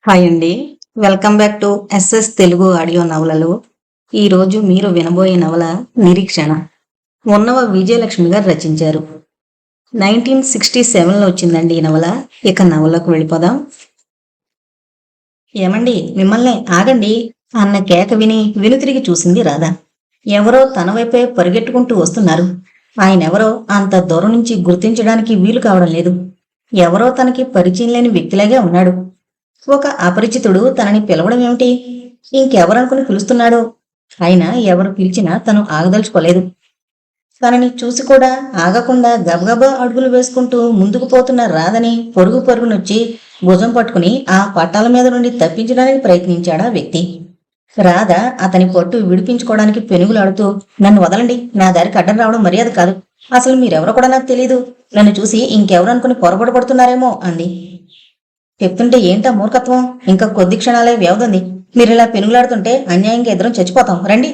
Hi అండి. Welcome back to SS Telugu audio నవలలు. ఈరోజు మీరు వినబోయే నవల నిరీక్షణ. ఉన్నవ విజయలక్ష్మి గారు రచించారు. 1967లో వచ్చిందండి ఈ నవల. ఇక నవలకు వెళ్ళిపోదాం. ఏమండి, మిమ్మల్ని ఆగండి అన్న కేక విని వెనుతిరిగి చూసింది రాధ. ఎవరో తన వైపే పరిగెట్టుకుంటూ వస్తున్నారు. ఆయనెవరో అంత దూరం నుంచి గుర్తించడానికి వీలు కావడం లేదు. ఎవరో తనకి పరిచయం లేని వ్యక్తిలాగే ఉన్నాడు. ఒక అపరిచితుడు తనని పిలవడం ఏమిటి? ఇంకెవరనుకుని పిలుస్తున్నాడో? అయినా ఎవరు పిలిచినా తను ఆగదలుచుకోలేదు. తనని చూసి కూడా ఆగకుండా గబగబా అడుగులు వేసుకుంటూ ముందుకు పోతున్న రాధని పొరుగు పొరుగునొచ్చి భుజం పట్టుకుని ఆ పట్టాల మీద నుండి తప్పించడానికి ప్రయత్నించాడా వ్యక్తి. రాధ అతని పట్టు విడిపించుకోవడానికి పెనుగులాడుతూ, నన్ను వదలండి, నా దారికి అడ్డం రావడం మర్యాద కాదు. అసలు మీరెవరో కూడా నాకు తెలీదు. నన్ను చూసి ఇంకెవరు అనుకుని పొరపాటు పడుతున్నారేమో అంది. చెప్తుంటే ఏంటా మూర్ఖత్వం? ఇంకా కొద్ది క్షణాలే వ్యవధుంది. మీరిలా పెనుగులాడుతుంటే అన్యాయంగా ఎదురం చచ్చిపోతాం, రండి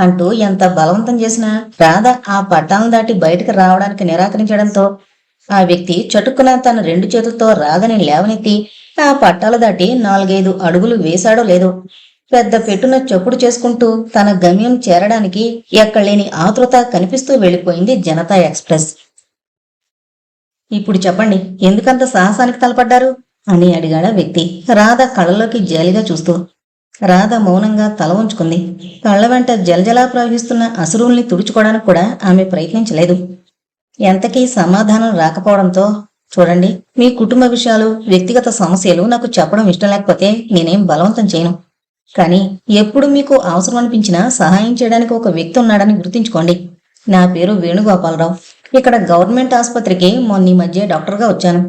అంటూ ఎంత బలవంతం చేసినా రాధ ఆ పట్టాలను దాటి బయటకు రావడానికి నిరాకరించడంతో ఆ వ్యక్తి చటుక్కున తన 2 చేతులతో రాధని లేవనెత్తి ఆ పట్టాలు దాటి 4-5 అడుగులు వేశాడో లేదో పెద్ద పెట్టున చప్పుడు చేసుకుంటూ తన గమ్యం చేరడానికి ఎక్కడలేని ఆతృత కనిపిస్తూ వెళ్లిపోయింది జనతా ఎక్స్ప్రెస్. ఇప్పుడు చెప్పండి, ఎందుకంత సాహసానికి తలపడ్డారు అని అడిగాడా వ్యక్తి రాధ కళ్ళలోకి జాలిగా చూస్తూ. రాధ మౌనంగా తల ఉంచుకుంది. కళ్ళ వెంట జలజలా ప్రవహిస్తున్న అసురుల్ని తుడుచుకోవడానికి కూడా ఆమె ప్రయత్నించలేదు. ఎంతకీ సమాధానం రాకపోవడంతో, చూడండి, మీ కుటుంబ విషయాలు, వ్యక్తిగత సమస్యలు నాకు చెప్పడం ఇష్టం లేకపోతే నేనేం బలవంతం చేయను. కానీ ఎప్పుడు మీకు అవసరం అనిపించినా సహాయం చేయడానికి ఒక వ్యక్తి ఉన్నాడని గుర్తుంచుకోండి. నా పేరు వేణుగోపాలరావు. ఇక్కడ గవర్నమెంట్ ఆసుపత్రికి మొన్న ఈ మధ్య డాక్టర్గా వచ్చాను.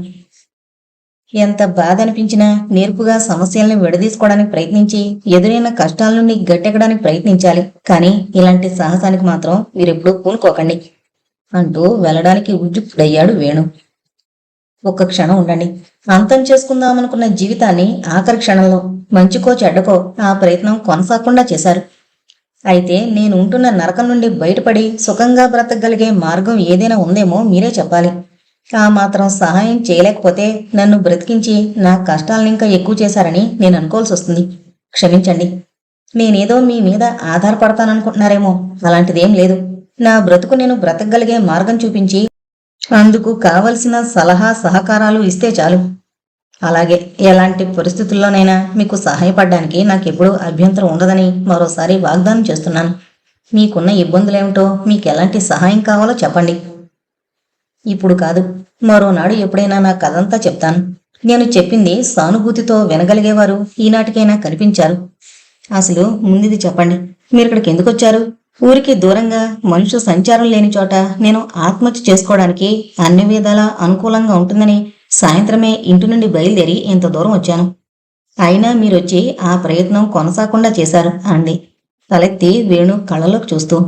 ఎంత బాధ అనిపించినా నేర్పుగా సమస్యల్ని విడదీసుకోవడానికి ప్రయత్నించి ఎదురైన కష్టాల నుండి గట్టెక్కడానికి ప్రయత్నించాలి. కానీ ఇలాంటి సాహసానికి మాత్రం వీరెప్పుడూ పూనుకోకండి అంటూ వెళ్ళడానికి ఉద్యుక్తుడయ్యాడు వేణు. ఒక్క క్షణం ఉండండి. అంతం చేసుకుందామనుకున్న జీవితాన్ని ఆఖరి క్షణంలో మంచికో చెడ్డకో ఆ ప్రయత్నం కొనసాగకుండా చేశారు. అయితే నేను ఉంటున్న నరకం నుండి బయటపడి సుఖంగా బ్రతకగలిగే మార్గం ఏదైనా ఉందేమో మీరే చెప్పాలి. ఆ మాత్రం సహాయం చేయలేకపోతే నన్ను బ్రతికించి నా కష్టాలను ఇంకా ఎక్కువ చేశారని నేను అనుకోవాల్సి వస్తుంది. క్షమించండి. నేనేదో మీ మీద ఆధారపడతాననుకుంటున్నారేమో. అలాంటిదేం లేదు. నా బ్రతుకు నేను బ్రతకగలిగే మార్గం చూపించి అందుకు కావలసిన సలహా సహకారాలు ఇస్తే చాలు. అలాగే ఎలాంటి పరిస్థితుల్లోనైనా మీకు సహాయపడడానికి నాకెప్పుడూ అభ్యంతరం ఉండదని మరోసారి వాగ్దానం చేస్తున్నాను. మీకున్న ఇబ్బందులేమిటో, మీకు ఎలాంటి సహాయం కావాలో చెప్పండి. ఇప్పుడు కాదు, మరోనాడు ఎప్పుడైనా నా కథంతా చెప్తాను. నేను చెప్పింది సానుభూతితో వినగలిగేవారు ఈనాటికైనా కనిపించారు. అసలు ముందుది చెప్పండి, మీరిక్కడికి ఎందుకు వచ్చారు? ఊరికి దూరంగా మనుషు సంచారం లేని చోట నేను ఆత్మహత్య చేసుకోవడానికి అన్ని విధాలా అనుకూలంగా ఉంటుందని సాయంత్రమే ఇంటి నుండి బయలుదేరి ఇంత దూరం వచ్చాను. అయినా మీరొచ్చి ఆ ప్రయత్నం కొనసాగకుండా చేశారు అంది తలెత్తి వేణు కళ్ళలోకి చూస్తూ.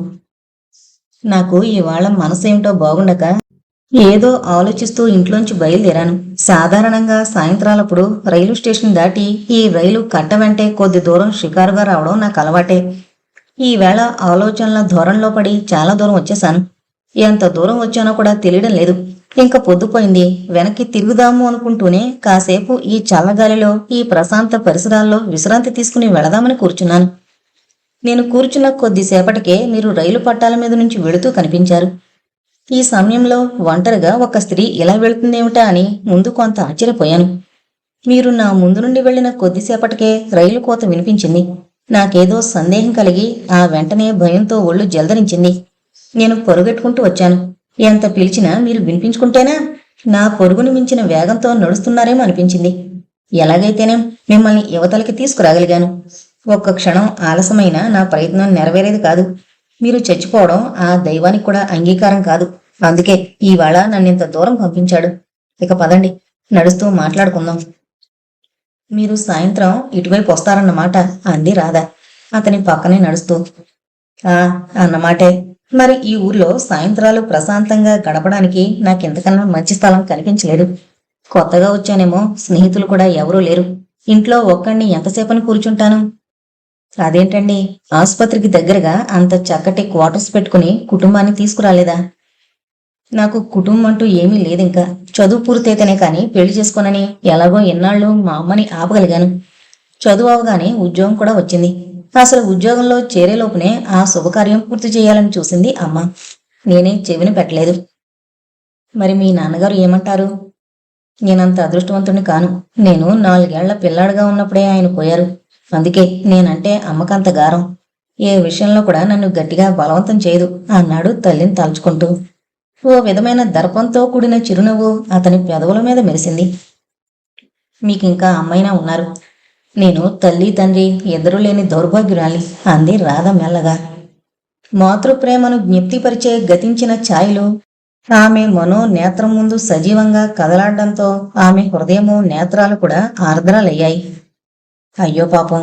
నాకు ఇవాళ మనసేమిటో బాగుండక ఏదో ఆలోచిస్తూ ఇంట్లోంచి బయలుదేరాను. సాధారణంగా సాయంత్రాలప్పుడు రైలు స్టేషన్ దాటి ఈ రైలు కట్ట వెంటే కొద్ది దూరం షికారుగా రావడం నాకు అలవాటే. ఈవేళ ఆలోచనల ధోరణిలో పడి చాలా దూరం వచ్చేశాను. ఎంత దూరం వచ్చానో కూడా తెలియడం లేదు. ఇంకా పొద్దుపోయింది. వెనక్కి తిరుగుదాము అనుకుంటూనే కాసేపు ఈ చల్లగాలిలో, ఈ ప్రశాంత పరిసరాల్లో విశ్రాంతి తీసుకుని వెళదామని కూర్చున్నాను. నేను కూర్చున్న కొద్దిసేపటికే మీరు రైలు పట్టాల మీద నుంచి వెళుతూ కనిపించారు. ఈ సమయంలో ఒంటరిగా ఒక స్త్రీ ఇలా వెళుతుందేమిటా అని ముందు కొంత ఆశ్చర్యపోయాను. మీరు నా ముందు నుండి వెళ్లిన కొద్దిసేపటికే రైలు కోత వినిపించింది. నాకేదో సందేహం కలిగి ఆ వెంటనే భయంతో ఒళ్ళు జలదరించింది. నేను పరుగెట్టుకుంటూ వచ్చాను. ఎంత పిలిచినా మీరు వినిపించుకుంటేనా? నా పొరుగును మించిన వేగంతో నడుస్తున్నారేమో అనిపించింది. ఎలాగైతేనే మిమ్మల్ని యువతలకి తీసుకురాగలిగాను. ఒక్క క్షణం ఆలస్యమైన నా ప్రయత్నం నెరవేరేది కాదు. మీరు చచ్చిపోవడం ఆ దైవానికి కూడా అంగీకారం కాదు. అందుకే ఈవేళ నన్నింత దూరం పంపించాడు. ఇక పదండి, నడుస్తూ మాట్లాడుకుందాం. మీరు సాయంత్రం ఇటువైపు వస్తారన్నమాట అంది రాధ అతని పక్కనే నడుస్తూ. అన్నమాటే. మరి ఈ ఊర్లో సాయంత్రాలు ప్రశాంతంగా గడపడానికి నాకెంతకన్నా మంచి స్థలం కనిపించలేదు. కొత్తగా వచ్చానేమో, స్నేహితులు కూడా ఎవరూ లేరు. ఇంట్లో ఒక్కడిని ఎంతసేపని కూర్చుంటాను? అదేంటండి, ఆసుపత్రికి దగ్గరగా అంత చక్కటి క్వార్టర్స్ పెట్టుకుని కుటుంబాన్ని తీసుకురాలేదా? నాకు కుటుంబం అంటూ ఏమీ లేదింకా. చదువు పూర్తయితేనే కానీ పెళ్లి చేసుకోనని ఎలాగో ఎన్నాళ్ళు మా అమ్మని ఆపగలిగాను. చదువు అవగానే ఉద్యోగం కూడా వచ్చింది. అసలు ఉద్యోగంలో చేరేలోపునే ఆ శుభకార్యం పూర్తి చేయాలని చూసింది అమ్మ. నేనే చెవిని పెట్టలేదు. మరి మీ నాన్నగారు ఏమంటారు? నేనంత అదృష్టవంతుని కాను. నేను 4 ఏళ్ల పిల్లాడిగా ఉన్నప్పుడే ఆయన పోయారు. అందుకే నేనంటే అమ్మకంత గారం. ఏ విషయంలో కూడా నన్ను గట్టిగా బలవంతం చేయదు అన్నాడు తల్లిని తలుచుకుంటూ. ఓ విధమైన దర్పంతో కూడిన చిరునవ్వు అతని పెదవుల మీద మెరిసింది. మీకింకా అమ్మైనా ఉన్నారు. నేను తల్లి తండ్రి ఎదురు లేని దౌర్భాగ్యురాలి అంది రాధ మెల్లగా. మాతృప్రేమను జ్ఞప్తిపరిచే గతించిన ఛాయలు ఆమె మనో నేత్రం ముందు సజీవంగా కదలాడడంతో ఆమె హృదయము నేత్రాలు కూడా ఆర్ద్రాలయ్యాయి. అయ్యో పాపం,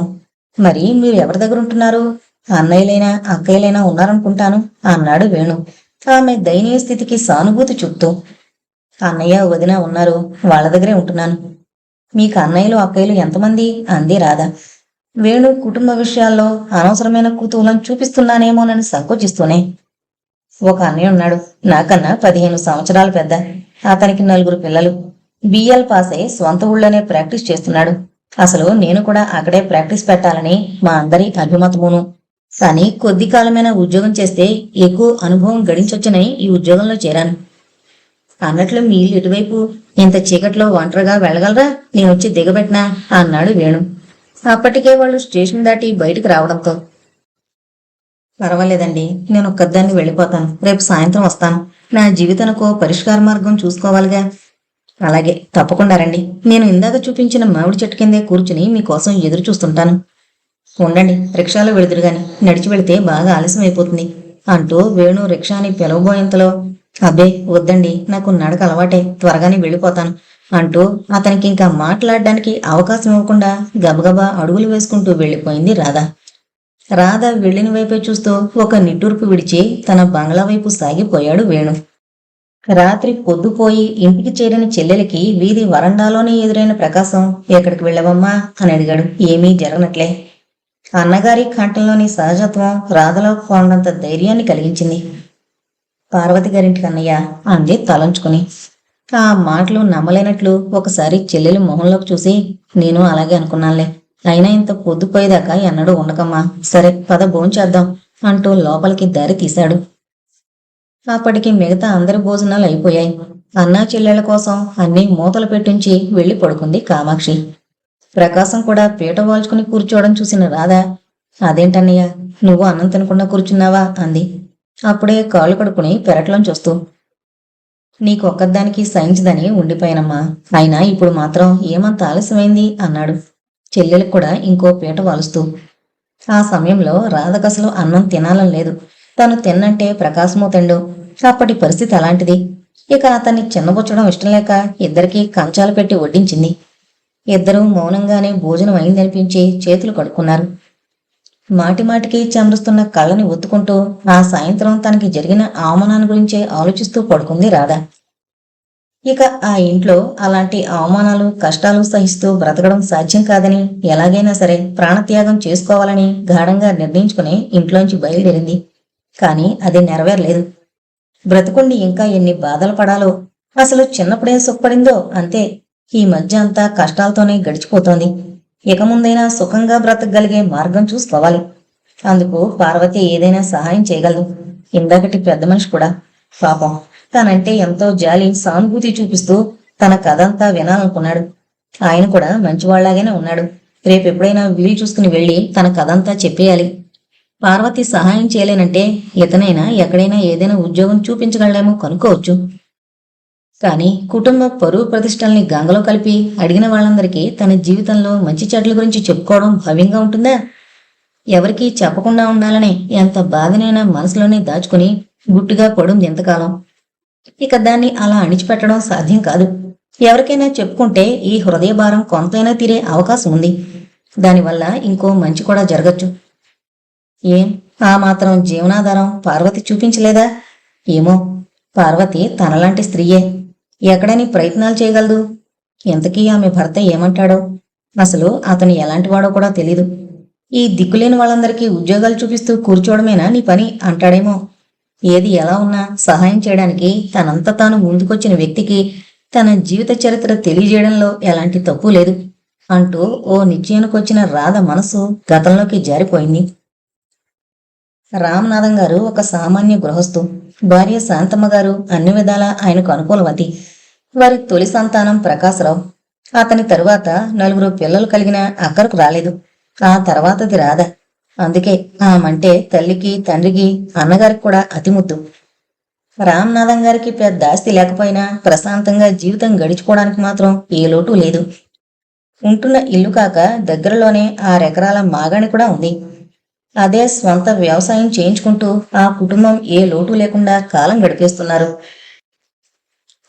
మరి మీరు ఎవరి దగ్గర ఉంటున్నారు? అన్నయ్యలైనా అక్కయ్యలైనా ఉన్నారనుకుంటాను అన్నాడు వేణు ఆమె దయనీయ స్థితికి సానుభూతి చూపుతూ. అన్నయ్య వదిన ఉన్నారు, వాళ్ళ దగ్గరే ఉంటున్నాను. మీకు అన్నయ్యలు అక్కయ్యలు ఎంతమంది? అంది రాధ. వేణు కుటుంబ విషయాల్లో అనవసరమైన కుతూహలం చూపిస్తున్నానేమోనని సంకోచిస్తూనే. ఒక అన్నయ్య ఉన్నాడు, నాకన్నా 15 సంవత్సరాలు పెద్ద. అతనికి 4 పిల్లలు. బిఎల్ పాస్ అయి స్వంత ఊళ్ళోనే ప్రాక్టీస్ చేస్తున్నాడు. అసలు నేను కూడా అక్కడే ప్రాక్టీస్ పెట్టాలని మా అందరి అభిమతమును. కానీ కొద్ది కాలమైన ఉద్యోగం చేస్తే ఎక్కువ అనుభవం గడించొచ్చని ఈ ఉద్యోగంలో చేరాను. అన్నట్లు మీ ఇల్లు ఇటువైపు? ఇంత చీకట్లో ఒంటరిగా వెళ్ళగలరా? నేనొచ్చి దిగబెట్టినా అన్నాడు వేణు. అప్పటికే వాళ్ళు స్టేషన్ దాటి బయటికి రావడంతో. పర్వాలేదండి, నేను ఒక్కదాన్ని వెళ్ళిపోతాను. రేపు సాయంత్రం వస్తాను. నా జీవితానికి పరిష్కార మార్గం చూసుకోవాలిగా. అలాగే, తప్పకుండా రండి. నేను ఇందాక చూపించిన మామిడి చెట్టు కిందే కూర్చుని మీకోసం ఎదురు చూస్తుంటాను. ఉండండి, రిక్షాలో వెళుదురుగాని, నడిచి వెళితే బాగా ఆలస్యం అయిపోతుంది అంటూ వేణు రిక్షాని పిలవబోయేంతలో, అబ్బే వద్దండి, నాకు నడక అలవాటే, త్వరగానే వెళ్ళిపోతాను అంటూ అతనికి ఇంకా మాట్లాడడానికి అవకాశం ఇవ్వకుండా గబగబా అడుగులు వేసుకుంటూ వెళ్ళిపోయింది రాధ. రాధ వెళ్లిన వైపే చూస్తూ ఒక నిట్టూర్పు విడిచి తన బంగ్లా వైపు సాగిపోయాడు వేణు. రాత్రి పొద్దుపోయి ఇంటికి చేరిన చెల్లెలికి వీధి వరండాలోనే ఎదురైన ప్రకాశం, ఎక్కడికి వెళ్ళవమ్మా అని అడిగాడు. ఏమీ జరగనట్లే. అన్నగారి కంఠంలోని సహజత్వం రాధలో కొండంత ధైర్యాన్ని కలిగించింది. పార్వతి గారింటికి అన్నయ్య అంది తలంచుకుని. ఆ మాటలు నమ్మలేనట్లు ఒకసారి చెల్లెలి మొహంలోకి చూసి, నేను అలాగే అనుకున్నానులే. అయినా ఇంత పొద్దుపోయేదాకా ఎన్నడూ ఉండకమ్మా. సరే పద భోంచేద్దాం అంటూ లోపలికి దారి తీశాడు. అప్పటికి మిగతా అందరి భోజనాలు అయిపోయాయి. అన్నా చెల్లెళ్ల కోసం అన్నీ మూతలు పెట్టించి వెళ్లి పడుకుంది కామాక్షి. ప్రకాశం కూడా పీట వాల్చుకుని కూర్చోవడం చూసిన రాధ, అదేంటన్నయ్య, నువ్వు అన్నం తినకుండా కూర్చున్నావా అంది. అప్పుడే కాళ్ళు కడుక్కుని పెరట్లోంచి వస్తూ. నీకొక్కదానికి సహించదని ఉండిపోయానమ్మా. అయినా ఇప్పుడు మాత్రం ఏమంత ఆలస్యమైంది అన్నాడు చెల్లెలకు కూడా ఇంకో పీట వాలుస్తూ. ఆ సమయంలో రాధకసలు అన్నం తినాలని లేదు. తను తిన్నంటే ప్రకాశమో తిండు. అప్పటి పరిస్థితి అలాంటిది. ఇక అతన్ని చిన్నబుచ్చడం ఇష్టం లేక ఇద్దరికీ కంచాలు పెట్టి వడ్డించింది. ఇద్దరూ మౌనంగానే భోజనం అయిందనిపించి చేతులు కడుక్కున్నారు. మాటిమాటికి చెమరుస్తున్న కళ్ళని ఒత్తుకుంటూ ఆ సాయంత్రం తనకి జరిగిన అవమానాన్ని గురించే ఆలోచిస్తూ పడుకుంది రాధ. ఇక ఆ ఇంట్లో అలాంటి అవమానాలు కష్టాలు సహిస్తూ బ్రతకడం సాధ్యం కాదని, ఎలాగైనా సరే ప్రాణత్యాగం చేసుకోవాలని గాఢంగా నిర్ణయించుకుని ఇంట్లోంచి బయలుదేరింది. కాని అది నెరవేరలేదు. బ్రతుకుండి ఇంకా ఎన్ని బాధలు పడాలో. అసలు చిన్నప్పుడే సుఖపడిందో అంతే. ఈ మధ్య అంతా కష్టాలతోనే గడిచిపోతోంది. ఇక ముందైనా సుఖంగా బ్రతకగలిగే మార్గం చూసుకోవాలి. అందుకు పార్వతి ఏదైనా సహాయం చేయగలదు. ఇందాకటి పెద్ద మనిషి కూడా పాపం తనంటే ఎంతో జాలి సానుభూతి చూపిస్తూ తన కథంతా వినాలనుకున్నాడు. ఆయన కూడా మంచివాళ్లాగానే ఉన్నాడు. రేపెప్పుడైనా వీలు చూసుకుని వెళ్లి తన కథంతా చెప్పేయాలి. పార్వతి సహాయం చేయలేనంటే ఇతనైనా ఎక్కడైనా ఏదైనా ఉద్యోగం చూపించగలడేమో కనుక్కోవచ్చు. కాని కుటుంబ పరువు ప్రతిష్టల్ని గంగలో కలిపి అడిగిన వాళ్ళందరికీ తన జీవితంలో మంచి చెడ్ల గురించి చెప్పుకోవడం భవ్యంగా ఉంటుందా? ఎవరికీ చెప్పకుండా ఉండాలని ఎంత బాధనైనా మనసులోనే దాచుకుని గుట్టుగా పడుంది ఎంతకాలం. ఇక దాన్ని అలా అణిచిపెట్టడం సాధ్యం కాదు. ఎవరికైనా చెప్పుకుంటే ఈ హృదయ భారం కొంతైనా తీరే అవకాశం ఉంది. దానివల్ల ఇంకో మంచి కూడా జరగచ్చు. ఏం ఆ మాత్రం జీవనాధారం పార్వతి చూపించలేదా? ఏమో, పార్వతి తనలాంటి స్త్రీయే. ఎక్కడని ప్రయత్నాలు చేయగలదు. ఎంతకీ ఆమె భర్త ఏమంటాడో, అసలు అతను ఎలాంటివాడో కూడా తెలీదు. ఈ దిక్కులేని వాళ్ళందరికీ ఉద్యోగాలు చూపిస్తూ కూర్చోవడమేనా నీ పని అంటాడేమో. ఏది ఎలా ఉన్నా సహాయం చేయడానికి తనంత తాను ముందుకొచ్చిన వ్యక్తికి తన జీవిత చరిత్ర తెలియజేయడంలో ఎలాంటి తప్పు లేదు అంటూ ఓ నిశ్చయానికొచ్చిన రాధ మనసు గతంలోకి జారిపోయింది. రామనాథం గారు ఒక సామాన్య గృహస్థు. భార్య శాంతమ్మ గారు అన్ని విధాలా ఆయనకు అనుకూలవతి. వారి తొలి సంతానం ప్రకాశరావు. అతని తరువాత 4 పిల్లలు కలిగిన అక్కరకు రాలేదు. ఆ తర్వాతది రాధ. అందుకే ఆమంటే తల్లికి, తండ్రికి, అన్నగారికి కూడా అతి ముద్దు. రామనాథం గారికి పెద్ద ఆస్తి లేకపోయినా ప్రశాంతంగా జీవితం గడిచుకోవడానికి మాత్రం ఏ లోటు లేదు. ఉంటున్న ఇల్లు కాక దగ్గరలోనే 6 ఎకరాల మాగాణి కూడా ఉంది. అదే స్వంత వ్యవసాయం చేయించుకుంటూ ఆ కుటుంబం ఏ లోటు లేకుండా కాలం గడిపేస్తున్నారు.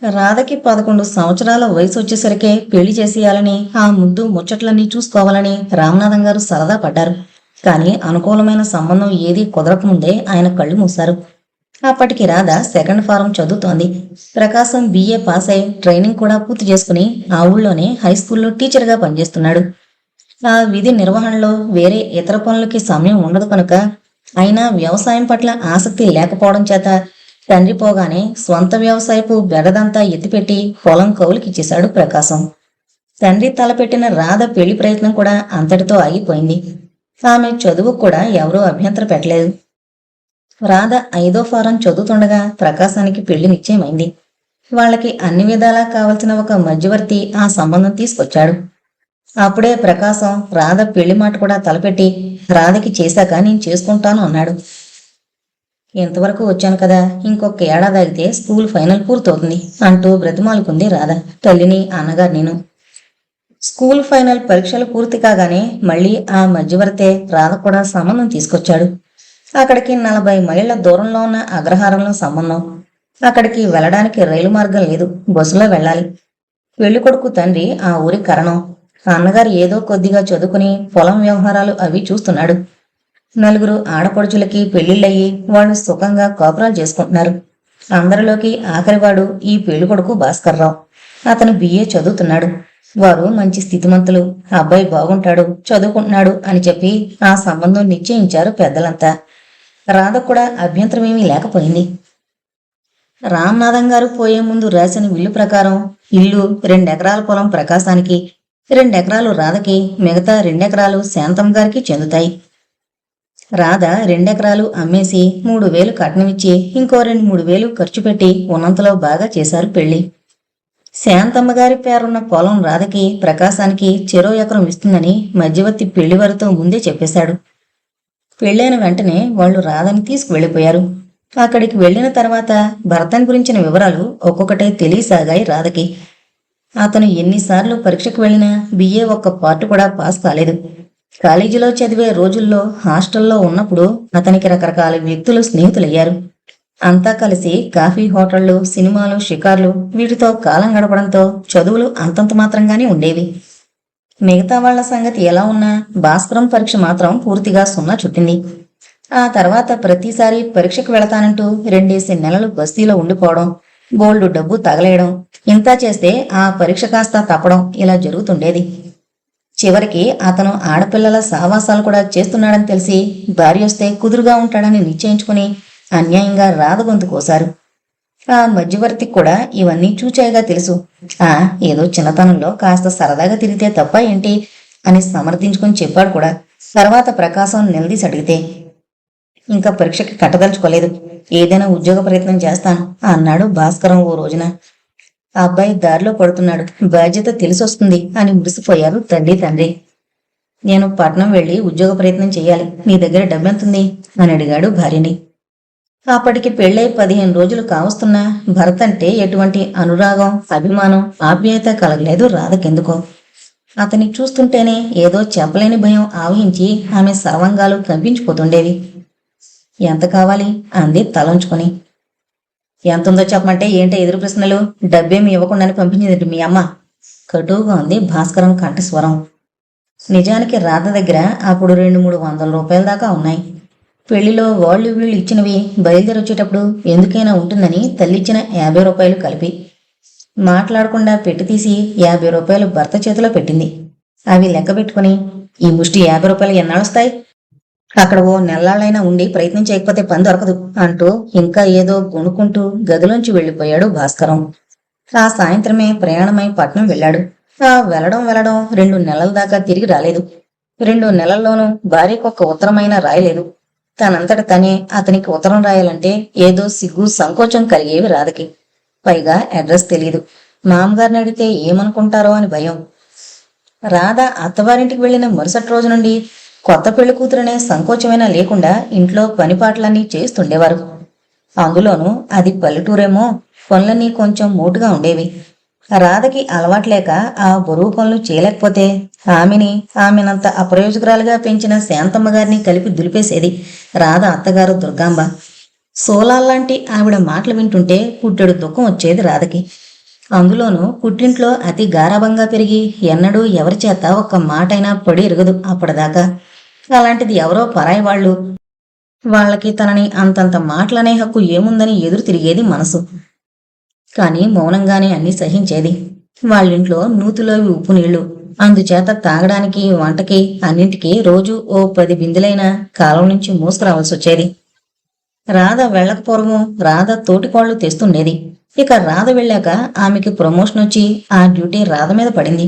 రాధకి 11 సంవత్సరాల వయసు వచ్చేసరికే పెళ్లి చేసేయాలని, ఆ ముద్దు ముచ్చట్లన్నీ చూసుకోవాలని రామనాథం గారు సరదా పడ్డారు. కానీ అనుకూలమైన సంబంధం ఏదీ కుదరకముందే ఆయన కళ్ళు మూశారు. అప్పటికి రాధ సెకండ్ ఫారం చదువుతోంది. ప్రకాశం BA పాస్ అయి ట్రైనింగ్ కూడా పూర్తి చేసుకుని ఆ ఊళ్ళోనే హై స్కూల్లో టీచర్గా పనిచేస్తున్నాడు. ఆ విధి నిర్వహణలో వేరే ఇతర పనులకి సమయం ఉండదు కనుక, అయినా వ్యవసాయం పట్ల ఆసక్తి లేకపోవడం చేత తండ్రి పోగానే స్వంత వ్యవసాయపు బెడదంతా ఎత్తిపెట్టి పొలం కౌలుకిచ్చేశాడు ప్రకాశం. తండ్రి తలపెట్టిన రాధ పెళ్లి ప్రయత్నం కూడా అంతటితో ఆగిపోయింది. ఆమె చదువుకు కూడా ఎవరూ అభ్యంతరం పెట్టలేదు. రాధ 5వ ఫారం చదువుతుండగా ప్రకాశానికి పెళ్లి నిశ్చయమైంది. వాళ్ళకి అన్ని విధాలా కావలసిన ఒక మధ్యవర్తి ఆ సంబంధం తీసుకొచ్చాడు. అప్పుడే ప్రకాశం రాధ పెళ్లి మాట కూడా తలపెట్టి, రాధకి చేశాక నేను చేసుకుంటాను అన్నాడు. ఇంతవరకు వచ్చాను కదా, ఇంకొక ఏడాది ఆగితే స్కూల్ ఫైనల్ పూర్తవుతుంది అంటూ బ్రతిమాలుకుంది రాధ తల్లిని, అన్నగారు నేను. స్కూల్ ఫైనల్ పరీక్షలు పూర్తి కాగానే మళ్ళీ ఆ మధ్యవర్తే రాధ కూడా సంబంధం తీసుకొచ్చాడు. అక్కడికి 40 మైళ్ళ దూరంలో ఉన్న అగ్రహారంలో సంబంధం. అక్కడికి వెళ్ళడానికి రైలు మార్గం లేదు, బస్సులో వెళ్ళాలి. పెళ్లికొడుకు తండ్రి ఆ ఊరి కరణం. అన్నగారు ఏదో కొద్దిగా చదువుకుని పొలం వ్యవహారాలు అవి చూస్తున్నాడు. 4 ఆడపడుచులకి పెళ్లిళ్ళయ్యి వాళ్ళు సుఖంగా కాపురాలు చేసుకుంటున్నారు. అందరిలోకి ఆఖరివాడు ఈ పెళ్లికొడుకు భాస్కర్రావు. అతను BA చదువుతున్నాడు. వారు మంచి స్థితిమంతులు, అబ్బాయి బాగుంటాడు, చదువుకుంటున్నాడు అని చెప్పి ఆ సంబంధం నిశ్చయించారు పెద్దలంతా. రాధ కూడా అభ్యంతరమేమీ లేకపోయింది. రామనాథం గారు పోయే ముందు రాసిన విల్లు ప్రకారం ఇల్లు 2 ఎకరాల పొలం ప్రకాశానికి, 2 ఎకరాలు రాధకి, మిగతా 2 ఎకరాలు శాంతం గారికి చెందుతాయి. రాధ 2 ఎకరాలు అమ్మేసి 3,000 కట్నమిచ్చి ఇంకో 2-3,000 ఖర్చు పెట్టి ఉన్నంతలో బాగా చేశారు పెళ్లి. శాంతమ్మ గారి పేరున్న పొలం రాధకి, ప్రకాశానికి చెరో ఎకరం ఇస్తుందని మధ్యవర్తి పెళ్లి వారితో ముందే చెప్పేశాడు. పెళ్ళైన వెంటనే వాళ్ళు రాధని తీసుకువెళ్లిపోయారు. అక్కడికి వెళ్లిన తర్వాత భర్తని గురించిన వివరాలు ఒక్కొక్కటే తెలియసాగాయి రాధకి. అతను ఎన్నిసార్లు పరీక్షకు వెళ్లినా BA ఒక్క పార్ట్ కూడా పాస్ కాలేదు. కాలేజీలో చదివే రోజుల్లో హాస్టల్లో ఉన్నప్పుడు అతనికి రకరకాల వ్యక్తులు స్నేహితులయ్యారు. అంతా కలిసి కాఫీ హోటళ్లు, సినిమాలు, షికార్లు వీటితో కాలం గడపడంతో చదువులు అంతంత మాత్రంగానే ఉండేవి. మిగతా వాళ్ల సంగతి ఎలా ఉన్నా భాస్కరం పరీక్ష మాత్రం పూర్తిగా 0 చుట్టింది. ఆ తర్వాత ప్రతిసారి పరీక్షకు వెళతానంటూ 2 నెలలు బస్తీలో ఉండిపోవడం, బోల్డు డబ్బు తగలేయడం, ఇంతా చేస్తే ఆ పరీక్ష కాస్త తప్పడం ఇలా జరుగుతుండేది. చివరికి అతను ఆడపిల్లల సావాసాలు కూడా చేస్తున్నాడని తెలిసి భార్య వస్తే కుదురుగా ఉంటాడని నిశ్చయించుకుని అన్యాయంగా రాధ గొంతు కోశారు. ఆ మధ్యవర్తికి కూడా ఇవన్నీ చూచాయిగా తెలుసు. ఏదో చిన్నతనంలో కాస్త సరదాగా తిరిగితే తప్ప ఏంటి అని సమర్థించుకుని చెప్పాడు కూడా. తర్వాత ప్రకాశం నిలదీసి అడిగితే, ఇంకా పరీక్షకి కట్టదలుచుకోలేదు, ఏదైనా ఉద్యోగ ప్రయత్నం చేస్తాను అన్నాడు భాస్కరం ఓ రోజున. ఆ అబ్బాయి దారిలో పడుతున్నాడు, బాధ్యత తెలిసొస్తుంది అని మురిసిపోయారు తల్లి తండ్రి. నేను పట్నం వెళ్లి ఉద్యోగ ప్రయత్నం చెయ్యాలి, నీ దగ్గర డబ్బెంతుంది అని అడిగాడు భార్యని. అప్పటికి పెళ్ళై 15 రోజులు కావస్తున్నా భర్త అంటే ఎటువంటి అనురాగం, అభిమానం, ఆప్యాయత కలగలేదు రాధకెందుకో. అతని చూస్తుంటేనే ఏదో చెప్పలేని భయం ఆవహించి ఆమె సర్వంగాలు కంపించిపోతుండేవి. ఎంత కావాలి అంది తలంచుకొని. ఎంతుందో చెప్పమంటే ఏంటో ఎదురు ప్రశ్నలు, డబ్బేమి ఇవ్వకుండానే పంపించింది మీ అమ్మ కటువుగా ఉంది భాస్కరం కంఠస్వరం. నిజానికి రాధ దగ్గర అప్పుడు 200-300 రూపాయల దాకా ఉన్నాయి. పెళ్లిలో వాళ్ళు వీళ్ళు ఇచ్చినవి బయలుదేరి వచ్చేటప్పుడు ఎందుకైనా ఉంటుందని తల్లిచ్చిన 50 రూపాయలు కలిపి మాట్లాడకుండా పెట్టి తీసి 50 రూపాయలు భర్త చేతిలో పెట్టింది. అవి లెక్క పెట్టుకుని, ఈ ముష్టి 50 రూపాయలు ఎన్నాళ్ళొస్తాయి అక్కడ ఓ నెల్లాళ్ళైనా ఉండి ప్రయత్నం చేయకపోతే పని దొరకదు అంటూ ఇంకా ఏదో గొణుకుంటూ గదిలోంచి వెళ్లిపోయాడు భాస్కరం. ఆ సాయంత్రమే ప్రయాణమై పట్నం వెళ్ళాడు. వెళ్ళడం 2 నెలల దాకా తిరిగి రాలేదు. 2 నెలల్లోనూ భార్యకొక్క ఉత్తరమైనా రాయలేదు. తనంతట తనే అతనికి ఉత్తరం రాయాలంటే ఏదో సిగ్గు సంకోచం కలిగేవి రాధకి. పైగా అడ్రస్ తెలీదు. మామగారిని అడిగితే ఏమనుకుంటారో అని భయం. రాధ అత్తవారింటికి వెళ్లిన మరుసటి రోజు నుండి కొత్త పెళ్లి కూతురనే సంకోచమైనా లేకుండా ఇంట్లో పనిపాట్లన్నీ చేస్తుండేవారు. అందులోనూ అది పల్లెటూరేమో పనులన్నీ కొంచెం మోటుగా ఉండేవి. రాధకి అలవాట్లేక ఆ బరువు పనులు చేయలేకపోతే ఆమెనంత అప్రయోజకురాలుగా పెంచిన శాంతమ్మ గారిని కలిపి దులిపేసేది రాధ అత్తగారు దుర్గాంబ. సోలాల్లాంటి ఆవిడ మాటలు వింటుంటే పుట్టెడు దుఃఖం వచ్చేది రాధకి. అందులోనూ పుట్టింట్లో అతి గారాబంగా పెరిగి ఎన్నడూ ఎవరి చేత ఒక్క మాటైనా పడి ఎరగదు అప్పటిదాకా. అలాంటిది ఎవరో పరాయి వాళ్ళకి తనని అంతంత మాటలనే హక్కు ఏముందని ఎదురు తిరిగేది మనసు. కాని మౌనంగానే అన్ని సహించేది. వాళ్ళింట్లో నూతిలోవి ఉప్పు నీళ్లు. అందుచేత తాగడానికి వంటకి అన్నింటికీ రోజు ఓ 10 బిందెలైన కాలం నుంచి మోసుకురావాల్సి వచ్చేది. రాధ వెళ్ళకపోవడము రాధ తోటికోళ్లు తెస్తుండేది. ఇక రాధ వెళ్ళాక ఆమెకి ప్రమోషన్ వచ్చి ఆ డ్యూటీ రాధ మీద పడింది.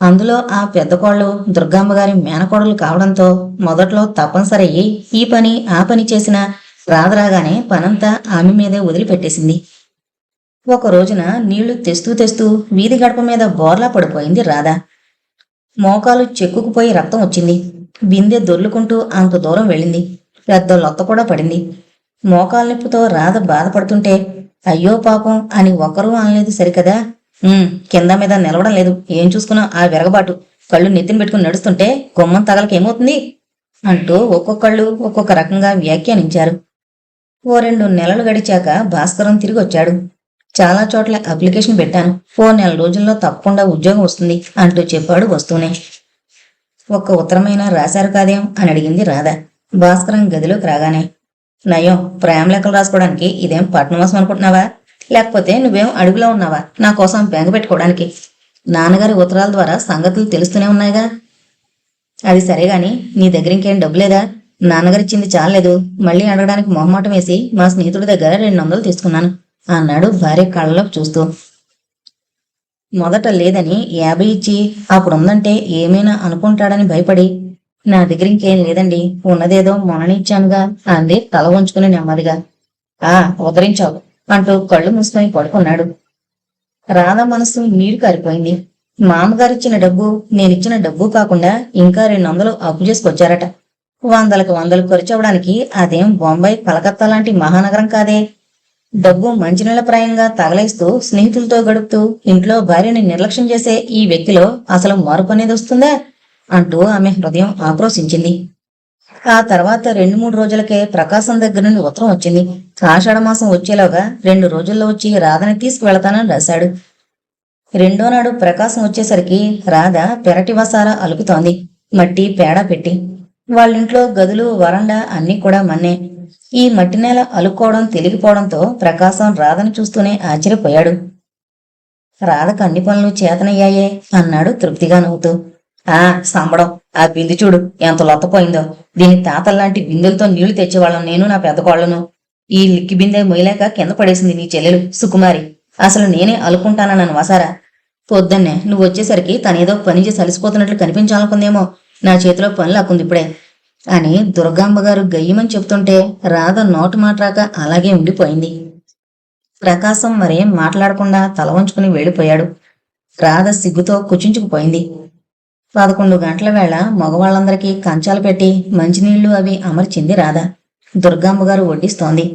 అందులో ఆ పెద్ద కోళ్లు దుర్గామ్మగారి మేనకోడలు కావడంతో మొదట్లో తప్పనిసరి అయ్యి ఈ పని ఆ పని చేసిన రాధ రాగానే పనంతా ఆమె మీదే వదిలిపెట్టేసింది. ఒక రోజున నీళ్లు తెస్తూ తెస్తూ వీధి గడప మీద బోర్లా పడిపోయింది రాధ. మోకాలు చెక్కుకుపోయి రక్తం వచ్చింది. బిందె దొర్లుకుంటూ అంత దూరం వెళ్ళింది. పెద్ద లొత్త కూడా పడింది. మోకాలు నొప్పితో రాధ బాధపడుతుంటే అయ్యో పాపం అని ఒకరూ అనలేదు సరికదా. కింద మీద నిలవడం లేదు, ఏం చూసుకున్నా ఆ విరగబాటు, కళ్ళు నెత్తిన పెట్టుకుని నడుస్తుంటే గుమ్మం తగలకేమవుతుంది అంటూ ఒక్కొక్కళ్ళు ఒక్కొక్క రకంగా వ్యాఖ్యానించారు. ఓ 2 నెలలు గడిచాక భాస్కరం తిరిగి వచ్చాడు. చాలా చోట్ల అప్లికేషన్ పెట్టాను, ఓ 1 నెల రోజుల్లో తప్పకుండా ఉద్యోగం వస్తుంది అంటూ చెప్పాడు వస్తూనే. ఒక్క ఉత్తరమైనా రాశారు కాదేం అని అడిగింది రాధ భాస్కరం గదిలోకి రాగానే. నయం, ప్రేమ లెక్కలు రాసుకోవడానికి ఇదేం పట్నవాసం అనుకుంటున్నావా? లేకపోతే నువ్వేం అడుగులో ఉన్నావా నా కోసం బెంగ పెట్టుకోవడానికి? నాన్నగారి ఉత్తరాల ద్వారా సంగతులు తెలుస్తూనే ఉన్నాయిగా. అది సరేగాని నీ దగ్గర ఇంకేం డబ్బు లేదా? నాన్నగారిచ్చింది చాలేదు, మళ్ళీ అడగడానికి మొహమాటం వేసి మా స్నేహితుడి దగ్గర 200 తీసుకున్నాను అన్నాడు భార్య కళ్ళలోకి చూస్తూ. మొదట లేదని 50 ఇచ్చి అప్పుడుందంటే ఏమైనా అనుకుంటాడని భయపడి, నా దగ్గర ఇంకేం లేదండి, ఉన్నదేదో మొన్ననే ఇచ్చానుగా అంది తల వంచుకుని నెమ్మదిగా. ఉద్ధరించావు అంటూ కళ్ళు మూసుకొని పడుకున్నాడు. రాధ మనసు నీరు కారిపోయింది. మామగారిచ్చిన డబ్బు నేనిచ్చిన డబ్బు కాకుండా ఇంకా 200 అప్పు చేసుకొచ్చారట. 100కి 100 ఖర్చు అవడానికి అదేం బొంబాయి కలకత్తా లాంటి మహానగరం కాదే. డబ్బు మంచినీళ్ల ప్రాయంగా తగలేస్తూ స్నేహితులతో గడుపుతూ ఇంట్లో భార్యని నిర్లక్ష్యం చేసే ఈ వ్యక్తిలో అసలు మార్పు అనేది వస్తుందా అంటూ ఆమె హృదయం ఆక్రోశించింది. ఆ తర్వాత 2-3 రోజులకే ప్రకాశం దగ్గర నుండి ఉత్తరం వచ్చింది. ఆషాఢమాసం వచ్చేలోగా 2 రోజుల్లో వచ్చి రాధని తీసుకువెళతానని రాశాడు. రెండో నాడు ప్రకాశం వచ్చేసరికి రాధ పెరటి వసార అలుకుతోంది, మట్టి పేడ పెట్టి. వాళ్ళింట్లో గదులు వరండా అన్నీ కూడా మన్నే. ఈ మట్టి నేల అలుక్కోవడం తెలిగిపోవడంతో ప్రకాశం రాధను చూస్తూనే ఆశ్చర్యపోయాడు. రాధకు అన్ని పనులు చేతనయ్యాయే అన్నాడు తృప్తిగా నవ్వుతూ. సంబడం, ఆ బిందు చూడు ఎంత లొత్తపోయిందో. దీని తాతల్లాంటి బిందెలతో నీళ్లు తెచ్చేవాళ్ళం నేను నా పెద్ద కోళ్లను. ఈ లిక్కి బిందె మొయ్యలేక కింద పడేసింది నీ చెల్లెలు సుకుమారి. అసలు నేనే అలుకుంటానన్నాను వసారా. పొద్దున్నే నువ్వు వచ్చేసరికి తనేదో పని చేసి అలసిపోతున్నట్లు కనిపించాలనుకుందేమో. నా చేతిలో పని లాక్కుంది ఇప్పుడే అని దుర్గాంబగారు గయ్యమని చెప్తుంటే రాధ నోటు మాట్లాక అలాగే ఉండిపోయింది. ప్రకాశం మరేం మాట్లాడకుండా తల వంచుకుని వెళ్ళిపోయాడు. రాధ సిగ్గుతో కుచించుకుపోయింది. 11 గంటల వేళ మగవాళ్ళందరికీ కంచాలు పెట్టి మంచినీళ్లు అవి అమర్చింది రాధ. దుర్గాంబగారు వడ్డిస్తోంది.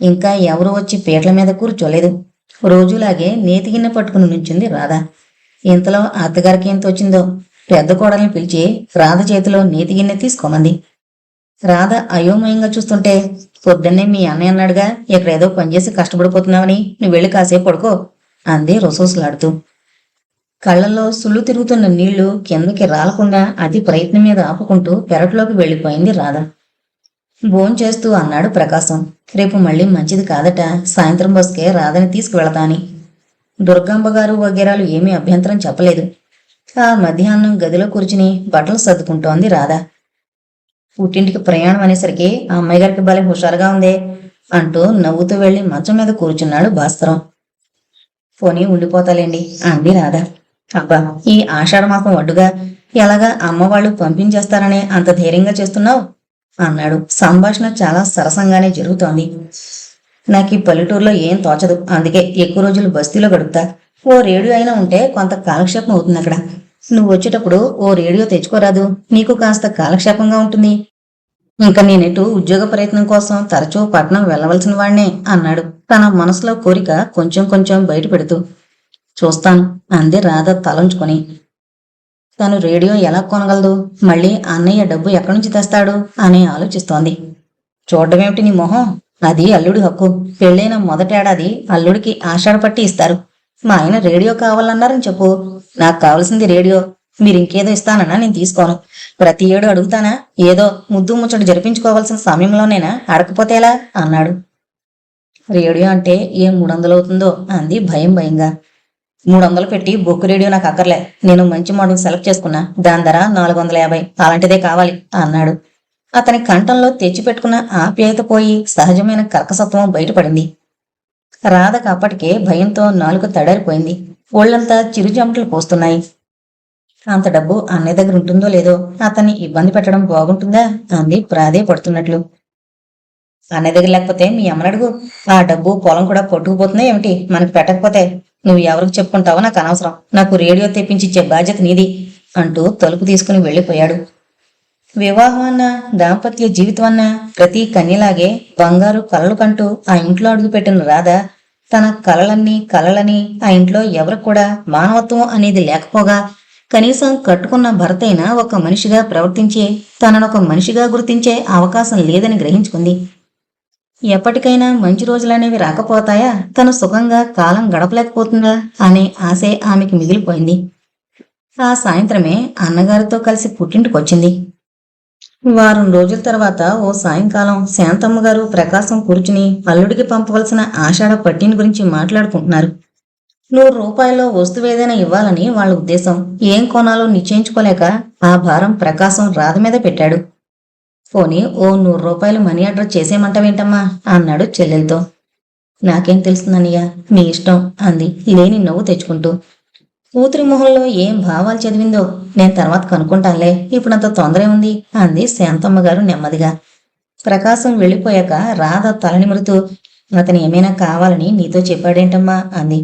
ఇంకా ఎవరు వచ్చి పీటల మీద కూర్చోలేదు. రోజులాగే నేతిగిన్నె పట్టుకుని నుంచింది రాధ. ఇంతలో అత్తగారికి ఎంత వచ్చిందో పెద్ద కోడల్ని పిలిచి రాధ చేతిలో నేతిగిన్నె తీసుకోమంది. రాధ అయోమయంగా చూస్తుంటే, పొద్దున్నే మీ అన్నయ్య అన్నాడుగా ఎక్కడేదో పనిచేసి కష్టపడిపోతున్నావని, నువ్వు వెళ్ళి కాసేపు పడుకో అంది రుసూసలాడుతూ. కళ్లలో సుళ్ళు తిరుగుతున్న నీళ్లు కిందకి రాలకుండా అతి ప్రయత్నం మీద ఆపుకుంటూ పెరట్లోకి వెళ్ళిపోయింది రాధ. భోంచేస్తూ అన్నాడు ప్రకాశం. రేపు మళ్ళీ మంచిది కాదట, సాయంత్రం బస్కే రాధని తీసుకువెళతా అని. దుర్గాంబగారు వగేరాలు ఏమీ అభ్యంతరం చెప్పలేదు. ఆ మధ్యాహ్నం గదిలో కూర్చుని బట్టలు సర్దుకుంటోంది రాధ. పుట్టింటికి ప్రయాణం అనేసరికి ఆ అమ్మాయి గారికి భలే హుషారుగా ఉంది అంటూ నవ్వుతూ వెళ్లి మంచం మీద కూర్చున్నాడు భాస్కరం. పోనీ ఉండిపోతాలేండి అంది రాధ. అబ్బా, ఈ ఆషాఢ మాసం అడ్డుగా ఎలాగా అమ్మ వాళ్ళు పంపించేస్తారనే అంత ధైర్యంగా చేస్తున్నావు అన్నాడు. సంభాషణ చాలా సరసంగానే జరుగుతోంది. నాకు ఈ పల్లెటూరులో ఏం తోచదు, అందుకే ఎక్కువ రోజులు బస్తీలో గడుపుతా. ఓ రేడియో అయినా ఉంటే కొంత కాలక్షేపం అవుతుంది అక్కడ. నువ్వు వచ్చేటప్పుడు ఓ రేడియో తెచ్చుకోరాదు, నీకు కాస్త కాలక్షేపంగా ఉంటుంది. ఇంకా నేనెటు ఉద్యోగ ప్రయత్నం కోసం తరచూ పట్నం వెళ్లవలసిన వాణ్ణే అన్నాడు తన మనసులో కోరిక కొంచెం కొంచెం బయట పెడుతూ. చూస్తాను అంది రాధ తలంచుకొని. తను రేడియో ఎలా కొనగలదు, మళ్ళీ అన్నయ్య డబ్బు ఎక్కడి నుంచి తెస్తాడు అని ఆలోచిస్తోంది. చూడటమేమిటి నీ మొహం, అది అల్లుడి హక్కు. పెళ్ళైన మొదటేడాది అల్లుడికి ఆషాఢ పట్టి ఇస్తారు. మా ఆయన రేడియో కావాలన్నారని చెప్పు. నాకు కావలసింది రేడియో. మీరింకేదో ఇస్తానన్నా నేను తీసుకోను. ప్రతి ఏడు అడుగుతానా? ఏదో ముద్దు ముచ్చట జరిపించుకోవాల్సిన సమయంలోనేనా అడగకపోతే ఎలా అన్నాడు. రేడియో అంటే ఏం 300 అవుతుందో అంది భయం భయంగా. 300 పెట్టి బొక్కు రేడియో నాకు అక్కర్లే. నేను మంచి మోడల్ సెలెక్ట్ చేసుకున్నా, దాని ధర 450. అలాంటిదే కావాలి అన్నాడు. అతని కంఠంలో తెచ్చిపెట్టుకున్న ఆప్యాయత పోయి సహజమైన కర్కసత్వం బయటపడింది. రాధకు అప్పటికే భయంతో నాలుక తడారిపోయింది. ఒళ్లంతా చిరుజమటలు పోస్తున్నాయి. అంత డబ్బు అన్నయ్య దగ్గర ఉంటుందో లేదో, అతన్ని ఇబ్బంది పెట్టడం బాగుంటుందా అంది ప్రాధేయపడుతున్నట్లు. అన్నయ్య దగ్గర లేకపోతే మీ అమ్మని అడుగు. ఆ డబ్బు పొలం కూడా పట్టుకుపోతుందా ఏమిటి మనకి పెట్టకపోతే? నువ్వు ఎవరికి చెప్పుకుంటావో నాకు అనవసరం. నాకు రేడియో తెప్పించిచ్చే బాధ్యత నీది అంటూ తలుపు తీసుకుని వెళ్లిపోయాడు. వివాహం అన్నా, దాంపత్య జీవితం అన్నా ప్రతి కన్యలాగే బంగారు కలలు కంటూ ఆ ఇంట్లో అడుగుపెట్టిన రాధ తన కలలని ఆ ఇంట్లో ఎవరికి కూడా మానవత్వం అనేది లేకపోగా కనీసం కట్టుకున్న భర్తైనా ఒక మనిషిగా ప్రవర్తించే, తననొక మనిషిగా గుర్తించే అవకాశం లేదని గ్రహించుకుంది. ఎప్పటికైనా మంచి రోజులనేవి రాకపోతాయా, తను సుఖంగా కాలం గడపలేకపోతుందా అనే ఆశే ఆమెకి మిగిలిపోయింది. ఆ సాయంత్రమే అన్నగారితో కలిసి పుట్టింటికొచ్చింది. వారం రోజుల తర్వాత ఓ సాయంకాలం శాంతమ్మ గారు ప్రకాశం కూర్చుని అల్లుడికి పంపవలసిన ఆషాఢ పట్టిని గురించి మాట్లాడుకుంటున్నారు. 100 రూపాయల్లో వస్తువేదైనా ఇవ్వాలని వాళ్ళ ఉద్దేశం. ఏం కొనాలో నిశ్చయించుకోలేక ఆ భారం ప్రకాశం రాధ మీద పెట్టాడు. పోనీ ఓ 100 రూపాయలు మనీ ఆర్డర్ చేసేయమంటావేంటమ్మా అన్నాడు చెల్లెలతో. నాకేం తెలుస్తుందన్నయ్య, మీ ఇష్టం అంది లేని నవ్వు తెచ్చుకుంటూ. కూతురి మొహంలో ఏం భావాలు చదివిందో నేను తర్వాత కనుక్కుంటానులే, ఇప్పుడంత తొందరే ఉంది అంది శాంతమ్మ గారు నెమ్మదిగా. ప్రకాశం వెళ్ళిపోయాక రాధ తలనిమురుతూ, అతను ఏమైనా కావాలని నీతో చెప్పాడేంటమ్మా అంది.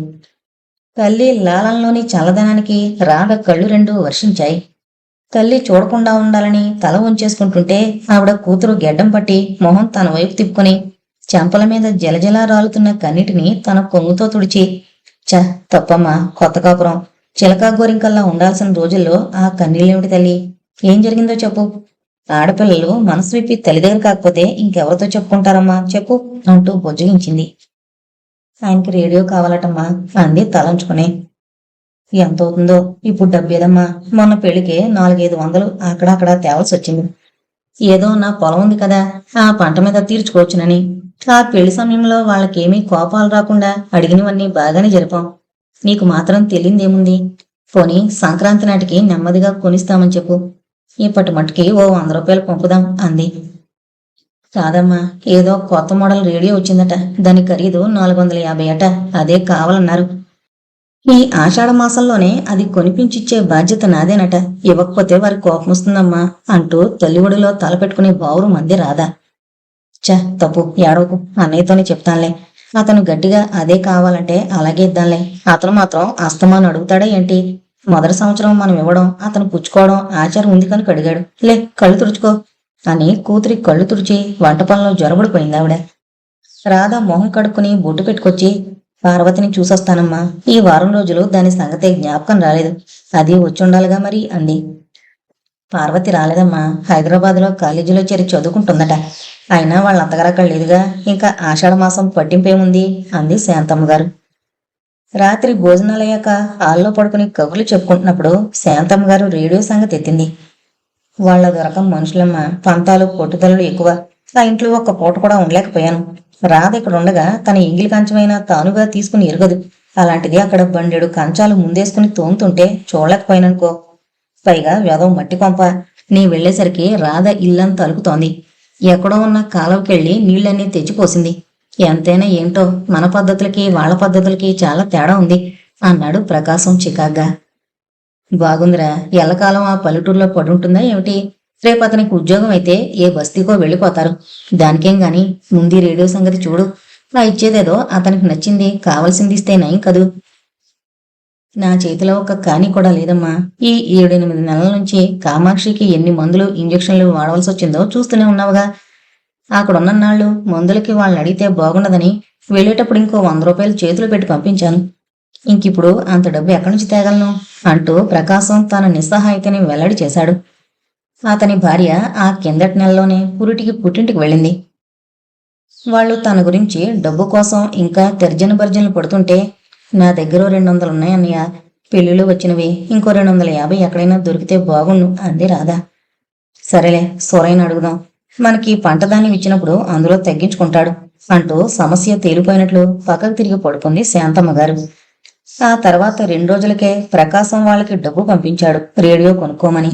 తల్లి లాలంలోని చల్లదనానికి రాధ కళ్ళు రెండు వర్షించాయి. తల్లి చూడకుండా ఉండాలని తల ఉంచేసుకుంటుంటే ఆవిడ కూతురు గెడ్డం పట్టి మొహం తన వైపు తిప్పుకొని చెంపల మీద జలజలా రాలుతున్న కన్నిటిని తన కొంగుతో తుడిచి, చ తప్పమ్మా, కొత్త కాపురం చిలకా గోరింకల్లా ఉండాల్సిన రోజుల్లో ఆ కన్నీళ్ళేమిటి తల్లి? ఏం జరిగిందో చెప్పు. ఆడపిల్లలు మనసు విప్పి తల్లి దగ్గర కాకపోతే ఇంకెవరితో చెప్పుకుంటారమ్మా, చెప్పు అంటూ బొజ్జగించింది. ఆయనకి రేడియో కావాలటమ్మా అంది తలంచుకుని. ఎంత అవుతుందో? ఇప్పుడు డబ్బేదమ్మా, మొన్న పెళ్లికి 400-500 అక్కడక్కడ తేవలసి వచ్చింది. ఏదో నా పొలం ఉంది కదా, ఆ పంట మీద తీర్చుకోవచ్చునని. ఆ పెళ్లి సమయంలో వాళ్ళకేమీ కోపాలు రాకుండా అడిగినవన్నీ బాగానే జరిపాం. నీకు మాత్రం తెలియదేముంది? పోనీ సంక్రాంతి నాటికి నెమ్మదిగా కొనిస్తామని చెప్పు. ఇప్పటి మట్టుకి ఓ 100 రూపాయలు పంపుదాం అంది. కాదమ్మా, ఏదో కొత్త మోడల్ రేడియో వచ్చిందట, దాని ఖరీదు 450 అట, అదే కావాలన్నారు. ఈ ఆషాఢ మాసంలోనే అది కొనిపించిచ్చే బాధ్యత నాదేనట, ఇవ్వకపోతే వారి కోపం వస్తుందమ్మా అంటూ తల్లి ఒడిలో తలపెట్టుకునే బావురు మంది రాదా. చ తప్పు, ఏడవకు, అన్నయ్యతోనే చెప్తానులే. అతను గట్టిగా అదే కావాలంటే అలాగే ఇద్దాంలే. అతను మాత్రం అస్తమాను అడుగుతాడా ఏంటి? మొదటి సంవత్సరం మనం ఇవ్వడం, అతను పుచ్చుకోవడం ఆచారం ఉంది కనుక అడిగాడు. లే, కళ్ళు తుడుచుకో అని కూతురి కళ్ళు తుడిచి వంట పనిలో జొరబడిపోయింది ఆవిడ. రాధ మొహం కడుక్కుని బొట్టు పెట్టుకొచ్చి, పార్వతిని చూసొస్తానమ్మా, ఈ వారం రోజులు దాని సంగతే జ్ఞాపకం రాలేదు, అది వచ్చుండాలిగా మరి అంది. పార్వతి రాలేదమ్మా, హైదరాబాద్లో కాలేజీలో చేరి చదువుకుంటుందట. అయినా వాళ్ళ అత్తగారు అక్కడ లేదుగా, ఇంకా ఆషాఢ మాసం పట్టింపేముంది అంది శాంతమ్మ గారు. రాత్రి భోజనాలయ్యాక హాల్లో పడుకుని కబుర్లు చెప్పుకుంటున్నప్పుడు శాంతమ్మ గారు రేడియో సంగతి ఎత్తింది. వాళ్ళ దొరకం మనుషులమ్మ, పంతాలు పట్టుదలలు ఎక్కువ. ఆ ఇంట్లో ఒక్క పూట కూడా ఉండలేకపోయాను. రాధ ఇక్కడ ఉండగా తన ఎంగిలి కంచమైనా తానుగా తీసుకుని ఎరగదు. అలాంటిది అక్కడ బండెడు కంచాలు ముందేసుకుని తోముతుంటే చూడలేకపోయాననుకో. పైగా వేదం మట్టి కొంప, నీ వెళ్లేసరికి రాధ ఇల్లంతా అలుకుతోంది. ఎక్కడో ఉన్న కాలువకెళ్ళి నీళ్ళన్నీ తెచ్చిపోసింది. ఎంతైనా ఏంటో మన పద్ధతులకి వాళ్ళ పద్ధతులకి చాలా తేడా ఉంది అన్నాడు ప్రకాశం చికాగ్గా. బాగుందిరా, ఎల్లకాలం ఆ పల్లెటూరులో పడుంటుందా ఏమిటి? రేపు అతనికి ఉద్యోగం అయితే ఏ బస్తీకో వెళ్ళిపోతారు. దానికేం గాని ముందు రేడియో సంగతి చూడు. నా ఇచ్చేదేదో అతనికి నచ్చింది కావలసింది ఇస్తే నయం కదూ. నా చేతిలో ఒక కాని కూడా లేదమ్మా. ఈ 7-8 నెలల నుంచి కామాక్షికి ఎన్ని మందులు ఇంజక్షన్లు వాడవలసి వచ్చిందో చూస్తూనే ఉన్నావుగా. అక్కడున్నన్నాళ్ళు మందులకి వాళ్ళని అడిగితే బాగుండదని వెళ్ళేటప్పుడు ఇంకో 100 రూపాయలు చేతులు పెట్టి పంపించాను. ఇంకిప్పుడు అంత డబ్బు ఎక్కడి నుంచి తేగలను అంటూ ప్రకాశం తన నిస్సహాయతని వెల్లడి చేశాడు. అతని భార్య ఆ కిందటి నెలలోనే పుట్టింటికి వెళ్ళింది. వాళ్ళు తన గురించి డబ్బు కోసం ఇంకా తర్జన భర్జనలు పడుతుంటే, నా దగ్గర 200 ఉన్నాయన్నయ్య, పెళ్లిళ్ళు వచ్చినవి, ఇంకో 250 ఎక్కడైనా దొరికితే బాగుండు అంది రాధ. సరేలే, సొరైన అడుగుదాం. మనకి పంట ధాన్యం ఇచ్చినప్పుడు అందులో తగ్గించుకుంటాడు అంటూ సమస్య తేలిపోయినట్లు పక్కకు తిరిగి పడుకుంది శాంతమ్మ గారు. ఆ తర్వాత 2 రోజులకే ప్రకాశం వాళ్ళకి డబ్బు పంపించాడు రేడియో కొనుక్కోమని.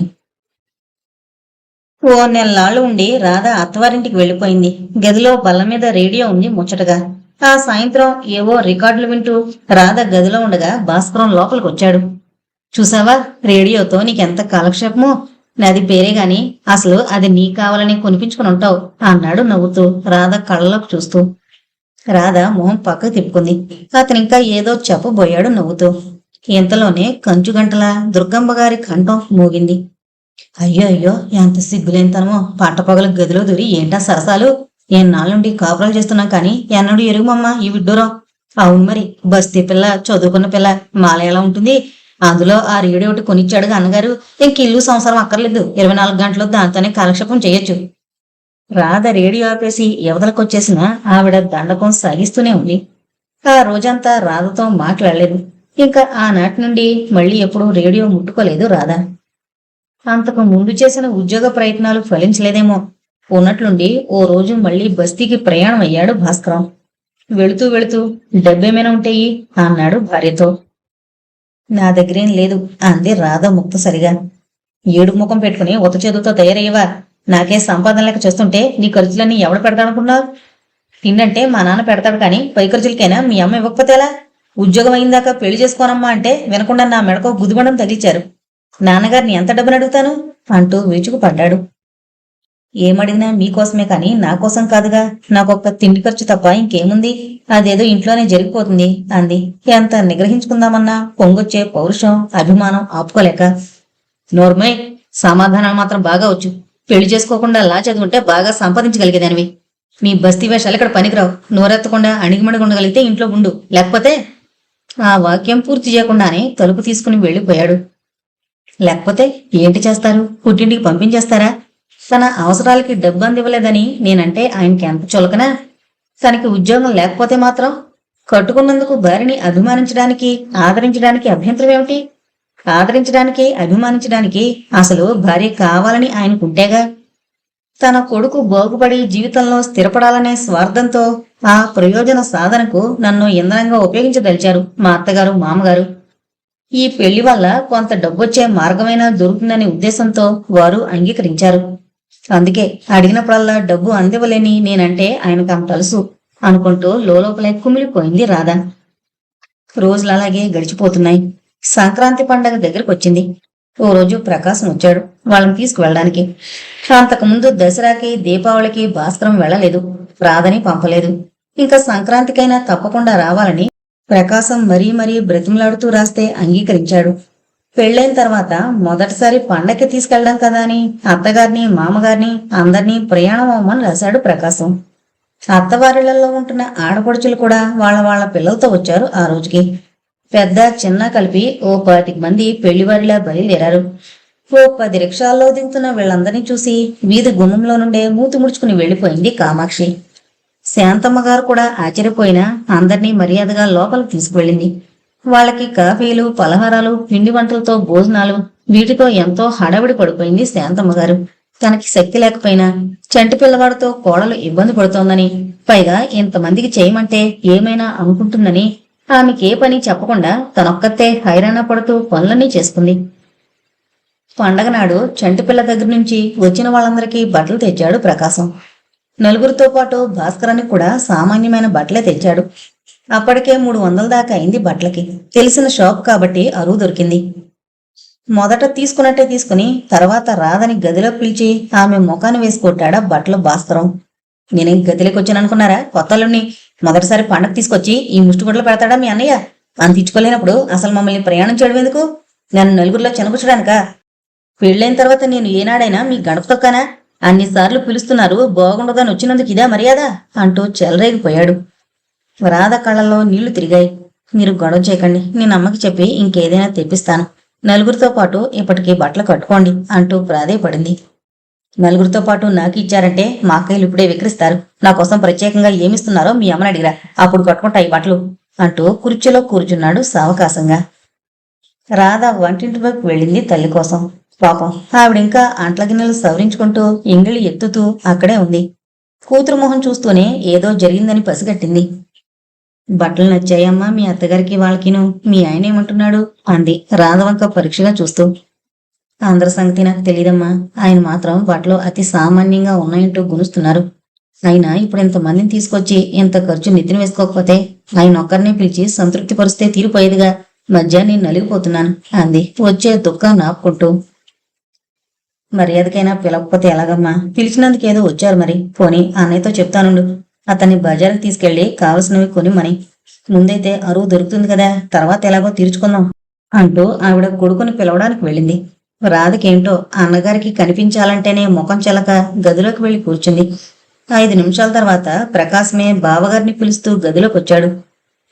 ఓ నెలలాళ్ళు ఉండి రాధ అత్తవారింటికి వెళ్ళిపోయింది. గదిలో బల్ల మీద రేడియో ఉంది ముచ్చటగా. ఆ సాయంత్రం ఏవో రికార్డులు వింటూ రాధ గదిలో ఉండగా భాస్కరం లోపలికి వచ్చాడు. చూసావా, రేడియోతో నీకెంత కాలక్షేపమో. నాది పేరే గాని అసలు అది నీ కావాలని కొనిపించుకుని ఉంటావు అన్నాడు నవ్వుతూ రాధ కళ్ళలోకి చూస్తూ. రాధ మొహం పక్కకు తిప్పుకుంది. అతనింకా ఏదో చెప్పబోయాడు నవ్వుతూ. ఇంతలోనే కంచు గంటల దుర్గమ్మ గారి కంఠం మోగింది. అయ్యో అయ్యో, ఎంత సిగ్గులేంతనమో. పట్టపగల గదిలో దూరి ఏంటా సరసాలు? ఎన్నాళ్ళుండి కాపురాలు చేస్తున్నాం కానీ ఎన్నడూ ఎరుగుమమ్మా ఈ విడ్డూరం. అవును మరి, బస్తీ పిల్ల, చదువుకున్న పిల్ల, మాల ఎలా ఉంటుంది? అందులో ఆ రేడియో ఒకటి కొనిచ్చాడుగా అన్నగారు. ఇంక ఇల్లు సంసారం అక్కర్లేదు, 24 గంటలు దాంతోనే కాలక్షేపం చేయొచ్చు. రాధ రేడియో ఆపేసి యువతలకొచ్చేసిన ఆవిడ దండకం సాగిస్తూనే ఉంది. ఆ రోజంతా రాధతో మాట్లాడలేదు. ఇంకా ఆనాటి నుండి మళ్ళీ ఎప్పుడూ రేడియో ముట్టుకోలేదు రాధ. అంతకు ముందు చేసిన ఉద్యోగ ప్రయత్నాలు ఫలించలేదేమో. ఉన్నట్లుండి ఓ రోజు మళ్లీ బస్తీకి ప్రయాణం అయ్యాడు భాస్కరం. వెళుతూ వెళుతూ డబ్బేమైనా ఉంటాయి అన్నాడు భార్యతో. నా దగ్గరేం లేదు అంది రాధ ముక్తసరిగా. ఏడు ముఖం పెట్టుకుని ఉత చేతులతో తయారయ్యవా? నాకే సంపాదన లెక్క చేస్తుంటే నీ ఖర్చులన్నీ ఎవడు పెడతాడనుకున్నావు? తిండంటే మా నాన్న పెడతాడు కానీ పై ఖర్చులకైనా మీ అమ్మ ఇవ్వకపోతేలా? ఉద్యోగం అయిందాకా పెళ్లి చేసుకోనమ్మా అంటే వినకుండా నా మెడకో గుదిబండం తగిలిచారు. నాన్నగారిని ఎంత డబ్బుని అడుగుతాను అంటూ విరుచుకుపడ్డాడు. ఏమడిగినా మీకోసమే కాని నా కోసం కాదుగా. నాకొక్క తిండి ఖర్చు తప్ప ఇంకేముంది? అదేదో ఇంట్లోనే జరిగిపోతుంది అంది. ఎంత నిగ్రహించుకుందామన్నా పొంగొచ్చే పౌరుషం, అభిమానం ఆపుకోలేక. నోర్మై, సమాధానాలు మాత్రం బాగా వచ్చు. పెళ్లి చేసుకోకుండా లా చదువుంటే బాగా సంపాదించగలిగేదానివి. మీ బస్తీ వేషాలు ఇక్కడ పనికిరావు. నోరెత్తకుండా అణిగిమణిగి ఉండగలిగితే ఇంట్లో ఉండు, లేకపోతే. ఆ వాక్యం పూర్తి చేయకుండానే తలుపు తీసుకుని వెళ్ళిపోయాడు. లేకపోతే ఏంటి చేస్తారు? పుట్టింటికి పంపించేస్తారా? తన అవసరాలకి డబ్బు అందివ్వలేదని నేనంటే ఆయనకి ఎంత చులకనా? తనకి ఉద్యోగం లేకపోతే మాత్రం కట్టుకున్నందుకు భార్యని అభిమానించడానికి, ఆదరించడానికి అభ్యంతరం ఏమిటి? ఆదరించడానికి, అభిమానించడానికి అసలు భార్య కావాలని ఆయనకుంటేగా. తన కొడుకు బాగుపడి జీవితంలో స్థిరపడాలనే స్వార్థంతో ఆ ప్రయోజన సాధనకు నన్ను ఇంధనంగా ఉపయోగించదలిచారు మా అత్తగారు, మామగారు. ఈ పెళ్లి వల్ల కొంత డబ్బొచ్చే మార్గమైనా దొరుకుతుందనే ఉద్దేశంతో వారు అంగీకరించారు. అందుకే అడిగినప్పుడల్లా డబ్బు అందివ్వలేని నేనంటే ఆయనకు అంత అలుసు అనుకుంటూ లోపలే కుమిలిపోయింది రాధ. రోజులలాగే గడిచిపోతున్నాయి. సంక్రాంతి పండగ దగ్గరకు వచ్చింది. ఓ రోజు ప్రకాశం వచ్చాడు వాళ్ళని తీసుకువెళ్ళడానికి. అంతకుముందు దసరాకి, దీపావళికి భాస్కరం వెళ్ళలేదు, రాధని పంపలేదు. ఇంకా సంక్రాంతికైనా తప్పకుండా రావాలని ప్రకాశం మరీ మరీ బ్రతిమలాడుతూ రాస్తే అంగీకరించాడు. పెళ్ళైన తర్వాత మొదటిసారి పండక్కి తీసుకెళ్దాం కదా అని అత్తగారిని, మామగారిని అందరినీ ప్రయాణం అవ్వమని రాశాడు ప్రకాశం. అత్తవారిళ్లలో ఉంటున్న ఆడపడుచులు కూడా వాళ్ళ పిల్లలతో వచ్చారు ఆ రోజుకి. పెద్ద చిన్న కలిపి ఓ 25 మంది పెళ్లివారిలా బయలుదేరారు. ఓ 10 రిక్షాల్లో దిగుతున్న వీళ్ళందరినీ చూసి వీధి గుమ్మంలో నుండే మూతి ముడుచుకుని వెళ్లిపోయింది కామాక్షి. శాంతమ్మ గారు కూడా ఆశ్చర్యపోయినా అందర్నీ మర్యాదగా లోపలికి తీసుకువెళ్ళింది. వాళ్ళకి కాఫీలు, పలహారాలు, పిండి వంటలతో భోజనాలు, వీటితో ఎంతో హడావిడి పడిపోయింది శాంతమ్మ గారు. తనకి శక్తి లేకపోయినా చంటి పిల్లవాడితో కోడలు ఇబ్బంది పడుతోందని, పైగా ఇంతమందికి చేయమంటే ఏమైనా అనుకుంటుందని ఆమెకే పని చెప్పకుండా తనొక్కతే హైరాణ పడుతూ పనులన్నీ చేసుకుంది. పండగ నాడు చంటిపిల్ల దగ్గర నుంచి వచ్చిన వాళ్ళందరికీ బట్టలు తెచ్చాడు ప్రకాశం. నలుగురితో పాటు భాస్కరానికి కూడా సామాన్యమైన బట్టలే తెచ్చాడు. అప్పటికే 300 దాకా అయింది బట్టలకి. తెలిసిన షాప్ కాబట్టి అరువు దొరికింది. మొదట తీసుకున్నట్టే తీసుకుని తర్వాత రాధని గదిలో పిలిచి ఆమె ముఖాన్ని వేసి కొట్టాడా బట్టలు భాస్కరం. నేనేం గదిలోకి వచ్చాననుకున్నారా? కొత్తలుని మొదటిసారి పండగ తీసుకొచ్చి ఈ ముష్టిగుడ్లు పెడతాడా మీ అన్నయ్య? అంత ఇచ్చుకోలేనప్పుడు అసలు మమ్మల్ని ప్రయాణం చేయడం ఎందుకు? నన్ను నలుగురిలో చెనగుచ్చడానికా? పెళ్ళైన తర్వాత నేను ఏనాడైనా మీ గడప తొక్కానా? అన్నిసార్లు పిలుస్తున్నారు, బాగుండదని వచ్చినందుకు ఇదా మర్యాద అంటూ చెలరేగిపోయాడు. రాధ కళ్ళల్లో నీళ్లు తిరిగాయి. మీరు గొడవ చేయకండి, నేను అమ్మకి చెప్పి ఇంకేదైనా తెప్పిస్తాను. నలుగురితో పాటు ఇప్పటికీ బట్టలు కట్టుకోండి అంటూ ప్రాధేయపడింది. నలుగురితో పాటు నాకు ఇచ్చారంటే మా అక్కయ్యలు ఇప్పుడే విక్రిస్తారు. నా కోసం ప్రత్యేకంగా ఏమిస్తున్నారో మీ అమ్మని అడిగిరా, అప్పుడు కట్టుకుంటాయి బట్టలు అంటూ కుర్చీలో కూర్చున్నాడు సావకాశంగా. రాధ వంటింటి వైపు వెళ్ళింది తల్లి కోసం. పాపం ఆవిడింకా అంట్ల గిన్నెలు సవరించుకుంటూ ఇంగిలి ఎత్తుతూ అక్కడే ఉంది. కూతురు మొహం చూస్తూనే ఏదో జరిగిందని పసిగట్టింది. బట్టలు నచ్చాయమ్మా మీ అత్తగారికి వాళ్ళకిను? మీ ఆయన ఏమంటున్నాడు అంది రాధవంక పరీక్షగా చూస్తూ. అందరి సంగతి నాకు తెలియదమ్మా, ఆయన మాత్రం బట్టలు అతి సామాన్యంగా ఉన్నాయంటూ గునుస్తున్నారు. అయినా ఇప్పుడు ఇంతమందిని తీసుకొచ్చి ఇంత ఖర్చు నెత్తిన వేసుకోకపోతే ఆయన ఒక్కరినే పిలిచి సంతృప్తి పరిస్తే తీరిపోయేదిగా. మధ్య నేను నలిగిపోతున్నాను అంది వచ్చే దుఃఖం నాపుకుంటూ. మర్యాదకైనా పిలవకపోతే ఎలాగమ్మా? పిలిచినందుకేదో వచ్చారు మరి. పోనీ అన్నయ్యతో చెప్తానుండు, అతన్ని బజార్కి తీసుకెళ్లి కావలసినవి కొని మని. ముందైతే అరువు దొరుకుతుంది కదా, తర్వాత ఎలాగో తీర్చుకుందాం అంటూ ఆవిడ కొడుకుని పిలవడానికి వెళ్ళింది. రాధకేంటో అన్నగారికి కనిపించాలంటేనే ముఖం చెలక గదిలోకి వెళ్లి కూర్చుంది. 5 నిమిషాల తర్వాత ప్రకాశమే బావగారిని పిలుస్తూ గదిలోకి వచ్చాడు.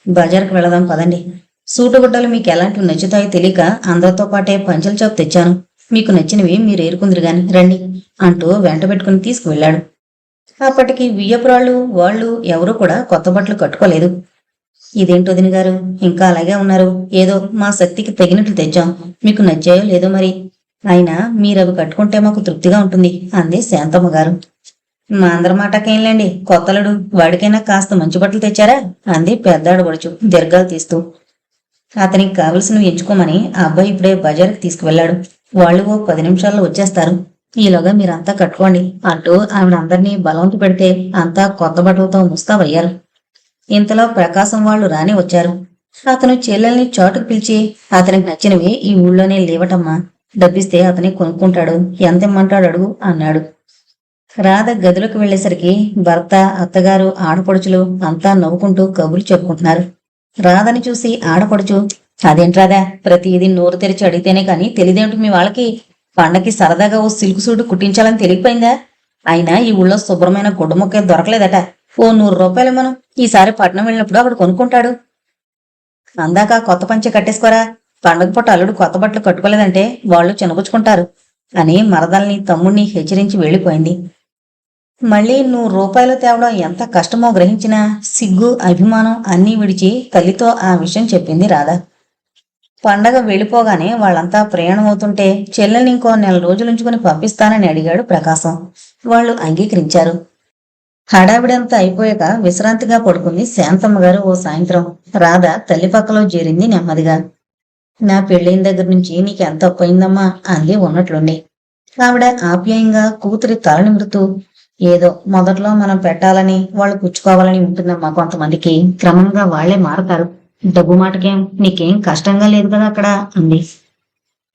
బజార్కి వెళదాం పదండి. సూటుగుడ్డలు మీకు ఎలాంటివి నచ్చుతాయో తెలియక అందరితో పాటే పంచల చాపు తెచ్చాను. మీకు నచ్చినవి మీరు ఏరుకుందరు గాని రండి అంటూ వెంట పెట్టుకుని తీసుకువెళ్లాడు. అప్పటికి వియ్యపురాళ్ళు వాళ్ళు ఎవరూ కూడా కొత్త బట్టలు కట్టుకోలేదు. ఇదేంటో వదిన గారు ఇంకా అలాగే ఉన్నారు? ఏదో మా శక్తికి తగినట్లు తెచ్చాం, మీకు నచ్చాయో లేదో మరి. అయినా మీరవి కట్టుకుంటే మాకు తృప్తిగా ఉంటుంది అంది శాంతమ్మ గారు. మా అందరి మాటకేంలేండి, కొత్తలుడు వాడికైనా కాస్త మంచి బట్టలు తెచ్చారా అంది పెద్దాడబడుచు దీర్ఘాలు తీస్తూ. అతనికి కావలసినవి ఎంచుకోమని ఆ అబ్బాయి ఇప్పుడే బజార్కి తీసుకువెళ్లాడు. వాళ్ళు ఓ 10 నిమిషాల్లో వచ్చేస్తారు. ఈలోగా మీరంతా కట్టుకోండి అంటూ ఆవిడ అందరినీ బలవంత పెడితే అంతా కొత్త బట్టలతో ముస్తాబయ్యారు. ఇంతలో ప్రకాశం వాళ్ళు రాని వచ్చారు. అతను చెల్లెల్ని చోటుకు పిలిచి అతనికి నచ్చినవి ఈ ఊళ్ళోనే లేవటమ్మా, డబ్బిస్తే అతని కొనుక్కుంటాడు, ఎంతమ్మంటాడు అడుగు అన్నాడు. రాధ గదిలోకి వెళ్లేసరికి భర్త, అత్తగారు, ఆడపడుచులు అంతా నవ్వుకుంటూ కబుర్లు చెప్పుకుంటున్నారు. రాధని చూసి ఆడపడుచు, అదేంట్రాదా ప్రతిదీ నోరు తెరిచి అడిగితేనే కాని తెలియదేమిటి మీ వాళ్ళకి? పండకి సరదాగా ఓ సిల్క్ సూట్ కుట్టించాలని తెలియపోయిందా? అయినా ఈ ఊళ్ళో శుభ్రమైన గుడ్డ మొక్కే దొరకలేదట. ఓ 100 రూపాయలు మనం ఈసారి పట్నం వెళ్ళినప్పుడు అక్కడ కొనుక్కుంటాడు. అందాక కొత్త పంచె కట్టేసుకోరా, పండగ పూట అల్లుడు కొత్త బట్టలు కట్టుకోలేదంటే వాళ్ళు చిన్నపుచ్చుకుంటారు అని మరదల్ని తమ్ముణ్ణి హెచ్చరించి వెళ్లిపోయింది. మళ్లీ 100 రూపాయలు తేవడం ఎంత కష్టమో గ్రహించినా సిగ్గు, అభిమానం అన్నీ విడిచి తల్లితో ఆ విషయం చెప్పింది రాధ. పండగ వెళ్ళిపోగానే వాళ్ళంతా ప్రయాణం అవుతుంటే చెల్లెల్ని ఇంకో 1 నెల రోజులుంచుకుని పంపిస్తానని అడిగాడు ప్రకాశం. వాళ్ళు అంగీకరించారు. హడావిడంతా అయిపోయాక విశ్రాంతిగా పడుకుంది శాంతమ్మ గారు ఓ సాయంత్రం. రాధ తల్లి పక్కలో చేరింది నెమ్మదిగా. నా పెళ్ళైన దగ్గర నుంచి నీకెంత అప్పయిందమ్మా అంది ఉన్నట్లుండి. ఆవిడ ఆప్యాయంగా కూతురి తల నిమురుతూ, ఏదో మొదట్లో మనం పెట్టాలని వాళ్ళు పుచ్చుకోవాలని ఉంటుందమ్మా కొంతమందికి, క్రమంగా వాళ్లే మారతారు. డబ్బు మాటకేం నీకేం కష్టంగా లేదు కదా అక్కడ అంది.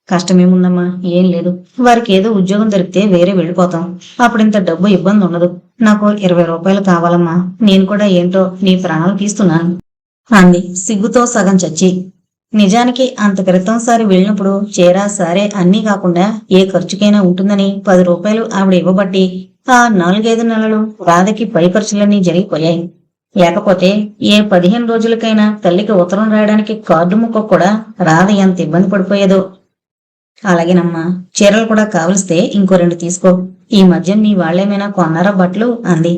కష్టమేముందమ్మా, ఏం లేదు. వారికి ఏదో ఉద్యోగం దొరికితే వేరే వెళ్ళిపోతాం. అప్పుడు ఇంత డబ్బు ఇబ్బంది ఉండదు. నాకు 20 రూపాయలు కావాలమ్మా, నేను కూడా ఏంటో నీ ప్రాణాలు తీస్తున్నాను అంది సిగ్గుతో సగం చచ్చి. నిజానికి అంత క్రితంసారి వెళ్ళినప్పుడు చీరా సారే అన్నీ కాకుండా ఏ ఖర్చుకైనా ఉంటుందని 10 రూపాయలు ఆవిడ ఇవ్వబట్టి ఆ 4-5 నెలలు రాధకి పై ఖర్చులన్నీ జరిగిపోయాయి. లేకపోతే ఏ 15 రోజులకైనా తల్లికి ఉత్తరం రాయడానికి కార్డు ముక్క కూడా రాధ ఎంత ఇబ్బంది పడిపోయేదో. అలాగేనమ్మా, చీరలు కూడా కావలిస్తే ఇంకో 2 తీసుకో. ఈ మధ్య మీ వాళ్ళేమైనా కొన్నారా బట్టలు అంది.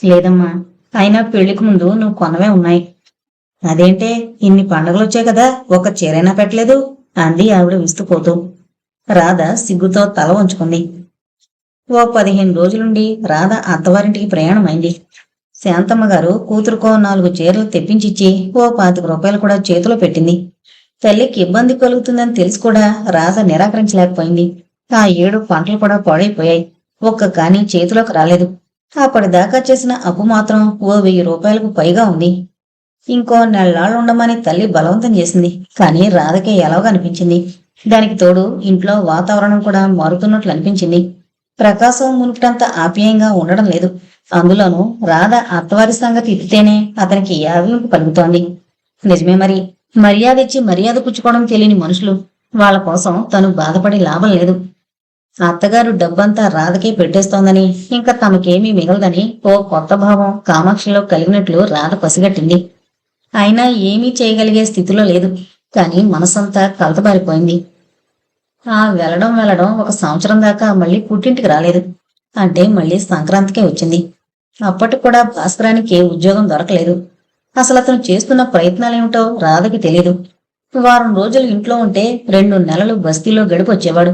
లేదమ్మా, అయినా పెళ్లికి ముందు నువ్వు కొన్నవే ఉన్నాయి. అదేంటే ఇన్ని పండగలు వచ్చాయి కదా, ఒక చీరైనా పెట్టలేదు అంది ఆవిడ విస్తుపోతూ. రాధ సిగ్గుతో తల వంచుకుంది. ఓ 15 రోజులుండి రాధ అత్తవారింటికి ప్రయాణమైంది. శాంతమ్మ గారు కూతురుకో 4 చీరలు తెప్పించిచ్చి ఓ 25 రూపాయలు కూడా చేతిలో పెట్టింది. తల్లికి ఇబ్బంది కలుగుతుందని తెలిసి కూడా రాధ నిరాకరించలేకపోయింది. ఆ 7 పంటలు కూడా పాడైపోయాయి. ఒక్క కానీ చేతిలోకి రాలేదు. అప్పటిదాకా చేసిన అప్పు మాత్రం ఓ 1000 రూపాయలకు పైగా ఉంది. ఇంకో నెల్లాళ్ళుండమని తల్లి బలవంతం చేసింది. కానీ రాధకే ఎలాగో అనిపించింది. దానికి తోడు ఇంట్లో వాతావరణం కూడా మారుతున్నట్లు అనిపించింది. ప్రకాశం మునుపటంత ఆప్యాయంగా ఉండడం లేదు. అందులోనూ రాధ అత్తవారి సంగతి ఎత్తితేనే అతనికి యావింపు కలుగుతోంది. నిజమే మరి, మర్యాద ఇచ్చి మర్యాద పుచ్చుకోవడం తెలియని మనుషులు. వాళ్ళ కోసం తను బాధపడి లాభం లేదు. అత్తగారు డబ్బంతా రాధకే పెట్టేస్తోందని, ఇంకా తమకేమీ మిగలదని ఓ కొత్త భావం కామాక్షిలో కలిగినట్లు రాధ పసిగట్టింది. అయినా ఏమీ చేయగలిగే స్థితిలో లేదు. కాని మనసంతా కలతబారిపోయింది. వెళ్ళడం ఒక సంవత్సరం దాకా మళ్ళీ పుట్టింటికి రాలేదు. అంటే మళ్ళీ సంక్రాంతికే వచ్చింది. అప్పటికి కూడా భాస్కరానికి ఉద్యోగం దొరకలేదు. అసలు అతను చేస్తున్న ప్రయత్నాలేమిటో రాధకి తెలీదు. వారం రోజులు ఇంట్లో ఉంటే 2 నెలలు బస్తీలో గడిపొచ్చేవాడు.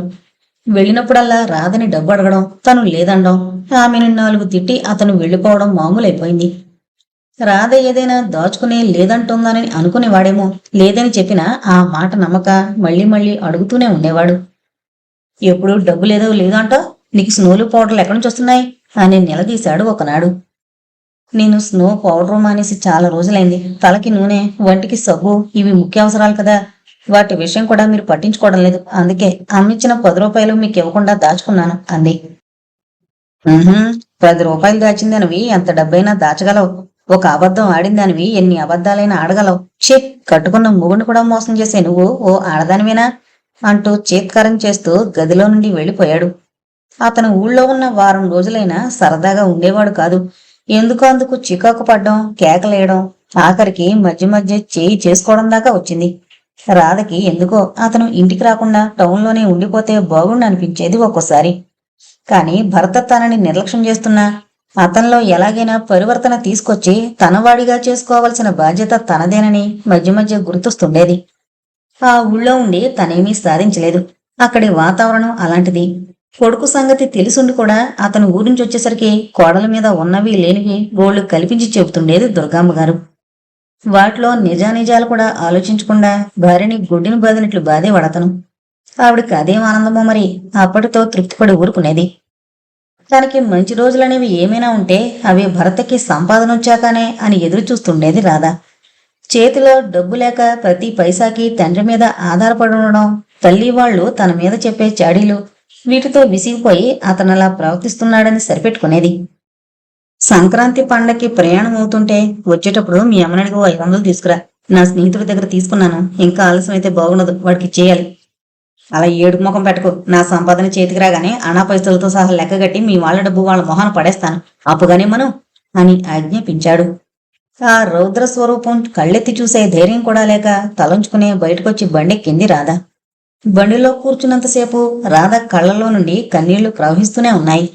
వెళ్ళినప్పుడల్లా రాధని డబ్బు అడగడం, తను లేదండం, ఆమెను 4 తిట్టి అతను వెళ్లిపోవడం మామూలైపోయింది. రాధ ఏదైనా దాచుకునే లేదంటుందని అనుకునేవాడేమో. లేదని చెప్పినా ఆ మాట నమ్మక మళ్ళీ మళ్ళీ అడుగుతూనే ఉండేవాడు. ఎప్పుడు డబ్బు లేదో లేదంటో, నీకు స్నోలు పౌడర్లు ఎక్కడి నుంచి వస్తున్నాయి అని నిలదీశాడు ఒకనాడు. నేను స్నో పౌడర్ మానేసి చాలా రోజులైంది. తలకి నూనె, వంటికి సబ్బు ఇవి ముఖ్య అవసరాలు కదా. వాటి విషయం కూడా మీరు పట్టించుకోవడం లేదు. అందుకే అమ్మిచ్చిన 10 రూపాయలు మీకు ఇవ్వకుండా దాచుకున్నాను అంది. 10 రూపాయలు దాచిందనివి ఎంత డబ్బైనా దాచగలవు. ఒక అబద్ధం ఆడిందానివి ఎన్ని అబద్ధాలైనా ఆడగలవు. కట్టుకున్న మొగుడిని కూడా మోసం చేసే నువ్వు ఓ ఆడదానివేనా అంటూ చీత్కారం చేస్తూ గదిలో నుండి వెళ్లిపోయాడు. అతను ఊళ్ళో ఉన్న వారం రోజులైనా సరదాగా ఉండేవాడు కాదు. ఎందుకో అందుకు చికాకు పడ్డం, కేకలేయడం, ఆఖరికి మధ్య మధ్య చేయి చేసుకోవడం దాకా వచ్చింది. రాధకి ఎందుకో అతను ఇంటికి రాకుండా టౌన్లోనే ఉండిపోతే బాగుండనిపించేది ఒక్కోసారి. కాని భర్త తనని నిర్లక్ష్యం చేస్తున్నా అతనిలో ఎలాగైనా పరివర్తన తీసుకొచ్చి తనవాడిగా చేసుకోవాల్సిన బాధ్యత తనదేనని మధ్య మధ్య గుర్తొస్తుండేది. ఆ ఊళ్ళో ఉండి తనేమీ సాధించలేదు. అక్కడి వాతావరణం అలాంటిది. కొడుకు సంగతి తెలిసుండి కూడా అతను ఊరించి వచ్చేసరికి కోడల మీద ఉన్నవి లేనివి గోళ్లు కల్పించి చెబుతుండేది దుర్గామ్మగారు. వాటిలో నిజానిజాలు కూడా ఆలోచించకుండా భార్యని గుడ్డిని బాదినట్లు బాధేవాడతను. ఆవిడికి అదేం ఆనందమో మరి. అప్పటితో తృప్తిపడి ఊరుకునేది. తనకి మంచి రోజులనేవి ఏమైనా ఉంటే అవి భర్తకి సంపాదన వచ్చాకనే అని ఎదురు చూస్తుండేది రాధ. చేతిలో డబ్బు లేక ప్రతి పైసాకి తండ్రి మీద ఆధారపడి ఉండడం, తల్లి వాళ్లు తన మీద చెప్పే చాడీలు, వీటితో విసిగిపోయి అతనలా ప్రవర్తిస్తున్నాడని సరిపెట్టుకునేది. సంక్రాంతి పండక్కి ప్రయాణం అవుతుంటే వచ్చేటప్పుడు మీ అమ్మనడికి 500 తీసుకురా. నా స్నేహితుడి దగ్గర తీసుకున్నాను. ఇంకా ఆలస్యం అయితే బాగుండదు, వాడికి చేయాలి. అలా ఏడుపు ముఖం పెట్టుకో. నా సంపాదన చేతికి రాగానే అనా పైసలతో సహా లెక్కగట్టి మీ వాళ్ళ డబ్బు వాళ్ళ మొహాన పడేస్తాను. అప్పుగానే మనం అని ఆజ్ఞాపించాడు. ఆ రౌద్ర స్వరూపం కళ్ళెత్తి చూసే ధైర్యం కూడా లేక తలంచుకునే బయటకొచ్చి బండెక్కింది రాధ. బండిలో కూర్చున్నంతసేపు రాధ కళ్ళలో నుండి కన్నీళ్లు ప్రవహిస్తూనే ఉన్నాయి.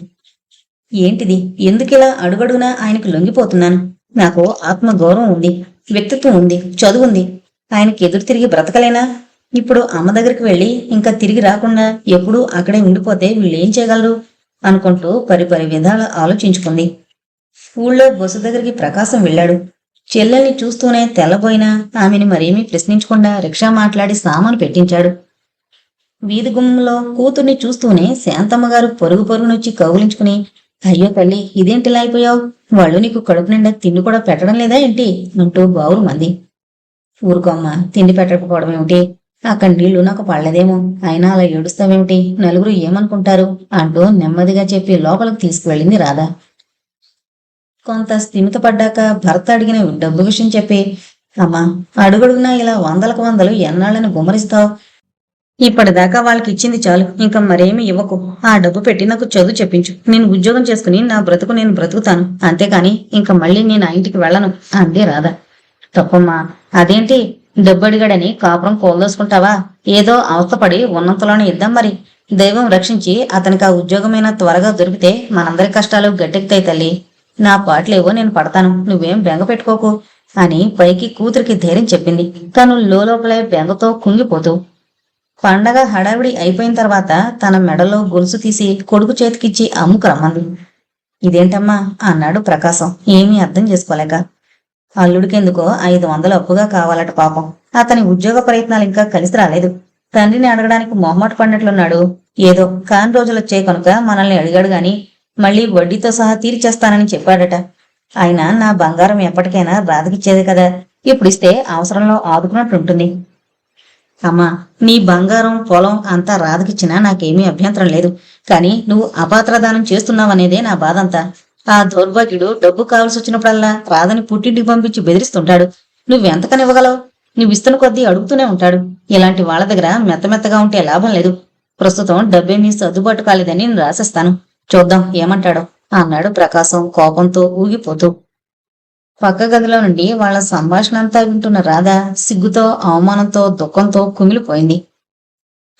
ఏంటిది? ఎందుకిలా అడుగడుగునా ఆయనకు లొంగిపోతున్నాను? నాకు ఆత్మగౌరవం ఉంది, వ్యక్తిత్వం ఉంది, చదువుంది. ఆయనకి ఎదురు తిరిగి బ్రతకలేనా? ఇప్పుడు అమ్మ దగ్గరికి వెళ్లి ఇంకా తిరిగి రాకుండా ఎప్పుడూ అక్కడే ఉండిపోతే వీళ్ళేం చేయగలరు అనుకుంటూ పరిపరి విధాలు ఆలోచించుకుంది. ఊళ్ళో బస్సు దగ్గరికి ప్రకాశం వెళ్ళాడు. చెల్లెల్ని చూస్తూనే తెల్లబోయినా ఆమెను మరేమీ ప్రశ్నించకుండా రిక్షా మాట్లాడి సామాను పెట్టించాడు. వీధి గుమ్మంలో కూతుర్ని చూస్తూనే శాంతమ్మగారు పొరుగు పొరుగునొచ్చి కౌగులించుకుని, అయ్యో తల్లి, ఇదేంటిలా అయిపోయావు? వాళ్ళు నీకు కడుపు నిండా తిండి కూడా పెట్టడం లేదా ఏంటి అంటూ బావురు మంది. ఊరుకోమ్మ, తిండి పెట్టకపోవడం ఏమిటి? అక్కడ నీళ్లు నాకు పడలేదేమో, అయినా అలా ఏడుస్తావేమిటి? నలుగురు ఏమనుకుంటారు అంటూ నెమ్మదిగా చెప్పి లోపలికి తీసుకువెళ్ళింది రాధ. కొంత స్థిమిత పడ్డాక భర్త అడిగిన డబ్బు విషయం చెప్పి, అమ్మా, అడుగడుగునా ఇలా 100లకు 100 ఎన్నాళ్ళని గుమ్మరిస్తావు? ఇప్పటిదాకా వాళ్ళకి ఇచ్చింది చాలు, ఇంకా మరేమీ ఇవ్వకు. ఆ డబ్బు పెట్టి నాకు చదువు చెప్పించు. నేను ఉద్యోగం చేసుకుని నా బ్రతుకు నేను బ్రతుకుతాను. అంతేకాని ఇంకా మళ్ళీ నేను ఆ ఇంటికి వెళ్ళను అందే రాధ. తప్పమ్మా, అదేంటి? డబ్బు అడిగాడని కాపురం కోల్దోసుకుంటావా? ఏదో అవస్థపడి ఉన్నంతలోనే ఇద్దాం మరి. దైవం రక్షించి అతనికి ఆ ఉద్యోగమైనా త్వరగా దొరికితే మనందరి కష్టాలు గట్టెక్కుతాయి తల్లి. నా పాటలేవో నేను పడతాను, నువ్వేం బెంగ పెట్టుకోకు అని పైకి కూతురికి ధైర్యం చెప్పింది. తను లోపలే బెంగతో కుంగిపోతూ. పండగ హడావిడి అయిపోయిన తర్వాత తన మెడలో గొలుసు తీసి కొడుకు చేతికిచ్చి అమ్ముకు రమ్మంది. ఇదేంటమ్మా అన్నాడు ప్రకాశం ఏమీ అర్థం చేసుకోలేక. అల్లుడికెందుకో 500 అప్పుగా కావాలట పాపం. అతని ఉద్యోగ ప్రయత్నాలు ఇంకా కలిసి రాలేదు. తండ్రిని అడగడానికి మొహమాట పడినట్లున్నాడు. ఏదో కాని రోజులొచ్చాయి కనుక మనల్ని అడిగాడు గాని మళ్ళీ వడ్డీతో సహా తీర్చేస్తానని చెప్పాడట. అయినా నా బంగారం ఎప్పటికైనా రాధకిచ్చేదే కదా, ఇప్పుడిస్తే అవసరంలో ఆదుకున్నట్లుంటుంది. అమ్మా, నీ బంగారం పొలం అంతా రాధకిచ్చినా నాకేమీ అభ్యంతరం లేదు. కాని నువ్వు అపాత్రదానం చేస్తున్నావనేదే నా బాధంతా. ఆ దౌర్భాగ్యుడు డబ్బు కావలసి వచ్చినప్పుడల్లా రాధని పుట్టింటికి పంపించి బెదిరిస్తుంటాడు. నువ్వెంతకనివ్వగలవు? నువ్విస్తున్న కొద్దీ అడుగుతూనే ఉంటాడు. ఇలాంటి వాళ్ళ దగ్గర మెత్తమెత్తగా ఉంటే లాభం లేదు. ప్రస్తుతం డబ్బేమీ సర్దుబాటు కాలేదని నేను రాసేస్తాను. చూద్దాం ఏమంటాడో అన్నాడు ప్రకాశం కోపంతో ఊగిపోతూ. పక్క గదిలో నుండి వాళ్ల సంభాషణ అంతా వింటున్న రాధ సిగ్గుతో అవమానంతో దుఃఖంతో కుమిలిపోయింది.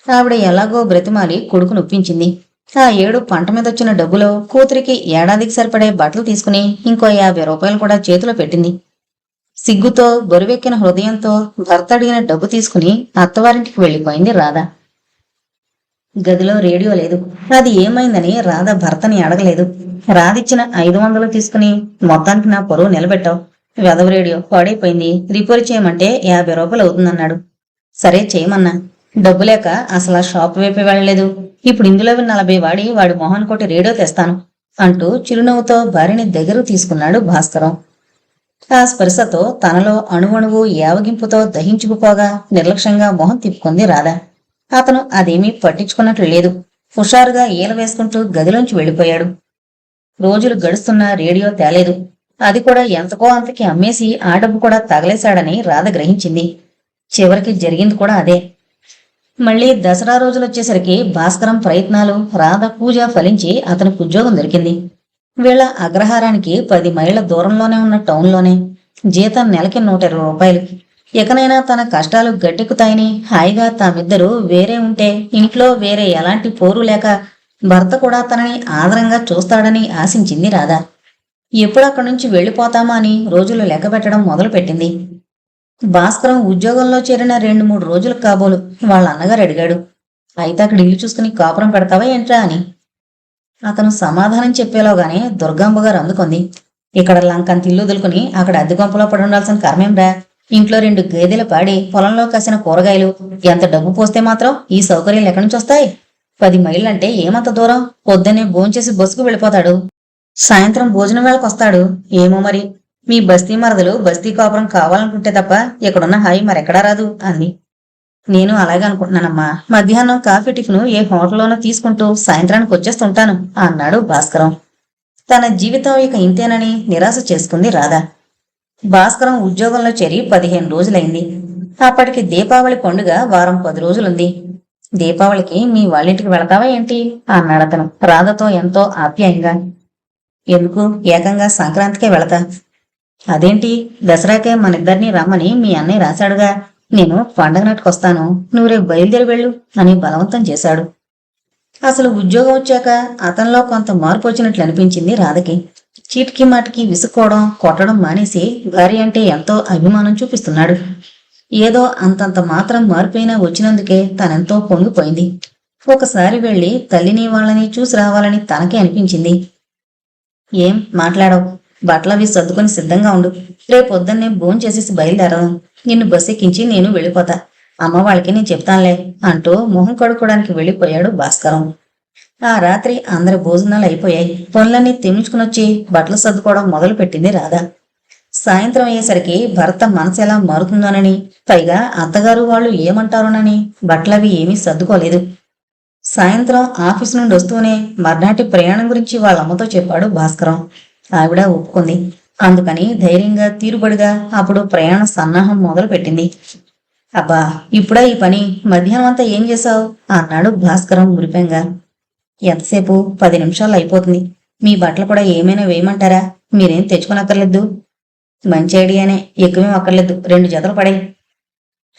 ఆవిడ ఎలాగో బ్రతిమాలి కొడుకు నొప్పించింది. ఆ ఏడు పంట మీద వచ్చిన డబ్బులో కూతురికి ఏడాదికి సరిపడే బట్టలు తీసుకుని ఇంకో 50 రూపాయలు కూడా చేతిలో పెట్టింది. సిగ్గుతో బరువెక్కిన హృదయంతో భర్త అడిగిన డబ్బు తీసుకుని అత్తవారింటికి వెళ్లిపోయింది రాధ. గదిలో రేడియో లేదు. అది ఏమైందని రాధ భర్తని అడగలేదు. రాధిచ్చిన 500 తీసుకుని మొత్తానికి నా పొరువు నిలబెట్టావు. వెదవ రేడియో పాడైపోయింది, రిపేర్ చేయమంటే 50 రూపాయలు అవుతుందన్నాడు. సరే చేయమన్నా. డబ్బు లేక అసలు ఆ షాప్ వైపే వెళ్ళలేదు. ఇప్పుడు ఇందులో 40 వాడి వాడి మొహన్ కొట్టి రేడియో తెస్తాను అంటూ చిరునవ్వుతో భార్యని దగ్గర తీసుకున్నాడు భాస్కరం. ఆ స్పర్శతో తనలో అణువణువు యావగింపుతో దహించుకుపోగా నిర్లక్ష్యంగా మొహం తిప్పుకుంది రాధ. అతను అదేమీ పట్టించుకున్నట్లు లేదు. హుషారుగా ఈల వేసుకుంటూ గదిలోంచి వెళ్లిపోయాడు. రోజులు గడుస్తున్నా రేడియో తేలేదు. అది కూడా ఎంతకో అంతకి అమ్మేసి ఆ డబ్బు కూడా తగలేశాడని రాధ గ్రహించింది. చివరికి జరిగింది కూడా అదే. మళ్లీ దసరా రోజులొచ్చేసరికి భాస్కరం ప్రయత్నాలు, రాధ పూజ ఫలించి అతనికి ఉద్యోగం దొరికింది. వీళ్ల అగ్రహారానికి 10 మైళ్ల దూరంలోనే ఉన్న టౌన్లోనే. జీతం నెలకి 120 రూపాయలు. ఎకనైనా తన కష్టాలు గట్టెక్కుతాయని హాయిగా తామిద్దరూ వేరే ఉంటే ఇంట్లో వేరే ఎలాంటి పోరు లేక భర్త కూడా తనని ఆదరంగా చూస్తాడని ఆశించింది రాధ. ఎప్పుడక్కడి నుంచి వెళ్లిపోతామా అని రోజులు లెక్కబెట్టడం మొదలుపెట్టింది. భాస్కరం ఉద్యోగంలో చేరిన 2-3 రోజులు కాబోలు వాళ్ళ అన్నగారు అడిగాడు, అయితే అక్కడ ఇల్లు చూసుకుని కాపురం పెడతావా ఏంట్రా అని. అతను సమాధానం చెప్పేలోగానే దుర్గాంబ గారు అందుకుంది, ఇక్కడ లంకంత ఇల్లు వదులుకుని అక్కడ అద్దె గంపలో పడి ఉండాల్సిన కర్మేంరా. ఇంట్లో 2 గేదెలు పాడి పొలంలో కాసిన కూరగాయలు ఎంత డబ్బు పోస్తే మాత్రం ఈ సౌకర్యాలు ఎక్కడి నుంచి వస్తాయి? 10 మైళ్ళంటే ఏమంత దూరం? పొద్దున్నే భోంచేసి బస్సుకు వెళ్ళిపోతాడు, సాయంత్రం భోజనం వేళకొస్తాడు. ఏమో మరి మీ బస్తీ మరదలు బస్తీ కాపురం కావాలనుకుంటే తప్ప ఇక్కడున్న హాయి మరెక్కడా రాదు అంది. నేను అలాగే అనుకుంటున్నానమ్మా. మధ్యాహ్నం కాఫీ టిఫిన్ ఏ హోటల్లోనో తీసుకుంటూ సాయంత్రానికి వచ్చేస్తుంటాను అన్నాడు భాస్కరం. తన జీవితం ఇక ఇంతేనని నిరాశ చేసుకుంది రాధ. భాస్కరం ఉద్యోగంలో చేరి 15 రోజులైంది. అప్పటికి దీపావళి పండుగ వారం 10 రోజులుంది. దీపావళికి మీ వాళ్ళింటికి వెళతావా ఏంటి అన్నాడతను రాధతో ఎంతో ఆప్యాయంగా. ఎందుకు, ఏకంగా సంక్రాంతికే వెళతా. అదేంటి, దసరాకే మనిద్దరినీ రమ్మని మీ అన్నయ్య రాశాడుగా. నేను పండగ నాటికొస్తాను, నువ్వు రేపు బయలుదేరి వెళ్ళు అని బలవంతం చేశాడు. అసలు ఉద్యోగం వచ్చాక అతనిలో కొంత మార్పు వచ్చినట్లు అనిపించింది రాధకి. చీటికి మాటికి విసుక్కోవడం, కొట్టడం మానేసి భార్య అంటే ఎంతో అభిమానం చూపిస్తున్నాడు. ఏదో అంతంత మాత్రం మార్పైనా వచ్చినందుకే తనెంతో పొంగిపోయింది. ఒకసారి వెళ్లి తల్లిని వాళ్ళని చూసి రావాలని తనకే అనిపించింది. ఏం మాట్లాడవు? బట్టలవి సర్దుకొని సిద్ధంగా ఉండు. రేపొద్దున్నే భోంచేసేసి బయలుదేరదాం. నిన్ను బస్ ఎక్కించి నేను వెళ్ళిపోతా. అమ్మ వాళ్ళకి నేను చెప్తానులే అంటూ మొహం కడుక్కోవడానికి వెళ్ళిపోయాడు భాస్కరం. ఆ రాత్రి అందరి భోజనాలు అయిపోయాయి. పనులన్నీ తెమిల్చుకునొచ్చి బట్టలు సర్దుకోవడం మొదలు పెట్టింది రాధ. సాయంత్రం అయ్యేసరికి భర్త మనసు ఎలా మారుతుందోనని, పైగా అత్తగారు వాళ్ళు ఏమంటారోనని బట్టలవి ఏమీ సర్దుకోలేదు. సాయంత్రం ఆఫీసు నుండి వస్తూనే మర్నాటి ప్రయాణం గురించి వాళ్ళమ్మతో చెప్పాడు భాస్కరం. ఆవిడ ఒప్పుకుంది. అందుకని ధైర్యంగా తీరుబడిగా అప్పుడు ప్రయాణ సన్నాహం మొదలు పెట్టింది. అబ్బా, ఇప్పుడా ఈ పని? మధ్యాహ్నం అంతా ఏం చేశావు అన్నాడు భాస్కరం మురిపెంగా. ఎంతసేపు? 10 నిమిషాలు అయిపోతుంది. మీ బట్టలు కూడా ఏమైనా వేయమంటారా? మీరేం తెచ్చుకోనక్కర్లేదు. మంచి ఐడియానే, ఎక్కువేం అక్కర్లేదు, 2 జతలు పడాయి.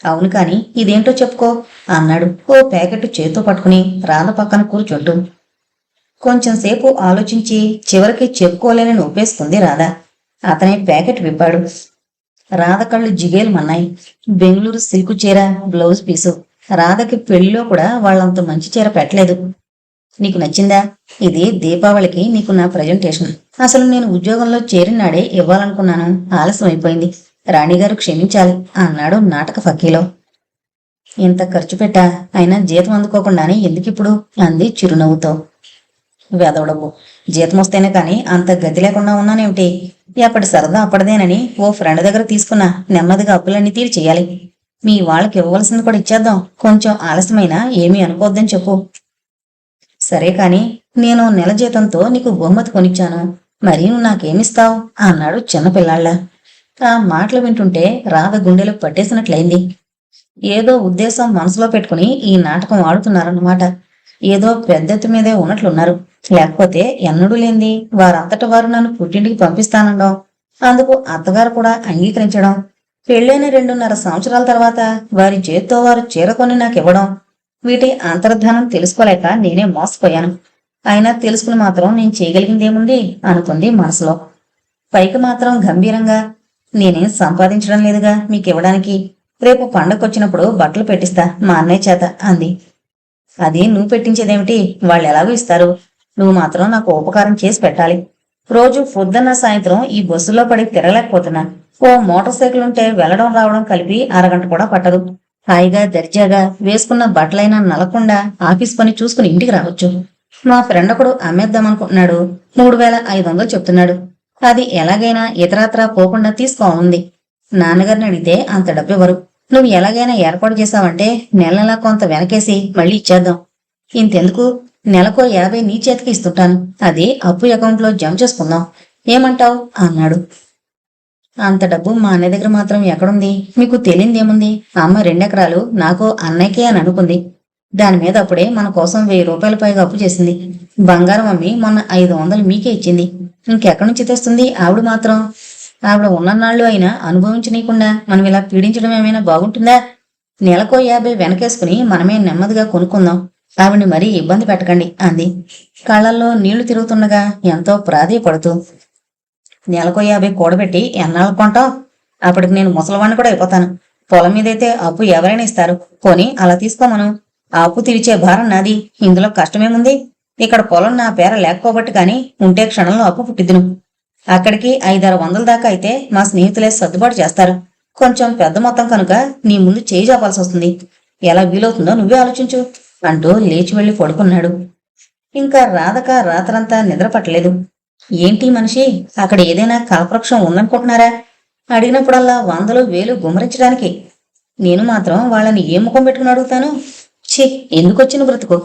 అవును కాని ఇదేంటో చెప్పుకో అన్నాడు ఓ ప్యాకెట్ చేత్తో పట్టుకుని రాధ పక్కన కూర్చుంటూ. కొంచెంసేపు ఆలోచించి చివరికి చెప్పుకోలేనని ఒప్పేసుకుంది రాధ. అతనే ప్యాకెట్ విప్పాడు. రాధ కళ్ళు జిగేలుమన్నాయి. బెంగళూరు సిల్కు చీర, బ్లౌజ్ పీసు. రాధకి పెళ్లిలో కూడా వాళ్ళంత మంచి చీర పెట్టలేదు. నీకు నచ్చిందా? ఇది దీపావళికి నీకు నా ప్రజెంటేషన్. అసలు నేను ఉద్యోగంలో చేరినాడే ఇవ్వాలనుకున్నాను, ఆలస్యం అయిపోయింది. రాణిగారు క్షమించాలి అన్నాడు నాటక ఫకీలో. ఇంత ఖర్చు పెట్టా అయినా జీతం అందుకోకుండానే ఎందుకిప్పుడు అంది చిరునవ్వుతో. వెదవడవు, జీతం వస్తేనే కాని అంత గతి లేకుండా ఉన్నానేమిటి? ఎప్పటి సరదా అప్పటిదేనని ఓ ఫ్రెండ్ దగ్గర తీసుకున్నా నెమ్మదిగా అప్పులన్నీ తీరి చెయ్యాలి. మీ వాళ్ళకి ఇవ్వవలసింది కూడా ఇచ్చేద్దాం. కొంచెం ఆలస్యమైనా ఏమీ అనుకోవద్దని చెప్పు. సరే కాని నేను నెల జీతంతో నీకు బహుమతి కొనిచ్చాను, మరి నువ్వు నాకేమిస్తావు అన్నాడు చిన్నపిల్లాళ్ళ. ఆ మాటలు వింటుంటే రాధ గుండెలు పట్టేసినట్లయింది. ఏదో ఉద్దేశం మనసులో పెట్టుకుని ఈ నాటకం ఆడుతున్నారన్నమాట. ఏదో పెద్దెత్తి మీదే ఉన్నట్లున్నారు. లేకపోతే ఎన్నడూ లేంది వారంతట వారు నన్ను పుట్టింటికి పంపిస్తానండం, అందుకు అత్తగారు కూడా అంగీకరించడం, పెళ్ళైన 2.5 సంవత్సరాల తర్వాత వారి చేత్తో వారు చీర కొని నాకు ఇవ్వడం, వీటి అంతర్ధానం తెలుసుకోలేక నేనే మోసపోయాను. అయినా తెలుసుకుని మాత్రం నేను చేయగలిగిందేముంది అనుకుంది మనసులో. పైకి మాత్రం గంభీరంగా, నేనేం సంపాదించడం లేదుగా మీకివ్వడానికి, రేపు పండగొచ్చినప్పుడు బట్టలు పెట్టిస్తా మా అన్నయ్య చేత అంది. అది నువ్వు పెట్టించేదేమిటి, వాళ్ళు ఎలాగో ఇస్తారు, నువ్వు మాత్రం నాకు ఉపకారం చేసి పెట్టాలి. రోజు పొద్దున్న సాయంత్రం ఈ బస్సులో పడి తిరగలేకపోతున్నా. ఓ మోటార్ సైకిల్ ఉంటే వెళ్లడం రావడం కలిపి అరగంట కూడా పట్టదు. హాయిగా దర్జాగా వేసుకున్న బట్టలైనా నలకుండా ఆఫీస్ పని చూసుకుని ఇంటికి రావచ్చు. మా ఫ్రెండ్ ఒకడు అమ్మేద్దామనుకుంటున్నాడు, 3,500 చెప్తున్నాడు. అది ఎలాగైనా ఇతరాత్రా పోకుండా తీసుకోనుంది. నాన్నగారిని అడిగితే అంత డబ్బివ్వరు. నువ్వు ఎలాగైనా ఏర్పాటు చేశావంటే నెల నెలా కొంత వెనకేసి మళ్ళీ ఇచ్చేద్దాం. ఇంతెందుకు, నెలకో 50 నీ చేతికి ఇస్తుంటాను, అది అప్పు అకౌంట్లో జమ చేసుకుందాం, ఏమంటావు అన్నాడు. అంత డబ్బు మా అన్నయ్య దగ్గర మాత్రం ఎక్కడుంది? మీకు తెలియదేముంది, అమ్మ 2 ఎకరాలు నాకు అన్నయ్యకే అని అనుకుంది. దాని మీద అప్పుడే మన కోసం 1000 రూపాయల పైగా అప్పు చేసింది. బంగారం అమ్మి మొన్న 500 మీకే ఇచ్చింది. ఇంకెక్కడి నుంచి తెస్తుంది ఆవిడ మాత్రం? ఆవిడ ఉన్ననాళ్ళు అయినా అనుభవించనీయకుండా మనం ఇలా పీడించడం ఏమైనా బాగుంటుందా? నెలకో 50 వెనకేసుకుని మనమే నెమ్మదిగా కొనుక్కుందాం, ఆవిడ్ని మరీ ఇబ్బంది పెట్టకండి అంది, కళ్ళల్లో నీళ్లు తిరుగుతుండగా ఎంతో ప్రాధేయపడుతూ. నెలకో 50 కూడబెట్టి ఎన్నాళ్ళు కొంటావు? అప్పటికి నేను ముసలివాణ్ణి కూడా అయిపోతాను. పొలం మీదైతే అప్పు ఎవరైనా ఇస్తారు, పోని అలా తీసుకోమను. ఆ అప్పు తీర్చే భారం నాది, ఇందులో కష్టమేముంది? ఇక్కడ పొలం నా పేర లేకపోబట్టి కాని ఉంటే క్షణంలో అప్పు పుట్టిద్దును. అక్కడికి 500-600 దాకా అయితే మా స్నేహితులే సర్దుబాటు చేస్తారు. కొంచెం పెద్ద మొత్తం కనుక నీ ముందు చేయి చాపాల్సి వస్తుంది. ఎలా వీలవుతుందో నువ్వే ఆలోచించు అంటూ లేచి వెళ్లి పడుకున్నాడు. ఇంకా రాధక రాత్రంతా నిద్ర పట్టలేదు. ఏంటి మనిషి, అక్కడ ఏదైనా కల్పవృక్షం ఉందనుకుంటున్నారా? అడిగినప్పుడల్లా 100 1000 గుమ్మరించడానికి. నేను మాత్రం వాళ్ళని ఏ ముఖం పెట్టుకుని అడుగుతాను? ఛీ, ఎందుకొచ్చిన బ్రతుకు,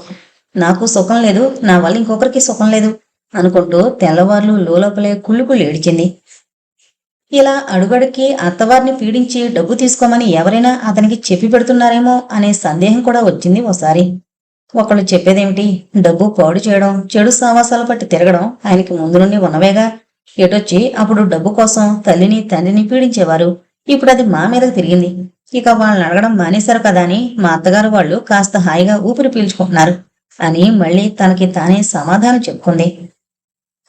నాకు సుఖం లేదు, నా వల్ల ఇంకొకరికి సుఖం లేదు అనుకుంటూ తెల్లవార్లు లోపలే కుళ్ళుకు ఏడిచింది. ఇలా అడుగడుక్కి అత్తవారిని పీడించి డబ్బు తీసుకోమని ఎవరైనా అతనికి చెప్పి పెడుతున్నారేమో అనే సందేహం కూడా వచ్చింది ఓసారి. ఒకళ్ళు చెప్పేదేమిటి, డబ్బు పాడు చేయడం, చెడు సావాసాలు పట్టి తిరగడం ఆయనకి ముందు నుండి ఉన్నవేగా. ఎటొచ్చి అప్పుడు డబ్బు కోసం తల్లిని తండ్రిని పీడించేవారు, ఇప్పుడు అది మా మీదకు తిరిగింది. ఇక వాళ్ళని అడగడం మానేశారు కదా అని మా అత్తగారు వాళ్ళు కాస్త హాయిగా ఊపిరి పీల్చుకుంటున్నారు అని మళ్ళీ తనకి తానే సమాధానం చెప్పుకుంది.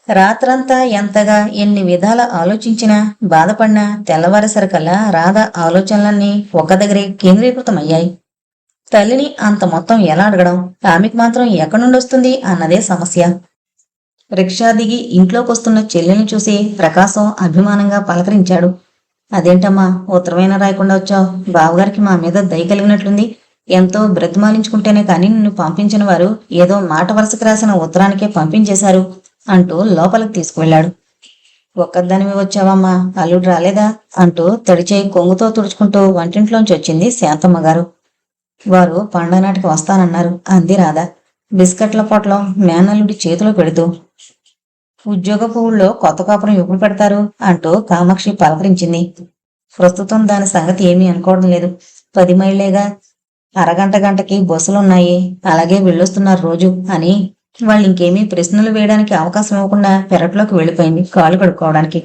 రాత్రంతా ఎంతగా ఎన్ని విధాల ఆలోచించినా బాధపడినా తెల్లవారేసరికల్లా రాధ ఆలోచనలన్నీ ఒక్క దగ్గరే కేంద్రీకృతమయ్యాయి. తల్లిని అంత మొత్తం ఎలా అడగడం, ఆమెకు మాత్రం ఎక్కడి నుండి వస్తుంది అన్నదే సమస్య. రిక్షా దిగి ఇంట్లోకొస్తున్న చెల్లెల్ని చూసి ప్రకాశం అభిమానంగా పలకరించాడు. అదేంటమ్మా ఉత్తరమైనా రాయకుండా వచ్చావు? బావగారికి మా మీద దయ కలిగినట్లుంది. ఎంతో బ్రతిమాలించుకుంటేనే కాని నిన్ను పంపించిన వారు ఏదో మాట వరుసకు రాసిన ఉత్తరానికే పంపించేశారు అంటూ లోపలికి తీసుకువెళ్లాడు. ఒక్కదానివి వచ్చావమ్మా, అల్లుడు రాలేదా అంటూ తడిచేయి కొంగుతో తుడుచుకుంటూ వంటింట్లోంచి వచ్చింది శాంతమ్మ గారు. వారు పండగనాటికి వస్తానన్నారు అంది రాధ బిస్కట్ల పొట్లం మేనల్లుడి చేతిలో పెడుతూ. ఉద్యోగపు ఊళ్ళో కొత్త కాపురం ఎప్పుడు పెడతారు అంటూ కామాక్షి పలకరించింది. ప్రస్తుతం దాని సంగతి ఏమీ అనుకోవడం లేదు, 10 మైళ్ళేగా, అరగంట గంటకి బస్సులున్నాయి, అలాగే వెళ్ళొస్తున్నారు రోజు అని వాళ్ళు ఇంకేమీ ప్రశ్నలు వేయడానికి అవకాశం ఇవ్వకుండా పెరట్లోకి వెళ్ళిపోయింది కాళ్ళు కడుక్కోవడానికి.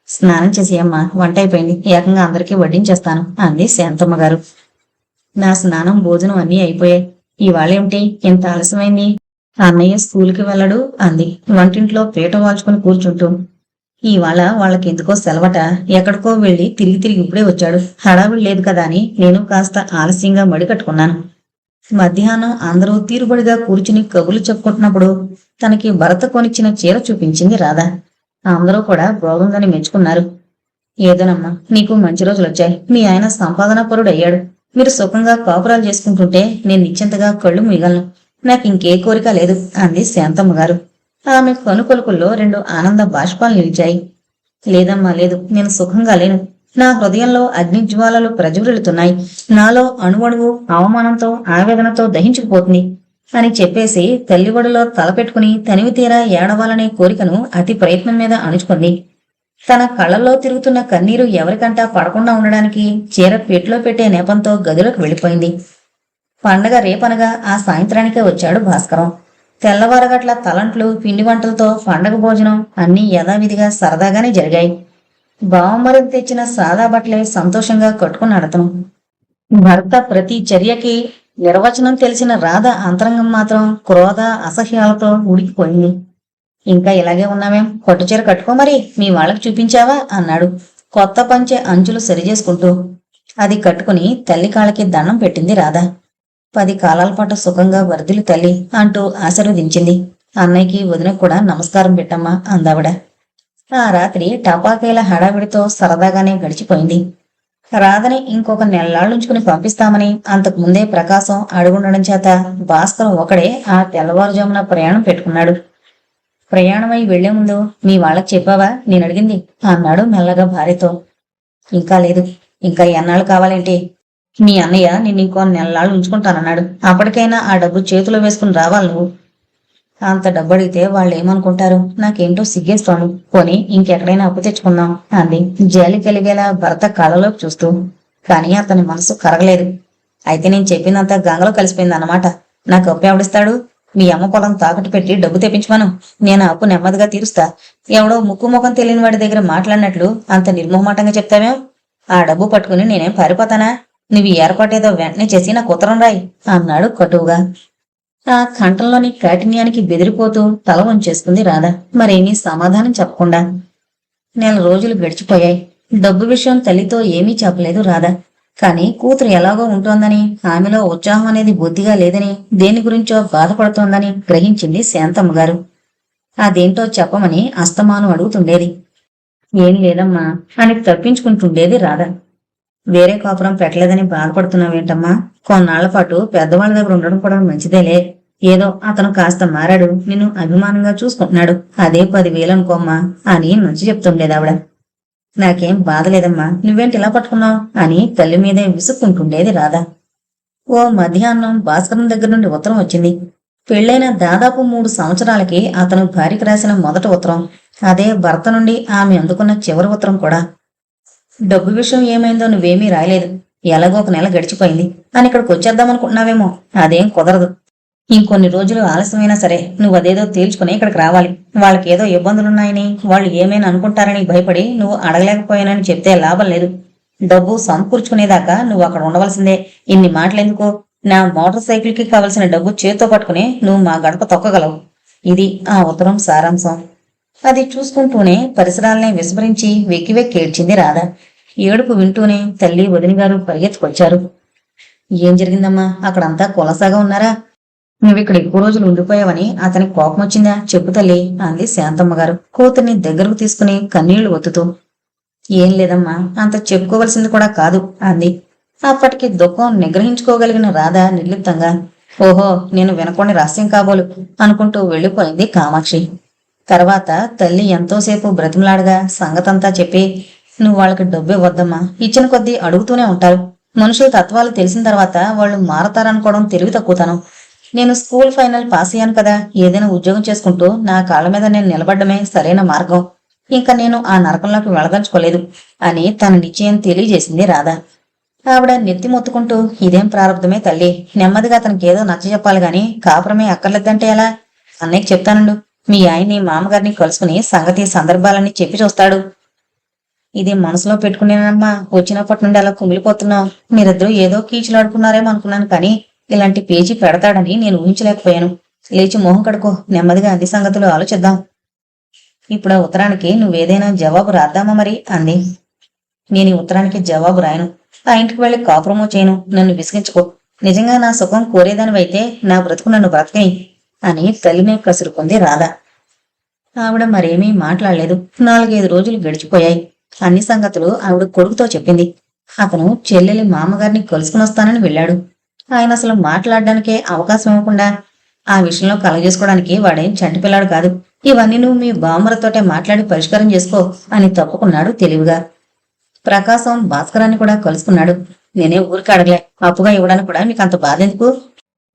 స్నానం చేసేయమ్మా, వంట అయిపోయింది, ఏకంగా అందరికీ వడ్డించేస్తాను అంది శాంతమ్మ గారు. నా స్నానం భోజనం అన్నీ అయిపోయాయి, ఇవాళేమిటి ఇంత ఆలస్యమైంది? అన్నయ్య స్కూల్కి వెళ్ళడు అంది వంటింట్లో పీట వాల్చుకుని కూర్చుంటూ. ఇవాళ వాళ్ళకెందుకో సెలవట, ఎక్కడికో వెళ్లి తిరిగి ఇప్పుడే వచ్చాడు. హడావిడి లేదు కదా అని నేను కాస్త ఆలస్యంగా మడి కట్టుకున్నాను. మధ్యాహ్నం అందరూ తీరుబడిగా కూర్చుని కబుర్లు చెప్పుకుంటున్నప్పుడు తనకి భరత కొనిచ్చిన చీర చూపించింది రాధ. అందరూ కూడా బాగుందని మెచ్చుకున్నారు. ఏదోనమ్మా, నీకు మంచి రోజులు వచ్చాయి. మీ ఆయన సంపాదనా పరుడు అయ్యాడు. మీరు సుఖంగా కాపురాలు చేసుకుంటుంటే నేను నిశ్చింతగా కళ్ళు మిగలను. నాకు ఇంకే కోరిక లేదు అంది శాంతమ్మ గారు. ఆమె కనుకొలుకుల్లో 2 ఆనంద బాష్పాలు నిలిచాయి. లేదమ్మా లేదు, నేను సుఖంగా లేను. నా హృదయంలో అగ్నిజ్వాలలు ప్రజ్వరిల్లుతున్నాయి. నాలో అణువణువు అవమానంతో ఆవేదనతో దహించుకుపోతుంది అని చెప్పేసి తల్లివడిలో తలపెట్టుకుని తనివి తీరా ఏడవాలనే కోరికను అతి ప్రయత్నం మీద అణుచుకుంది. తన కళ్ళల్లో తిరుగుతున్న కన్నీరు ఎవరికంటా పడకుండా ఉండడానికి చీర పెట్లో పెట్టే నెపంతో గదిలోకి వెళ్ళిపోయింది. పండగ రేపనగా ఆ సాయంత్రానికే వచ్చాడు భాస్కరం. తెల్లవారగట్ల తలంట్లు పిండి వంటలతో పండగ భోజనం అన్నీ యథావిధిగా సరదాగానే జరిగాయి. బావమరం తెచ్చిన సాదా బట్టలే సంతోషంగా కట్టుకున్నాడు అతను. భర్త ప్రతి చర్యకి నిర్వచనం తెలిసిన రాధ అంతరంగం మాత్రం క్రోధ అసహ్యాలతో ఉడికిపోయింది. ఇంకా ఇలాగే ఉన్నావేం? కొట్టుచీర కట్టుకో మరి, మీ వాళ్ళకి చూపించావా అన్నాడు కొత్త పంచె అంచులు సరిచేసుకుంటూ. అది కట్టుకుని తల్లి కాళ్ళకి దండం పెట్టింది రాధ. 10 కాలాల పాటు సుఖంగా వర్ధిల్లు తల్లి అంటూ ఆశీర్వదించింది. అన్నయ్యకి వదినకు కూడా నమస్కారం పెట్టమ్మా అందావిడ. ఆ రాత్రి టపాకాయల హడావిడితో సరదాగానే గడిచిపోయింది. రాధని ఇంకొక నెల్లాళ్ళుంచుకుని పంపిస్తామని అంతకుముందే ప్రకాశం అడుగుండడం చేత భాస్కరం ఒకడే ఆ తెల్లవారుజామున ప్రయాణం పెట్టుకున్నాడు. ప్రయాణమై వెళ్లే ముందు మీ వాళ్ళకి చెప్పావా నేను అడిగింది అన్నాడు మెల్లగా భార్యతో. ఇంకా లేదు. ఇంకా ఎన్నాళ్ళు కావాలేంటి? మీ అన్నయ్య నిన్ను ఇంకో నెలలాళ్ళు ఉంచుకుంటానన్నాడు. అప్పటికైనా ఆ డబ్బు చేతిలో వేసుకుని రావాలి నువ్వు. అంత డబ్బు అడిగితే వాళ్ళు ఏమనుకుంటారు? నాకేంటో సిగ్గేస్తోంది. పోనీ ఇంకెక్కడైనా అప్పు తెచ్చుకుందాం అంది జాలి కలిగేలా భర్త కళ్ళలోకి చూస్తూ. కానీ అతని మనసు కరగలేదు. అయితే నేను చెప్పిందంతా గంగలో కలిసిపోయింది అన్నమాట. నాకు అప్పు ఎవడిస్తాడు? మీ అమ్మ పొలం తాకట్టు పెట్టి డబ్బు తెప్పించమను. నేను అప్పు నెమ్మదిగా తీరుస్తా. ఎవడో ముక్కు ముఖం తెలియని వాడి దగ్గర మాట్లాడినట్లు అంత నిర్మోహమాటంగా చెప్తావేం? ఆ డబ్బు పట్టుకుని నేనేం పారిపోతానా? నువ్వు ఏర్పాటేదో వెంటనే చేసి నాకు ఉత్తరం రాయి అన్నాడు కటువుగా. ఆ కంఠంలోని కాఠిన్యానికి బెదిరిపోతూ తల వంచేసుకుంది రాధ, మరేమీ సమాధానం చెప్పకుండా. 4 రోజులు గడిచిపోయాయి. డబ్బు విషయం తల్లితో ఏమీ చెప్పలేదు రాధ. కాని కూతురు ఎలాగో ఉంటోందని, ఆమెలో ఉత్సాహం అనేది బొత్తిగా లేదని, దేని గురించో బాధపడుతోందని గ్రహించింది శాంతమ్మ గారు. అదేంటో చెప్పమని అస్తమానం అడుగుతుండేది. ఏం లేదమ్మా అని తప్పించుకుంటుండేది రాధ. వేరే కాపురం పెట్టలేదని బాధపడుతున్నావేంటమ్మా? కొన్నాళ్ల పాటు పెద్దవాళ్ళ దగ్గర ఉండడం కూడా మంచిదేలే. ఏదో అతను కాస్త మారాడు, నిన్ను అభిమానంగా చూసుకుంటున్నాడు, అదే 10,000 అనుకోమ్మా అని నుంచి చెప్తుండేది ఆవిడ. నాకేం బాధలేదమ్మా, నువ్వేంటి ఇలా పట్టుకున్నావు అని తల్లి మీదే విసుక్కుంటుండేది రాధ. ఓ మధ్యాహ్నం భాస్కరం దగ్గర నుండి ఉత్తరం వచ్చింది. పెళ్లైన దాదాపు 3 సంవత్సరాలకి అతను భార్యకి రాసిన మొదటి ఉత్తరం. అదే భర్త నుండి ఆమె అందుకున్న చివరి ఉత్తరం కూడా. డబ్బు విషయం ఏమైందో నువ్వేమీ రాయలేదు. ఎలాగో 1 నెల గడిచిపోయింది అని ఇక్కడికి వచ్చేద్దామనుకుంటున్నావేమో. అదేం కుదరదు. ఇంకొన్ని రోజులు ఆలస్యమైనా సరే నువ్వు అదేదో తేల్చుకుని ఇక్కడికి రావాలి. వాళ్ళకేదో ఇబ్బందులున్నాయని, వాళ్ళు ఏమైనా అనుకుంటారని భయపడి నువ్వు అడగలేకపోయానని చెప్తే లాభం లేదు. డబ్బు సమకూర్చుకునేదాకా నువ్వు అక్కడ ఉండవలసిందే. ఇన్ని మాటలెందుకు? నా మోటార్ సైకిల్ కి కావలసిన డబ్బు చేత్తో పట్టుకుని నువ్వు మా గడప తొక్కగలవు. ఇది ఆ ఉత్తరం సారాంశం. అది చూసుకుంటూనే పరిసరాలనే విస్మరించి వెక్కి వెక్కి ఏడ్చింది రాధ. ఏడుపు వింటూనే తల్లి వదినగారు పరిగెత్తుకొచ్చారు. ఏం జరిగిందమ్మా? అక్కడంతా కులసాగా ఉన్నారా? నువ్విక్కడ ఎక్కువ రోజులు ఉండిపోయావని అతనికి కోపం వచ్చిందా? చెప్పు తల్లి అంది శాంతమ్మ గారు కూతుర్ని దగ్గరకు తీసుకుని కన్నీళ్లు ఒత్తుతూ. ఏం లేదమ్మా, అంత చెప్పుకోవలసింది కూడా కాదు అంది. అప్పటికి దుఃఖం నిగ్రహించుకోగలిగిన రాధ నిర్లిప్తంగా. ఓహో, నేను వినకుండా రహస్యం కాబోలు అనుకుంటూ వెళ్లిపోయింది కామాక్షి. తర్వాత తల్లి ఎంతోసేపు బ్రతిమలాడగా సంగతంతా చెప్పి, నువ్వు వాళ్ళకి డబ్బే వద్దమ్మా, ఇచ్చిన కొద్దీ అడుగుతూనే ఉంటారు. మనుషుల తత్వాలు తెలిసిన తర్వాత వాళ్ళు మారతారనుకోవడం తెలివి తక్కువతనం. నేను స్కూల్ ఫైనల్ పాస్ అయ్యాను కదా, ఏదైనా ఉద్యోగం చేసుకుంటూ నా కాళ్ళ మీద నేను నిలబడ్డమే సరైన మార్గం. ఇంకా నేను ఆ నరకంలోకి వెళ్ళదలుచుకోలేదు అని తన నిశ్చయం తెలియజేసింది రాధ. ఆవిడ నెత్తి మొత్తుకుంటూ, ఇదేం ప్రారంభమే తల్లి, నెమ్మదిగా అతనికి ఏదో నచ్చ చెప్పాలి గాని కాపురమే అక్కర్లేదంటే ఎలా? అన్నయ్యకి చెప్తానుండు. మీ ఆయన్ని మామగారిని కలుసుకుని సంగతి సందర్భాలన్నీ చెప్పి చూస్తాడు. ఇది మనసులో పెట్టుకునేనమ్మా, వచ్చినప్పటి నుండి అలా కుమిలిపోతున్నావు. మీరిద్దరూ ఏదో కీచులాడుకున్నారేమో అనుకున్నాను, కానీ ఇలాంటి పేచీ పెడతాడని నేను ఊహించలేకపోయాను. లేచి మొహం కడుకో, నెమ్మదిగా అన్ని సంగతులు ఆలోచిద్దాం. ఇప్పుడు ఆ ఉత్తరానికి నువ్వేదైనా జవాబు రాద్దామా మరి అంది. నేను ఈ ఉత్తరానికి జవాబు రాయను. ఆ ఇంటికి వెళ్లి కాపురమో చేయను. నన్ను విసిగించుకో. నిజంగా నా సుఖం కోరేదానివైతే నా బ్రతుకు నన్ను బ్రతకని అని తల్లినే కసురుకుంది రాధ. ఆవిడ మరేమీ మాట్లాడలేదు. 4-5 రోజులు గడిచిపోయాయి. అన్ని సంగతులు ఆవిడ కొడుకుతో చెప్పింది. అతను చెల్లెలి మామగారిని కలుసుకుని వస్తానని వెళ్ళాడు. ఆయన అసలు మాట్లాడడానికే అవకాశం ఇవ్వకుండా ఆ విషయంలో కలగజేసుకోవడానికి వాడేం చంటిపిల్లాడు కాదు. ఇవన్నీ నువ్వు మీ బామ్మరతోటే మాట్లాడి పరిష్కారం చేసుకో అని తప్పుకున్నాడు తెలివిగా. ప్రకాశం భాస్కరాన్ని కూడా కలుసుకున్నాడు. నేనే ఊరికి అడగలే, అప్పుగా ఇవ్వడానికి కూడా మీకు అంత బాధ ఎందుకు?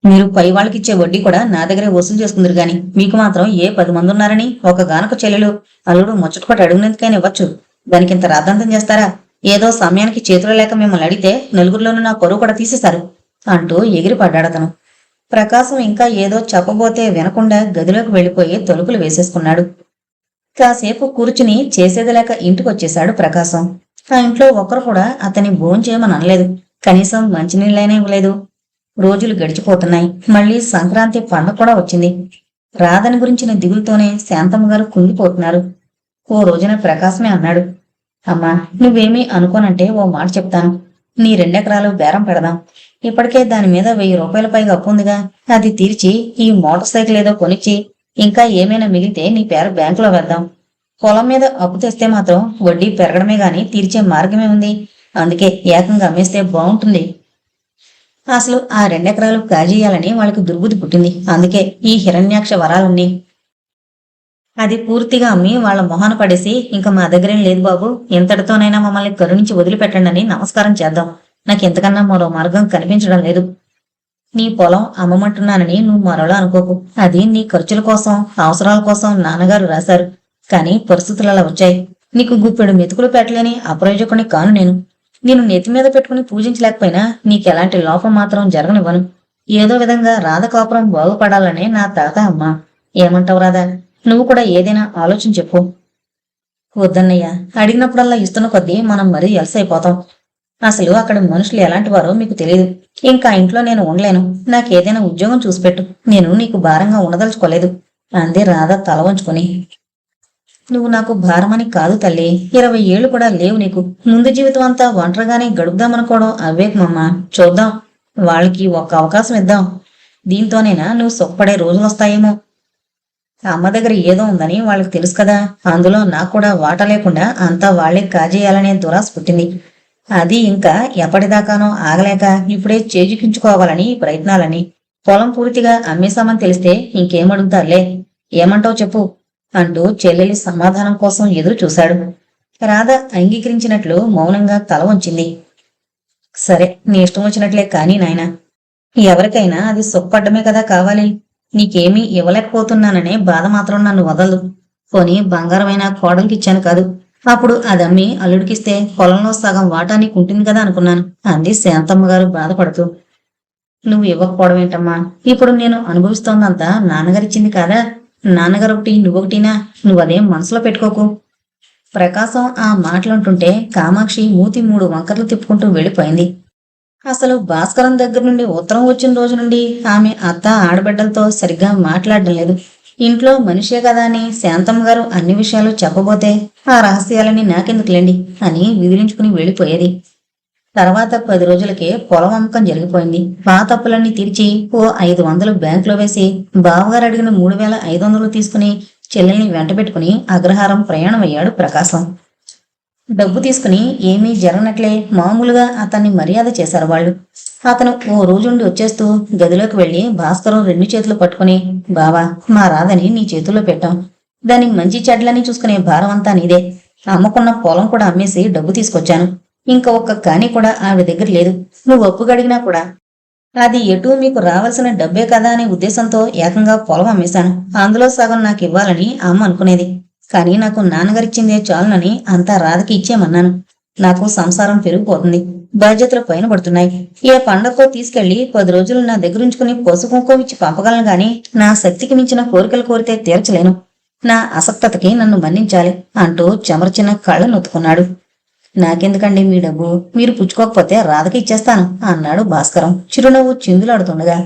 మీరు పై వాళ్ళకిచ్చే వడ్డీ కూడా నా దగ్గరే వసూలు చేసుకుందరు గాని మీకు మాత్రం ఏ 10 మంది ఉన్నారని ఒక గానక చెల్లెలు అల్లుడు ముచ్చటపడి అడుగునందుకైనా ఇవ్వచ్చు. దానికింత రాద్ధాంతం చేస్తారా? ఏదో సమయానికి చేతులు లేక మిమ్మల్ని అడిగితే నలుగురిలోనూ నా పరువు కూడా తీసేశారు అంటూ ఎగిరిపడ్డాడతను. ప్రకాశం ఇంకా ఏదో చెప్పబోతే వినకుండా గదిలోకి వెళ్లిపోయి తలుపులు వేసేసుకున్నాడు. కాసేపు కూర్చుని చేసేది లేక ఇంటికొచ్చేశాడు ప్రకాశం. ఆ ఇంట్లో ఒకరు కూడా అతని భోంచేయమని అనలేదు. కనీసం మంచినీళ్ళైనా ఇవ్వలేదు. రోజులు గడిచిపోతున్నాయి. మళ్లీ సంక్రాంతి పండుగ కూడా వచ్చింది. రాధని గురించిన దిగులుతోనే శాంతమ్మ గారు కుంగిపోతున్నారు. ఓ రోజున ప్రకాశమే అన్నాడు, అమ్మా నువ్వేమీ అనుకోనంటే ఓ మాట చెప్తాను. నీ 2 ఎకరాలు బేరం పెడదాం. ఇప్పటికే దాని మీద 1000 రూపాయల పైగా అప్పు ఉందిగా. అది తీర్చి ఈ మోటార్ సైకిల్ ఏదో కొనిచ్చి ఇంకా ఏమైనా మిగిలితే నీ పేరు బ్యాంకులో వేద్దాం. పొలం మీద అప్పు తెస్తే మాత్రం వడ్డీ పెరగడమే గాని తీర్చే మార్గమే ఉంది. అందుకే ఏకంగా అమ్మేస్తే బాగుంటుంది. అసలు ఆ 2 ఎకరాలు కాజేయాలని వాళ్ళకి దుర్బుద్ధి పుట్టింది. అందుకే ఈ హిరణ్యాక్ష వరాలున్నాయి. అది పూర్తిగా అమ్మి వాళ్ళ మొహాన పడేసి ఇంకా మా దగ్గరేం లేదు బాబు, ఎంతటితోనైనా మమ్మల్ని కరుణించి వదిలిపెట్టండి అని నమస్కారం చేద్దాం. నాకెంతకన్నా మరో మార్గం కనిపించడం లేదు. నీ పొలం అమ్మమంటున్నానని నువ్వు మరోలా అనుకోకు. అది నీ ఖర్చుల కోసం అవసరాల కోసం నాన్నగారు రాశారు. కానీ పరిస్థితులు అలా వచ్చాయి. నీకు గుప్పెడు మెతుకులు పెట్టలేని అప్రయోజకుని కాను నేను. నేను నెత్తి మీద పెట్టుకుని పూజించలేకపోయినా నీకెలాంటి లోపం మాత్రం జరగనివ్వను. ఏదో విధంగా రాధ కాపురం బాగుపడాలనే నా తాత అమ్మ. ఏమంటావు రాధా? నువ్వు కూడా ఏదైనా ఆలోచన చెప్పు. వద్దన్నయ్య, అడిగినప్పుడల్లా ఇస్తున్న కొద్దీ మనం మరీ ఎలసైపోతాం. అసలు అక్కడ మనుషులు ఎలాంటి వారో మీకు తెలియదు. ఇంకా ఇంట్లో నేను ఉండలేను. నాకేదైనా ఉద్యోగం చూసిపెట్టు. నేను నీకు భారంగా ఉండదలుచుకోలేదు అంది రాధ తల వంచుకొని. నువ్వు నాకు భారమని కాదు తల్లి. 20 ఏళ్లు కూడా లేవు నీకు. ముందు జీవితం అంతా ఒంటరిగానే గడుపుదామనుకోవడం అవేకమమ్మా. చూద్దాం, వాళ్ళకి ఒక్క అవకాశం ఇద్దాం. దీంతోనైనా నువ్వు సుఖపడే రోజులు వస్తాయేమో. అమ్మ దగ్గర ఏదో ఉందని వాళ్ళకి తెలుసు కదా. అందులో నాకు కూడా వాటా లేకుండా అంతా వాళ్లే కాజేయాలనే దురాశ పుట్టింది. అది ఇంకా ఎప్పటిదాకానో ఆగలేక ఇప్పుడే చేజిక్కించుకోవాలని ప్రయత్నాలని. పొలం పూర్తిగా అమ్మేశామని తెలిస్తే ఇంకేమడుగుతారులే. ఏమంటావు చెప్పు అంటూ చెల్లెలి సమాధానం కోసం ఎదురు చూశాడు. రాధ అంగీకరించినట్లు మౌనంగా తల వంచింది. సరే, నీ ఇష్టం వచ్చినట్లే కానీ నాయనా. ఎవరికైనా అది సుఖపడ్డమే కదా కావాలి. నీకేమీ ఇవ్వలేకపోతున్నాననే బాధ మాత్రం నన్ను వదలదు. పోనీ బంగారమైన కోడలికిచ్చాను కాదు. అప్పుడు అదమ్మి అల్లుడికిస్తే పొలంలో సగం వాటా నీకు ఉంటుంది కదా అనుకున్నాను అంది శాంతమ్మ గారు బాధపడుతూ. నువ్వు ఇవ్వకపోవడం ఏంటమ్మా? ఇప్పుడు నేను అనుభవిస్తోందంతా నాన్నగారిచ్చింది కాదా? నాన్నగారు ఒకటి నువ్వొకటినా? నువ్వదేం మనసులో పెట్టుకోకు. ప్రకాశం ఆ మాటలుంటుంటే కామాక్షి మూతి 3 వంకర్లు తిప్పుకుంటూ వెళ్ళిపోయింది. అసలు భాస్కరం దగ్గర నుండి ఉత్తరం వచ్చిన రోజు నుండి ఆమె అత్త ఆడబిడ్డలతో సరిగ్గా మాట్లాడడం లేదు. ఇంట్లో మనిషే కదా అని శాంతమ్మ గారు అన్ని విషయాలు చెప్పబోతే ఆ రహస్యాలని నాకెందుకులేండి అని విదిలించుకుని వెళ్ళిపోయేది. తర్వాత 10 రోజులకే పొలం అమ్మకం జరిగిపోయింది. పాతప్పులన్నీ తీర్చి ఓ 500 బ్యాంకులో వేసి బావగారు అడిగిన 3500 తీసుకుని చెల్లెల్ని వెంటబెట్టుకుని అగ్రహారం ప్రయాణం అయ్యాడు ప్రకాశం. డబ్బు తీసుకుని ఏమీ జరగనట్లే మామూలుగా అతన్ని మర్యాద చేశారు వాళ్ళు. అతను ఓ రోజుండి వచ్చేస్తూ గదిలోకి వెళ్లి భాస్కరం 2 చేతులు పట్టుకుని, బావా మా రాధని నీ చేతుల్లో పెట్టాం. దాని మంచి చెడ్లని చూసుకునే భారం అంతా నీదే. అమ్మకున్న పొలం కూడా అమ్మేసి డబ్బు తీసుకొచ్చాను. ఇంకా ఒక్క కాని కూడా ఆవిడ దగ్గర లేదు. నువ్వు ఒప్పుగడిగినా కూడా అది ఎటూ మీకు రావాల్సిన డబ్బే కదా అనే ఉద్దేశంతో ఏకంగా పొలం అమ్మేశాను. అందులో సగం నాకు ఇవ్వాలని అమ్మ అనుకునేది. కానీ నాకు నాన్నగారిచ్చిందే చాలునని అంతా రాధకి ఇచ్చేమన్నాను. నాకు సంసారం పెరిగిపోతుంది, బాధ్యతలు పైన పడుతున్నాయి. ఏ పండగకో తీసుకెళ్లి 10 రోజులు నా దగ్గరుంచుకుని పసుపు కుంకుమ ఇచ్చి పంపగలను గాని నా శక్తికి మించిన కోరికలు కోరితే తీర్చలేను. నా అసక్తతకి నన్ను మన్నించాలి అంటూ చెమర్చిన కళ్ళ నొత్తుకున్నాడు. నాకెందుకండి మీ డబ్బు? మీరు పుచ్చుకోకపోతే రాధకి ఇచ్చేస్తాను అన్నాడు భాస్కరం చిరునవ్వు చిందులాడుతుండగా.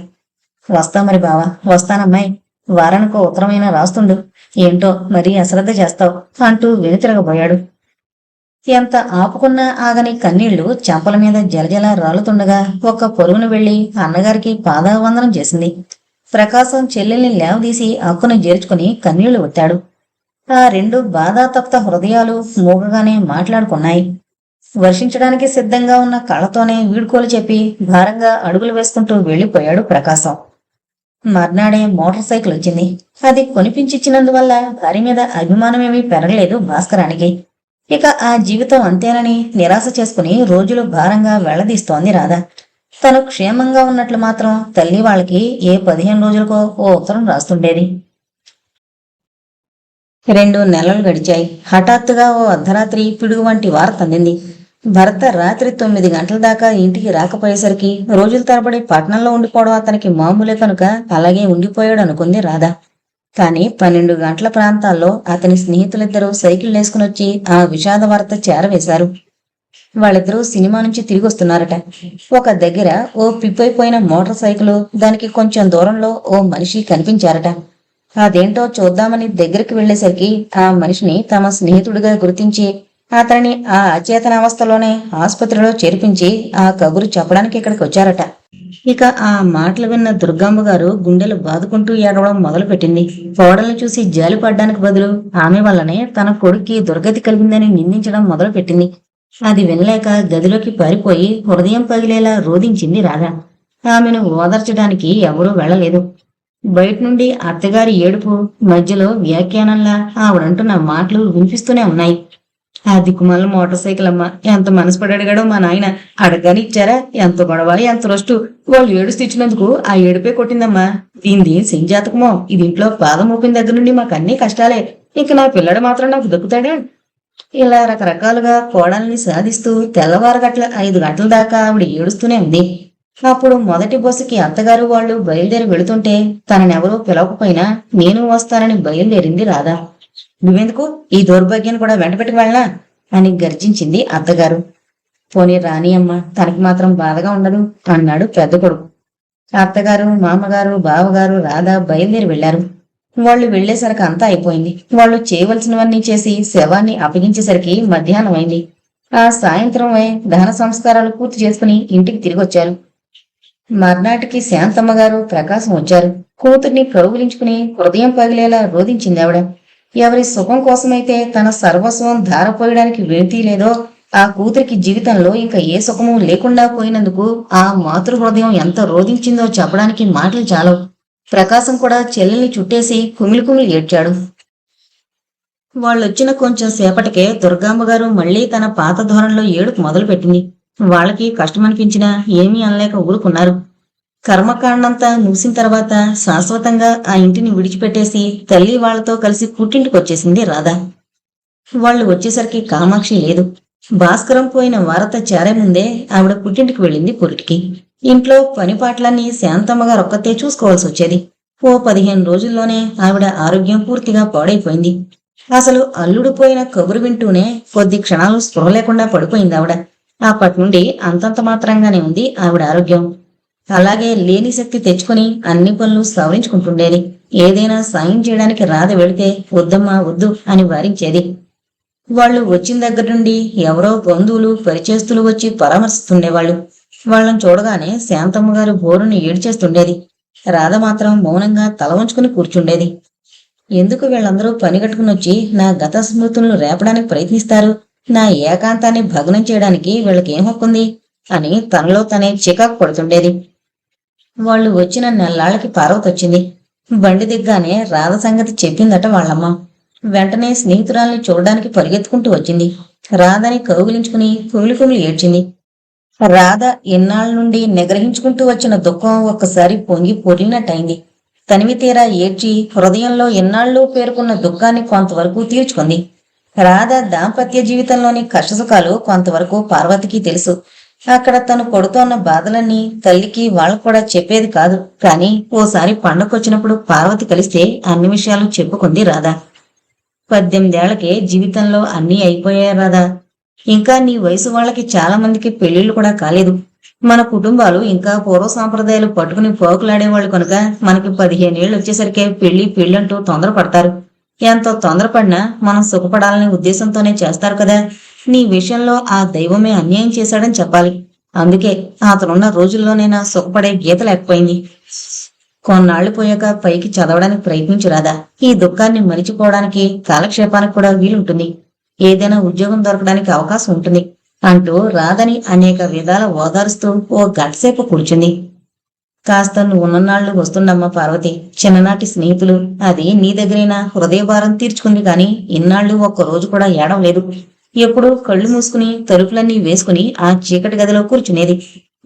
వస్తా మరి బావా, వస్తానమ్మాయి. వారానికో ఉత్తరమైనా రాస్తుండు. ఏంటో మరీ అశ్రద్ధ చేస్తావు అంటూ వెనుతిరగబోయాడు. ఎంత ఆపుకున్నా ఆగని కన్నీళ్లు చెంపల మీద జలజల రాలుతుండగా ఒక్క పొరుగును వెళ్లి అన్నగారికి పాదావందనం చేసింది. ప్రకాశం చెల్లెల్ని లేవదీసి అక్కును చేర్చుకుని కన్నీళ్లు ఒత్తాడు. ఆ రెండు బాధాతప్త హృదయాలు మూగగానే మాట్లాడుకున్నాయి. వర్షించడానికి సిద్ధంగా ఉన్న కళ్ళతోనే వీడ్కోలు చెప్పి భారంగా అడుగులు వేసుకుంటూ వెళ్లిపోయాడు ప్రకాశం. మర్నాడే మోటార్ సైకిల్ వచ్చింది. అది కొనిపించిచ్చినందువల్ల భార్య మీద అభిమానమేమీ పెరగలేదు భాస్కరానికి. ఇక ఆ జీవితం అంతేనని నిరాశ చేసుకుని రోజులు భారంగా వెళ్లదీస్తోంది రాధ. తను క్షేమంగా ఉన్నట్లు మాత్రం తల్లి వాళ్ళకి ఏ 15 రోజులకో ఓ ఉత్తరం రాస్తుండేది. 2 నెలలు గడిచాయి. హఠాత్తుగా ఓ అర్ధరాత్రి పిడుగు వంటి వార్త అందింది. భర్త రాత్రి 9 గంటల దాకా ఇంటికి రాకపోయేసరికి రోజుల తరబడి పట్నంలో ఉండిపోవడం అతనికి మామూలే కనుక అలాగే ఉండిపోయాడు అనుకుంది రాధ. కాని 12 గంటల ప్రాంతాల్లో అతని స్నేహితులిద్దరూ సైకిల్ వేసుకుని వచ్చి ఆ విషాద వార్త చేరవేశారు. వాళ్ళిద్దరూ సినిమా నుంచి తిరిగి వస్తున్నారట. ఒక దగ్గర ఓ పిప్పైపోయిన మోటార్ సైకిలు, దానికి కొంచెం దూరంలో ఓ మనిషి కనిపించారట. అదేంటో చూద్దామని దగ్గరికి వెళ్లేసరికి ఆ మనిషిని తమ స్నేహితుడిగా గుర్తించి అతన్ని ఆ అచేతనావస్థలోనే ఆసుపత్రిలో చేర్పించి ఆ కబురు చెప్పడానికి ఇక్కడికి వచ్చారట. ఇక ఆ మాటలు విన్న దుర్గమ్మ గారు గుండెలు బాదుకుంటూ ఏడవడం మొదలుపెట్టింది. కోడల్ని చూసి జాలి పడ్డానికి బదులు ఆమె వల్లనే తన కొడుక్కి దుర్గతి కలిగిందని నిందించడం మొదలుపెట్టింది. అది వినలేక గదిలోకి పారిపోయి హృదయం పగిలేలా రోదించింది రాధ. ఆమెను ఓదార్చడానికి ఎవరూ వెళ్లలేదు. బయట నుండి అత్తగారి ఏడుపు, మధ్యలో వ్యాఖ్యానంలా ఆవిడంటున్న మాటలు వినిపిస్తూనే ఉన్నాయి. ఆ దిక్కుమాల మోటార్ సైకిల్ అమ్మ, ఎంత మనసుపడి అడిగాడో మా నాయన. అడగని ఇచ్చారా? ఎంత గొడవ, ఎంత రొస్టు. వాళ్ళు ఏడుస్తూ ఇచ్చినందుకు ఆ ఏడుపే కొట్టిందమ్మా. దీనిది సింజాతకమో. ఇది ఇంట్లో పాదం ఊపిన దగ్గర నుండి మాకన్నీ కష్టాలే. ఇక నా పిల్లడు మాత్రం నాకు దొక్కుతాడే. ఇలా రకరకాలుగా కోడల్ని సాధిస్తూ తెల్లవారగట్ల 5 గంటల దాకా ఆవిడ ఏడుస్తూనే ఉంది. అప్పుడు మొదటి బస్సుకి అత్తగారు వాళ్ళు బయలుదేరి వెళుతుంటే తననెవరూ పిలవకపోయినా నేను వస్తానని బయలుదేరింది రాధ. నువ్వెందుకు ఈ దౌర్భాగ్యాన్ని కూడా వెంటపెట్టుకు వెళ్ళనా అని గర్జించింది అత్తగారు. పోనీ రాని అమ్మ, తనకి మాత్రం బాధగా ఉండదు అన్నాడు పెద్ద కొడుకు. అత్తగారు, మామగారు, బావగారు, రాధ బయలుదేరి వెళ్లారు. వాళ్ళు వెళ్లేసరికి అంతా అయిపోయింది. వాళ్ళు చేయవలసినవన్నీ చేసి శవాన్ని అప్పగించేసరికి మధ్యాహ్నం అయింది. ఆ సాయంత్రమే దహన సంస్కారాలు పూర్తి చేసుకుని ఇంటికి తిరిగొచ్చారు. మర్నాటికి శాంతమ్మ గారు, ప్రకాశం వచ్చారు. కూతుర్ని కౌగిలించుకుని హృదయం పగిలేలా రోధించింది ఆవిడ. ఎవరి సుఖం కోసమైతే తన సర్వస్వం ధారపోయడానికి వెళ్తీలేదో ఆ కూతురికి జీవితంలో ఇంకా ఏ సుఖము లేకుండా పోయినందుకు ఆ మాతృ హృదయం ఎంత రోధించిందో చెప్పడానికి మాటలు చాలవు. ప్రకాశం కూడా చెల్లెల్ని చుట్టేసి కుమిలి కుమిలి ఏడ్చాడు. వాళ్ళొచ్చిన కొంచెం సేపటికే దుర్గాంబ గారు మళ్లీ తన పాత ధోరణిలో ఏడుపు మొదలుపెట్టింది. వాళ్ళకి కష్టమనిపించినా ఏమీ అనలేక ఊరుకున్నారు. కర్మకాండంతా ముగిసిన తర్వాత శాశ్వతంగా ఆ ఇంటిని విడిచిపెట్టేసి తల్లి వాళ్లతో కలిసి పుట్టింటికొచ్చేసింది రాధ. వాళ్ళు వచ్చేసరికి కామాక్షి లేదు. భాస్కరం పోయిన వార్త చేరే ముందే ఆవిడ పుట్టింటికి వెళ్ళింది పురిటికి. ఇంట్లో పనిపాట్లన్నీ శాంతమ్మగారు ఒక్కతే చూసుకోవాల్సి వచ్చేది. ఓ 15 రోజుల్లోనే ఆవిడ ఆరోగ్యం పూర్తిగా పాడైపోయింది. అసలు అల్లుడు పోయిన కబురు వింటూనే కొద్ది క్షణాలు స్పృహ లేకుండా పడిపోయింది ఆవిడ. అప్పటి నుండి అంతంత మాత్రంగానే ఉంది ఆవిడ ఆరోగ్యం. అలాగే లేని శక్తి తెచ్చుకుని అన్ని పనులు సవరించుకుంటుండేది. ఏదైనా సాయం చేయడానికి రాధ వెళితే వద్దమ్మా వద్దు అని వారించేది. వాళ్ళు వచ్చిన దగ్గర నుండి ఎవరో బంధువులు పరిచేస్తులు వచ్చి పరామర్శిస్తుండేవాళ్లు. వాళ్ళని చూడగానే శాంతమ్మ గారు బోరుని ఏడ్చేస్తుండేది. రాధ మాత్రం మౌనంగా తల వంచుకుని కూర్చుండేది. ఎందుకు వీళ్ళందరూ పనిగట్టుకుని వచ్చి నా గత స్మృతులను రేపడానికి ప్రయత్నిస్తారు? నా ఏకాంతాన్ని భగ్నం చేయడానికి వీళ్ళకేం హక్కుంది అని తనలో తనే చికాకు పడుతుండేది. వాళ్ళు వచ్చిన నెల్లాళ్ళకి పార్వతి వచ్చింది. బండి దిగ్గానే రాధ సంగతి చెప్పిందట వాళ్ళమ్మ. వెంటనే స్నేహితురాల్ని చూడడానికి పరిగెత్తుకుంటూ వచ్చింది. రాధని కౌగిలించుకుని కుమిలి కుమిలి ఏడ్చింది. రాధ ఎన్నాళ్ళ నుండి నిగ్రహించుకుంటూ వచ్చిన దుఃఖం ఒక్కసారి పొంగి పొర్లినట్టయింది. తనివి తీరా ఏడ్చి హృదయంలో ఎన్నాళ్ళు పేరుకున్న దుఃఖాన్ని కొంతవరకు తీర్చుకుంది. రాధ దాంపత్య జీవితంలోని కష్టసుఖాలు కొంతవరకు పార్వతికి తెలుసు. అక్కడ తను పడుతోన్న బాధలన్నీ తల్లికి వాళ్ళకు కూడా చెప్పేది కాదు. కాని ఓసారి పండగొచ్చినప్పుడు పార్వతి కలిస్తే అన్ని విషయాలు చెప్పుకుంది రాధ. 18 ఏళ్లకే జీవితంలో అన్నీ అయిపోయాయి రాధా. ఇంకా నీ వయసు వాళ్ళకి చాలా మందికి పెళ్లిళ్లు కూడా కాలేదు. మన కుటుంబాలు ఇంకా పూర్వ సాంప్రదాయాలు పట్టుకుని పోకులాడేవాళ్ళు కనుక మనకి 15 ఏళ్ళు వచ్చేసరికే పెళ్లంటూ తొందరపడతారు. ఎంతో తొందరపడినా మనం సుఖపడాలనే ఉద్దేశంతోనే చేస్తారు కదా. నీ విషయంలో ఆ దైవమే అన్యాయం చేశాడని చెప్పాలి. అందుకే అతనున్న రోజుల్లోనైనా సుఖపడే గీత లేకపోయింది. కొన్నాళ్లు పోయాక పైకి చదవడానికి ప్రయత్నించు రాదా. ఈ దుఃఖాన్ని మరిచిపోవడానికి కాలక్షేపానికి కూడా వీలుంటుంది. ఏదైనా ఉద్యోగం దొరకడానికి అవకాశం ఉంటుంది అంటూ రాధని అనేక విధాల ఓదారుస్తూ ఓ గంటసేపు కూర్చుంది. కాస్త నువ్వు ఉన్ననాళ్లు వస్తుండమ్మా పార్వతి. చిన్ననాటి స్నేహితులు, అది నీ దగ్గరైనా హృదయభారం తీర్చుకుంది కాని ఇన్నాళ్లు ఒక్కరోజు కూడా ఏడవలేదు. ఎప్పుడూ కళ్ళు మూసుకుని తలుపులన్నీ వేసుకుని ఆ చీకటి గదిలో కూర్చునేది.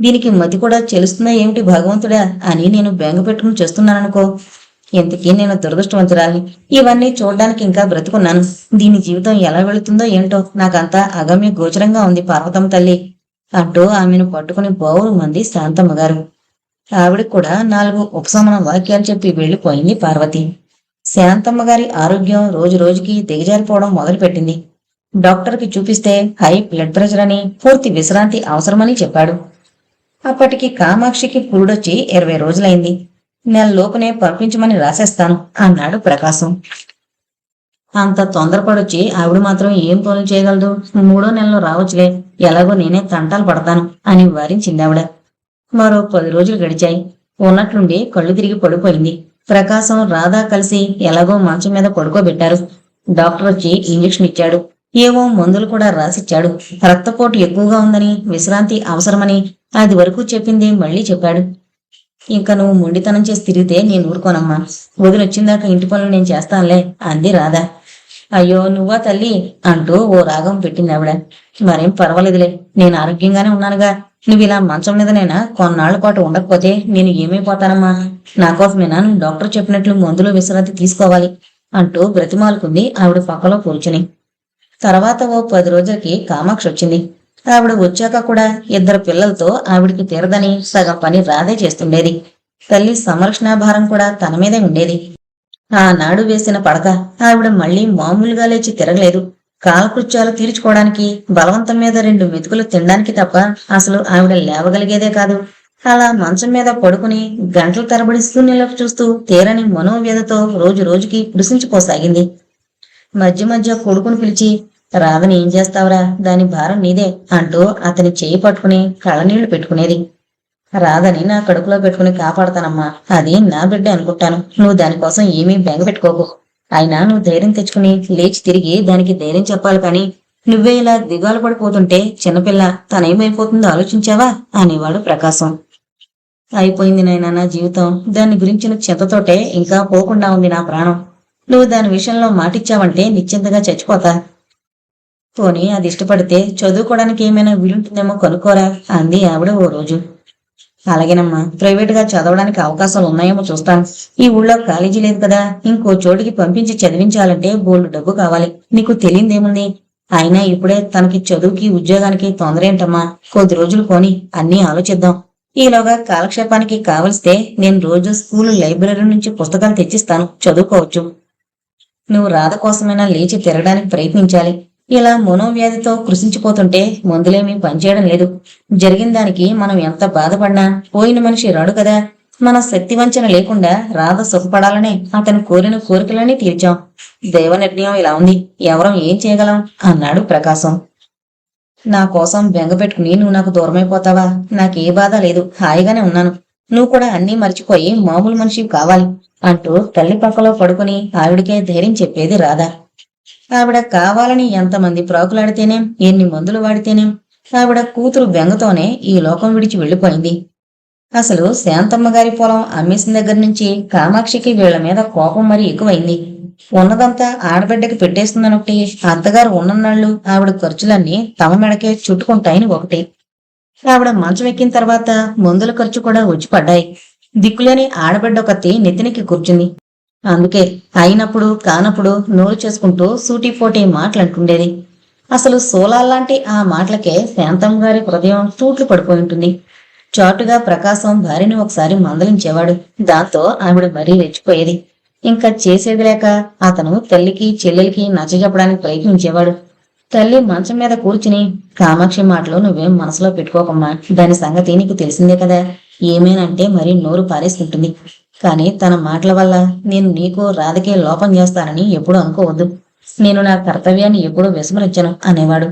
దీనికి మతి కూడా చెలుస్తుందా ఏమిటి భగవంతుడా అని నేను బెంగ పెట్టుకుని చేస్తున్నాననుకో. ఇంతకీ నేను దురదృష్టవంతురాలి. ఇవన్నీ చూడడానికి ఇంకా బ్రతుకున్నాను. దీని జీవితం ఎలా వెళుతుందో ఏంటో నాకంతా అగమ్య గోచరంగా ఉంది పార్వతమ్మ తల్లి అంటూ ఆమెను పట్టుకుని బోవులు మంది శాంతమ్మ గారు. ఆవిడకు కూడా 4 ఉపశమన వాక్యాలు చెప్పి వెళ్లిపోయింది పార్వతి. శాంతమ్మ గారి ఆరోగ్యం రోజు రోజుకి దిగజారిపోవడం మొదలుపెట్టింది. డాక్టర్కి చూపిస్తే హై బ్లడ్ ప్రెషర్ అని, పూర్తి విశ్రాంతి అవసరమని చెప్పాడు. అప్పటికి కామాక్షికి పురుడొచ్చి 20 రోజులైంది. నెలలోపునే పంపించమని రాసేస్తాను అన్నాడు ప్రకాశం. అంత తొందరపడొచ్చి ఆవిడ మాత్రం ఏం పనులు చేయగలదు. 3వ నెలలో రావచ్చులే, ఎలాగో నేనే తంటాలు పడతాను అని వారించింది ఆవిడ. మరో 10 రోజులు గడిచాయి. ఉన్నట్లుండి కళ్ళు తిరిగి పడిపోయింది. ప్రకాశం రాధా కలిసి ఎలాగో మంచం మీద పడుకోబెట్టారు. డాక్టర్ వచ్చి ఇంజెక్షన్ ఇచ్చాడు. ఏవో మందులు కూడా రాసిచ్చాడు. రక్తపోటు ఎక్కువగా ఉందని, విశ్రాంతి అవసరమని అది వరకు చెప్పింది మళ్లీ చెప్పాడు. ఇంకా నువ్వు మొండితనం చేసి తిరిగితే నేను ఊరుకోనమ్మా. వదిలొచ్చిందాక ఇంటి పనులు నేను చేస్తానులే అంది రాధ. అయ్యో నువ్వా తల్లి అంటూ ఓ రాగం పెట్టింది ఆవిడ. మరేం పర్వాలేదులే, నేను ఆరోగ్యంగానే ఉన్నానుగా. నువ్వు ఇలా మంచం మీదనైనా కొన్నాళ్ల పాటు ఉండకపోతే నేను ఏమైపోతానమ్మా. నా కోసమేనా నువ్వు డాక్టర్ చెప్పినట్లు మందులు విశ్రాంతి తీసుకోవాలి అంటూ బ్రతిమాలుకుంది ఆవిడ పక్కలో కూర్చుని. తర్వాత ఓ 10 రోజులకి కామాక్షి వచ్చింది. ఆవిడ వచ్చాక కూడా 2 పిల్లలతో ఆవిడికి తీరదని సగం పని రాధే చేస్తుండేది. తల్లి సంరక్షణాభారం కూడా తన మీదే ఉండేది. ఆనాడు వేసిన పడక ఆవిడ మళ్లీ మామూలుగా లేచి తిరగలేదు. కాలకృత్యాలు తీర్చుకోవడానికి, బలవంతం మీద 2 మెతుకులు తినడానికి తప్ప అసలు ఆవిడ లేవగలిగేదే కాదు. అలా మంచం మీద పడుకుని గంటల తరబడి శూన్యంలోకి చూస్తూ తీరని మనోవ్యధతో రోజు రోజుకి కృషించిపోసాగింది. మధ్య మధ్య కొడుకును పిలిచి, రాధని ఏం చేస్తావురా, దాని భారం నీదే అంటూ అతని చేయి పట్టుకుని కళ్ళనీళ్లు పెట్టుకునేది. రాధని నా కడుపులో పెట్టుకుని కాపాడతానమ్మా. అది నా బిడ్డ అనుకుంటాను. నువ్వు దానికోసం ఏమీ బెంగ పెట్టుకోకు. అయినా నువ్వు ధైర్యం తెచ్చుకుని లేచి తిరిగి దానికి ధైర్యం చెప్పాలి కాని నువ్వే ఇలా దిగాలు పడిపోతుంటే చిన్నపిల్ల తనేమైపోతుందో ఆలోచించావా అనేవాడు ప్రకాశం. అయిపోయింది నాయనా నా జీవితం. దాని గురించిన చింతతోటే ఇంకా పోకుండా ఉంది నా ప్రాణం. నువ్వు దాని విషయంలో మాటిచ్చావంటే నిశ్చింతగా చచ్చిపోతా. పోనీ అది ఇష్టపడితే చదువుకోవడానికి ఏమైనా వీలుంటుందేమో కనుక్కోరా అంది ఆవిడ ఓ రోజు. అలాగేనమ్మా, ప్రైవేటుగా చదవడానికి అవకాశాలు ఉన్నాయేమో చూస్తాను. ఈ ఊళ్ళో కాలేజీ లేదు కదా, ఇంకో చోటికి పంపించి చదివించాలంటే బోల్డు డబ్బు కావాలి. నీకు తెలియదేముంది. అయినా ఇప్పుడే తనకి చదువుకి ఉద్యోగానికి తొందర ఏంటమ్మా. కొద్ది రోజులు పోని అన్నీ ఆలోచిద్దాం. ఈలోగా కాలక్షేపానికి కావలిస్తే నేను రోజు స్కూలు లైబ్రరీ నుంచి పుస్తకాలు తెచ్చిస్తాను, చదువుకోవచ్చు. నువ్వు రాధ కోసమైనా లేచి తిరగడానికి ప్రయత్నించాలి. ఇలా మనోవ్యాధితో కృషించిపోతుంటే మందులేమీ పనిచేయడం లేదు. జరిగిన దానికి మనం ఎంత బాధపడినా పోయిన మనిషి రాడు కదా. మన శక్తి వంచన లేకుండా రాధ సుఖపడాలనే అతను కోరిన కోరికలన్నీ తీర్చాం. దైవ నిర్ణయం ఇలా ఉంది, ఎవరం ఏం చేయగలం అన్నాడు ప్రకాశం. నా కోసం బెంగ పెట్టుకుని నువ్వు నాకు దూరమైపోతావా? నాకే బాధ లేదు, హాయిగానే ఉన్నాను. నువ్వు కూడా అన్నీ మర్చిపోయి మామూలు మనిషి కావాలి అంటూ తల్లి పక్కలో పడుకుని ఆవిడికే ధైర్యం చెప్పేది రాధ. ఆవిడ కావాలని ఎంతమంది ప్రాకులాడితేనేం, ఎన్ని మందులు వాడితేనేం ఆవిడ కూతురు బెంగతోనే ఈ లోకం విడిచి వెళ్లిపోయింది. అసలు శాంతమ్మ గారి పొలం అమ్మేసిన దగ్గర నుంచి కామాక్షికి వీళ్ల మీద కోపం మరీ ఎక్కువైంది. ఉన్నదంతా ఆడబిడ్డకి పెట్టేస్తుందనొకటి, అత్తగారు ఉన్ననాళ్లు ఆవిడ ఖర్చులన్నీ తమ మెడకే చుట్టుకుంటాయని ఒకటి. ఆవిడ మంచం ఎక్కిన తర్వాత మందుల ఖర్చు కూడా వచ్చి పడ్డాయి. దిక్కులేని ఆడబిడ్డ ఒకటి నెత్తినికి కూర్చుంది. అందుకే అయినప్పుడు కానప్పుడు నోరు చేసుకుంటూ సూటిపోటీ మాటలంటుండేది. అసలు సోలాల్లాంటి ఆ మాటలకే శాంతమ్మ గారి హృదయం తూట్లు పడిపోయి ఉంటుంది. చాటుగా ప్రకాశం భార్యని ఒకసారి మందలించేవాడు. దాంతో ఆవిడ మరీ రెచ్చిపోయేది. ఇంకా చేసేది లేక అతను తల్లికి చెల్లెలికి నచ్చజెప్పడానికి ప్రయత్నించేవాడు. తల్లి మంచం మీద కూర్చుని, కామాక్షి మాటలు నువ్వేం మనసులో పెట్టుకోకమ్మా. దాని సంగతి నీకు తెలిసిందే కదా. ఏమేనంటే మరీ నోరు పారేస్తుంటుంది. కానీ తన మాటల వల్ల నేను నీకు రాధకే లోపం చేస్తానని ఎప్పుడూ అనుకోవద్దు. నేను నా కర్తవ్యాన్ని ఎప్పుడూ విస్మరించను అనేవాడు.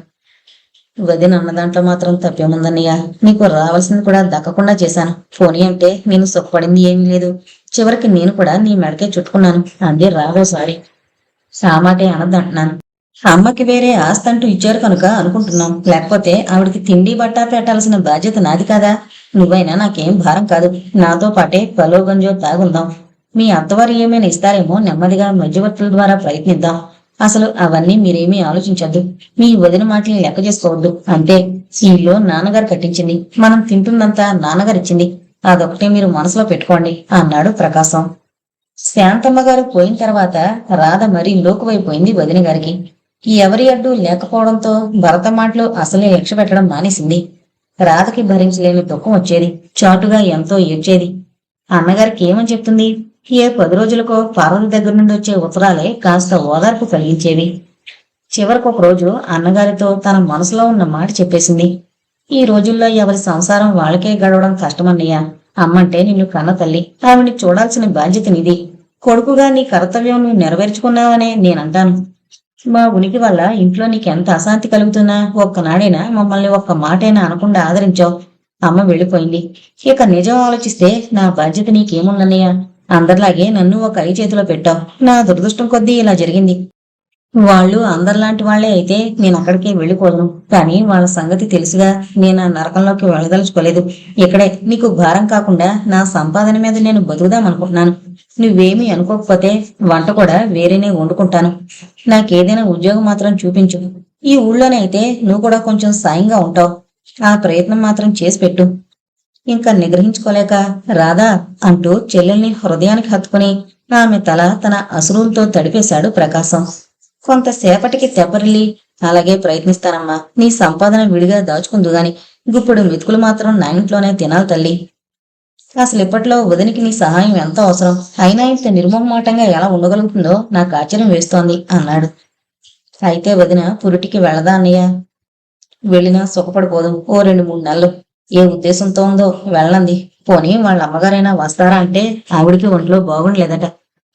వదిన అన్న దాంట్లో మాత్రం తప్పేముందన్నయ్య. నీకు రావాల్సింది కూడా దక్కకుండా చేశాను. పోనీ అంటే నేను సుఖపడింది ఏమీ లేదు. చివరికి నేను కూడా నీ మెడకే చుట్టుకున్నాను. అంది రాఘోసారి. సామాటే అనద్దంటున్నాను. అమ్మకి వేరే ఆస్తి అంటూ ఇచ్చారు కనుక అనుకుంటున్నాం. లేకపోతే ఆవిడికి తిండి బట్టా పెట్టాల్సిన బాధ్యత నాది కాదా? నువ్వైనా నాకేం భారం కాదు. నాతో పాటే పలో గంజో తాగుందాం. మీ అత్తవారు ఏమైనా ఇస్తారేమో నెమ్మదిగా మధ్యవర్తుల ద్వారా ప్రయత్నిద్దాం. అసలు అవన్నీ మీరేమీ ఆలోచించద్దు. మీ వదిన మాటల్ని లెక్క చేసుకోవద్దు. అంతే. ఇంట్లో నాన్నగారు కట్టించింది. మనం తింటుందంతా నాన్నగారు ఇచ్చింది. అదొకటే మీరు మనసులో పెట్టుకోండి అన్నాడు ప్రకాశం. శాంతమ్మ గారు పోయిన తర్వాత రాధ మరీ లోకువైపోయింది వదిన గారికి. ఎవరి అడ్డు లేకపోవడంతో భరత మాటలు అసలే లక్ష్య పెట్టడం మానేసింది. రాధకి భరించలేని దుఃఖం వచ్చేది. చాటుగా ఎంతో ఏడ్చేది. అన్నగారికి ఏమని చెప్తుంది? ఏ 10 రోజులకో పార్వతి దగ్గర నుండి వచ్చే ఉత్తరాలే కాస్త ఓదార్పు కలిగించేవి. చివరికి ఒక రోజు అన్నగారితో తన మనసులో ఉన్న మాట చెప్పేసింది. ఈ రోజుల్లో ఎవరి సంసారం వాళ్ళకే గడవడం కష్టమన్నయ్య. అమ్మంటే నిన్ను కన్న తల్లి. ఆవిడ్ని చూడాల్సిన బాధ్యత నీది. కొడుకుగా నీ కర్తవ్యం నువ్వు నెరవేర్చుకున్నావనే నేనంటాను. మా ఉనికి వల్ల ఇంట్లో నీకెంత అశాంతి కలుగుతున్నా ఒక్కనాడైనా మమ్మల్ని ఒక్క మాటైనా అనకుండా ఆదరించావు. అమ్మ వెళ్ళిపోయింది. ఇక నిజం ఆలోచిస్తే నా బాధ్యత నీకేముందన్నయ్య? అందరిలాగే నన్ను ఒక చేతిలో పెట్టావు. నా దురదృష్టం కొద్దీ ఇలా జరిగింది. వాళ్ళు అందరిలాంటి వాళ్లే అయితే నేను అక్కడికే వెళ్ళిపోదును. కానీ వాళ్ళ సంగతి తెలుసుగా. నేను ఆ నరకంలోకి వెళ్ళదలుచుకోలేదు. ఇక్కడే నీకు భారం కాకుండా నా సంపాదన మీద నేను బతుకుదామనుకుంటున్నాను. నువ్వేమీ అనుకోకపోతే వంట కూడా వేరేనే వండుకుంటాను. నాకేదైనా ఉద్యోగం మాత్రం చూపించు. ఈ ఊళ్ళోనే అయితే నువ్వు కూడా కొంచెం సాయంగా ఉంటావు. ఆ ప్రయత్నం మాత్రం చేసి పెట్టు. ఇంకా నిగ్రహించుకోలేక రాధా అంటూ చెల్లెల్ని హృదయానికి హత్తుకుని ఆమె తల తన అసురులతో తడిపేశాడు ప్రకాశం. కొంతసేపటికి తెప్పరిల్లి, అలాగే ప్రయత్నిస్తానమ్మా. నీ సంపాదన విడిగా దాచుకుందు గాని గుప్పుడు మెతుకులు మాత్రం నా ఇంట్లోనే తినాలి తల్లి. అసలు ఇప్పట్లో వదినికి నీ సహాయం ఎంత అవసరం. అయినా ఇంత నిర్మోహమాటంగా ఎలా ఉండగలుగుతుందో నాకు ఆశ్చర్యం వేస్తోంది అన్నాడు. అయితే వదిన పురిటికి వెళదా అన్నయ్య? వెళ్ళినా సుఖపడిపోదు. ఓ 2-3 నెలలు. ఏ ఉద్దేశంతో ఉందో వెళ్ళంది. పోనీ వాళ్ళ అమ్మగారైనా వస్తారా అంటే ఆవిడికి ఒంట్లో బాగుండలేదట.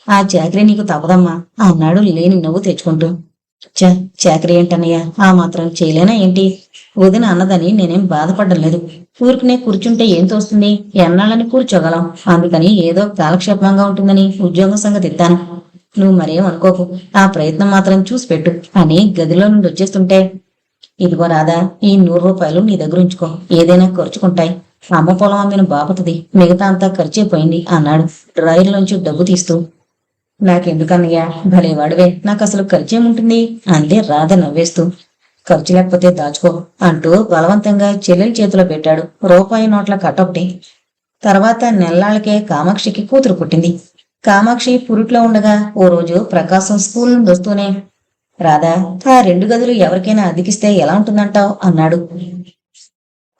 ఆ చాకరీ నీకు తప్పదమ్మా అన్నాడు లేని నవ్వు తెచ్చుకుంటూ. చాకరీ ఏంటన్నయ్య? ఆ మాత్రం చేయలేనా ఏంటి? వదిన అన్నదని నేనేం బాధపడడం లేదు. ఊరికనే కూర్చుంటే ఏం తోస్తుంది? ఎన్నాళ్ళని కూర్చోగలం. అందుకని ఏదో కాలక్షేపంగా ఉంటుందని ఉద్యోగం సంగతి ఇస్తాను. నువ్వు మరేం అనుకోకు. ఆ ప్రయత్నం మాత్రం చూసి పెట్టు అని గదిలో నుండి వచ్చేస్తుంటే, ఇదిగో రాదా, ఈ 100 రూపాయలు నీ దగ్గర ఉంచుకో. ఏదైనా ఖర్చుకుంటాయి. అమ్మ పొలం అమ్మిన బాపతది. మిగతా అంతా ఖర్చయిపోయింది అన్నాడు డ్రాయర్లోంచి డబ్బు తీస్తూ. నాకెందుకన్నయ్యా? భలేవాడివే. నాకు అసలు ఖర్చేముంటుంది అందే రాధ నవ్వేస్తూ. ఖర్చు లేకపోతే దాచుకో అంటూ బలవంతంగా చెల్లెలి చేతిలో పెట్టాడు రూపాయి నోట్ల కట్టొకటి. తర్వాత నెల్లాళ్ళకే కామాక్షికి కూతురు పుట్టింది. కామాక్షి పురిట్లో ఉండగా ఓ రోజు ప్రకాశం స్కూల్ నుండి వస్తూనే, రాధా, ఆ 2 గదులు ఎవరికైనా అద్దెకిస్తే ఎలా ఉంటుందంటావు అన్నాడు.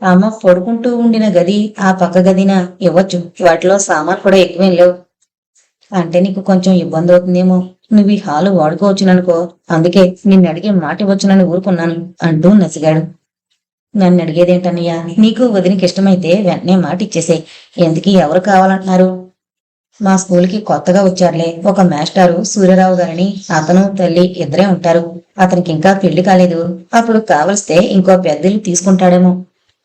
అమ్మ పడుకుంటూ ఉండిన గది ఆ పక్క గదినా ఇవ్వచ్చు. వాటిలో సామాన్ కూడా ఎక్కువేం లేవు. అంటే నీకు కొంచెం ఇబ్బంది అవుతుందేమో. నువ్వు ఈ హాలు వాడుకోవచ్చుననుకో. అందుకే నిన్ను అడిగే మాట ఇవ్వచ్చునని ఊరుకున్నాను అంటూ నసిగాడు. నన్ను అడిగేదేంటన్నయ్యా? నీకు వదినికి ఇష్టమైతే వెంటనే మాట ఇచ్చేసే. ఎందుకు ఎవరు కావాలంటున్నారు? మా స్కూల్కి కొత్తగా వచ్చారులే ఒక మాస్టారు సూర్యరావు గారని. అతను తల్లి ఇద్దరే ఉంటారు. అతనికి ఇంకా పెళ్లి కాలేదు. అప్పుడు కావలిస్తే ఇంకో పెద్దిల్లు తీసుకుంటాడేమో.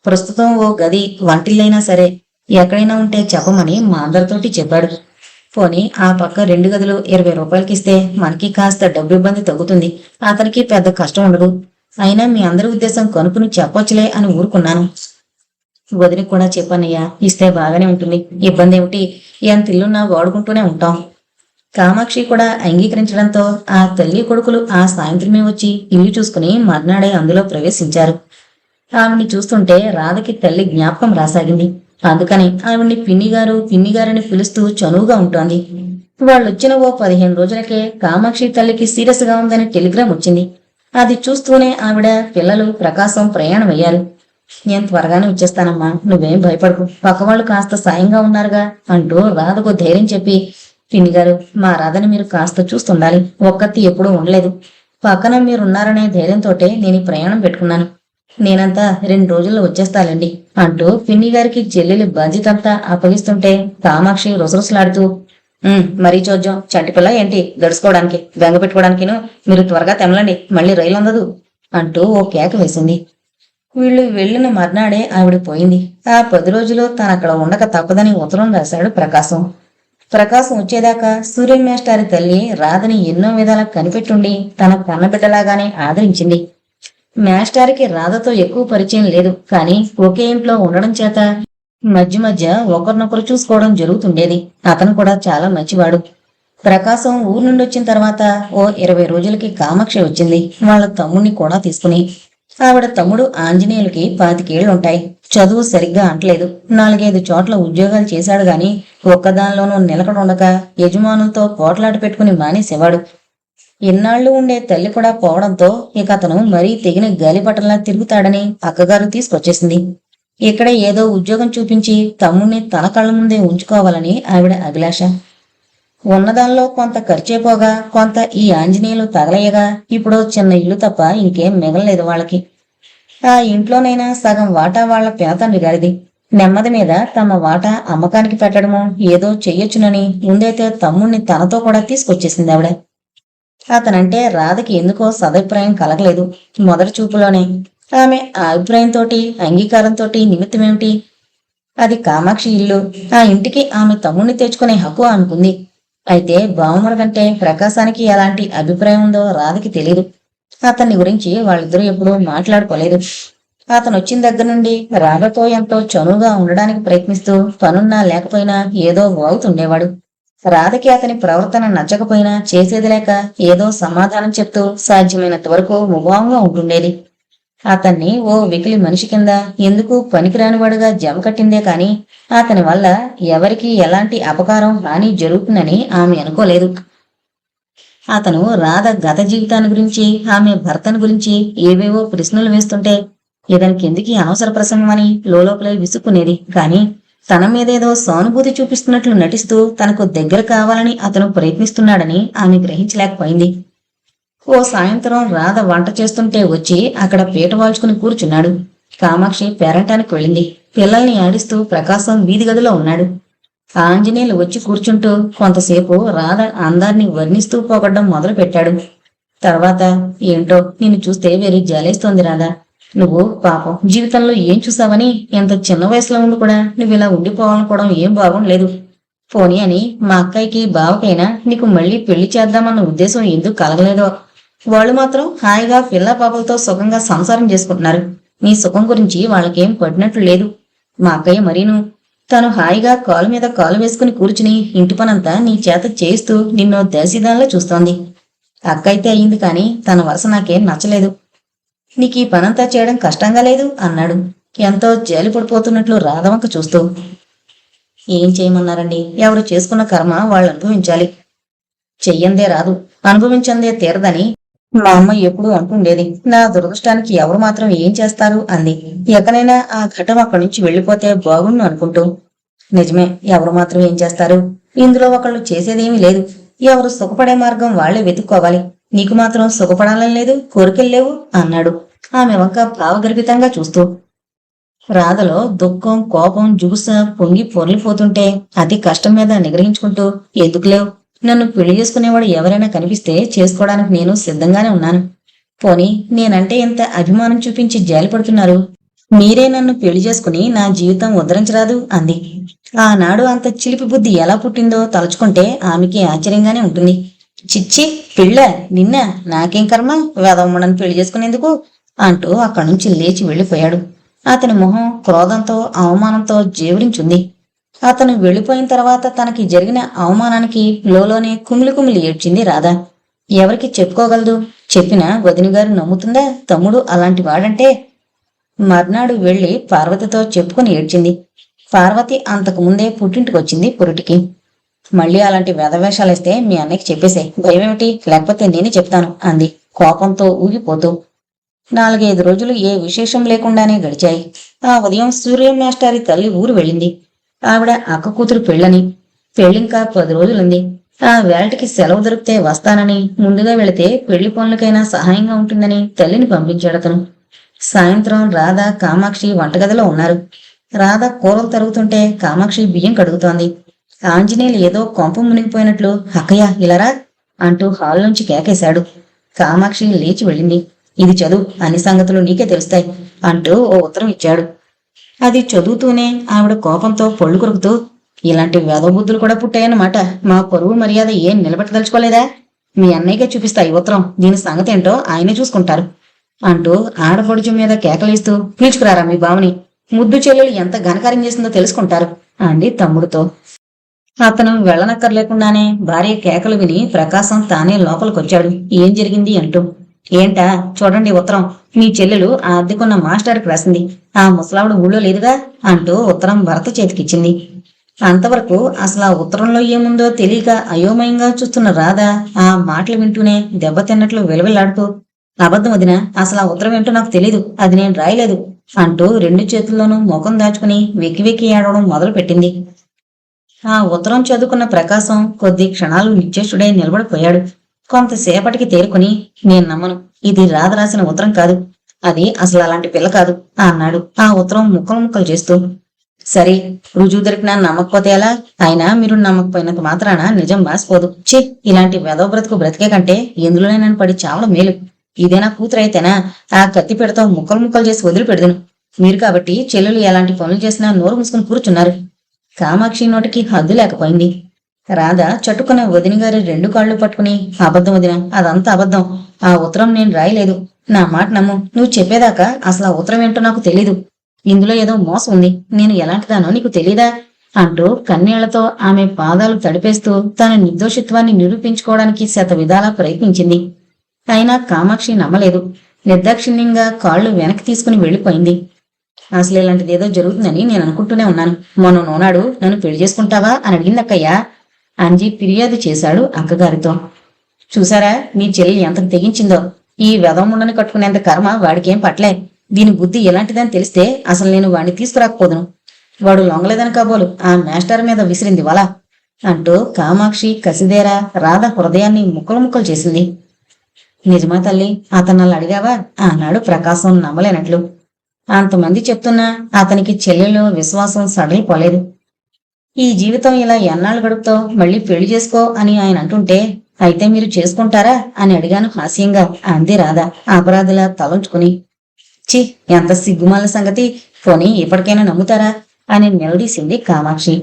ప్రస్తుతం ఓ గది వంటిల్లైనా సరే ఎక్కడైనా ఉంటే చెప్పమని మా అందరితోటి చెప్పాడు. పోనీ ఆ పక్క 2 గదులు 20 రూపాయలకిస్తే మనకి కాస్త డబ్బు ఇబ్బంది తగ్గుతుంది. అతనికి పెద్ద కష్టం ఉండదు. అయినా మీ అందరి ఉద్దేశం కనుక్కుని చెప్పొచ్చులే అని ఊరుకున్నాను. వదిలికి కూడా చెప్పన్నయ్యా, ఇస్తే బాగానే ఉంటుంది. ఇబ్బంది ఏమిటి? ఎంత ఇల్లున్నా వాడుకుంటూనే ఉంటాం. కామాక్షి కూడా అంగీకరించడంతో ఆ తల్లి కొడుకులు ఆ సాయంత్రమే వచ్చి ఇల్లు చూసుకుని మర్నాడే అందులో ప్రవేశించారు. ఆవిడ్ని చూస్తుంటే రాధకి తల్లి జ్ఞాపకం రాసాగింది. అందుకని ఆవిడ్ని పిన్నిగారని పిలుస్తూ చనువుగా ఉంటోంది. వాళ్ళొచ్చిన ఓ 15 రోజులకే కామాక్షి తల్లికి సీరియస్ గా ఉందని టెలిగ్రామ్ వచ్చింది. అది చూస్తూనే ఆవిడ, పిల్లలు, ప్రకాశం ప్రయాణం అయ్యారు. నేను త్వరగానే వచ్చేస్తానమ్మా, నువ్వేం భయపడకు. పక్కవాళ్ళు కాస్త సాయంగా ఉన్నారుగా అంటూ రాధకు ధైర్యం చెప్పి, పిన్నిగారు, మా రాధని మీరు కాస్త చూస్తుండాలి. ఒక్కత్తి ఎప్పుడూ ఉండలేదు. పక్కన మీరున్నారనే ధైర్యంతోటే నేను ఈ ప్రయాణం పెట్టుకున్నాను. నేనంతా 2 రోజుల్లో వచ్చేస్తానండి అంటూ పిన్ని గారికి చెల్లెలి బాధ్యతంతా అప్పగిస్తుంటే కామాక్షి రుసరుసలాడుతూ, మరీ చోద్యం, చంటిపిల్ల ఏంటి గడుచుకోవడానికి, బెంగ పెట్టుకోవడానికిను. మీరు త్వరగా తెమలండి, మళ్ళీ రైలు అందదు అంటూ ఓ కేక వేసింది. వీళ్ళు వెళ్లిన మర్నాడే ఆవిడ పోయింది. ఆ 10 రోజులు తనక్కడ ఉండక తప్పదని ఉత్తరం రాశాడు ప్రకాశం. ప్రకాశం వచ్చేదాకా సూర్యం మేస్టారి తల్లి రాధని ఎన్నో విధాలా కనిపెట్టుండి తన కన్నబిడ్డలాగానే ఆదరించింది. మేస్టారికి రాధతో ఎక్కువ పరిచయం లేదు, కానీ ఒకే ఇంట్లో ఉండడం చేత మధ్య మధ్య ఒకరినొకరు చూసుకోవడం జరుగుతుండేది. అతను కూడా చాలా మంచివాడు. ప్రకాశం ఊరు నుండి వచ్చిన తర్వాత ఓ 20 రోజులకి కామాక్షి వచ్చింది, వాళ్ళ తమ్ముణ్ణి కూడా తీసుకుని. ఆవిడ తమ్ముడు ఆంజనేయులకి 25 ఏళ్లుంటాయి. చదువు సరిగ్గా అంటలేదు. 4-5 చోట్ల ఉద్యోగాలు చేశాడు గాని ఒక్కదానిలోనూ నిలకడుండక యజమానులతో పోట్లాట పెట్టుకుని మానేసేవాడు. ఇన్నాళ్లు ఉండే తల్లి కూడా పోవడంతో ఇక అతను మరీ తెగిన గాలిపటంలా తిరుగుతాడని అక్కగారు తీసుకొచ్చేసింది. ఇక్కడే ఏదో ఉద్యోగం చూపించి తమ్ముణ్ణి తన కళ్ళ ముందే ఉంచుకోవాలని ఆవిడ అభిలాష. ఉన్నదానిలో కొంత ఖర్చైపోగా కొంత ఈ ఆంజనేయులు తగలయ్యగా ఇప్పుడు చిన్న ఇల్లు తప్ప ఇంకేం మిగలలేదు వాళ్ళకి. ఆ ఇంట్లోనైనా సగం వాటా వాళ్ల పేతండ్రి గారిది. నెమ్మది మీద తమ వాటా అమ్మకానికి పెట్టడమో ఏదో చెయ్యొచ్చునని ముందైతే తమ్ముణ్ణి తనతో కూడా తీసుకొచ్చేసింది ఆవిడ. అతనంటే రాధకి ఎందుకో సదభిప్రాయం కలగలేదు. మొదటి చూపులోనే ఆమె ఆ అభిప్రాయంతో అంగీకారంతో నిమిత్తమేమిటి? అది కామాక్షి ఇల్లు. ఆ ఇంటికి ఆమె తమ్ముణ్ణి తెచ్చుకునే హక్కు ఆమెకుంది. అయితే బావమరదంటే ప్రకాశానికి ఎలాంటి అభిప్రాయం ఉందో రాధకి తెలీదు. అతన్ని గురించి వాళ్ళిద్దరూ ఎప్పుడూ మాట్లాడుకోలేదు. అతను వచ్చిన దగ్గర నుండి రాధతో ఎంతో చనువుగా ఉండడానికి ప్రయత్నిస్తూ పనున్నా లేకపోయినా ఏదో వాగుతుండేవాడు. రాధకి అతని ప్రవర్తన నచ్చకపోయినా చేసేది లేక ఏదో సమాధానం చెప్తూ సాధ్యమైనంత వరకు ముభావంగా ఉంటుండేది. అతన్ని ఓ వెకిలి మనిషి కింద ఎందుకు పనికిరానివాడుగా జమకట్టిందే కాని అతని వల్ల ఎవరికి ఎలాంటి అపకారం హాని జరుగుతుందని ఆమె అనుకోలేదు. అతను రాధ గత జీవితాన్ని గురించి ఆమె భర్తని గురించి ఏవేవో ప్రశ్నలు వేస్తుంటే ఇతనికి ఎందుకీ అనవసర ప్రసంగమని లోపలే విసుక్కునేది. కాని తన మీదేదో సానుభూతి చూపిస్తున్నట్లు నటిస్తూ తనకు దగ్గర కావాలని అతను ప్రయత్నిస్తున్నాడని ఆమె గ్రహించలేకపోయింది. ఓ సాయంత్రం రాధ వంట చేస్తుంటే వచ్చి అక్కడ పీట వాల్చుకుని కూర్చున్నాడు. కామాక్షి పేరంటానికి వెళ్ళింది. పిల్లల్ని ఆడిస్తూ ప్రకాశం వీధి గదిలో ఉన్నాడు. ఆంజనేయులు వచ్చి కూర్చుంటూ కొంతసేపు రాధ అందాన్ని వర్ణిస్తూ పోగొట్టడం మొదలు పెట్టాడు. తర్వాత, ఏంటో నిన్ను చూస్తే వేరే జాలేస్తోంది రాధా. నువ్వు పాపం జీవితంలో ఏం చూసావని ఎంత చిన్న వయసులో ఉండి కూడా నువ్వు ఇలా ఉండిపోవాలనుకోవడం ఏం బాగుండలేదు. పోనీ అని మా అక్కయ్యకి బావకైనా నీకు మళ్ళీ పెళ్లి చేద్దామన్న ఉద్దేశం ఎందుకు కలగలేదో. వాళ్ళు మాత్రం హాయిగా పిల్ల పాపలతో సుఖంగా సంసారం చేసుకుంటున్నారు. నీ సుఖం గురించి వాళ్ళకేం పడినట్లు లేదు. మా అక్కయ్య మరీను తను హాయిగా కాలు మీద కాలు వేసుకుని కూర్చుని ఇంటి పనంతా నీ చేత చేయిస్తూ నిన్నో దాసిదానిలా చూస్తోంది. అక్క అయితే అయింది కాని తన వరుస నాకేం నచ్చలేదు. నీకు ఈ పనంతా చేయడం కష్టంగా లేదు అన్నాడు ఎంతో జాలి పడిపోతున్నట్లు రాధవంక చూస్తూ. ఏం చేయమన్నారండి? ఎవరు చేసుకున్న కర్మ వాళ్ళు అనుభవించాలి. చెయ్యందే రాదు, అనుభవించందే తీరదని మా అమ్మ ఎప్పుడూ అంటుండేది. నా దురదృష్టానికి ఎవరు మాత్రం ఏం చేస్తారు అంది. ఎక్కడైనా ఆ ఘటం అక్కడి నుంచి వెళ్లిపోతే బాగుండు అనుకుంటూ. నిజమే, ఎవరు మాత్రం ఏం చేస్తారు? ఇందులో ఒకళ్ళు చేసేదేమీ లేదు. ఎవరు సుఖపడే మార్గం వాళ్లే వెతుక్కోవాలి. నీకు మాత్రం సుఖపడాలని లేదు, కోరికల్లేవు అన్నాడు ఆమె వంక భావగర్భితంగా చూస్తూ. రాధలో దుఃఖం, కోపం, జుగుస పొంగి పొర్లిపోతుంటే అతి కష్టం మీద నిగ్రహించుకుంటూ, ఎందుకులేవు, నన్ను పెళ్లి చేసుకునేవాడు ఎవరైనా కనిపిస్తే చేసుకోవడానికి నేను సిద్ధంగానే ఉన్నాను. పోనీ నేనంటే ఎంత అభిమానం చూపించి జాలిపడుతున్నారు. మీరే నన్ను పెళ్లి చేసుకుని నా జీవితం ఉద్ధరించరాదు అంది. ఆనాడు అంత చిలిపి బుద్ధి ఎలా పుట్టిందో తలుచుకుంటే ఆమెకి ఆశ్చర్యంగానే ఉంటుంది. చిచ్చి పిల్ల, నిన్న నాకేం కర్మ, వేదమ్మడని పెళ్లి చేసుకునేందుకు అంటూ అక్కడి నుంచి లేచి వెళ్లిపోయాడు. అతని మొహం క్రోధంతో అవమానంతో జేవురించుంది. అతను వెళ్లిపోయిన తర్వాత తనకి జరిగిన అవమానానికి లోలోనే కుమిలి కుమిలి ఏడ్చింది రాధ. ఎవరికి చెప్పుకోగలదు? చెప్పినా వదినగారు నమ్ముతుందా తమ్ముడు అలాంటి వాడంటే? మర్నాడు వెళ్లి పార్వతితో చెప్పుకుని ఏడ్చింది. పార్వతి అంతకు ముందే పుట్టింటికొచ్చింది పురిటికి. మళ్ళీ అలాంటి వేదవేషాలేస్తే మీ అన్నయ్యకి చెప్పేసే, భయమేమిటి, లేకపోతే నేనే చెప్తాను అంది కోపంతో ఊగిపోతూ. 4-5 రోజులు ఏ విశేషం లేకుండానే గడిచాయి. ఆ ఉదయం సూర్యం మేస్టారి తల్లి ఊరు వెళ్ళింది. ఆవిడ అక్క కూతురు పెళ్ళని. పెళ్ళింకా 10 రోజులుంది. ఆ వేళటికి సెలవు దొరికితే వస్తానని, ముందుగా వెళితే పెళ్లి పనులకైనా సహాయంగా ఉంటుందని తల్లిని పంపించాడతను. సాయంత్రం రాధ, కామాక్షి వంటగదిలో ఉన్నారు. రాధ కూరలు తరుగుతుంటే కామాక్షి బియ్యం కడుగుతోంది. ఆంజనేయులు ఏదో కొంప మునిగిపోయినట్లు అక్కయ్య ఇలారా అంటూ హాల్ నుంచి కేకేశాడు. కామాక్షి లేచి వెళ్ళింది. ఇది చదువు, అన్ని సంగతులు నీకే తెలుస్తాయి. అంటూ ఓ ఉత్తరం ఇచ్చాడు. అది చదువుతూనే ఆవిడ కోపంతో పొళ్ళు కొరుకుతూ, ఇలాంటి వేదబుద్ధులు కూడా పుట్టాయన్నమాట. మా పరువు మర్యాద ఏం నిలబెట్టదలుచుకోలేదా? మీ అన్నయ్యకే చూపిస్తా ఈ ఉత్తరం, దీని సంగతేంటో ఆయనే చూసుకుంటారు అంటూ ఆడపడుచు మీద కేకలేస్తూ, పిలుచుకురారా మీ బావని, ముద్దు చెల్లెలు ఎంత ఘనకార్యం చేసిందో తెలుసుకుంటారు అంది తమ్ముడితో. అతను వెళ్ళనక్కర్లేకుండానే భార్య కేకలు విని ప్రకాశం తానే లోపలికొచ్చాడు ఏం జరిగింది అంటూ. ఏంటా, చూడండి ఉత్తరం, మీ చెల్లెలు ఆ అద్దెకున్న మాస్టర్కి రాసింది. ఆ ముసలావిడ ఊళ్ళో లేదుగా అంటూ ఉత్తరం భరత చేతికిచ్చింది. అంతవరకు అసలు ఆ ఉత్తరంలో ఏముందో తెలియక అయోమయంగా చూస్తున్న రాధ ఆ మాటలు వింటూనే దెబ్బతిన్నట్లు విలవిల్లాడుతూ, అబద్ధం వదినా, అసలు ఆ ఉత్తరం ఏంటో నాకు తెలీదు, అది నేను రాయలేదు అంటూ రెండు చేతుల్లోనూ ముఖం దాచుకుని వెక్కి వెక్కి ఏడవడం మొదలు పెట్టింది. ఆ ఉత్తరం చదువుకున్న ప్రకాశం కొద్ది క్షణాలు నిశ్చేష్టుడై నిలబడిపోయాడు. కొంతసేపటికి తేరుకుని, నేను నమ్మను, ఇది రాధ రాసిన ఉత్తరం కాదు, అది అసలు అలాంటి పిల్ల కాదు అన్నాడు ఆ ఉత్తరం ముక్కలు ముక్కలు చేస్తూ. సరే, రుజువు దొరికినా నమ్మకపోతే ఎలా? అయినా మీరు నమ్మకపోయినంత మాత్రాన నిజం మాసిపోదు. ఛీ, ఇలాంటి వెధవ బ్రతుకు బ్రతికే కంటే ఎందులోనైనా పడి చావడం మేలు. ఇదేనా కూతురైతేనా ఆ కత్తి పెడతాం ముక్కలు ముక్కలు చేసి వదిలిపెడదును. మీరు కాబట్టి చెల్లెలు ఎలాంటి పనులు చేసినా నోరు మూసుకుని కూర్చున్నారు. కామాక్షి నోటికి హద్దు లేకపోయింది. రాధ చట్టుకున్న వదిన గారి రెండు కాళ్ళు పట్టుకుని, అబద్ధం వదిన, అదంతా అబద్ధం, ఆ ఉత్తరం నేను రాయలేదు, నా మాట నమ్ము, నువ్వు చెప్పేదాకా అసలు ఆ ఉత్తరం ఏంటో నాకు తెలీదు, ఇందులో ఏదో మోసం ఉంది, నేను ఎలాంటిదానో నీకు తెలీదా అంటూ కన్నీళ్లతో ఆమె పాదాలు తడిపేస్తూ తన నిర్దోషిత్వాన్ని నిరూపించుకోవడానికి శత విధాలా ప్రయత్నించింది. అయినా కామాక్షి నమ్మలేదు. నిర్దాక్షిణ్యంగా కాళ్ళు వెనక్కి తీసుకుని వెళ్లిపోయింది. అసలు ఇలాంటిదేదో జరుగుతుందని నేను అనుకుంటూనే ఉన్నాను. మొన్న నోనాడు నన్ను పెళ్లి చేసుకుంటావా అని అడిగింది అక్కయ్య. అంజీ ఫిర్యాదు చేశాడు అక్కగారితో. చూసారా మీ చెల్లి ఎంత తెగించిందో, ఈ వెధముండని కట్టుకునేంత కర్మ వాడికేం పట్లే, దీని బుద్ధి ఎలాంటిదని తెలిస్తే అసలు నేను వాడిని తీసుకురాకపోదును, వాడు లొంగలేదని కాబోలు ఆ మాస్టర్ మీద విసిరింది వల అంటూ కామాక్షి కసిదేరా రాధ హృదయాన్ని ముక్కలు ముక్కలు చేసింది. నిజమా తల్లి, అతను అలా అడిగావా అన్నాడు ప్రకాశం నమ్మలేనట్లు. అంతమంది చెప్తున్నా అతనికి చెల్లెలో విశ్వాసం సడలిపోలేదు. ఈ జీవితం ఇలా ఎన్నాళ్ళు గడుపుతావు, మళ్ళీ పెళ్లి చేసుకో అని ఆయన అంటుంటే, అయితే మీరు చేసుకుంటారా అని అడిగాను హాస్యంగా అంది రాధ అపరాధిలా తలంచుకుని. చి, ఎంత సిగ్గుమాల సంగతి, పోనీ ఇప్పటికైనా నమ్ముతారా అని నిలదీసింది కామాక్షి.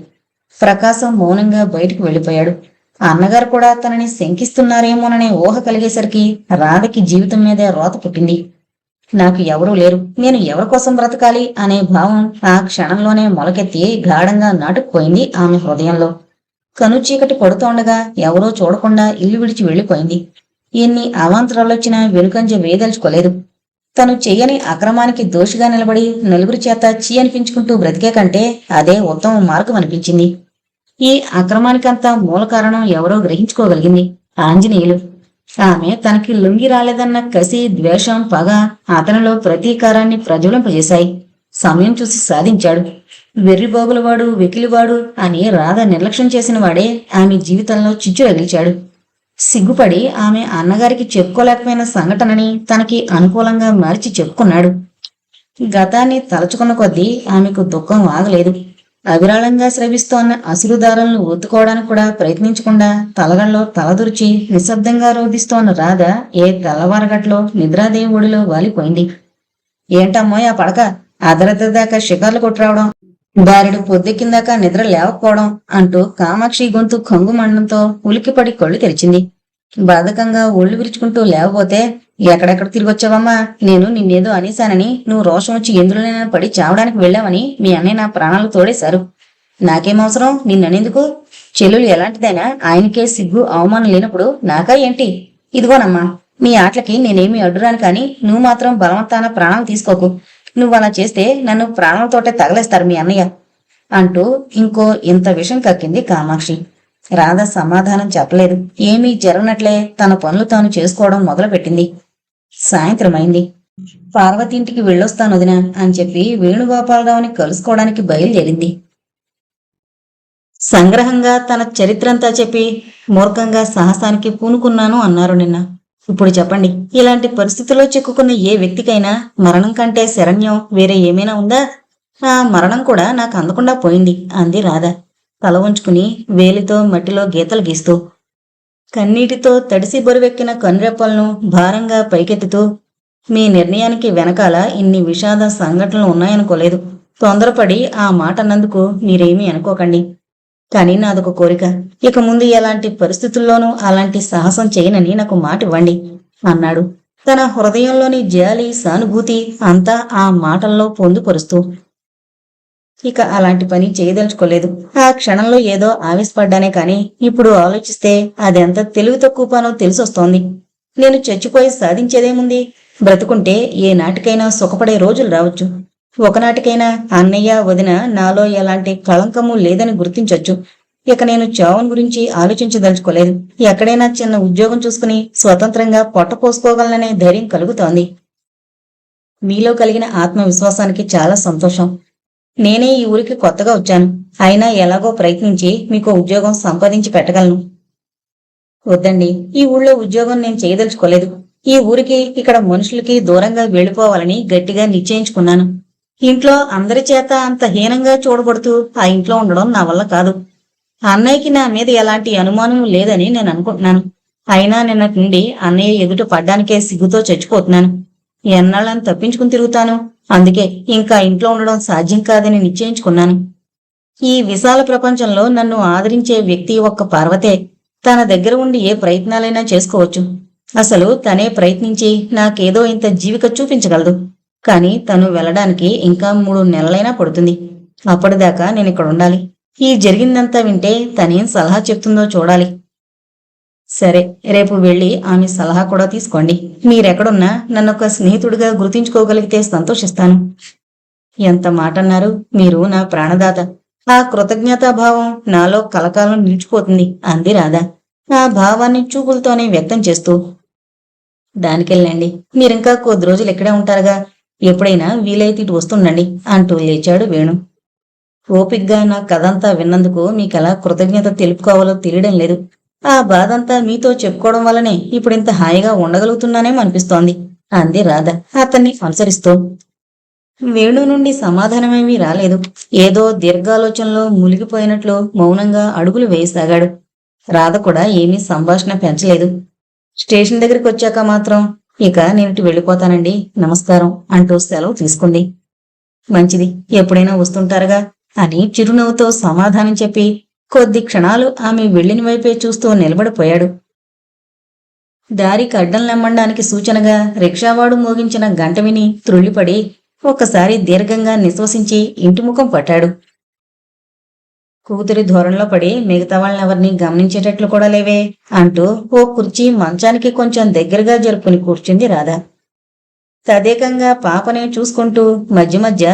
ప్రకాశం మౌనంగా బయటకు వెళ్లిపోయాడు. అన్నగారు కూడా తనని శంకిస్తున్నారేమోననే ఊహ కలిగేసరికి రాధకి జీవితం మీదే రోత పుట్టింది. నాకు ఎవరూ లేరు, నేను ఎవరి కోసం బ్రతకాలి అనే భావం ఆ క్షణంలోనే మొలకెత్తి గాఢంగా నాటుకుపోయింది ఆమె హృదయంలో. కనుచీకటి పడుతోండగా ఎవరో చూడకుండా ఇల్లు విడిచి వెళ్లిపోయింది. ఎన్ని అవాంతరాలొచ్చినా వెనుకంజ వేయదలుచుకోలేదు. తను చెయ్యని అక్రమానికి దోషిగా నిలబడి నలుగురి చేత చీ అనిపించుకుంటూ బ్రతికే కంటే అదే ఉత్తమ మార్గం అనిపించింది. ఈ అక్రమానికంతా మూల కారణం ఎవరో గ్రహించుకోగలిగింది, ఆంజనేయులు. ఆమె తనకి లొంగి రాలేదన్న కసి, ద్వేషం, పగ అతనిలో ప్రతీకారాన్ని ప్రజ్వలింపజేశాయి. సమయం చూసి సాధించాడు. వెర్రిబోగులవాడు, వెకిలివాడు అని రాధ నిర్లక్ష్యం చేసిన వాడే ఆమె జీవితంలో చిచ్చు రగిల్చాడు. సిగ్గుపడి ఆమె అన్నగారికి చెప్పుకోలేకపోయిన సంఘటనని తనకి అనుకూలంగా మార్చి చెప్పుకున్నాడు. గతాన్ని తలచుకున్న కొద్దీ ఆమెకు దుఃఖం ఆగలేదు. అవిరాళంగా స్రవిస్తోన్న అసురుదారులను ఒత్తుకోవడానికి కూడా ప్రయత్నించకుండా తలగల్లో తలదుర్చి నిశ్శబ్దంగా రోధిస్తోన్న రాధ ఏ తెల్లవారగట్లో నిద్రాదేవి ఒడిలో వాలిపోయింది. ఏంటమ్మోయ్ ఆ పడక, అర్ధరాత్రి దాకా షికార్లు కొట్టురావడం, బారెడు పొద్దెక్కిందాకా నిద్ర లేవకపోవడం అంటూ కామాక్షి గొంతు కంగు మండంతో ఉలిక్కిపడి కళ్ళు తెరిచింది. బాధకంగా ఒళ్ళు విరుచుకుంటూ లేవబోతే, ఎక్కడెక్కడ తిరిగొచ్చావమ్మా, నేను నిన్నేదో అనేశానని నువ్వు రోషం వచ్చి ఎందులోనైనా పడి చావడానికి వెళ్ళావని మీ అన్నయ్య నా ప్రాణాలు తోడేశారు. నాకేమవసరం నిన్ననేందుకు? చెల్లెలు ఎలాంటిదైనా ఆయనకే సిగ్గు అవమానం లేనప్పుడు నాకా ఏంటి? ఇదిగోనమ్మా, మీ ఆటలకి నేనేమీ అడ్డురాను, కానీ నువ్వు మాత్రం బలవంతాన ప్రాణాలు తీసుకోకు. నువ్వు అలా చేస్తే నన్ను ప్రాణాలతోటే తగలేస్తారు మీ అన్నయ్య అంటూ ఇంకో ఇంత విషం కక్కింది కామాక్షి. రాధ సమాధానం చెప్పలేదు. ఏమీ జరగనట్లే తన పనులు తాను చేసుకోవడం మొదలుపెట్టింది. సాయంత్రమైంది. పార్వతింటికి వెళ్ళొస్తాను వదినా అని చెప్పి వేణుగోపాలరావుని కలుసుకోవడానికి బయలుదేరింది. సంగ్రహంగా తన చరిత్రంతా చెప్పి మూర్ఖంగా సాహసానికి పూనుకున్నాను అన్నారు నిన్న. ఇప్పుడు చెప్పండి, ఇలాంటి పరిస్థితుల్లో చిక్కుకున్న ఏ వ్యక్తికైనా మరణం కంటే శరణ్యం వేరే ఏమైనా ఉందా? ఆ మరణం కూడా నాకు అందకుండా పోయింది అంది రాధ తల ఉంచుకుని వేలితో మట్టిలో గీతలు గీస్తూ. కన్నీటితో తడిసి బరువెక్కిన కనురెప్పలను భారంగా పైకెత్తుతూ, మీ నిర్ణయానికి వెనకాల ఇన్ని విషాద సంఘటనలు ఉన్నాయనుకోలేదు. తొందరపడి ఆ మాట అన్నందుకు మీరేమీ అనుకోకండి. కానీ నాదొక కోరిక. ఇక ముందు ఎలాంటి పరిస్థితుల్లోనూ అలాంటి సాహసం చేయనని నాకు మాట ఇవ్వండి అన్నాడు, తన హృదయంలోని జాలి, సానుభూతి అంతా ఆ మాటల్లో పొందుపరుస్తూ. ఇక అలాంటి పని చేయదలుచుకోలేదు. ఆ క్షణంలో ఏదో ఆవేశపడ్డానే కాని ఇప్పుడు ఆలోచిస్తే అదెంత తెలివి తక్కువ పనో తెలిసొస్తోంది. నేను చచ్చిపోయి సాధించేదేముంది? బ్రతుకుంటే ఏ నాటికైనా సుఖపడే రోజులు రావచ్చు. ఒకనాటికైనా అన్నయ్య, వదిన నాలో ఎలాంటి కళంకము లేదని గుర్తించొచ్చు. ఇక నేను చావుని గురించి ఆలోచించదలుచుకోలేదు. ఎక్కడైనా చిన్న ఉద్యోగం చూసుకుని స్వతంత్రంగా పొట్ట పోసుకోగలననే ధైర్యం కలుగుతోంది. మీలో కలిగిన ఆత్మవిశ్వాసానికి చాలా సంతోషం. నేనే ఈ ఊరికి కొత్తగా వచ్చాను. అయినా ఎలాగో ప్రయత్నించి మీకు ఉద్యోగం సంపాదించి పెట్టగలను. వద్దండి, ఈ ఊళ్ళో ఉద్యోగం నేను చేయదలుచుకోలేదు. ఈ ఊరికి, ఇక్కడ మనుషులకి దూరంగా వెళ్ళిపోవాలని గట్టిగా నిశ్చయించుకున్నాను. ఇంట్లో అందరి చేత అంత హీనంగా చూడబడుతూ ఆ ఇంట్లో ఉండడం నా వల్ల కాదు. అన్నయ్యకి నా మీద ఎలాంటి అనుమానం లేదని నేను అనుకుంటున్నాను. అయినా నిన్నటి నుండి అన్నయ్య ఎదుట పడ్డానికే సిగ్గుతో చచ్చిపోతున్నాను. ఎన్నాళ్ళని తప్పించుకుని తిరుగుతాను. అందుకే ఇంకా ఇంట్లో ఉండడం సాధ్యం కాదని నిశ్చయించుకున్నాను. ఈ విశాల ప్రపంచంలో నన్ను ఆదరించే వ్యక్తి ఒక్క పార్వతే. తన దగ్గర ఉండి ఏ ప్రయత్నాలైనా చేసుకోవచ్చు. అసలు తనే ప్రయత్నించి నాకేదో ఇంత జీవిక చూపించగలదు. కాని తను వెళ్ళడానికి ఇంకా 3 నెలలైనా పడుతుంది. అప్పటిదాకా నేను ఇక్కడ ఉండాలి. ఈ జరిగిందంతా వింటే తనేం సలహా చెప్తుందో చూడాలి. సరే, రేపు వెళ్ళి ఆమె సలహా కూడా తీసుకోండి. మీరెక్కడున్నా నన్నొక స్నేహితుడిగా గుర్తించుకోగలిగితే సంతోషిస్తాను. ఎంత మాటన్నారు. మీరు నా ప్రాణదాత. ఆ కృతజ్ఞతాభావం నాలో కలకాలం నిలిచిపోతుంది అంది రాధ, ఆ భావాన్ని చూపులతోనే వ్యక్తం చేస్తూ. దానికెళ్ళండి, మీరింకా కొద్ది రోజులు ఇక్కడే ఉంటారుగా. ఎప్పుడైనా వీలైతే ఇటు వస్తుండండి అంటూ లేచాడు వేణు. ఓపిగ్గా నా కథంతా విన్నందుకు మీకెలా కృతజ్ఞత తెలుపుకోవాలో తెలియడం లేదు. ఆ బాధంతా మీతో చెప్పుకోవడం వల్లనే ఇప్పుడింత హాయిగా ఉండగలుగుతున్నానేమో అనిపిస్తోంది అంది రాధ అతన్ని అనుసరిస్తూ. వేణు నుండి సమాధానమేమీ రాలేదు. ఏదో దీర్ఘాలోచనలో మునిగిపోయినట్లు మౌనంగా అడుగులు వేయసాగాడు. రాధ కూడా ఏమీ సంభాషణ పెంచలేదు. స్టేషన్ దగ్గరికి వచ్చాక మాత్రం, ఇక నేనిటి వెళ్ళిపోతానండి, నమస్కారం అంటూ సెలవు తీసుకుంది. మంచిది, ఎప్పుడైనా వస్తుంటారుగా అని చిరునవ్వుతో సమాధానం చెప్పి కొద్ది క్షణాలు ఆమె వెళ్లిన వైపే చూస్తూ నిలబడిపోయాడు. దారికి అడ్డం లెమ్మడానికి సూచనగా రిక్షావాడు మోగించిన గంట విని త్రుళ్ళిపడి ఒక్కసారి దీర్ఘంగా నిశ్వసించి ఇంటి ముఖం పట్టాడు. కూతురి ధోరణిలో పడి మిగతా వాళ్ళెవరినీ గమనించేటట్లు కూడా లేవే అంటూ ఓ కుర్చీ మంచానికి కొంచెం దగ్గరగా జరుపుకుని కూర్చుంది రాధ. తదేకంగా పాపనే చూసుకుంటూ మధ్య మధ్య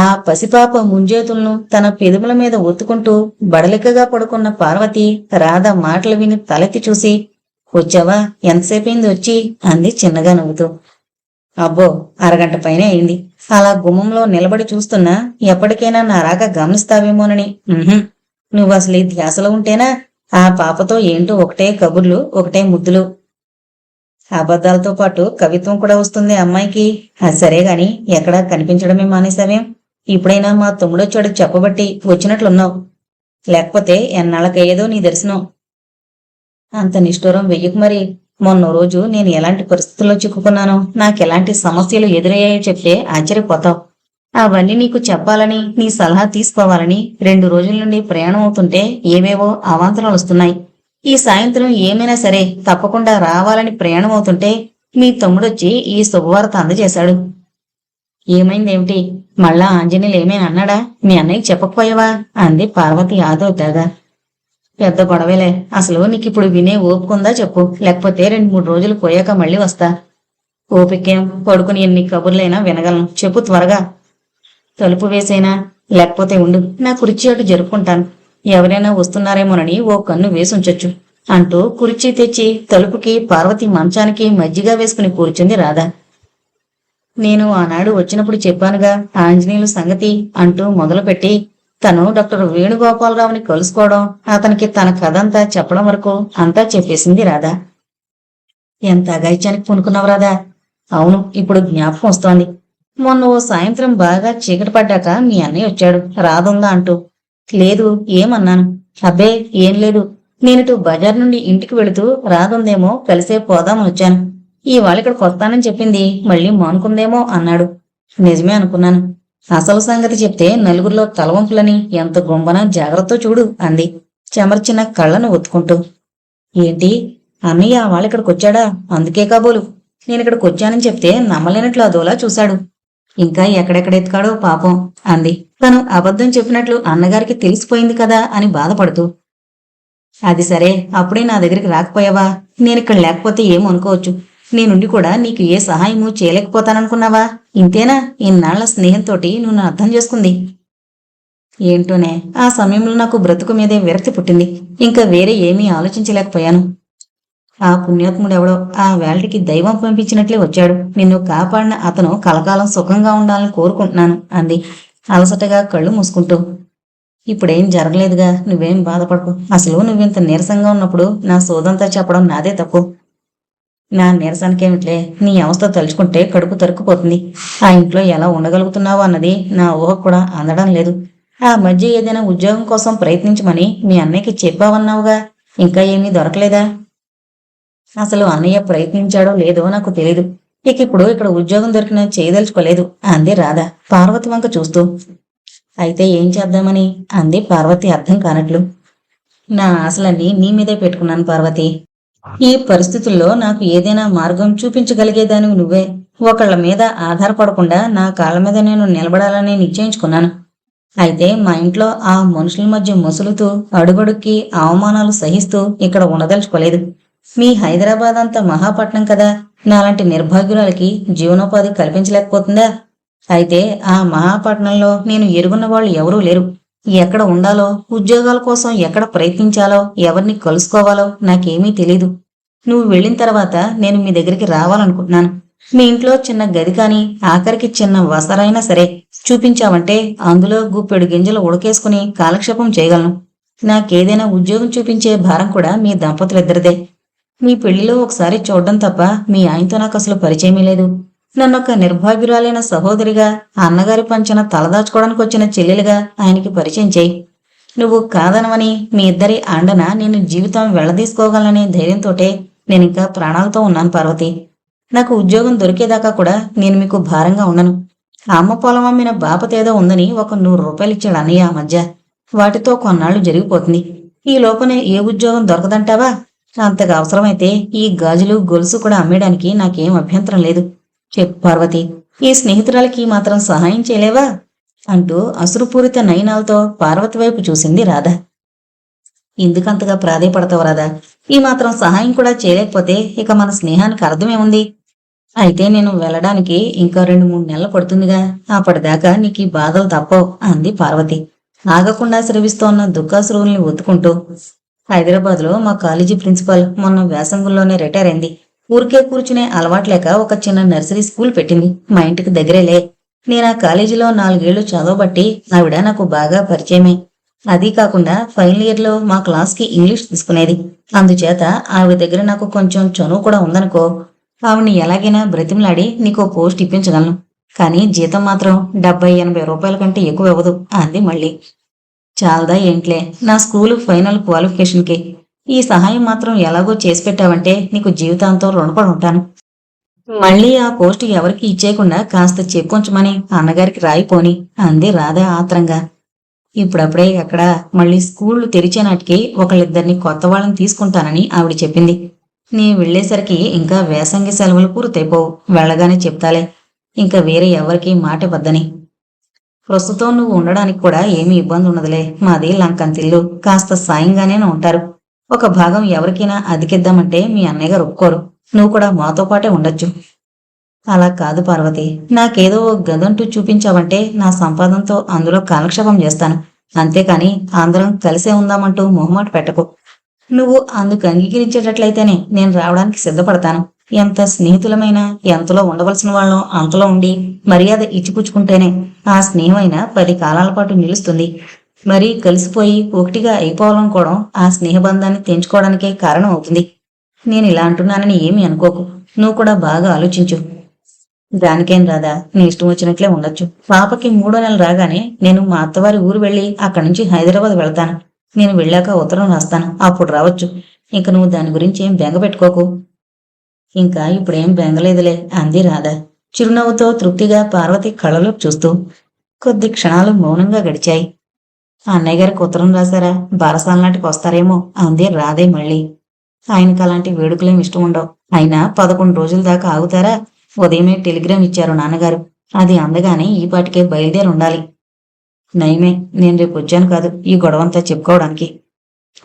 ఆ పసిపాప ముంజేతులను తన పెదవుల మీద ఒత్తుకుంటూ బడలికగా పడుకున్న పార్వతి రాధ మాటలు విని తలెత్తి చూసి, వచ్చావా, ఎంతసేపైంది వచ్చి అంది చిన్నగా నవ్వుతూ. అబ్బో, అరగంట పైనే అయింది. అలా గుమ్మంలో నిలబడి చూస్తున్నా ఎప్పటికైనా నా రాక గమనిస్తావేమోనని. నువ్వసలు ఈ ధ్యాసలో ఉంటేనా? ఆ పాపతో ఏంటో ఒకటే కబుర్లు, ఒకటే ముద్దులు. అబద్ధాలతో పాటు కవిత్వం కూడా వస్తుంది అమ్మాయికి. అది సరే గాని ఎక్కడా కనిపించడమే మానేశావేం? ఇప్పుడైనా మా తమ్ముడొచ్చాడు చెప్పబట్టి వచ్చినట్లున్నావు. లేకపోతే ఎన్నాళ్ళకయ్యేదో నీ దర్శనం. అంత నిష్ఠూరం వెయ్యకు మరి. మొన్న రోజు నేను ఎలాంటి పరిస్థితుల్లో చిక్కుకున్నానో, నాకెలాంటి సమస్యలు ఎదురయ్యాయో చెప్తే ఆశ్చర్యపోతావు. అవన్నీ నీకు చెప్పాలని, నీ సలహా తీసుకోవాలని 2 రోజుల నుండి ప్రయాణం అవుతుంటే ఏవేవో అవాంతరాలు వస్తున్నాయి. ఈ సాయంత్రం ఏమైనా సరే తప్పకుండా రావాలని ప్రయాణం అవుతుంటే మీ తమ్ముడొచ్చి ఈ శుభవార్త అందజేశాడు. ఏమైందేమిటి? మళ్ళా ఆంజనేయులు ఏమైనా అన్నాడా? మీ అన్నయ్యకి చెప్పకపోయావా అంది పార్వతి ఆదోతగా. పెద్ద గొడవేలే. అసలు నీకిప్పుడు వినే ఓపుకుందా చెప్పు, లేకపోతే 2-3 రోజులు పోయాక మళ్ళీ వస్తా. ఓపికేం, పడుకుని ఎన్ని కబుర్లైనా వినగలను. చెప్పు త్వరగా. తలుపు వేసైనా, లేకపోతే ఉండు, నా కుర్చీ అటు జరుపుకుంటాను. ఎవరైనా వస్తున్నారేమోనని ఓ కన్ను వేసుంచొచ్చు అంటూ కుర్చీ తెచ్చి తలుపుకి పార్వతి మంచానికి మజ్జిగా వేసుకుని కూర్చుంది రాధ. నేను ఆనాడు వచ్చినప్పుడు చెప్పానుగా ఆంజనేయులు సంగతి అంటూ మొదలుపెట్టి తను డాక్టర్ వేణుగోపాలరావుని కలుసుకోవడం, అతనికి తన కథంతా చెప్పడం వరకు అంతా చెప్పేసింది రాధ. ఎంత అగాయిత్యానికి పూనుకున్నావు రాధా? అవును, ఇప్పుడు జ్ఞాపకం వస్తోంది. మొన్న ఓ సాయంత్రం బాగా చీకటి పడ్డాక మీ అన్నయ్య వచ్చాడు, రాదుందా అంటూ. లేదు, ఏమన్నాను? అబ్బే ఏం లేదు, నేనిటు బజార్ నుండి ఇంటికి వెళుతూ రాదుందేమో కలిసే పోదామని వచ్చాను. ఇవాళ ఇక్కడికి వస్తానని చెప్పింది మళ్ళీ మానుకుందేమో అన్నాడు. నిజమే అనుకున్నాను. అసలు సంగతి చెప్తే నలుగురిలో తలవంపులని ఎంత గుంబన జాగ్రత్త చూడు అంది చెమర్చిన కళ్ళను ఒత్తుకుంటూ. ఏంటి, అన్నయ్య వాళ్ళ ఇక్కడికి వచ్చాడా? అందుకే కాబోలు నేను ఇక్కడికి వచ్చానని చెప్తే నమ్మలేనట్లు అదోలా చూశాడు. ఇంకా ఎక్కడెక్కడ ఎత్తుకాడో పాపం అంది తను అబద్ధం చెప్పినట్లు అన్నగారికి తెలిసిపోయింది కదా అని బాధపడుతూ. అది సరే, అప్పుడే నా దగ్గరికి రాకపోయావా? నేనిక్కడ లేకపోతే ఏమనుకోవచ్చు. నేనుండి కూడా నీకు ఏ సహాయము చేయలేకపోతాననుకున్నావా? ఇంతేనా ఇన్నాళ్ల స్నేహంతోటి నువ్వు నన్ను అర్థం చేసుకుంది? ఏంటోనే, ఆ సమయంలో నాకు బ్రతుకు మీదే విరక్తి పుట్టింది. ఇంకా వేరే ఏమీ ఆలోచించలేకపోయాను. ఆ పుణ్యాత్ముడెవడో ఆ వేళటికి దైవం పంపించినట్లే వచ్చాడు. నిన్ను కాపాడిన అతను కలకాలం సుఖంగా ఉండాలని కోరుకుంటున్నాను అంది అలసటగా కళ్ళు మూసుకుంటూ. ఇప్పుడేం జరగలేదుగా, నువ్వేం బాధపడకు. అసలు నువ్వింత నీరసంగా ఉన్నప్పుడు నా సోదంతా చెప్పడం నాదే తప్పు. నా నీరసానికేమిట్లే, నీ అవస్థ తలుచుకుంటే కడుపు తరుక్కుపోతుంది. ఆ ఇంట్లో ఎలా ఉండగలుగుతున్నావో అన్నది నా ఊహకు కూడా అందడం లేదు. ఆ మధ్య ఏదైనా ఉద్యోగం కోసం ప్రయత్నించమని మీ అన్నయ్యకి చెప్పావన్నావుగా, ఇంకా ఏమీ దొరకలేదా? అసలు అన్నయ్య ప్రయత్నించాడో లేదో నాకు తెలీదు. ఇక ఇప్పుడు ఇక్కడ ఉద్యోగం దొరికినా చేయదలుచుకోలేదు అంది రాధ పార్వతి వంక చూస్తూ. అయితే ఏం చేద్దామని అంది పార్వతి అర్థం కానట్లు. నా ఆశలన్నీ నీ మీదే పెట్టుకున్నాను పార్వతి. ఈ పరిస్థితుల్లో నాకు ఏదైనా మార్గం చూపించగలిగేదానివి నువ్వే. ఒకళ్ళ మీద ఆధారపడకుండా నా కాళ్ళ మీద నేను నిలబడాలని నిశ్చయించుకున్నాను. అయితే మా ఇంట్లో ఆ మనుషుల మధ్య ముసులుతూ అడుగడుక్కి అవమానాలు సహిస్తూ ఇక్కడ ఉండదలుచుకోలేదు. మీ హైదరాబాద్ అంత మహాపట్నం కదా, నాలాంటి నిర్భాగ్యురాలకి జీవనోపాధి కల్పించలేకపోతుందా? అయితే ఆ మహాపట్నంలో నేను ఎరుగున్న వాళ్ళు ఎవరూ లేరు. ఎక్కడ ఉండాలో, ఉద్యోగాల కోసం ఎక్కడ ప్రయత్నించాలో, ఎవరిని కలుసుకోవాలో నాకేమీ తెలీదు. నువ్వు వెళ్ళిన తర్వాత నేను మీ దగ్గరికి రావాలనుకుంటున్నాను. మీ ఇంట్లో చిన్న గది కాని, ఆఖరికి చిన్న వసరైనా సరే చూపించావంటే అందులో గుప్పెడు గింజలు ఉడకేసుకుని కాలక్షేపం చేయగలను. నాకేదైనా ఉద్యోగం చూపించే భారం కూడా మీ దంపతులిద్దరిదే. మీ పెళ్లిలో ఒకసారి చూడడం తప్ప మీ ఆయనతో నాకు అసలు పరిచయమే లేదు. నన్నొక నిర్భాగ్యురాలైన సహోదరిగా, అన్నగారి పంచన తలదాచుకోవడానికి వచ్చిన చెల్లెలుగా ఆయనకి పరిచయం చేయి. నువ్వు కాదనవని మీ ఇద్దరి అండన నేను జీవితం వెళ్లదీసుకోగలననే ధైర్యంతోటే నేనింకా ప్రాణాలతో ఉన్నాను పార్వతి. నాకు ఉద్యోగం దొరికేదాకా కూడా నేను మీకు భారంగా ఉండను. అమ్మ పొలం అమ్మిన బాపతేదో ఉందని ఒక 100 రూపాయలు ఇచ్చాడు అన్నయ్య ఆ మధ్య. వాటితో కొన్నాళ్లు జరిగిపోతుంది. ఈ లోపనే ఏ ఉద్యోగం దొరకదంటావా? అంతగా అవసరమైతే ఈ గాజులు గొలుసు కూడా అమ్మేయడానికి నాకేం అభ్యంతరం లేదు. చెప్పు పార్వతి, ఈ స్నేహితురాలకి మాత్రం సహాయం చేయలేవా అంటూ అసురుపూరిత నయనాలతో పార్వతి వైపు చూసింది రాధ. ఎందుకంతగా ప్రాధేయపడతావు రాధా? ఈ మాత్రం సహాయం కూడా చేయలేకపోతే ఇక మన స్నేహానికి అర్థమేముంది? అయితే నేను వెళ్ళడానికి ఇంకా 2-3 నెలలు పడుతుందిగా, అప్పటిదాకా నీకు ఈ బాధలు తప్పవు అంది పార్వతి ఆగకుండా స్రవిస్తోన్న దుఃఖాశ్రువుల్ని ఒత్తుకుంటూ. హైదరాబాద్లో మా కాలేజీ ప్రిన్సిపాల్ మొన్న వేసంగుల్లోనే రిటైర్ అయింది. ఊరికే కూర్చునే అలవాట్లేక ఒక చిన్న నర్సరీ స్కూల్ పెట్టింది. మా ఇంటికి దగ్గరేలే. నేను ఆ కాలేజీలో 4 ఏళ్లు చదవబట్టి ఆవిడ నాకు బాగా పరిచయమే. అదీ కాకుండా ఫైనల్ ఇయర్ లో మా క్లాస్ కి ఇంగ్లీష్ తీసుకునేది. అందుచేత ఆవిడ దగ్గర నాకు కొంచెం చనువు కూడా ఉందనుకో. ఆవిడ్ని ఎలాగైనా బ్రతిమలాడి నీకో పోస్ట్ ఇప్పించగలను. కానీ జీతం మాత్రం 70-80 రూపాయల కంటే ఎక్కువ ఇవ్వదు అంది మళ్ళీ. చాలదా ఏంట్లే, నా స్కూలు ఫైనల్ క్వాలిఫికేషన్కి. ఈ సహాయం మాత్రం ఎలాగో చేసి పెట్టావంటే నీకు జీవితాంతం రుణపడి ఉంటాను. మళ్ళీ ఆ పోస్టు ఎవరికి ఇచ్చేయకుండా కాస్త చెప్పుంచమని అన్నగారికి రాయిపోని అంది రాధ ఆత్రంగా. ఇప్పుడప్పుడే ఎక్కడా, మళ్ళీ స్కూళ్లు తెరిచే నాటికి ఒకళ్ళిద్దరిని కొత్త వాళ్ళని తీసుకుంటానని ఆవిడ చెప్పింది. నీ వెళ్లేసరికి ఇంకా వేసంగి సెలవులు పూర్తయిపోవు. వెళ్ళగానే చెప్తాలే. ఇంకా వేరే ఎవరికీ మాట వద్దని. ప్రస్తుతం నువ్వు ఉండడానికి కూడా ఏమీ ఇబ్బంది ఉండదులే. మాది లంకంతిల్లు, కాస్త సాయంగానే ఉంటారు. ఒక భాగం ఎవరికైనా అదికిద్దామంటే మీ అన్నయ్య గారు ఒప్పుకోరు. నువ్వు కూడా మాతో పాటే ఉండొచ్చు. అలా కాదు పార్వతి, నాకేదో గదంటూ చూపించావంటే నా సంపాదనతో అందులో కాలక్షేపం చేస్తాను. అంతేకాని అందరం కలిసే ఉందామంటూ మొహమాట పెట్టకు. నువ్వు అందుకు అంగీకరించేటట్లయితేనే నేను రావడానికి సిద్ధపడతాను. ఎంత స్నేహితులమైనా ఎంతలో ఉండవలసిన వాళ్ళం అంతలో ఉండి మర్యాద ఇచ్చిపుచ్చుకుంటేనే ఆ స్నేహమైనా 10 కాలాల పాటు నిలుస్తుంది. మరీ కలిసిపోయి ఒకటిగా అయిపోవాలనుకోవడం ఆ స్నేహబంధాన్ని తెంచుకోవడానికే కారణం అవుతుంది. నేను ఇలా అంటున్నానని ఏమీ అనుకోకు. నువ్వు కూడా బాగా ఆలోచించు. దానికేం రాదా, నీ ఇష్టం వచ్చినట్లే ఉండొచ్చు. పాపకి 3వ నెల రాగానే నేను మా అత్తవారి ఊరు వెళ్ళి అక్కడి నుంచి హైదరాబాద్ వెళ్తాను. నేను వెళ్ళాక ఉత్తరం రాస్తాను, అప్పుడు రావచ్చు. ఇంక నువ్వు దాని గురించి ఏం బెంగ పెట్టుకోకు. ఇంకా ఇప్పుడేం బెంగలేదులే అంది రాధ చిరునవ్వుతో తృప్తిగా పార్వతి కళ్ళలోకి చూస్తూ. కొద్ది క్షణాలు మౌనంగా గడిచాయి. అన్నయ్య గారికి ఉత్తరం రాశారా? బారసాల నాటికి వస్తారేమో అంది రాధే మళ్ళీ. ఆయనకు అలాంటి వేడుకలేం ఇష్టం ఉండవు. అయినా 11 రోజుల దాకా ఆగుతారా? ఉదయమే టెలిగ్రామ్ ఇచ్చారు నాన్నగారు. అది అందగానే ఈ పాటికే బయలుదేరి ఉండాలి. నయమే, నేను రేపు వచ్చాను కాదు ఈ గొడవంతా చెప్పుకోవడానికి.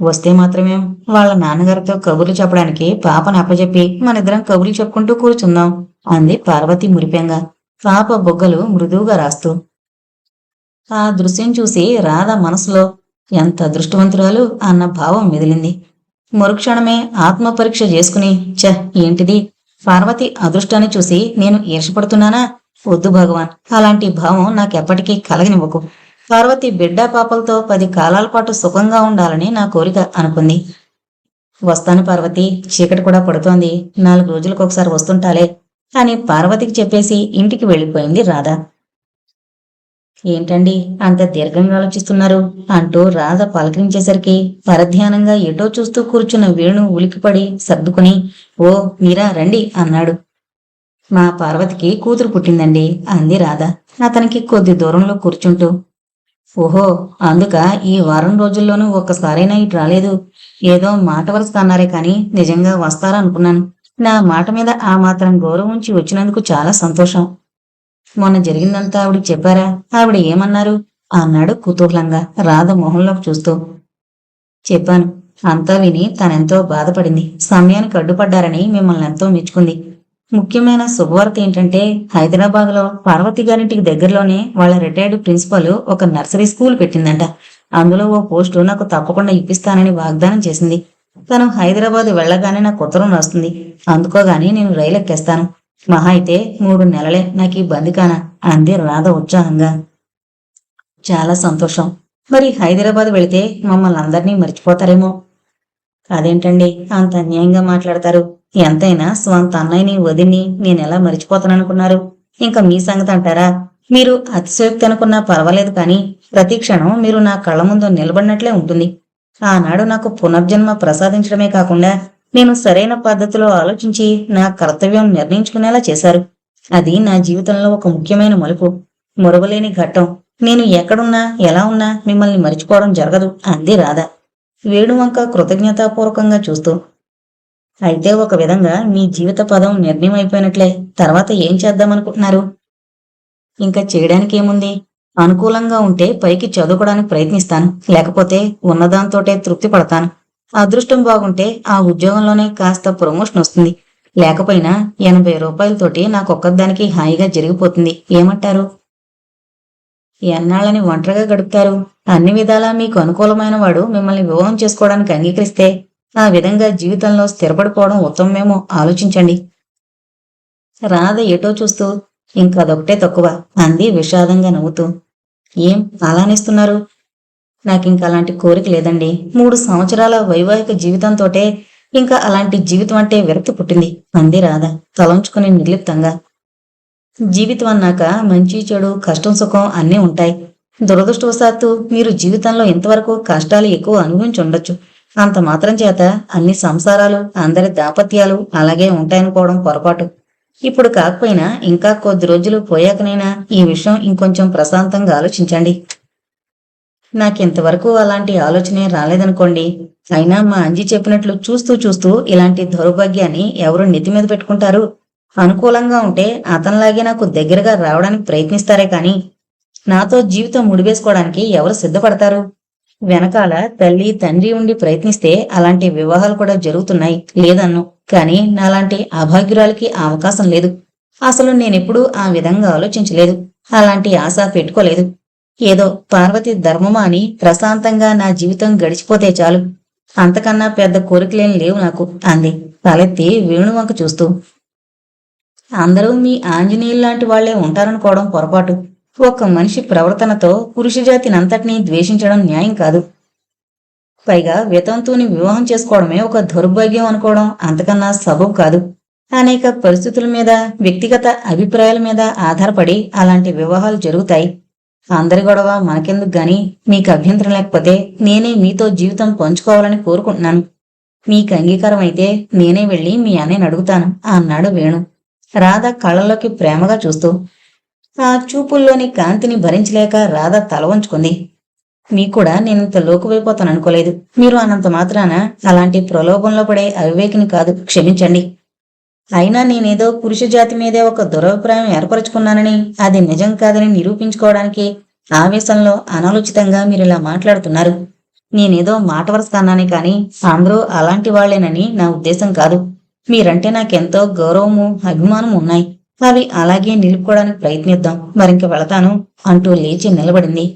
వస్తే మాత్రమేం, వాళ్ళ నాన్నగారితో కబుర్లు చెప్పడానికి పాపను అప్పచెప్పి మనిద్దరం కబుర్లు చెప్పుకుంటూ కూర్చుందాం అంది పార్వతి మురిపెంగా, పాప బొగ్గలు మృదువుగా రాస్తూ. ఆ దృశ్యం చూసి రాధ మనసులో ఎంత అదృష్టవంతురాలు అన్న భావం మెదిలింది. మరుక్షణమే ఆత్మపరీక్ష చేసుకుని, ఛ ఏంటిది, పార్వతి అదృష్టాన్ని చూసి నేను ఈర్షపడుతున్నానా? వద్దు భగవాన్, అలాంటి భావం నాకెప్పటికీ కలగనివ్వకు. పార్వతి బిడ్డా పాపలతో 10 కాలాల పాటు సుఖంగా ఉండాలని నా కోరిక అనుకుంది. వస్తాను పార్వతి, చీకటి కూడా పడుతోంది, 4 రోజులకు ఒకసారి వస్తుంటాలే అని పార్వతికి చెప్పేసి ఇంటికి వెళ్ళిపోయింది రాధ. ఏంటండి అంత దీర్ఘంగా ఆలోచిస్తున్నారు అంటూ రాధ పలకరించేసరికి పరధ్యానంగా ఎటో చూస్తూ కూర్చున్న వేణు ఉలికిపడి సర్దుకుని, ఓ మీరా రండి అన్నాడు. మా పార్వతికి కూతురు పుట్టిందండి అంది రాధ అతనికి కొద్ది దూరంలో కూర్చుంటూ. ఓహో, అందుక ఈ వారం రోజుల్లోనూ ఒక్కసారైనా ఇటు రాలేదు. ఏదో మాట వరుస అన్నారే కాని నిజంగా వస్తారా అనుకున్నాను. నా మాట మీద ఆ మాత్రం గౌరవం ఉంచి వచ్చినందుకు చాలా సంతోషం. మొన్న జరిగిందంతా ఆవిడికి చెప్పారా? ఆవిడ ఏమన్నారు అన్నాడు కుతూహలంగా రాధ మొహంలోకి చూస్తూ. చెప్పాను. అంతా విని తనెంతో బాధపడింది. సమయానికి అడ్డుపడ్డారని మిమ్మల్ని ఎంతో మెచ్చుకుంది. ముఖ్యమైన శుభవార్త ఏంటంటే హైదరాబాద్ లో పార్వతి గారింటికి దగ్గరలోనే వాళ్ళ రిటైర్డ్ ప్రిన్సిపల్ ఒక నర్సరీ స్కూల్ పెట్టిందంట. అందులో ఓ పోస్టు నాకు తప్పకుండా ఇప్పిస్తానని వాగ్దానం చేసింది. తను హైదరాబాద్ వెళ్ళగానే నాకు ఉత్తరం రాస్తుంది. అందుకోగాని నేను రైలు ఎక్కేస్తాను. మహా అయితే 3 నెలలే నాకు ఈ బందికాన అంది రాధ ఉత్సాహంగా. చాలా సంతోషం. మరి హైదరాబాద్ వెళితే మమ్మల్ని అందరినీ మర్చిపోతారేమో. అదేంటండి అంత అన్యాయంగా మాట్లాడతారు? ఎంతైనా స్వంత అన్నయ్యని వదిని నేనెలా మరిచిపోతాననుకున్నారు? ఇంకా మీ సంగతి అంటారా? మీరు అతిశయోక్తి అనుకున్నా పర్వాలేదు కానీ ప్రతి క్షణం మీరు నా కళ్ళ ముందు నిలబడినట్లే ఉంటుంది. ఆనాడు నాకు పునర్జన్మ ప్రసాదించడమే కాకుండా నేను సరైన పద్ధతిలో ఆలోచించి నా కర్తవ్యం నిర్ణయించుకునేలా చేశారు. అది నా జీవితంలో ఒక ముఖ్యమైన మలుపు, మరువలేని ఘట్టం. నేను ఎక్కడున్నా ఎలా ఉన్నా మిమ్మల్ని మరిచిపోవడం జరగదు అంది రాధ వేణువంక కృతజ్ఞతాపూర్వకంగా చూస్తూ. అయితే ఒక విధంగా మీ జీవిత పదం నిర్ణయం అయిపోయినట్లే. తర్వాత ఏం చేద్దామనుకుంటున్నారు? ఇంకా చేయడానికి ఏముంది? అనుకూలంగా ఉంటే పైకి చదువుకోవడానికి ప్రయత్నిస్తాను, లేకపోతే ఉన్నదాంతోటే తృప్తి పడతాను. అదృష్టం బాగుంటే ఆ ఉద్యోగంలోనే కాస్త ప్రమోషన్ వస్తుంది. లేకపోయినా 80 రూపాయలతోటి నాకొక్కదానికి హాయిగా జరిగిపోతుంది. ఏమంటారు? ఎన్నాళ్ళని ఒంటరిగా గడుపుతారు? అన్ని విధాలా మీకు అనుకూలమైన వాడు మిమ్మల్ని వివాహం చేసుకోవడానికి అంగీకరిస్తే ఆ విధంగా జీవితంలో స్థిరపడిపోవడం ఉత్తమమేమో ఆలోచించండి. రాధ ఎటో చూస్తూ ఇంకదొకటే తక్కువ అంది విషాదంగా నవ్వుతూ. ఏం అలానేస్తున్నారు? నాకింక అలాంటి కోరిక లేదండి. 3 సంవత్సరాల వైవాహిక జీవితంతోటే ఇంకా అలాంటి జీవితం అంటే విరక్తి పుట్టింది అంది రాధ తలంచుకుని నిర్లిప్తంగా. జీవితం అన్నాక మంచి చెడు కష్టం సుఖం అన్నీ ఉంటాయి. దురదృష్టవశాత్తు మీరు జీవితంలో ఇంతవరకు కష్టాలు ఎక్కువ అనుభవించి ఉండొచ్చు. అంత మాత్రం చేత అన్ని సంసారాలు అందరి దాపత్యాలు అలాగే ఉంటాయనుకోవడం పొరపాటు. ఇప్పుడు కాకపోయినా ఇంకా కొద్ది రోజులు పోయాకనైనా ఈ విషయం ఇంకొంచెం ప్రశాంతంగా ఆలోచించండి. నాకింతవరకు అలాంటి ఆలోచనే రాలేదనుకోండి. అయినా మా అంజి చెప్పినట్లు చూస్తూ చూస్తూ ఇలాంటి దౌర్భాగ్యాన్ని ఎవరు నెత్తి మీద పెట్టుకుంటారు? అనుకూలంగా ఉంటే అతనిలాగే నాకు దగ్గరగా రావడానికి ప్రయత్నిస్తారే కాని నాతో జీవితం ముడివేసుకోవడానికి ఎవరు సిద్ధపడతారు? వెనకాల తల్లి తండ్రి ఉండి ప్రయత్నిస్తే అలాంటి వివాహాలు కూడా జరుగుతున్నాయి లేదన్ను. కానీ నాలాంటి అభాగ్యురాలికి ఆ అవకాశం లేదు. అసలు నేనెప్పుడూ ఆ విధంగా ఆలోచించలేదు, అలాంటి ఆశ పెట్టుకోలేదు. ఏదో పార్వతి ధర్మమా అని ప్రశాంతంగా నా జీవితం గడిచిపోతే చాలు. అంతకన్నా పెద్ద కోరికలేం లేవు నాకు అంది తలెత్తి వేణువంక చూస్తూ. అందరూ మీ ఆంజనేయుల్లాంటి వాళ్లే ఉంటారనుకోవడం పొరపాటు. ఒక్క మనిషి ప్రవర్తనతో పురుషజాతినంతటినీ ద్వేషించడం న్యాయం కాదు. పైగా వితంతువుని వివాహం చేసుకోవడమే ఒక దౌర్భాగ్యం అనుకోవడం అంతకన్నా సబబు కాదు. అనేక పరిస్థితుల మీద వ్యక్తిగత అభిప్రాయాల మీద ఆధారపడి అలాంటి వివాహాలు జరుగుతాయి. అందరి గొడవ మనకెందుకు గాని మీకు అభ్యంతరం లేకపోతే నేనే మీతో జీవితం పంచుకోవాలని కోరుకుంటున్నాను. మీకు అంగీకారం అయితే నేనే వెళ్ళి మీ అన్నయ్యని అడుగుతాను అన్నాడు వేణు, రాధ కళ్ళలోకి ప్రేమగా చూస్తూ. ఆ చూపుల్లోని కాంతిని భరించలేక రాధ తల వంచుకుంది. మీకు కూడా నేనింత లోకువైపోతాను అనుకోలేదు. మీరు అన్నంత మాత్రాన అలాంటి ప్రలోభంలో పడే అవివేకిని కాదు, క్షమించండి. అయినా నేనేదో పురుష జాతి మీదే ఒక దురభిప్రాయం ఏర్పరచుకున్నానని, అది నిజం కాదని నిరూపించుకోవడానికి ఆవేశంలో అనాలోచితంగా మీరిలా మాట్లాడుతున్నారు. నేనేదో మాట వరస అన్నానే కాని అందరూ అలాంటి వాళ్లేనని నా ఉద్దేశం కాదు. మీరంటే నాకెంతో గౌరవము, అభిమానం ఉన్నాయి. అవి అలాగే నిలుపుకోవడానికి ప్రయత్నిద్దాం. మరింక వెళతాను అంటూ లేచి నిలబడింది.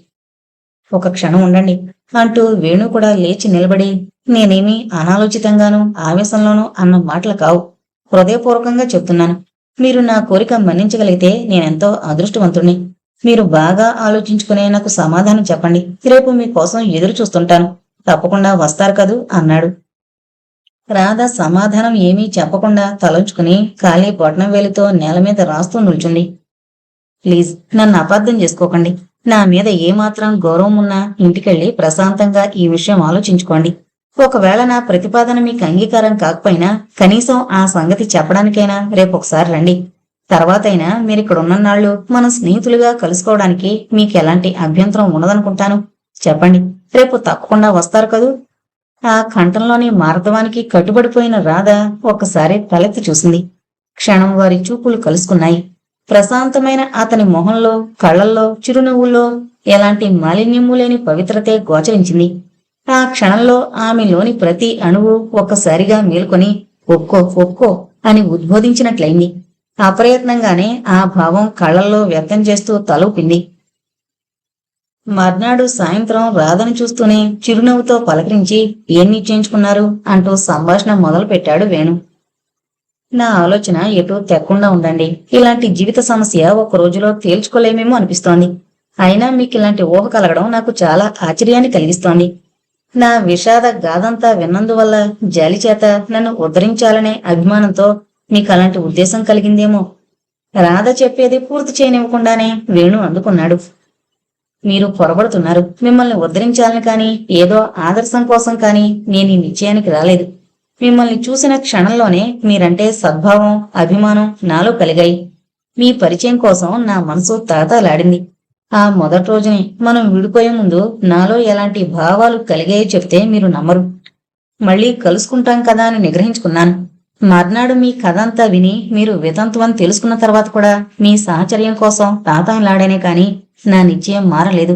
ఒక క్షణం ఉండండి అంటూ వేణు కూడా లేచి నిలబడి, నేనేమీ అనాలోచితంగానూ ఆవేశంలోనూ అన్న మాటలు కావు, హృదయపూర్వకంగా చెప్తున్నాను. మీరు నా కోరిక మన్నించగలిగితే నేనెంతో అదృష్టవంతుణ్ణి. మీరు బాగా ఆలోచించుకునే నాకు సమాధానం చెప్పండి. రేపు మీకోసం ఎదురు చూస్తుంటాను. తప్పకుండా వస్తారు కదూ అన్నాడు. రాధ సమాధానం ఏమీ చెప్పకుండా తలంచుకుని ఖాళీ బొట్నం వేలితో నేల మీద రాస్తూ నిల్చుంది. ప్లీజ్ నన్ను అపార్థం చేసుకోకండి. నా మీద ఏమాత్రం గౌరవం ఉన్నా ఇంటికెళ్ళి ప్రశాంతంగా ఈ విషయం ఆలోచించుకోండి. ఒకవేళ నా ప్రతిపాదన మీకు అంగీకారం కాకపోయినా కనీసం ఆ సంగతి చెప్పడానికైనా రేపొకసారి రండి. తర్వాతైనా మీరిక్కడ ఉన్ననాళ్ళు మనం స్నేహితులుగా కలుసుకోవడానికి మీకెలాంటి అభ్యంతరం ఉండదనుకుంటాను. చెప్పండి, రేపు తప్పకుండా వస్తారు కదూ? ఆ కంఠంలోని మార్దవానికి కట్టుబడిపోయిన రాధ ఒక్కసారి తలెత్తి చూసింది. క్షణం వారి చూపులు కలుసుకున్నాయి. ప్రశాంతమైన అతని మొహంలో, కళ్లల్లో, చిరునవ్వుల్లో ఎలాంటి మాలిన్యము లేని పవిత్రతే గోచరించింది. ఆ క్షణంలో ఆమెలోని ప్రతి అణువు ఒక్కసారిగా మేల్కొని ఒక్కో ఒక్కో అని ఉద్బోధించినట్లయింది. అప్రయత్నంగానే ఆ భావం కళ్లల్లో వ్యక్తం చేస్తూ తలూపింది. మర్నాడు సాయంత్రం రాధను చూస్తూనే చిరునవ్వుతో పలకరించి ఏం నిశ్చయించుకున్నారు అంటూ సంభాషణ మొదలు పెట్టాడు వేణు. నా ఆలోచన ఎటూ తెక్కుండా ఉండండి. ఇలాంటి జీవిత సమస్య ఒక రోజులో తేల్చుకోలేమేమో అనిపిస్తోంది. అయినా మీకు ఇలాంటి ఊహ కలగడం నాకు చాలా ఆశ్చర్యాన్ని కలిగిస్తోంది. నా విషాద గాథంతా విన్నందువల్ల జాలి చేత నన్ను ఉద్ధరించాలనే అభిమానంతో మీకు అలాంటి ఉద్దేశం కలిగిందేమో. రాధ చెప్పేది పూర్తి చేయనివ్వకుండానే వేణు అందుకున్నాడు. మీరు పొరబడుతున్నారు. మిమ్మల్ని ఉద్ధరించాలని కాని, ఏదో ఆదర్శం కోసం కాని నేను ఈ నిశ్చయానికి రాలేదు. మిమ్మల్ని చూసిన క్షణంలోనే మీరంటే సద్భావం, అభిమానం నాలో కలిగాయి. మీ పరిచయం కోసం నా మనసు తాతాలాడింది. ఆ మొదటి రోజుని మనం విడిపోయే ముందు నాలో ఎలాంటి భావాలు కలిగాయో చెప్తే మీరు నమ్మరు. మళ్ళీ కలుసుకుంటాం కదా అని నిగ్రహించుకున్నాను. మర్నాడు మీ కథంతా విని మీరు వితంతువని తెలుసుకున్న తర్వాత కూడా మీ సాహచర్యం కోసం తాతాలాడానే కాని నా నిశ్చయం మారలేదు.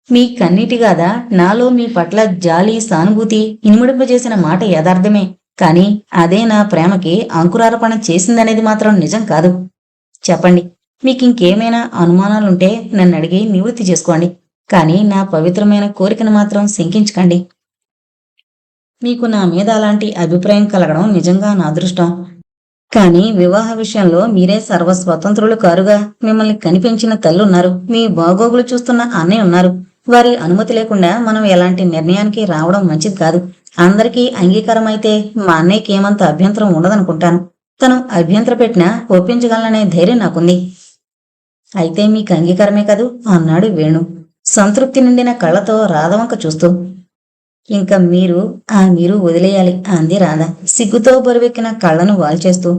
మీ కన్నీటిగాద నాలో మీ పట్ల జాలి, సానుభూతి ఇనుమడింపజేసిన మాట యథార్థమే. కాని అదే నా ప్రేమకి అంకురార్పణ చేసిందనేది మాత్రం నిజం కాదు. చెప్పండి, మీకింకేమైనా అనుమానాలుంటే నన్ను అడిగి నివృత్తి చేసుకోండి. కాని నా పవిత్రమైన కోరికను మాత్రం శంకించకండి. మీకు నా మీద అలాంటి అభిప్రాయం కలగడం నిజంగా నా అదృష్టం. కాని వివాహ విషయంలో మీరే సర్వస్వతంత్రులు కారుగా. మిమ్మల్ని కనిపించిన తల్లున్నారు, మీ బాగోగులు చూస్తున్న అన్నయ్య ఉన్నారు. వారి అనుమతి లేకుండా మనం ఎలాంటి నిర్ణయానికి రావడం మంచిది కాదు. అందరికీ అంగీకారం అయితే మా అన్నయ్యకి ఏమంత అభ్యంతరం ఉండదనుకుంటాను. తను అభ్యంతర పెట్టినా ఒప్పించగలననే ధైర్యం నాకుంది. అయితే మీకు అంగీకారమే కదూ అన్నాడు వేణు సంతృప్తి నిండిన కళ్ళతో రాధవంక చూస్తూ. ఇంకా మీరు వదిలేయాలి అంది రాధ సిగ్గుతో బరువెక్కిన కళ్ళను వాల్చేస్తూ.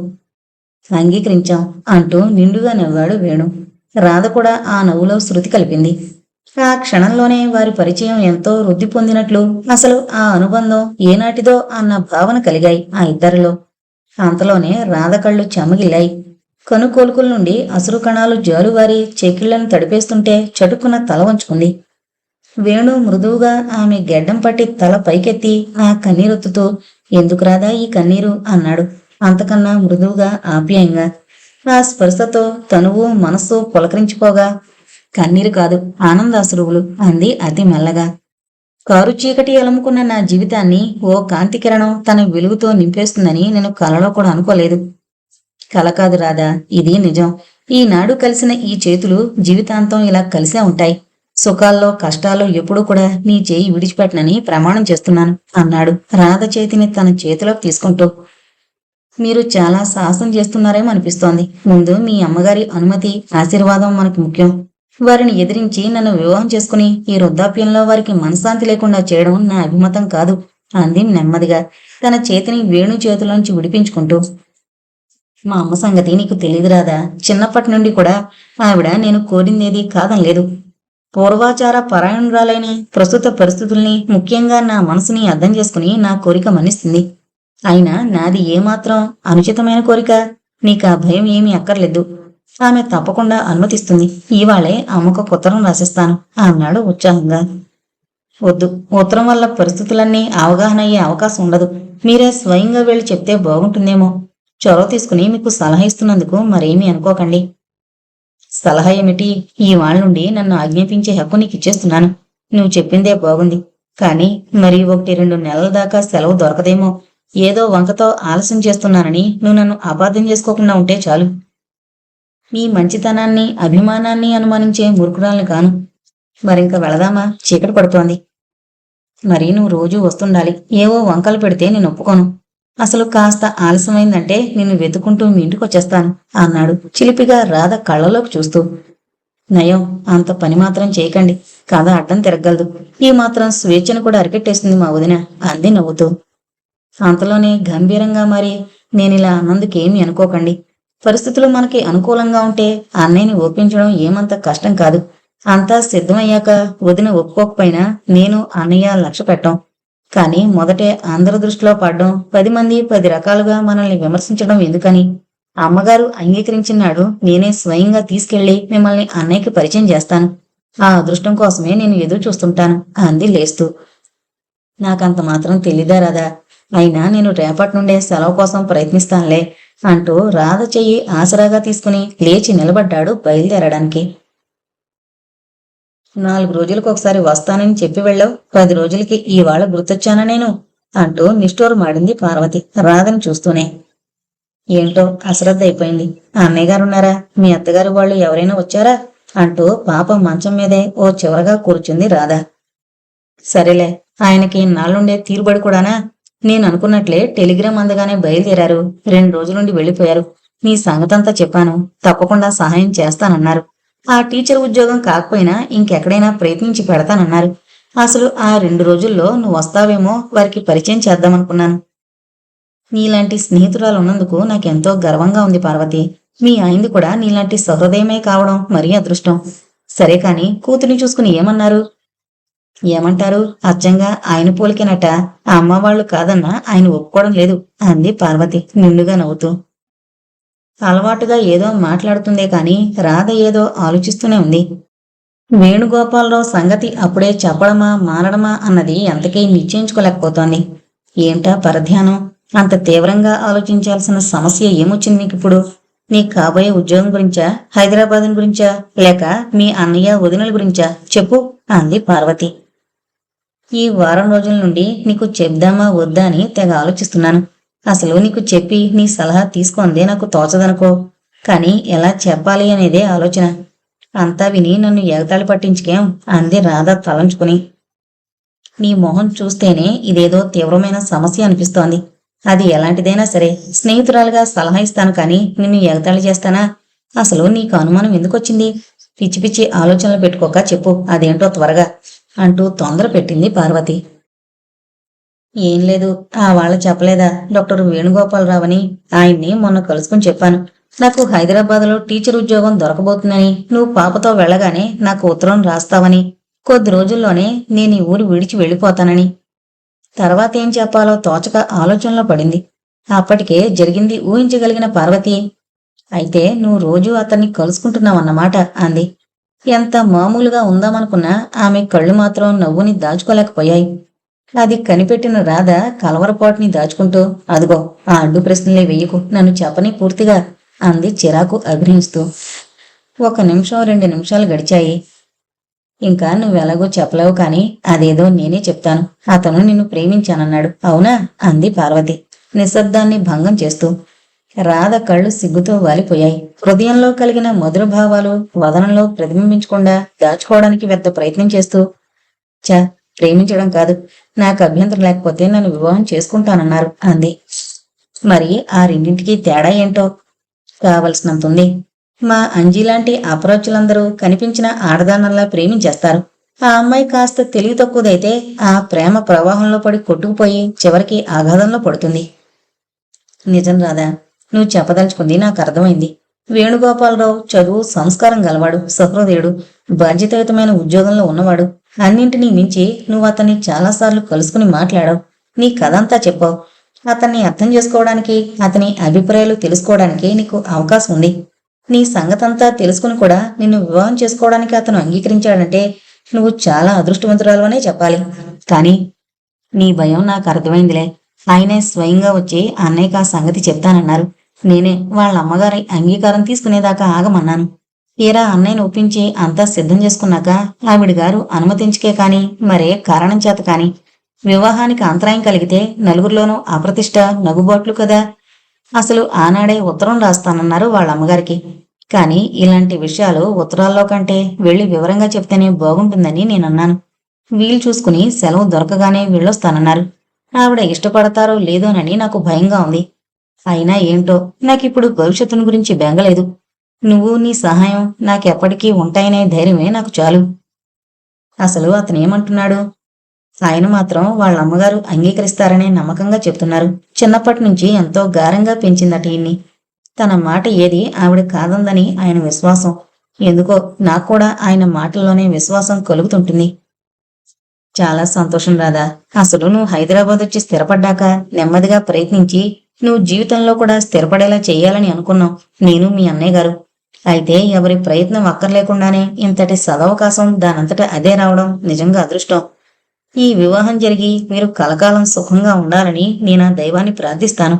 అంగీకరించాం అంటూ నిండుగా నవ్వాడు వేణు. రాధ కూడా ఆ నవ్వులో శృతి కలిపింది. ఆ క్షణంలోనే వారి పరిచయం ఎంతో వృద్ధి పొందినట్లు, అసలు ఆ అనుబంధం ఏనాటిదో అన్న భావన కలిగాయి ఆ ఇద్దరిలో. అంతలోనే రాధ కళ్ళు చెమ్మగిల్లాయి. కనుకోలుకుల నుండి అసురు కణాలు జాలువారి చెక్కిళ్లను తడిపేస్తుంటే చటుక్కున తల వంచుకుంది. వేణు మృదువుగా ఆమె గెడ్డం పట్టి తల పైకెత్తి ఆ కన్నీరొత్తుతూ, ఎందుకు రాదా ఈ కన్నీరు అన్నాడు అంతకన్నా మృదువుగా, ఆప్యాయంగా. ఆ స్పర్శతో తనువు మనస్సు పులకరించిపోగా, కన్నీరు కాదు ఆనందాశ్రువులు అంది అతి మెల్లగా. కారు చీకటి అలముకున్న నా జీవితాన్ని ఓ కాంతి కిరణం తన వెలుగుతో నింపేస్తుందని నేను కలలో కూడా అనుకోలేదు. కల కాదు రాదా, ఇది నిజం. ఈనాడు కలిసిన ఈ చేతులు జీవితాంతం ఇలా కలిసే ఉంటాయి. సుఖాల్లో కష్టాల్లో ఎప్పుడూ కూడా నీ చేయి విడిచిపెట్టనని ప్రమాణం చేస్తున్నాను అన్నాడు రాధ చేతిని తన చేతిలోకి తీసుకుంటూ. మీరు చాలా సాహసం చేస్తున్నారేమో అనిపిస్తోంది. ముందు మీ అమ్మగారి అనుమతి, ఆశీర్వాదం మనకి ముఖ్యం. వారిని ఎదిరించి నన్ను వివాహం చేసుకుని ఈ వృద్ధాప్యంలో వారికి మనశ్శాంతి లేకుండా చేయడం నా అభిమతం కాదు అంది నెమ్మదిగా, తన చేతిని వేణు చేతిలోంచి విడిపించుకుంటూ. మా అమ్మ సంగతి నీకు తెలియదు రాదా? చిన్నప్పటి నుండి కూడా ఆవిడ నేను కోరిందేది కాదనలేదు. పూర్వాచార పరాయణురాలైన ప్రస్తుత పరిస్థితుల్ని, ముఖ్యంగా నా మనసుని అర్థం చేసుకుని నా కోరిక మన్నిస్తుంది. అయినా నాది ఏమాత్రం అనుచితమైన కోరిక? నీకా భయం ఏమీ అక్కర్లేదు. ఆమె తప్పకుండా అనుమతిస్తుంది. ఇవాళే అమ్మకు ఉత్తరం రాసిస్తాను అన్నాడు ఉత్సాహంగా. వద్దు, ఉత్తరం వల్ల పరిస్థితులన్నీ అవగాహన అయ్యే అవకాశం ఉండదు. మీరే స్వయంగా వెళ్ళి చెప్తే బాగుంటుందేమో. చొరవ తీసుకుని మీకు సలహా ఇస్తున్నందుకు మరేమీ అనుకోకండి. సలహా ఏమిటి? ఇవాళ నుండి నన్ను ఆజ్ఞాపించే హక్కు నీకు ఇచ్చేస్తున్నాను. నువ్వు చెప్పిందే బాగుంది. కానీ మరి 1-2 నెలల దాకా సెలవు దొరకదేమో. ఏదో వంకతో ఆలస్యం చేస్తున్నానని నువ్వు నన్ను అపార్థం చేసుకోకుండా ఉంటే చాలు. మీ మంచితనాన్ని, అభిమానాన్ని అనుమానించే మూర్ఖురాల్ని కాను. మరింక వెళదామా? చీకటి పడుతోంది. మరి నువ్వు రోజూ వస్తుండాలి. ఏవో వంకలు పెడితే నేను ఒప్పుకోను. అసలు కాస్త ఆలస్యమైందంటే నిన్ను వెతుకుంటూ మీ ఇంటికొచ్చేస్తాను అన్నాడు చిలిపిగా రాధ కళ్ళలోకి చూస్తూ. నయం, అంత పని మాత్రం చేయకండి. కథ అడ్డం తిరగలదు. ఈ మాత్రం స్వేచ్ఛను కూడా అరికెట్టేస్తుంది మా వదిన అంది నవ్వుతూ. అంతలోనే గంభీరంగా, మరి నేనిలా అన్నందుకేమీ అనుకోకండి. పరిస్థితులు మనకి అనుకూలంగా ఉంటే అన్నయ్యని ఒప్పించడం ఏమంత కష్టం కాదు. అంతా సిద్ధమయ్యాక వదిన ఒప్పుకోకపోయినా నేను అన్నయ్య లక్ష్య పెట్టం. కానీ మొదటే అందరి దృష్టిలో పడ్డం, 10 మంది 10 రకాలుగా మనల్ని విమర్శించడం ఎందుకని? అమ్మగారు అంగీకరించినాడు నేనే స్వయంగా తీసుకెళ్లి మిమ్మల్ని అన్నయ్యకి పరిచయం చేస్తాను. ఆ అదృష్టం కోసమే నేను ఎదురు చూస్తుంటాను అంది లేస్తూ. నాకంత మాత్రం తెలీదా రాదా? అయినా నేను రేపటి నుండే సెలవు కోసం ప్రయత్నిస్తానులే అంటూ రాధ చెయ్యి ఆసరాగా తీసుకుని లేచి నిలబడ్డాడు బయలుదేరడానికి. 4 రోజులకు ఒకసారి వస్తానని చెప్పి వెళ్ళావు. 10 రోజులకి ఇవాళ గుర్తొచ్చానా నేను అంటూ నిష్ఠూరమాడింది పార్వతి రాధని చూస్తూనే. ఏంటో అశ్రద్ధ అయిపోయింది. అన్నయ్య గారున్నారా? మీ అత్తగారు వాళ్ళు ఎవరైనా వచ్చారా అంటూ పాప మంచం మీదే ఓ చివరగా కూర్చుంది రాధ. సరేలే, ఆయనకి నాళ్ళుండే తీరుబడి కూడానా? నేను అనుకున్నట్లే టెలిగ్రామ్ అందగానే బయలుదేరారు. 2 రోజుల నుండి వెళ్ళిపోయారు. నీ సంగతంతా చెప్పాను. తప్పకుండా సహాయం చేస్తానన్నారు. ఆ టీచర్ ఉద్యోగం కాకపోయినా ఇంకెక్కడైనా ప్రయత్నించి పెడతానన్నారు. అసలు ఆ 2 రోజుల్లో నువ్వు వస్తావేమో వారికి పరిచయం చేద్దామనుకున్నాను. నీలాంటి స్నేహితురాలు ఉన్నందుకు నాకెంతో గర్వంగా ఉంది పార్వతి. మీ ఆయనది కూడా నీలాంటి సహృదయమే కావడం మరీ అదృష్టం. సరే కాని కూతురిని చూసుకుని ఏమన్నారు? ఏమంటారు? అచ్చంగా ఆయన పోలికేనట. ఆ అమ్మ వాళ్ళు కాదన్నా ఆయన ఒప్పుకోవడం లేదు అంది పార్వతి నిండుగా నవ్వుతూ. అలవాటుగా ఏదో మాట్లాడుతుందే కాని రాధ ఏదో ఆలోచిస్తూనే ఉంది. వేణుగోపాలరావు సంగతి అప్పుడే చెప్పడమా మానడమా అన్నది ఎంతకీ నిశ్చయించుకోలేకపోతోంది. ఏంటా పరధ్యానం? అంత తీవ్రంగా ఆలోచించాల్సిన సమస్య ఏమొచ్చింది నీకిప్పుడు? నీ కాబోయే ఉద్యోగం గురించా, హైదరాబాద్ గురించా, లేక మీ అన్నయ్య వదినల గురించా? చెప్పు అంది పార్వతి. ఈ వారం రోజుల నుండి నీకు చెప్దామా వద్దా అని తెగ ఆలోచిస్తున్నాను. అసలు నీకు చెప్పి నీ సలహా తీసుకుందే నాకు తోచదనుకో. కాని ఎలా చెప్పాలి అనేదే ఆలోచన. అంతా విని నన్ను ఎగతాళి పట్టించుకేం అంది రాధ తలంచుకుని. నీ మొహం చూస్తేనే ఇదేదో తీవ్రమైన సమస్య అనిపిస్తోంది. అది ఎలాంటిదైనా సరే స్నేహితురాలుగా సలహా ఇస్తాను కానీ నిన్ను ఎగతాళి చేస్తానా? అసలు నీకు అనుమానం ఎందుకొచ్చింది? పిచ్చి పిచ్చి ఆలోచనలు పెట్టుకోక చెప్పు, అదేంటో త్వరగా అంటూ తొందర పెట్టింది పార్వతి. ఏం లేదు, ఆ వాళ్ళ చెప్పలేదా డాక్టర్ వేణుగోపాలరావని? ఆయన్ని మొన్న కలుసుకుని చెప్పాను. నాకు హైదరాబాద్లో టీచర్ ఉద్యోగం దొరకబోతుందని, నువ్వు పాపతో వెళ్ళగానే నాకు ఉత్తరం రాస్తావని, కొద్ది రోజుల్లోనే నేను ఈ ఊరు విడిచి వెళ్ళిపోతానని. తర్వాత ఏం చెప్పాలో తోచక ఆలోచనలో పడింది. అప్పటికే జరిగింది ఊహించగలిగిన పార్వతి. అయితే నువ్వు రోజూ అతన్ని కలుసుకుంటున్నావన్నమాట అంది. ఎంత మామూలుగా ఉందామనుకున్నా ఆమె కళ్ళు మాత్రం నవ్వుని దాచుకోలేకపోయాయి. అది కనిపెట్టిన రాధ కలవరపాటుని దాచుకుంటూ, అదిగో ఆ అడ్డు ప్రశ్నలే వెయ్యకు, నన్ను చెప్పని పూర్తిగా అంది చిరాకు అభినయిస్తూ. 1 నిమిషం 2 నిమిషాలు గడిచాయి. ఇంకా నువ్వెలాగో చెప్పలేవు కాని అదేదో నేనే చెప్తాను. అతను నిన్ను ప్రేమించానన్నాడు, అవునా అంది పార్వతి నిశ్శబ్దాన్ని భంగం చేస్తూ. రాధ కళ్ళు సిగ్గుతో వాలిపోయాయి. హృదయంలో కలిగిన మధుర భావాలు వదనంలో ప్రతిబింబించకుండా దాచుకోవడానికి వ్యర్థ ప్రయత్నం చేస్తూ, ప్రేమించడం కాదు, నాకు అభ్యంతరం లేకపోతే నన్ను వివాహం చేసుకుంటానన్నారు అంది. మరి ఆ రెండింటికి తేడా ఏంటో? కావలసినంత ఉంది. మా అంజీ లాంటి అపరోచులందరూ కనిపించిన ఆడదానల్లా ప్రేమించేస్తారు. ఆ అమ్మాయి కాస్త తెలివి తక్కువదైతే ఆ ప్రేమ ప్రవాహంలో పడి కొట్టుకుపోయి చివరికి ఆఘాతంలో పడుతుంది. నిజం రాదా, నువ్వు చెప్పదలుచుకుంది నాకు అర్థమైంది. వేణుగోపాలరావు చదువు సంస్కారం గలవాడు, సహృదయుడు, బాధ్యతాయుతమైన ఉద్యోగంలో ఉన్నవాడు. అన్నింటినీ మించి నువ్వు అతన్ని చాలాసార్లు కలుసుకుని మాట్లాడావు, నీ కథంతా చెప్పావు. అతన్ని అర్థం చేసుకోవడానికి, అతని అభిప్రాయాలు తెలుసుకోవడానికి నీకు అవకాశం ఉంది. నీ సంగతంతా తెలుసుకుని కూడా నిన్ను వివాహం చేసుకోవడానికి అతను అంగీకరించాడంటే నువ్వు చాలా అదృష్టవంతురాలు అనే చెప్పాలి. కానీ నీ భయం నాకు అర్థమైందిలే. ఆయనే స్వయంగా వచ్చి అన్నయ్యకి ఆ సంగతి చెప్తానన్నారు. నేనే వాళ్ళ అమ్మగారి అంగీకారం తీసుకునేదాకా ఆగమన్నాను. తీరా అన్నయ్యను ఒప్పించి అంతా సిద్ధం చేసుకున్నాక ఆవిడ గారు అనుమతించకే కాని మరే కారణం చేత కాని వివాహానికి అంతరాయం కలిగితే నలుగురిలోనూ అప్రతిష్ట, నగుబాట్లు కదా. అసలు ఆనాడే ఉత్తరం రాస్తానన్నారు వాళ్ళ అమ్మగారికి. కానీ ఇలాంటి విషయాలు ఉత్తరాల్లో కంటే వెళ్లి వివరంగా చెప్తేనే బాగుంటుందని నేనన్నాను. వీలు చూసుకుని సెలవు దొరకగానే వెళ్ళొస్తానన్నారు. ఆవిడ ఇష్టపడతారో లేదోనని నాకు భయంగా ఉంది. అయినా ఏంటో నాకిప్పుడు భవిష్యత్తును గురించి బెంగలేదు. నువ్వు నీ సహాయం నాకెప్పటికీ ఉంటాయనే ధైర్యమే నాకు చాలు. అసలు అతనేమంటున్నాడు? ఆయన మాత్రం వాళ్ళ అమ్మగారు అంగీకరిస్తారనే నమ్మకంగా చెప్తున్నారు. చిన్నప్పటి నుంచి ఎంతో గారంగా పెంచిందట ఈయన్ని. తన మాట ఏది ఆవిడ కాదందని ఆయన విశ్వాసం. ఎందుకో నాకు కూడా ఆయన మాటల్లోనే విశ్వాసం కలుగుతుంటుంది. చాలా సంతోషం రాదా. అసలు నువ్వు హైదరాబాద్ వచ్చి స్థిరపడ్డాక నెమ్మదిగా ప్రయత్నించి నువ్వు జీవితంలో కూడా స్థిరపడేలా చెయ్యాలని అనుకున్నావు, నేను మీ అన్నయ్య గారు. అయితే ఎవరి ప్రయత్నం అక్కర్లేకుండానే ఇంతటి సదవకాశం దానంతటా అదే రావడం నిజంగా అదృష్టం. ఈ వివాహం జరిగి మీరు కలకాలం సుఖంగా ఉండాలని నేను ఆ దైవాన్ని ప్రార్థిస్తాను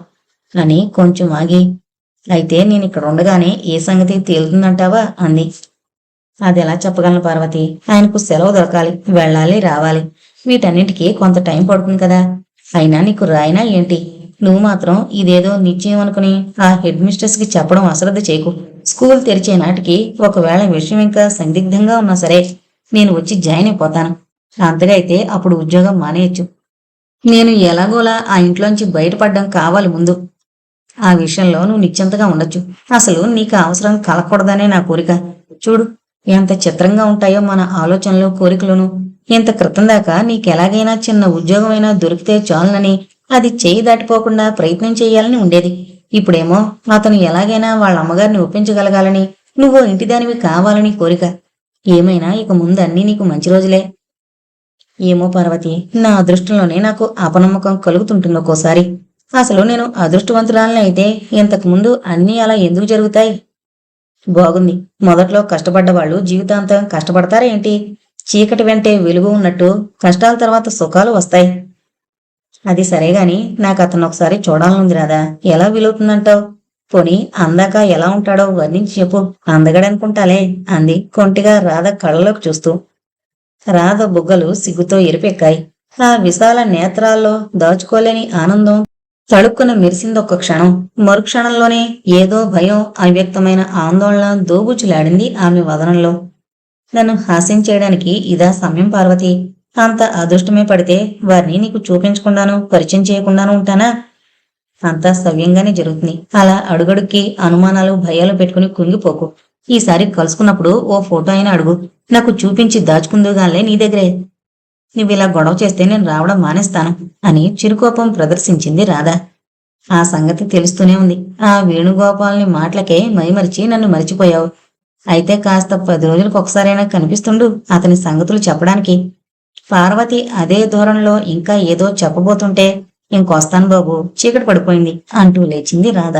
అని కొంచెం ఆగి, అయితే నేను ఇక్కడ ఉండగానే ఏ సంగతి తేలుతుందంటావా అంది. అదెలా చెప్పగలను పార్వతి, ఆయనకు సెలవు దొరకాలి, వెళ్ళాలి, రావాలి. వీటన్నిటికీ కొంత టైం పడుతుంది కదా. అయినా నీకు రాయినా ఏంటి? నువ్వు మాత్రం ఇదేదో నిశ్చయం అనుకుని ఆ హెడ్ మిస్ట్రెస్ కి చెప్పడం అశ్రద్ధ చేయకు. స్కూల్ తెరిచే నాటికి ఒకవేళ విషయం ఇంకా సందిగ్ధంగా ఉన్నా సరే నేను వచ్చి జాయిన్ అయిపోతాను. అంతగా అయితే అప్పుడు ఉద్యోగం మానేయచ్చు. నేను ఎలాగోలా ఆ ఇంట్లోంచి బయటపడ్డం కావాలి ముందు. ఆ విషయంలో నువ్వు నిశ్చింతగా ఉండొచ్చు. అసలు నీకు అవసరం కలగకూడదనే నా కోరిక. చూడు ఎంత చిత్రంగా ఉంటాయో మన ఆలోచనలు, కోరికలును. ఇంత క్రితం దాకా నీకెలాగైనా చిన్న ఉద్యోగమైనా దొరికితే చాలునని, అది చేయి దాటిపోకుండా ప్రయత్నం చేయాలని ఉండేది. ఇప్పుడేమో అతను ఎలాగైనా వాళ్ళ అమ్మగారిని ఒప్పించగలగాలని, నువ్వు ఇంటిదానివి కావాలని కోరిక. ఏమైనా ఇక ముందు అన్నీ నీకు మంచి రోజులే. ఏమో పార్వతి, నా అదృష్టంలోనే నాకు అపనమ్మకం కలుగుతుంటుంది ఒక్కోసారి. అసలు నేను అదృష్టవంతురాలని అయితే ఇంతకు ముందు అన్నీ అలా ఎందుకు జరుగుతాయి? బాగుంది. మొదట్లో కష్టపడ్డవాళ్ళు జీవితాంతం కష్టపడతారా ఏంటి? చీకటి వెంటే వెలుగు ఉన్నట్టు కష్టాల తర్వాత సుఖాలు వస్తాయి. అది సరేగాని నాకు అతను ఒకసారి చూడాలనుంది రాదా. ఎలా వీలవుతుందంటావు? పోనీ అందాక ఎలా ఉంటాడో వర్ణించి చెప్పు. అందగడనుకుంటాలే అంది కొంటిగా రాధ కళ్ళలోకి చూస్తూ. రాధ బుగ్గలు సిగ్గుతో ఎరిపెక్కాయి. ఆ విశాల నేత్రాల్లో దాచుకోలేని ఆనందం తళుక్కున మెరిసిందొక్క క్షణం. మరుక్షణంలోనే ఏదో భయం, అవ్యక్తమైన ఆందోళన దోబుచులాడింది ఆమె వదనంలో. నన్ను హాస్యం చేయడానికి ఇదా సమయం పార్వతి? అంత అదృష్టమే పడితే వారిని నీకు చూపించకుండాను, పరిచయం చేయకుండాను ఉంటానా? అంతా సవ్యంగానే జరుగుతుంది. అలా అడుగడుక్కి అనుమానాలు, భయాలు పెట్టుకుని కుంగిపోకు. ఈసారి కలుసుకున్నప్పుడు ఓ ఫోటో అయినా అడుగు. నాకు చూపించి దాచుకుందుగానే నీ దగ్గరే. నువ్విలా గొడవ చేస్తే నేను రావడం మానేస్తాను అని చిరుకోపం ప్రదర్శించింది రాధ. ఆ సంగతి తెలుస్తూనే ఉంది. ఆ వేణుగోపాల్ని మాటలకే మైమరిచి నన్ను మరిచిపోయావు. అయితే కాస్త 10 రోజులకు ఒకసారైనా కనిపిస్తుండు అతని సంగతులు చెప్పడానికి. పార్వతి అదే ధోరణిలో ఇంకా ఏదో చెప్పబోతుంటే, ఇంకొస్తాను బాబు, చీకటి పడిపోయింది అంటూ లేచింది రాధ.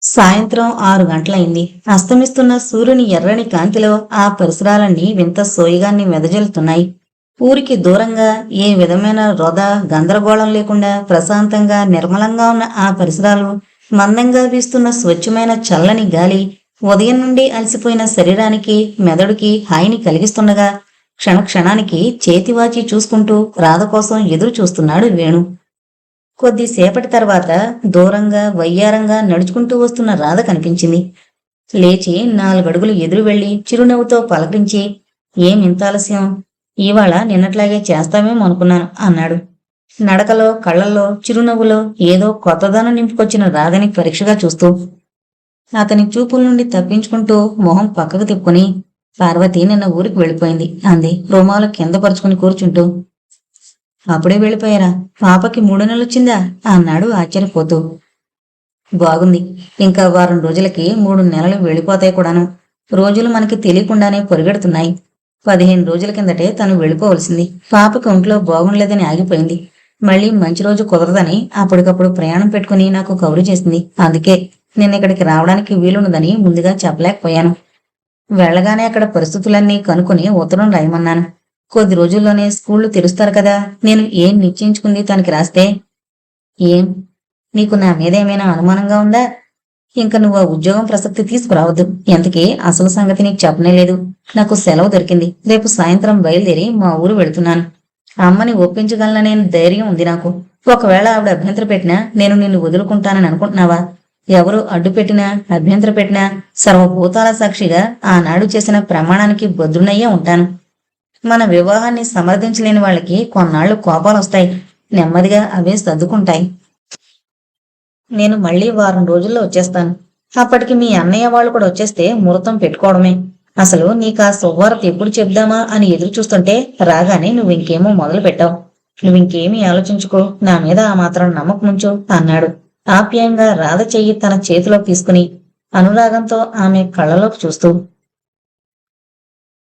సాయంత్రం 6 గంటలైంది. అస్తమిస్తున్న సూర్యుని ఎర్రని కాంతిలో ఆ పరిసరాలన్నీ వింత సోయగాన్ని వెదజల్లుతున్నాయి. ఊరికి దూరంగా ఏ విధమైన రొద, గందరగోళం లేకుండా ప్రశాంతంగా, నిర్మలంగా ఉన్న ఆ పరిసరాలు, మందంగా వీస్తున్న స్వచ్ఛమైన చల్లని గాలి ఉదయం నుండి అలసిపోయిన శరీరానికి, మెదడుకి హాయిని కలిగిస్తుండగా క్షణక్షణానికి చేతివాచి చూసుకుంటూ రాధ కోసం ఎదురు చూస్తున్నాడు వేణు. కొద్దిసేపటి తర్వాత దూరంగా వయ్యారంగా నడుచుకుంటూ వస్తున్న రాధ కనిపించింది. లేచి 4 అడుగులు ఎదురు వెళ్లి చిరునవ్వుతో పలకరించి, ఏమింత ఆలస్యం? ఇవాళ నిన్నట్లాగే చేస్తామేమో అనుకున్నాను అన్నాడు. నడకలో, కళ్లల్లో, చిరునవ్వులో ఏదో కొత్తదనం నింపుకొచ్చిన రాధని పరీక్షగా చూస్తూ. అతని చూపుల నుండి తప్పించుకుంటూ మొహం పక్కకు తిప్పుకుని, పార్వతి నిన్న ఊరికి వెళ్ళిపోయింది అంది రుమాలు కింద పరుచుకుని కూర్చుంటూ. అప్పుడే వెళ్ళిపోయారా? పాపకి 3 నెలలు వచ్చిందా అన్నాడు ఆశ్చర్యపోతూ. బాగుంది. ఇంకా వారం రోజులకి 3 నెలలు వెళ్ళిపోతాయి కూడాను. రోజులు మనకి తెలియకుండానే పొరుగెడుతున్నాయి. 15 రోజుల కిందటే తను వెళ్ళిపోవలసింది. పాపకి ఒంట్లో బాగుండలేదని ఆగిపోయింది. మళ్ళీ మంచి రోజు కుదరదని అప్పటికప్పుడు ప్రయాణం పెట్టుకుని నాకు కబురు చేసింది. అందుకే నేను ఇక్కడికి రావడానికి వీలున్నదని ముందుగా చెప్పలేకపోయాను. వెళ్ళగానే అక్కడ పరిస్థితులన్నీ కనుక్కుని ఉత్తరం రాయమన్నాను. కొద్ది రోజుల్లోనే స్కూళ్లు తెరుస్తారు కదా. నేను ఏం నిశ్చయించుకుంది తనకి రాస్తే. ఏం? నీకు నా మీద ఏమైనా అనుమానంగా ఉందా? ఇంక నువ్వు ఆ ఉద్యోగం ప్రసక్తి తీసుకురావద్దు. ఎంతకీ అసలు సంగతి నీకు చెప్పనే లేదు. నాకు సెలవు దొరికింది. రేపు సాయంత్రం బయలుదేరి మా ఊరు వెళుతున్నాను. అమ్మని ఒప్పించగలననే ధైర్యం ఉంది నాకు. ఒకవేళ ఆవిడ అభ్యంతర పెట్టినా నేను నిన్ను వదులుకుంటానని అనుకుంటున్నావా? ఎవరు అడ్డు పెట్టినా అభ్యంతర పెట్టినా సర్వభూతాల సాక్షిగా ఆనాడు చేసిన ప్రమాణానికి బద్రునయ్యే ఉంటాను. మన వివాహాన్ని సమర్థించలేని వాళ్ళకి కొన్నాళ్లు కోపాలు వస్తాయి. నెమ్మదిగా అవే సర్దుకుంటాయి. నేను మళ్ళీ వారం రోజుల్లో వచ్చేస్తాను. అప్పటికి మీ అన్నయ్య వాళ్ళు కూడా వచ్చేస్తే ముహూర్తం పెట్టుకోవడమే. అసలు నీకా శుభవార్త ఎప్పుడు చెప్దామా అని ఎదురు చూస్తుంటే రాగానే నువ్వింకేమో మొదలు పెట్టావు. నువ్వింకేమీ ఆలోచించుకో. నా మీద ఆ మాత్రం నమ్మకం ఉంచు అన్నాడు ఆప్యాయంగా రాధ చెయ్యి తన చేతిలోకి తీసుకుని అనురాగంతో ఆమె కళ్ళలోకి చూస్తూ.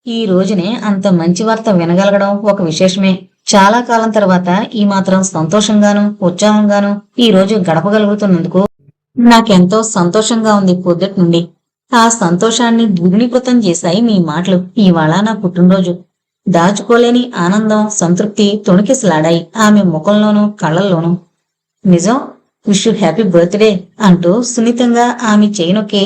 ఈ రోజునే అంత మంచి వార్త వినగలగడం ఒక విశేషమే. చాలా కాలం తర్వాత ఈ మాత్రం సంతోషంగాను ఉత్సాహంగాను ఈ రోజు గడపగలుగుతున్నందుకు నాకెంతో సంతోషంగా ఉంది పొద్దుటి నుండి. ఆ సంతోషాన్ని ద్విగుణీకృతం చేశాయి మీ మాటలు. ఇవాళ నా పుట్టినరోజు. దాచుకోలేని ఆనందం సంతృప్తి తొణికిసలాడాయి ఆమె ముఖంలోనూ కళ్ళల్లోనూ. నిజం? విష్ యూ హ్యాపీ బర్త్డే అంటూ సున్నితంగా ఆమె చేయనొక్కే.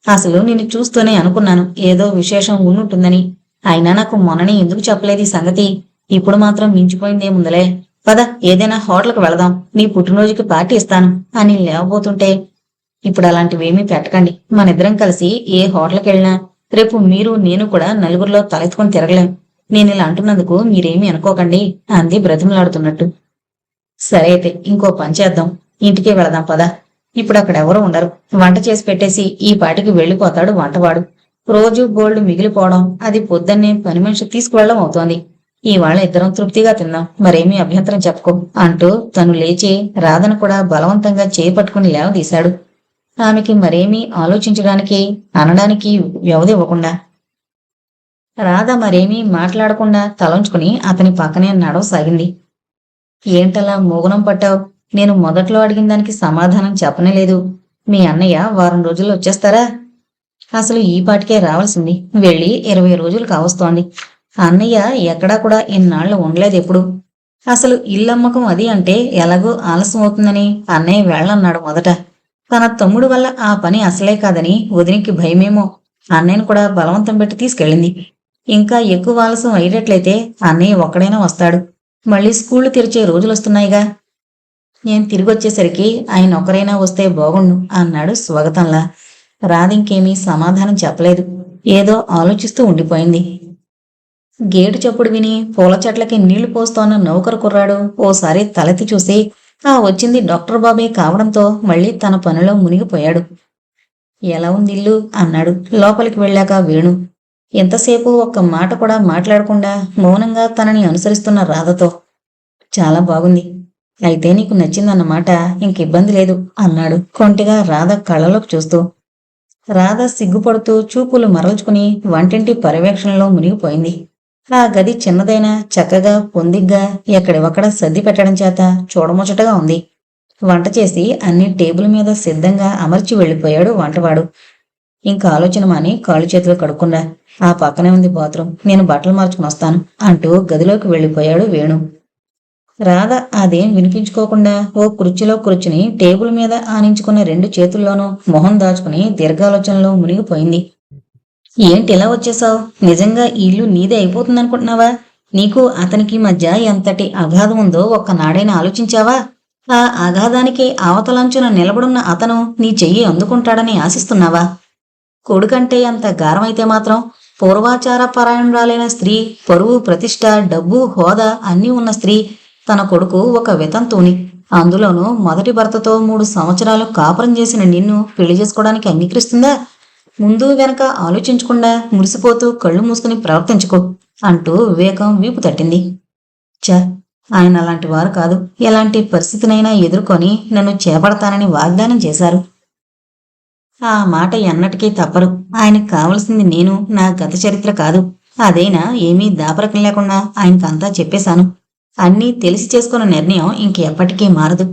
అసలు నిన్ను చూస్తూనే అనుకున్నాను ఏదో విశేషం ఉండుంటుందని. అయినా నాకు మొన్ననే ఎందుకు చెప్పలేదు ఈ సంగతి? ఇప్పుడు మాత్రం మించిపోయిందేముందలే. పద, ఏదైనా హోటల్కి వెళదాం. నీ పుట్టినరోజుకి పార్టీ ఇస్తాను అని లేవబోతుంటే, ఇప్పుడు అలాంటివేమీ పెట్టకండి. మనిద్దరం కలిసి ఏ హోటల్కి వెళ్ళినా రేపు మీరు నేను కూడా నలుగురిలో తలెత్తుకొని తిరగలేం. నేను ఇలా అంటున్నందుకు మీరేమీ అనుకోకండి అంది బ్రతిమలాడుతున్నట్టు. సరే అయితే ఇంకో పని చేద్దాం. ఇంటికే వెళదాం పద. ఇప్పుడు అక్కడెవరూ ఉండరు. వంట చేసి పెట్టేసి ఈ పాటికి వెళ్ళిపోతాడు వంటవాడు. రోజు బోల్డ్ మిగిలిపోవడం, అది పొద్దున్నే పని మనిషి తీసుకువెళ్ళడం అవుతోంది. ఇవాళ ఇద్దరం తృప్తిగా తిందాం. మరేమీ అభ్యంతరం చెప్పుకో అంటూ తను లేచి రాధను కూడా బలవంతంగా చేపట్టుకుని లేవదీశాడు. ఆమెకి మరేమీ ఆలోచించడానికి అనడానికి వ్యవధి ఇవ్వకుండా. రాధ మరేమీ మాట్లాడకుండా తలంచుకుని అతని పక్కనే నడవసాగింది. ఏంటలా మోగునం పట్టావు? నేను మొదట్లో అడిగిన దానికి సమాధానం చెప్పనేలేదు. మీ అన్నయ్య వారం రోజుల్లో వచ్చేస్తారా? అసలు ఈ పాటికే రావాల్సింది. వెళ్ళి 20 రోజులు కావస్తోంది. అన్నయ్య ఎక్కడా కూడా ఇన్నాళ్లు ఉండలేదు ఎప్పుడు. అసలు ఇల్లమ్మకం అది అంటే ఎలాగో ఆలస్యం అవుతుందని అన్నయ్య వెళ్ళన్నాడు మొదట. తన తమ్ముడు వల్ల ఆ పని అసలే కాదని వదినికి భయమేమో అన్నయ్యను కూడా బలవంతం పెట్టి తీసుకెళ్ళింది. ఇంకా ఎక్కువ ఆలస్యం అయ్యేటట్లయితే అన్నయ్య ఒక్కడైనా వస్తాడు. మళ్ళీ స్కూళ్లు తెరిచే రోజులొస్తున్నాయిగా. నేను తిరిగొచ్చేసరికి ఆయన ఒకరైనా వస్తే బాగుండు అన్నాడు స్వాగతంలా. రాధింకేమీ సమాధానం చెప్పలేదు. ఏదో ఆలోచిస్తూ ఉండిపోయింది. గేటు చప్పుడు విని పూల చెట్లకి నీళ్లు పోస్తోన్న నౌకరు కుర్రాడు ఓసారి తలెత్తి చూసి వచ్చింది డాక్టర్ బాబే కావడంతో మళ్ళీ తన పనిలో మునిగిపోయాడు. ఎలా ఉంది ఇల్లు అన్నాడు లోపలికి వెళ్ళాక వేణు. ఎంతసేపు ఒక్క మాట కూడా మాట్లాడకుండా మౌనంగా తనని అనుసరిస్తున్న రాధతో. చాలా బాగుంది. అయితే నీకు నచ్చిందన్నమాట. ఇంకిబ్బంది లేదు అన్నాడు కొంటిగా రాధ కళ్ళలోకి చూస్తూ. రాధ సిగ్గుపడుతూ చూపులు మరల్చుకుని వంటింటి పర్యవేక్షణలో మునిగిపోయింది. ఆ గది చిన్నదైనా చక్కగా పొందిగ్గా ఎక్కడివక్కడ సర్ది పెట్టడం చేత చూడముచ్చటగా ఉంది. వంట చేసి అన్ని టేబుల్ మీద సిద్ధంగా అమర్చి వెళ్ళిపోయాడు వంటవాడు. ఇంకా ఆలోచన మాని కాళ్ళు చేతులు కడుక్కుండా ఆ పక్కనే ఉంది బాత్రూం, నేను బట్టలు మార్చుకుని వస్తాను అంటూ గదిలోకి వెళ్ళిపోయాడు వేణు. రాధ అదేం వినిపించుకోకుండా ఓ కుర్చీలో కూర్చుని టేబుల్ మీద ఆనించుకున్న 2 చేతుల్లోనూ మొహం దాచుకుని దీర్ఘాలోచనలో మునిగిపోయింది. ఏంటి ఇలా వచ్చేసావు? నిజంగా ఈ ఇల్లు నీదే అయిపోతుందనుకుంటున్నావా? నీకు అతనికి మధ్య ఎంతటి అగాధం ఉందో ఒక్కనాడైనా ఆలోచించావా? ఆ అగాధానికి అవతలంచున నిలబడున్న అతను నీ చెయ్యి అందుకుంటాడని ఆశిస్తున్నావా? కొడుకంటే అంత గారమైతే మాత్రం పూర్వాచార పరాయణురాలైన స్త్రీ, పరువు ప్రతిష్ట డబ్బు హోదా అన్నీ ఉన్న స్త్రీ తన కొడుకు ఒక వితంతువుని, అందులోనూ మొదటి భర్తతో 3 సంవత్సరాలు కాపురం చేసిన నిన్ను పెళ్లి చేసుకోవడానికి అంగీకరిస్తుందా? ముందు వెనక ఆలోచించకుండా మురిసిపోతూ కళ్ళు మూసుకుని ప్రవర్తించుకో అంటూ వివేకం వీపు తట్టింది. చ ఆయన అలాంటి వారు కాదు. ఎలాంటి పరిస్థితినైనా ఎదుర్కొని నన్ను చేపడతానని వాగ్దానం చేశారు. ఆ మాట ఎన్నటికీ తప్పరు. ఆయనకు కావలసింది నేను, నా గత చరిత్ర కాదు. అదైనా ఏమీ దాపరకం లేకుండా ఆయనకంతా చెప్పేశాను. అన్నీ తెలిసి చేసుకున్న నిర్ణయం ఇంకెప్పటికీ మారదు.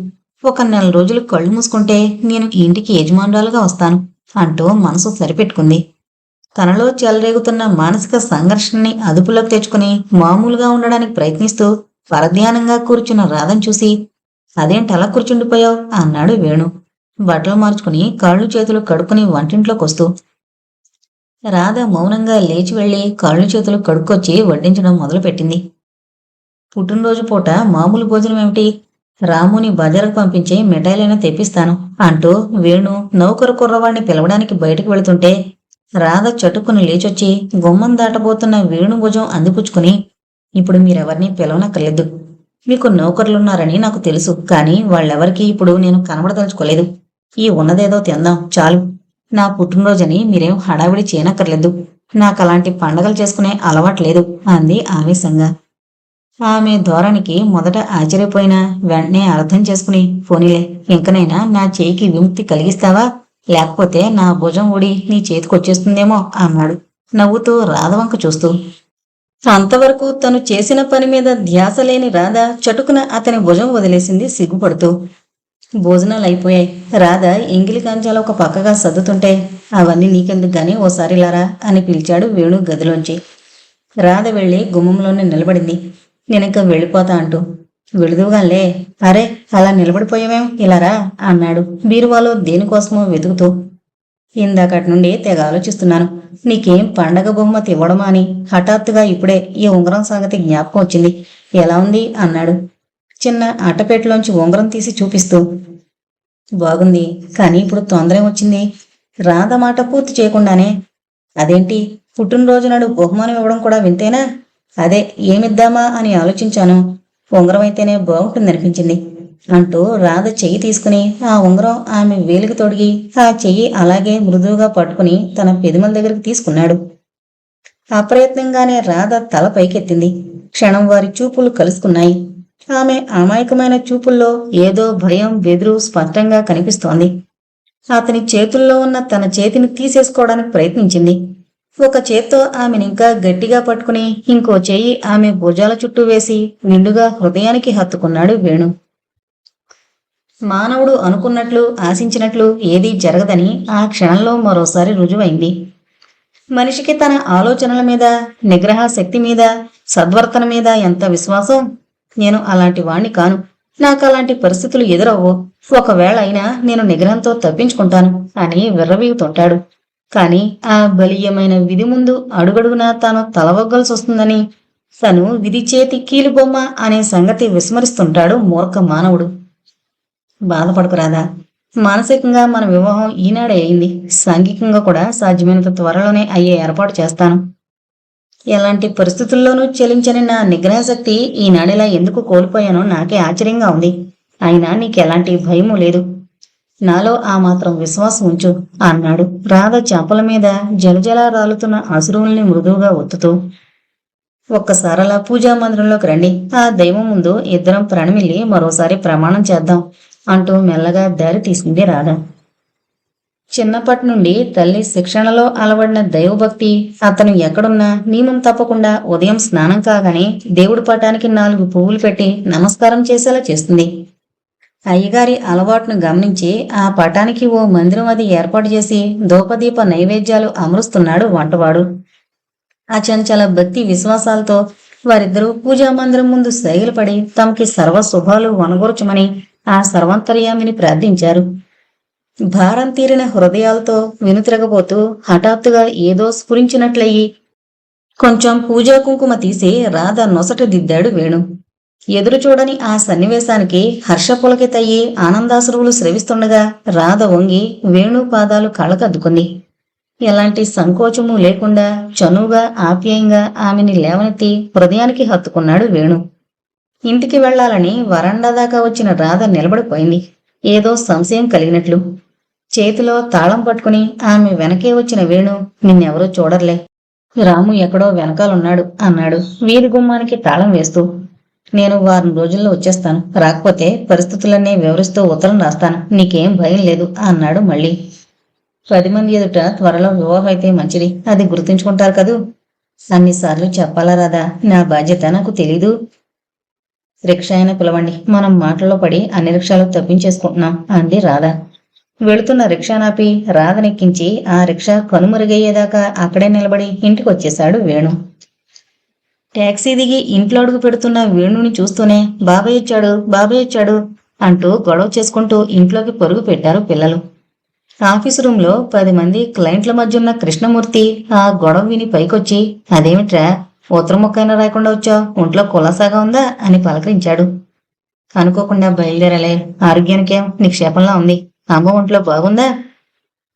ఒక నెల రోజులు కళ్ళు మూసుకుంటే నేను ఇంటికి యజమానురాలుగా వస్తాను అంటూ మనసు సరిపెట్టుకుంది. తనలో చెలరేగుతున్న మానసిక సంఘర్షణని అదుపులోకి తెచ్చుకుని మామూలుగా ఉండడానికి ప్రయత్నిస్తూ పరధ్యానంగా కూర్చున్న రాధను చూసి, అదేంటి అలా కూర్చుండిపోయావు అన్నాడు వేణు బట్టలు మార్చుకుని కాళ్ళు చేతులు కడుక్కుని వంటింట్లోకి వస్తూ. రాధ మౌనంగా లేచి వెళ్లి కాళ్ళు చేతులు కడుక్కొచ్చి వడ్డించడం మొదలుపెట్టింది. పుట్టినరోజు పూట మామూలు భోజనం ఏమిటి? రాముని బజారుకు పంపించి మిఠాయిలైనా తెప్పిస్తాను అంటూ వేణు నౌకరు కుర్రవాడిని పిలవడానికి బయటకు వెళుతుంటే రాధ చటుక్కుని లేచొచ్చి గుమ్మం దాటబోతున్న వేణు భుజం అందిపుచ్చుకుని, ఇప్పుడు మీరెవరినీ పిలవనక్కర్లేదు. మీకు నౌకర్లున్నారని నాకు తెలుసు, కానీ వాళ్ళెవరికీ ఇప్పుడు నేను కనబడదలుచుకోలేదు. ఈ ఉన్నదేదో తిందాం చాలు. నా పుట్టినరోజని మీరేం హడావిడి చేయనక్కర్లేదు. నాకలాంటి పండగలు చేసుకునే అలవాట్లేదు అంది ఆవేశంగా. ఆమె ధోరణికి మొదట ఆశ్చర్యపోయినా వెంటనే అర్థం చేసుకుని, పోనీలే, ఇంకనైనా నా చేయికి విముక్తి కలిగిస్తావా? లేకపోతే నా భుజం ఊడి నీ చేతికొచ్చేస్తుందేమో అన్నాడు నవ్వుతూ రాధవంక చూస్తూ. అంతవరకు తను చేసిన పని మీద ధ్యాస లేని రాధ చటుకున అతని భుజం వదిలేసింది సిగ్గుపడుతూ. భోజనాలు అయిపోయాయి. రాధ ఎంగిలి కంచాలు ఒక పక్కగా సర్దుతుంటే, అవన్నీ నీకెందుకు గాని ఓసారి లారా అని పిలిచాడు వేణు గదిలోంచి. రాధ వెళ్లి గుమ్మంలోనే నిలబడింది. నేనింక వెళ్ళిపోతా అంటూ. వెళుదువుగాలే. అరే, అలా నిలబడిపోయావేం, ఇలారా అన్నాడు బీరువాలో దేనికోసమో వెతుకుతూ. ఇందాకటి నుండి తెగ ఆలోచిస్తున్నాను. నీకేం పండగ బహుమతి ఇవ్వడమా అని. హఠాత్తుగా ఇప్పుడే ఈ ఉంగరం సంగతి జ్ఞాపకం వచ్చింది. ఎలా ఉంది అన్నాడు చిన్న అట్టపెట్టలోంచి ఉంగరం తీసి చూపిస్తూ. బాగుంది, కానీ ఇప్పుడు తొందర వచ్చింది. రాధ మాట పూర్తి చేయకుండానే, అదేంటి, పుట్టినరోజు నాడు బహుమానం ఇవ్వడం కూడా వింతేనా? అదే ఏమిద్దామా అని ఆలోచించాను. ఉంగరం అయితేనే బాగుంటుందనిపించింది అంటూ రాధ చెయ్యి తీసుకుని ఆ ఉంగరం ఆమె వేలికి తొడిగి ఆ చెయ్యి అలాగే మృదువుగా పట్టుకుని తన పెదిమల దగ్గరికి తీసుకున్నాడు. అప్రయత్నంగానే రాధ తల పైకెత్తింది. క్షణం వారి చూపులు కలుసుకున్నాయి. ఆమె అమాయకమైన చూపుల్లో ఏదో భయం, బెదురు స్పష్టంగా కనిపిస్తోంది. అతని చేతుల్లో ఉన్న తన చేతిని తీసేసుకోవడానికి ప్రయత్నించింది. ఒక చేత్తో ఆమెనింకా గట్టిగా పట్టుకుని ఇంకో చెయ్యి ఆమె భుజాల చుట్టూ వేసి నిండుగా హృదయానికి హత్తుకున్నాడు వేణు. మానవుడు అనుకున్నట్లు, ఆశించినట్లు ఏదీ జరగదని ఆ క్షణంలో మరోసారి రుజువైంది. మనిషికి తన ఆలోచనల మీద, నిగ్రహ శక్తి మీద, సద్వర్తన మీద ఎంత విశ్వాసం! నేను అలాంటి వాణ్ణి కాను. నాకు అలాంటి పరిస్థితులు ఎదురవ్వు. ఒకవేళ అయినా నేను నిగ్రహంతో తప్పించుకుంటాను అని విర్రవీగుతుంటాడు. కాని ఆ బలీయమైన విధి ముందు అడుగడుగునా తాను తలవగ్గలసి వస్తుందని, తను విధి చేతి కీలుబొమ్మ అనే సంగతి విస్మరిస్తుంటాడు మూర్ఖ మానవుడు. బాధపడకురాదా. మానసికంగా మన వివాహం ఈనాడే అయింది. సాంఘికంగా కూడా సాధ్యమైనంత త్వరలోనే అయ్యే ఏర్పాటు చేస్తాను. ఎలాంటి పరిస్థితుల్లోనూ చెలించని నా నిగ్రహశక్తి ఈనాడిలా ఎందుకు కోల్పోయానో నాకే ఆశ్చర్యంగా ఉంది. అయినా నీకెలాంటి భయమూ లేదు. నాలో ఆ మాత్రం విశ్వాసం ఉంచు అన్నాడు రాధ చెంపల మీద జలజలా రాలుతున్న అశ్రువుల్ని మృదువుగా ఒత్తుతూ. ఒక్కసారలా పూజా మందిరంలోకి రండి. ఆ దైవం ముందు ఇద్దరం ప్రణమిల్లి మరోసారి ప్రమాణం చేద్దాం అంటూ మెల్లగా దారి తీసింది రాధ. చిన్నప్పటి నుండి తల్లి శిక్షణలో అలవడిన దైవభక్తి అతను ఎక్కడున్నా నియమం తప్పకుండా ఉదయం స్నానం కాగానే దేవుడి పటానికి 4 పువ్వులు పెట్టి నమస్కారం చేసేలా చేస్తుంది. అయ్యగారి అలవాటును గమనించి ఆ పటానికి ఓ మందిరం అది ఏర్పాటు చేసి ధూపదీప నైవేద్యాలు అమరుస్తున్నాడు వంటవాడు. అచంచల భక్తి విశ్వాసాలతో వారిద్దరూ పూజా మందిరం ముందు సైగలు పడి తమకి సర్వ శుభాలు వనగొరచమని ఆ సర్వాంతర్యామిని ప్రార్థించారు. భారం తీరిన హృదయాలతో వెనుతిరగబోతూ హఠాత్తుగా ఏదో స్ఫురించినట్లయి కొంచెం పూజా కుంకుమ తీసి రాధ నొసట దిద్దాడు వేణు. ఎదురు చూడని ఆ సన్నివేశానికి హర్షపులకితయ్యి ఆనందాశ్రువులు స్రవిస్తుండగా రాధ వంగి వేణు పాదాలు కళ్ళకద్దుకుంది. ఎలాంటి సంకోచము లేకుండా చనువుగా ఆప్యాయంగా ఆమెని లేవనెత్తి హృదయానికి హత్తుకున్నాడు వేణు. ఇంటికి వెళ్లాలని వరండా దాకా వచ్చిన రాధ నిలబడిపోయింది, ఏదో సంశయం కలిగినట్లు. చేతిలో తాళం పట్టుకుని ఆమె వెనకే వచ్చిన వేణు, నిన్నెవరూ చూడర్లే, రాము ఎక్కడో వెనకాలన్నాడు అన్నాడు వీధి గుమ్మానికి తాళం వేస్తూ. నేను వారం రోజుల్లో వచ్చేస్తాను, రాకపోతే పరిస్థితులన్నీ వివరిస్తూ ఉత్తరం రాస్తాను, నీకేం భయం లేదు అన్నాడు మళ్ళీ. 10 మంది ఎదుట త్వరలో వివాహం అయితే మంచిది, అది గుర్తుంచుకుంటారు కదూ. అన్నిసార్లు చెప్పాలా రాదా, నా బాధ్యత నాకు తెలీదు. రిక్షా అయినా పిలవండి, మనం మాటల్లో పడి అన్ని రిక్షాలు తప్పించేసుకుంటున్నాం అంది రాధ. వెళుతున్న రిక్షానాపి రాధనెక్కించి ఆ రిక్షా కనుమరుగయ్యేదాకా అక్కడే నిలబడి ఇంటికొచ్చేశాడు వేణు. టాక్సీ దిగి ఇంట్లో అడుగు పెడుతున్న వేణుని చూస్తూనే బాబాయ్ వచ్చాడు అంటూ గొడవ చేసుకుంటూ ఇంట్లోకి పరుగు పెట్టారు పిల్లలు. ఆఫీసు రూంలో 10 మంది క్లయింట్ల మధ్య ఉన్న కృష్ణమూర్తి ఆ గొడవ విని పైకొచ్చి, అదేమిట్రా, ఉత్తరం మొక్కైనా రాయకుండా వచ్చావు, ఒంట్లో కులాసాగా ఉందా అని పలకరించాడు. అనుకోకుండా బయలుదేరాలే, ఆరోగ్యానికేం నిక్షేపంలా ఉంది, అమ్మ ఒంట్లో బాగుందా?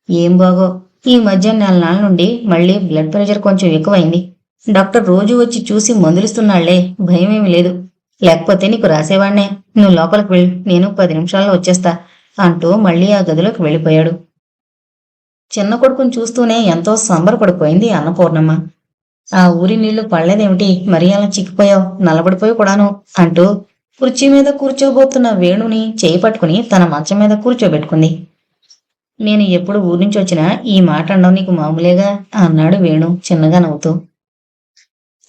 ఏం బాగో, ఈ మధ్య 4 నాళ్ళ నుండి మళ్ళీ బ్లడ్ ప్రెషర్ కొంచెం ఎక్కువైంది. డాక్టర్ రోజు వచ్చి చూసి మందులిస్తున్నాళ్లే, భయమేమి లేదు, లేకపోతే నీకు రాసేవాణ్ణే, నువ్వు లోపలికి వెళ్ళి, నేను 10 నిమిషాల్లో వచ్చేస్తా అంటూ మళ్ళీ ఆ గదిలోకి వెళ్ళిపోయాడు. చిన్న కొడుకుని చూస్తూనే ఎంతో సంబరపడిపోయింది అన్నపూర్ణమ్మ. ఆ ఊరి నీళ్లు పడలేదేమిటి, మరీ అలా చిక్కిపోయావు, నల్లబడిపోయి కూడాను అంటూ కుర్చీ మీద కూర్చోబోతున్న వేణుని చేయి పట్టుకుని తన మంచం మీద కూర్చోబెట్టుకుంది. నేను ఎప్పుడు ఊరి నుంచి వచ్చినా ఈ మాట అనడం నీకు మామూలేగా అన్నాడు వేణు చిన్నగా నవ్వుతూ.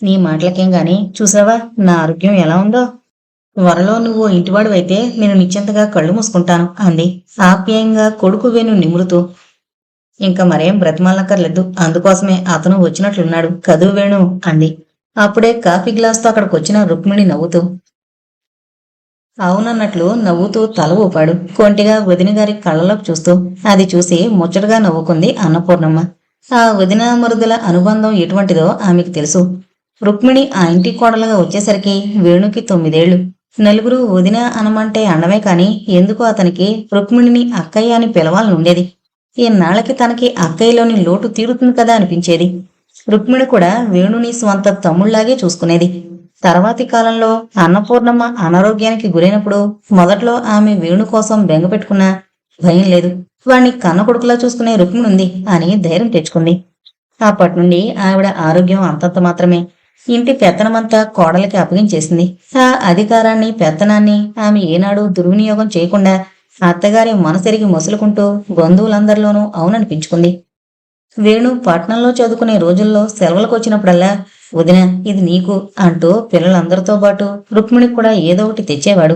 నీ మాటలకేం గాని, చూసావా నా ఆరోగ్యం ఎలా ఉందో, త్వరలో నువ్వు ఇంటివాడివైతే నేను నిశ్చింతగా కళ్ళు మూసుకుంటాను అంది ఆప్యాయంగా కొడుకు వేణు నిమురుతూ. ఇంకా మరేం బ్రతిమాలక్కర్లేదు, అందుకోసమే అతను వచ్చినట్లున్నాడు కదూ వేణు అంది అప్పుడే కాఫీ గ్లాస్తో అక్కడికొచ్చిన రుక్మిణి నవ్వుతూ. అవునన్నట్లు నవ్వుతూ తల ఊపాడు కొంటిగా వదిన గారి కళ్ళలోకి చూస్తూ. అది చూసి ముచ్చటగా నవ్వుకుంది అన్నపూర్ణమ్మ. ఆ వదిన మరుదుల అనుబంధం ఎటువంటిదో ఆమెకు తెలుసు. రుక్మిణి ఆ ఇంటి కోడలుగా వచ్చేసరికి వేణుకి 9 ఏళ్లు. నలుగురు వదిన అనమంటే అండమే కాని ఎందుకో అతనికి రుక్మిణిని అక్కయ్య అని పిలవాలనుండేది. ఈనాళ్ళకి తనకి అక్కయ్యలోని లోటు తీరుతుంది కదా అనిపించేది. రుక్మిణి కూడా వేణుని స్వంత తమ్ముళ్లాగే చూసుకునేది. తర్వాతి కాలంలో అన్నపూర్ణమ్మ అనారోగ్యానికి గురైనప్పుడు మొదట్లో ఆమె వేణు కోసం బెంగపెట్టుకున్నా భయం లేదు, వాణ్ణి కన్న కొడుకులా చూసుకునే రుక్మిణి ఉంది అని ధైర్యం తెచ్చుకుంది. అప్పటినుండి ఆవిడ ఆరోగ్యం అంతంత మాత్రమే. ఇంటి పెత్తనమంతా కోడలికి అప్పగించేసింది. ఆ అధికారాన్ని పెత్తనాన్ని ఆమె ఏనాడు దుర్వినియోగం చేయకుండా అత్తగారి మనసెరిగి మొసలుకుంటూ బంధువులందరిలోనూ అవుననిపించుకుంది. వేణు పట్నంలో చదువుకునే రోజుల్లో సెలవులకు వచ్చినప్పుడల్లా వదిన ఇది నీకు అంటూ పిల్లలందరితో పాటు రుక్మిణికి కూడా ఏదో ఒకటి తెచ్చేవాడు.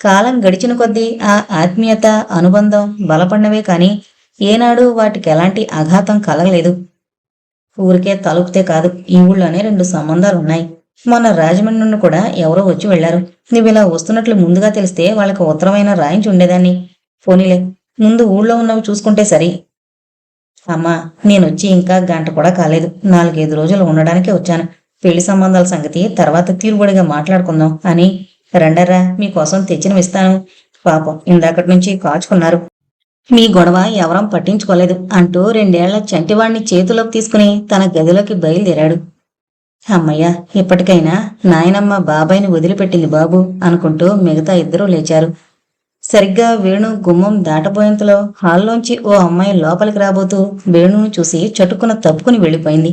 కాలం గడిచిన కొద్దీ ఆ ఆత్మీయత అనుబంధం బలపడినవే కాని ఏనాడు వాటికి ఎలాంటి ఆఘాతం కలగలేదు. ఊరికే తలుపుతే కాదు, ఈ ఊళ్ళోనే 2 సంబంధాలున్నాయి. మొన్న రాజమండ్రి నుండి కూడా ఎవరో వచ్చి వెళ్లారు. నువ్విలా వస్తున్నట్లు ముందుగా తెలిస్తే వాళ్ళకి ఉత్తరమైనా రాయించి ఉండేదాన్ని. పోనీలే, ముందు ఊళ్ళో ఉన్నవి చూసుకుంటే సరి. అమ్మా, నేనొచ్చి ఇంకా గంట కూడా కాలేదు, 4-5 రోజులు ఉండడానికే వచ్చాను. పెళ్లి సంబంధాల సంగతి తర్వాత తీరుబడిగా మాట్లాడుకుందాం అని. రండర్రా, మీకోసం తెచ్చినవిస్తాను. పాపం ఇందాకటి నుంచి కాచుకున్నారు, మీ గొడవ ఎవరం పట్టించుకోలేదు అంటూ 2 ఏళ్ల చంటివాణ్ణి చేతిలోకి తీసుకుని తన గదిలోకి బయలుదేరాడు. అమ్మయ్య, ఇప్పటికైనా నాయనమ్మ బాబాయిని వదిలిపెట్టింది బాబు అనుకుంటూ మిగతా 2 లేచారు. సరిగ్గా వేణు గుమ్మం దాటబోయేంతలో హాల్లోంచి ఓ అమ్మాయి లోపలికి రాబోతూ వేణును చూసి చటుక్కున తప్పుకుని వెళ్ళిపోయింది.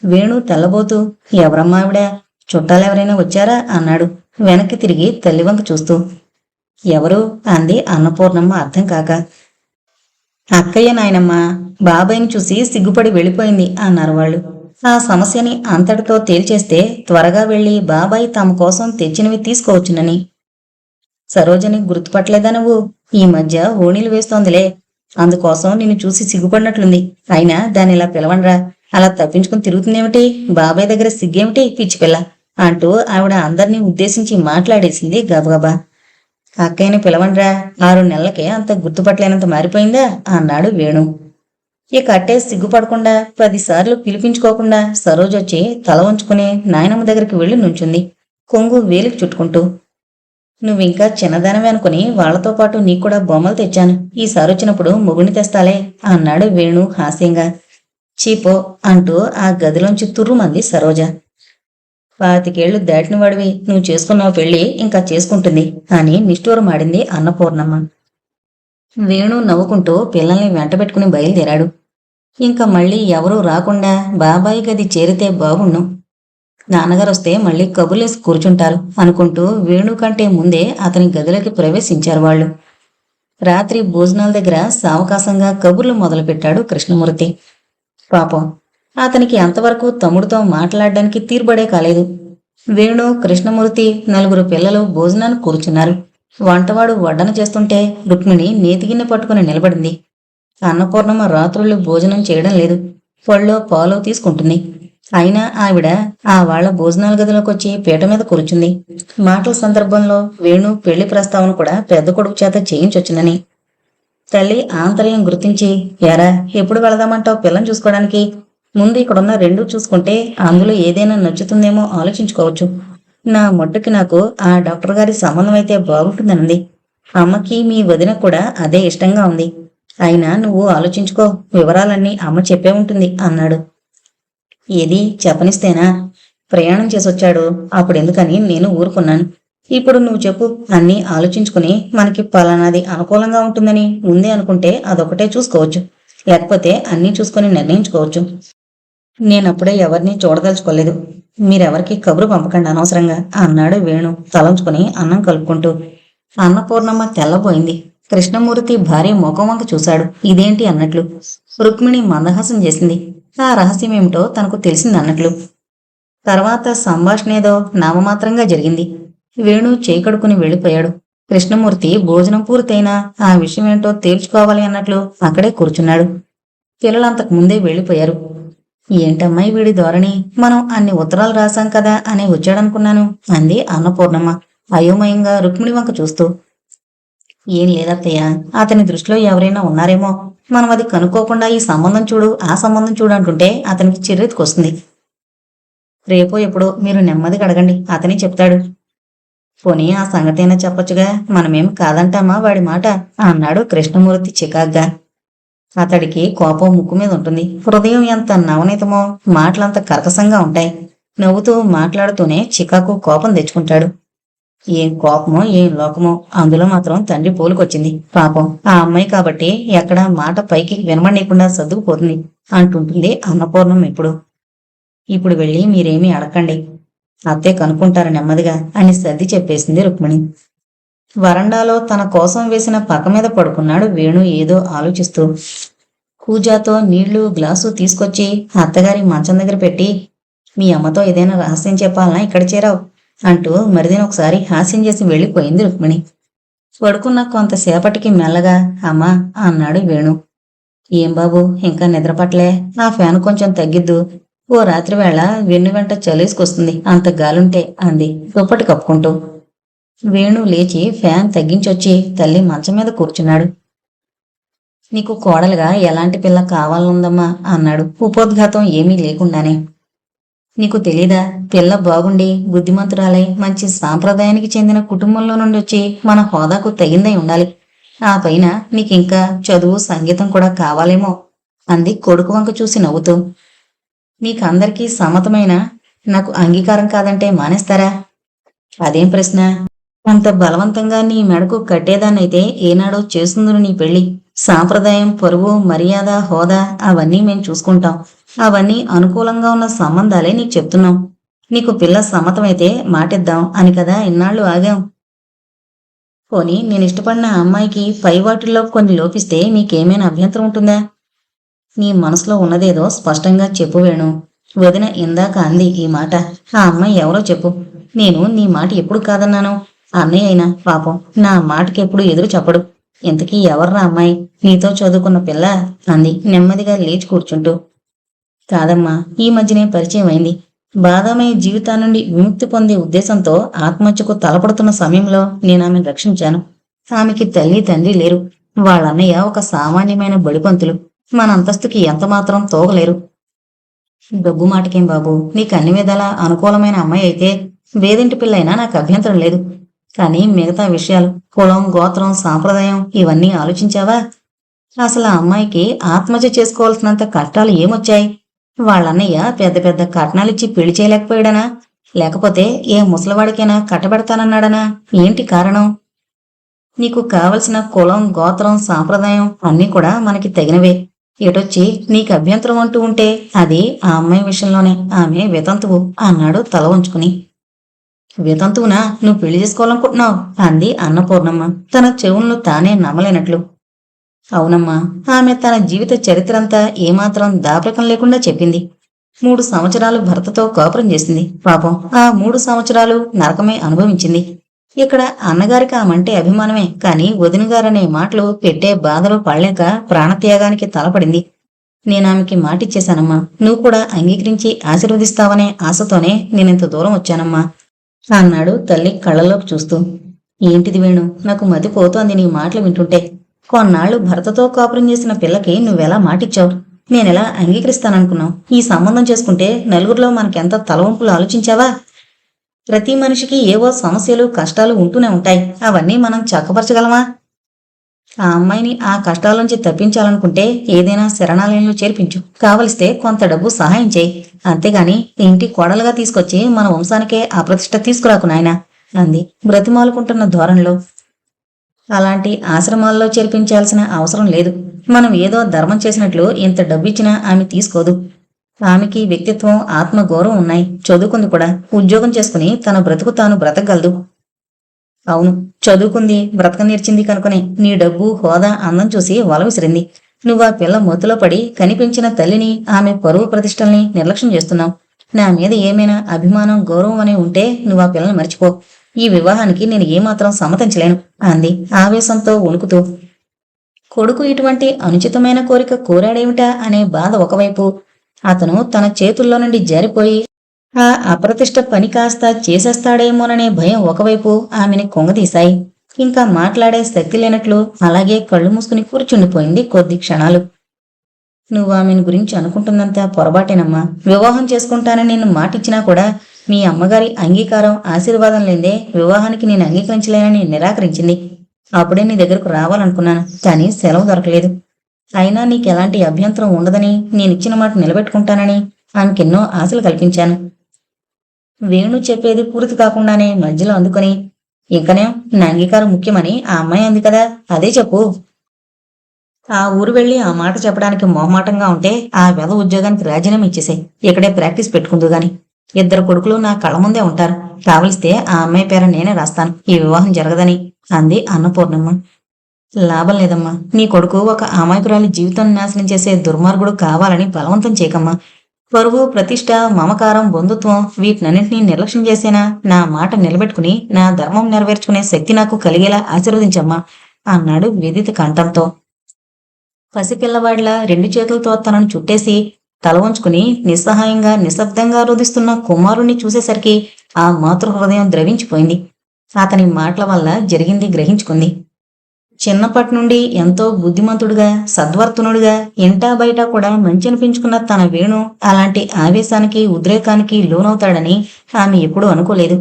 వేణు తెల్లబోతూ, ఎవరమ్మా ఆవిడ, చుట్టాలెవరైనా వచ్చారా అన్నాడు వెనక్కి తిరిగి తల్లివంక చూస్తూ. ఎవరు అంది అన్నపూర్ణమ్మ అర్థం కాక. అక్కయ్య నాయనమ్మ, బాబాయిని చూసి సిగ్గుపడి వెళ్ళిపోయింది అన్నారు వాళ్ళు. ఆ సమస్యని అంతటితో తేల్చేస్తే త్వరగా వెళ్లి బాబాయి తమ కోసం తెచ్చినవి తీసుకోవచ్చునని. సరోజని గుర్తుపట్టలేదా నువ్వు? ఈ మధ్య ఓణీలు వేస్తోందిలే, అందుకోసం నిన్ను చూసి సిగ్గుపడినట్లుంది. అయినా దాన్ని ఇలా పిలవండ్రా, అలా తప్పించుకుని తిరుగుతుందేమిటి, బాబాయ్ దగ్గర సిగ్గేమిటి పిచ్చిపిల్ల అంటూ ఆవిడ అందరినీ ఉద్దేశించి మాట్లాడేసింది గబగబా. అక్కయ్యని పిలవండ్రా, 6 నెలలకే అంత గుర్తుపట్టలేనంత మారిపోయిందా అన్నాడు వేణు. ఇక అట్టే సిగ్గుపడకుండా 10 సార్లు పిలిపించుకోకుండా సరోజొచ్చి తల వంచుకుని నాయనమ్మ దగ్గరికి వెళ్లి నుంచుంది కొంగు వేలికి చుట్టుకుంటూ. నువ్వింకా చిన్నదానమే అనుకుని వాళ్లతో పాటు నీకు కూడా బొమ్మలు తెచ్చాను, ఈసారి వచ్చినప్పుడు మొగుని తెస్తాలే అన్నాడు వేణు హాస్యంగా. చీపో అంటూ ఆ గదిలోంచి తుర్రుమంది సరోజ. 25 ఏళ్లు దాటిన వాడివి, నువ్వు చేసుకున్నావు పెళ్లి, ఇంకా చేసుకుంటుంది అని నిష్ఠూరమాడింది అన్నపూర్ణమ్మ. వేణు నవ్వుకుంటూ పిల్లల్ని వెంటబెట్టుకుని బయలుదేరాడు. ఇంకా మళ్ళీ ఎవరూ రాకుండా బాబాయి గది చేరితే బాగుణ్ణు. నాన్నగారొస్తే మళ్ళీ కబుర్లేసి కూర్చుంటారు అనుకుంటూ వేణు కంటే ముందే అతని గదిలోకి ప్రవేశించారు వాళ్ళు. రాత్రి భోజనాల దగ్గర సావకాశంగా కబుర్లు మొదలుపెట్టాడు కృష్ణమూర్తి. పాపం అతనికి అంతవరకు తమ్ముడితో మాట్లాడడానికి తీర్బడే కాలేదు. వేణు, కృష్ణమూర్తి, నలుగురు పిల్లలు భోజనానికి కూర్చున్నారు. వంటవాడు వడ్డన చేస్తుంటే రుక్మిణి నేతిగిన్నె పట్టుకుని నిలబడింది. అన్నపూర్ణమ్మ రాత్రుళ్ళు భోజనం చేయడం లేదు. పళ్ళో పాలు తీసుకుంటుంది. అయినా ఆవిడ ఆ వాళ్ల భోజనాల గదిలోకొచ్చి పీట మీద కూర్చుంది. మాటల సందర్భంలో వేణు పెళ్లి ప్రస్తావన కూడా పెద్ద కొడుకు చేత చేయించొచ్చునని. తల్లి ఆంతర్యం గుర్తించి, ఎరా ఎప్పుడు వెళదామంటావు పిల్లని చూసుకోవడానికి? ముందు ఇక్కడున్న రెండూ చూసుకుంటే అందులో ఏదైనా నచ్చుతుందేమో ఆలోచించుకోవచ్చు. నా మట్టుకి నాకు ఆ డాక్టర్ గారి సంబంధం అయితే బాగుంటుందనంది. అమ్మకి మీ వదిన కూడా అదే ఇష్టంగా ఉంది. అయినా నువ్వు ఆలోచించుకో, వివరాలన్నీ అమ్మ చెప్పే ఉంటుంది అన్నాడు. ఏది చెప్పనిస్తేనా? ప్రయాణం చేసొచ్చాడు, అప్పుడెందుకని నేను ఊరుకున్నాను. ఇప్పుడు నువ్వు చెప్పు, అన్నీ ఆలోచించుకుని మనకి పలానాది అనుకూలంగా ఉంటుందని ముందే అనుకుంటే అదొకటే చూసుకోవచ్చు, లేకపోతే అన్నీ చూసుకుని నిర్ణయించుకోవచ్చు. నేనప్పుడే ఎవరిని చూడదలుచుకోలేదు. మీరెవరికి కబురు పంపకండి అనవసరంగా అన్నాడు వేణు తలంచుకుని అన్నం కలుపుకుంటూ. అన్నపూర్ణమ్మ తెల్లబోయింది. కృష్ణమూర్తి భార్య ముఖం వంక చూశాడు, ఇదేంటి అన్నట్లు. రుక్మిణి మందహాసం చేసింది, ఆ రహస్యమేమిటో తనకు తెలిసిందన్నట్లు. తర్వాత సంభాషణ ఏదో నామమాత్రంగా జరిగింది. వేణు చేకడుకుని వెళ్ళిపోయాడు. కృష్ణమూర్తి భోజనం పూర్తయినా ఆ విషయమేంటో తేల్చుకోవాలి అన్నట్లు అక్కడే కూర్చున్నాడు. పిల్లలంతకు ముందే వెళ్ళిపోయారు. ఏంటమ్మాయి వీడి ధోరణి, మనం అన్ని ఉత్తరాలు రాశాం కదా అని వచ్చాడనుకున్నాను అంది అన్నపూర్ణమ్మ అయోమయంగా రుక్మిణి వంక చూస్తూ. ఏం లేదత్తయ్య, అతని దృష్టిలో ఎవరైనా ఉన్నారేమో. మనం అది కనుక్కోకుండా ఈ సంబంధం చూడు ఆ సంబంధం చూడు అంటుంటే అతనికి చిర్రెత్తుకొస్తుంది. రేపో ఎప్పుడో మీరు నెమ్మదిగా అడగండి, అతని చెప్తాడు. పోనీ ఆ సంగతైనా చెప్పొచ్చుగా, మనమేం కాదంటామా వాడి మాట అన్నాడు కృష్ణమూర్తి చికాగ్గా. అతడికి కోపం ముక్కు మీద ఉంటుంది. హృదయం ఎంత నవనీతమో మాటలంత కర్కశంగా ఉంటాయి. నవ్వుతూ మాట్లాడుతూనే చికాకు కోపం తెచ్చుకుంటాడు. ఏం కోపమో ఏం లోకమో, అందులో మాత్రం తండ్రి పోలుకొచ్చింది. పాపం ఆ అమ్మాయి కాబట్టి ఎక్కడా మాట పైకి వినమనీయకుండా సర్దుకుపోతుంది అంటుంటుంది అన్నపూర్ణం ఇప్పుడు వెళ్ళి మీరేమీ అడగండి, అత్తే కనుక్కుంటారు నెమ్మదిగా అని సర్ది చెప్పేసింది రుక్మిణి. వరండాలో తన కోసం వేసిన పక్క మీద పడుకున్నాడు వేణు ఏదో ఆలోచిస్తూ. కూజాతో నీళ్లు గ్లాసు తీసుకొచ్చి అత్తగారి మంచం దగ్గర పెట్టి, మీ అమ్మతో ఏదైనా రహస్యం చెప్పాలనా ఇక్కడ చేరావు అంటూ మరిదిని ఒకసారి హాస్యం చేసి వెళ్ళిపోయింది రుక్మిణి. పడుకున్న కొంతసేపటికి మెల్లగా అమ్మా అన్నాడు వేణు. ఏం బాబు ఇంకా నిద్రపట్లే? ఆ ఫ్యాన్ కొంచెం తగ్గిద్దు. ఓ రాత్రి వేళ వెన్ను వెంట చలేసుకొస్తుంది, అంత గాలుంటే అంది దుప్పటి కప్పుకుంటూ. వేణు లేచి ఫ్యాన్ తగ్గించొచ్చి తల్లి మంచం మీద కూర్చున్నాడు. నీకు కోడలుగా ఎలాంటి పిల్ల కావాలనుందమ్మా అన్నాడు ఉపోద్ఘాతం ఏమీ లేకుండానే. నీకు తెలీదా, పిల్ల బాగుండి బుద్ధిమంతురాలై మంచి సాంప్రదాయానికి చెందిన కుటుంబంలో నుండి వచ్చి మన హోదాకు తగిందై ఉండాలి. ఆ పైన నీకింకా చదువు సంగీతం కూడా కావాలేమో అంది కొడుకు వంక చూసి నవ్వుతూ. మీకందరికీ సమ్మతమైన నాకు అంగీకారం కాదంటే మానేస్తారా? అదేం ప్రశ్న? అంత బలవంతంగా నీ మెడకు కట్టేదాన్నైతే ఏనాడో చేస్తుందును నీ పెళ్లి. సాంప్రదాయం, పరువు, మర్యాద, హోదా అవన్నీ మేం చూసుకుంటాం. అవన్నీ అనుకూలంగా ఉన్న సంబంధాలే నీకు చెప్తున్నాం. నీకు పిల్ల సమ్మతమైతే మాటిద్దాం అని కదా ఇన్నాళ్ళు ఆగాం. పోనీ నేనిష్టపడిన అమ్మాయికి పై వాటిల్లో కొన్ని లోపిస్తే మీకేమైనా అభ్యంతరం ఉంటుందా? నీ మనసులో ఉన్నదేదో స్పష్టంగా చెప్పు వేణు. వదిన ఇందాక అంది ఈ మాట. ఆ అమ్మాయి ఎవరో చెప్పు. నేను నీ మాట ఎప్పుడు కాదన్నాను? అన్నయ్య అయినా పాపం నా మాటకెప్పుడు ఎదురు చెప్పడు. ఇంతకీ ఎవర్రా అమ్మాయి? నీతో చదువుకున్న పిల్ల అంది నెమ్మదిగా లేచి కూర్చుంటూ. కాదమ్మా, ఈ మధ్యనే పరిచయం అయింది. బాధామయ జీవితాన్ని నుండి విముక్తి పొందే ఉద్దేశంతో ఆత్మహత్యకు తలపడుతున్న సమయంలో నేను ఆమెను రక్షించాను. ఆమెకి తల్లి తండ్రి లేరు. వాళ్ళన్నయ్య ఒక సామాన్యమైన బడిపంతులు. మన అంతస్తుకి ఎంతమాత్రం తోగలేరు. డబ్బు మాటకేం బాబు, నీకు అన్ని విధాలా అనుకూలమైన అమ్మాయి అయితే వేదింటి పిల్లైనా నాకు అభ్యంతరం లేదు. కానీ మిగతా విషయాలు, కులం, గోత్రం, సాంప్రదాయం ఇవన్నీ ఆలోచించావా? అసలు ఆ అమ్మాయికి ఆత్మహత్య చేసుకోవాల్సినంత కష్టాలు ఏమొచ్చాయి? వాళ్ళన్నయ్య పెద్ద పెద్ద కట్నాలిచ్చి పెళ్లి చేయలేకపోయాడనా? లేకపోతే ఏ ముసలివాడికైనా కట్టబెడతానన్నాడనా? ఏంటి కారణం? నీకు కావలసిన కులం, గోత్రం, సాంప్రదాయం అన్నీ కూడా మనకి తగినవే. ఎటొచ్చి నీకు అభ్యంతరం అంటూ ఉంటే అది ఆ అమ్మాయి విషయంలోనే. ఆమె వితంతువు అన్నాడు తల వంచుకుని. వితంతువునా? నువ్వు పెళ్లి చేసుకోవాలనుకుంటున్నావు? అంది అన్నపూర్ణమ్మ తన చెవులను తానే నమ్మలేనట్లు. అవునమ్మా. ఆమె తన జీవిత చరిత్రంతా ఏమాత్రం దాపరికం లేకుండా చెప్పింది. 3 సంవత్సరాలు భర్తతో కాపురం చేసింది. పాపం ఆ 3 సంవత్సరాలు నరకమే అనుభవించింది. ఇక్కడ అన్నగారికి ఆమంటే అభిమానమే, కాని వదినగారనే మాటలు పెట్టే బాధలు పడలేక ప్రాణత్యాగానికి తలపడింది. నేనామెకి మాటిచ్చేశానమ్మా. నువ్వు కూడా అంగీకరించి ఆశీర్వదిస్తావనే ఆశతోనే నేనింత దూరం వచ్చానమ్మా అన్నాడు తల్లి కళ్ళలోకి చూస్తూ. ఏంటిది వేణు, నాకు మతిపోతోంది నీ మాటలు వింటుంటే. కొన్నాళ్లు భర్తతో కాపురం చేసిన పిల్లకి నువ్వెలా మాటిచ్చావు? నేనెలా అంగీకరిస్తాననుకున్నావు? ఈ సంబంధం చేసుకుంటే నలుగురిలో మనకెంత తలవంపులు ఆలోచించావా? ప్రతి మనిషికి ఏవో సమస్యలు, కష్టాలు ఉంటూనే ఉంటాయి. అవన్నీ మనం చక్కపరచగలమా? ఆ అమ్మాయిని ఆ కష్టాల నుంచి తప్పించాలనుకుంటే ఏదైనా శరణాలయంలో చేర్పించు. కావలిస్తే కొంత డబ్బు సహాయం చేయి. అంతేగాని ఇంటి కోడలుగా తీసుకొచ్చి మన వంశానికే అప్రతిష్ట తీసుకురాకు నాయనా అంది బ్రతిమాలుకుంటున్న ధోరణిలో. అలాంటి ఆశ్రమాల్లో చేర్పించాల్సిన అవసరం లేదు. మనం ఏదో ధర్మం చేసినట్లు ఇంత డబ్బిచ్చినా ఆమె తీసుకోదు. ఆమెకి వ్యక్తిత్వం, ఆత్మగౌరవం ఉన్నాయి. చదువుకుంది కూడా. ఉద్యోగం చేసుకుని తన బ్రతుకు తాను బ్రతకగలదు. అవును, చదువుకుంది, బ్రతక నేర్చింది కనుకనే నీ డబ్బు, హోదా, అందం చూసి వల విసిరింది. నువ్వు ఆ పిల్ల మొత్తులో పడి కనిపించిన తల్లిని, ఆమె పరువు ప్రతిష్టల్ని నిర్లక్ష్యం చేస్తున్నావు. నా మీద ఏమైనా అభిమానం, గౌరవం అనే ఉంటే నువ్వు ఆ పిల్లని మర్చిపో. ఈ వివాహానికి నేను ఏమాత్రం సమ్మతించలేను అంది ఆవేశంతో వణుకుతూ. కొడుకు ఇటువంటి అనుచితమైన కోరిక కోరాడేమిటా అనే బాధ ఒకవైపు, అతను తన చేతుల్లో నుండి జారిపోయి ఆ అప్రతిష్ట పని కాస్త చేసేస్తాడేమోననే భయం ఒకవైపు ఆమెని కొంగదీశాయి. ఇంకా మాట్లాడే శక్తి లేనట్లు అలాగే కళ్ళు మూసుకుని కూర్చుండిపోయింది కొద్ది క్షణాలు. నువ్వు ఆమెను గురించి అనుకుంటున్నంత పొరపాటేనమ్మా. వివాహం చేసుకుంటానని నేను మాటిచ్చినా కూడా మీ అమ్మగారి అంగీకారం, ఆశీర్వాదం లేదే వివాహానికి నేను అంగీకరించలేనని నిరాకరించింది. అప్పుడే నీ దగ్గరకు రావాలనుకున్నాను, కానీ సెలవు దొరకలేదు. అయినా నీకెలాంటి అభ్యంతరం ఉండదని, నేనిచ్చిన మాట నిలబెట్టుకుంటానని ఆమెకెన్నో ఆశలు కల్పించాను. వేణు చెప్పేది పూర్తి కాకుండానే మధ్యలో అందుకొని, ఇంకనే నా అంగీకారం ముఖ్యమని ఆ అమ్మాయి అంది కదా, అదే చెప్పు. ఆ ఊరు వెళ్లి ఆ మాట చెప్పడానికి మొహమాటంగా ఉంటే ఆ వెధ ఉద్యోగానికి రాజీనామా ఇచ్చేసాయి. ఇక్కడే ప్రాక్టీస్ పెట్టుకుందు గాని. 2 కొడుకులు నా కళ్ళ ముందే ఉంటారు. కావలిస్తే ఆ అమ్మాయి పేర నేనే రాస్తాను, ఈ వివాహం జరగదని అంది అన్నపూర్ణమ్మ. లాభం లేదమ్మా. నీ కొడుకు ఒక అమాయకురాలి జీవితం నాశనం చేసే దుర్మార్గుడు కావాలని బలవంతం చేయకమ్మా. పరువు, ప్రతిష్ట, మమకారం, బంధుత్వం వీటినన్నింటినీ నిర్లక్ష్యం చేసేనా నా మాట నిలబెట్టుకుని నా ధర్మం నెరవేర్చుకునే శక్తి నాకు కలిగేలా ఆశీర్వదించమ్మా అన్నాడు విదిత కంఠంతో. పసిపిల్లవాడిలా 2 చేతులతో తనను చుట్టేసి తల వంచుకుని నిస్సహాయంగా, నిశ్శబ్దంగా రోధిస్తున్న కుమారుణ్ణి చూసేసరికి ఆ మాతృహృదయం ద్రవించిపోయింది. అతని మాటల వల్ల జరిగింది గ్రహించుకుంది. చిన్నప్పటి నుండి ఎంతో బుద్ధిమంతుడుగా, సద్వర్తనుడుగా, ఇంటా బయట కూడా మంచి అనిపించుకున్న తన వేణు అలాంటి ఆవేశానికి, ఉద్రేకానికి లోనవుతాడని ఆమె ఎప్పుడూ అనుకోలేదు.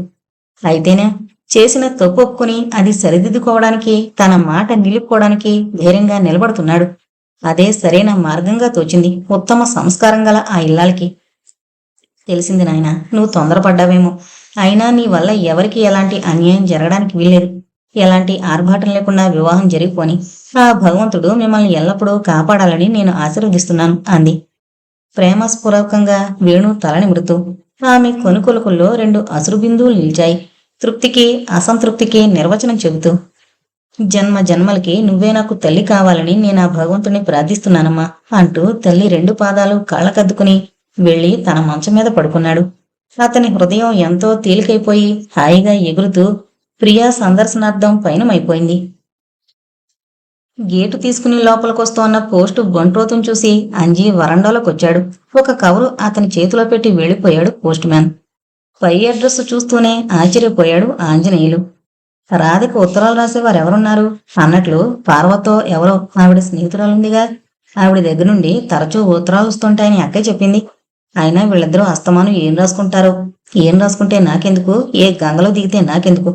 అయితేనే చేసిన తప్పు ఒప్పుకుని అది సరిదిద్దుకోవడానికి, తన మాట నిలుపుకోవడానికి ధైర్యంగా నిలబడుతున్నాడు. అదే సరైన మార్గంగా తోచింది ఉత్తమ సంస్కారం గల ఆ ఇల్లాలికి. తెలిసింది నాయనా, నువ్వు తొందరపడ్డావేమో. అయినా నీ వల్ల ఎవరికి ఎలాంటి అన్యాయం జరగడానికి వీల్లేదు. ఎలాంటి ఆర్భాటం లేకుండా వివాహం జరిగిపోని ఆ భగవంతుడు మిమ్మల్ని ఎల్లప్పుడూ కాపాడాలని నేను ఆశీర్వదిస్తున్నాను అంది ప్రేమస్పూర్వకంగా వేణు తల నిమురుతూ. ఆమె కొనుకొలుకుల్లో 2 అసురు బిందువులు నిలిచాయి. తృప్తికి, అసంతృప్తికి నిర్వచనం చెబుతూ. జన్మ జన్మలకి నువ్వే నాకు తల్లి కావాలని నేను ఆ భగవంతుని ప్రార్థిస్తున్నానమ్మా అంటూ తల్లి 2 పాదాలు కాళ్ళకద్దుకుని వెళ్లి తన మంచం మీద పడుకున్నాడు. అతని హృదయం ఎంతో తేలికైపోయి హాయిగా ఎగురుతూ ప్రియా సందర్శనార్థం పయనమైపోయింది. గేటు తీసుకుని లోపలికొస్తోన్న పోస్టు బంట్రోతును చూసి అంజీ వరండాలోకొచ్చాడు. ఒక కవరు అతని చేతిలో పెట్టి వెళ్లిపోయాడు పోస్ట్ మ్యాన్. పై అడ్రస్ చూస్తూనే ఆశ్చర్యపోయాడు ఆంజనేయులు. రాధకి ఉత్తరాలు రాసేవారెవరున్నారు అన్నట్లు పార్వతో ఎవరో ఆవిడ స్నేహితురాలుందిగా. ఆవిడ దగ్గర నుండి తరచూ ఉత్తరాలు వస్తుంటాయని అక్కే చెప్పింది. అయినా వీళ్ళిద్దరూ అస్తమానం ఏం రాసుకుంటారో. ఏం రాసుకుంటే నాకెందుకు, ఏ గంగలో దిగితే నాకెందుకు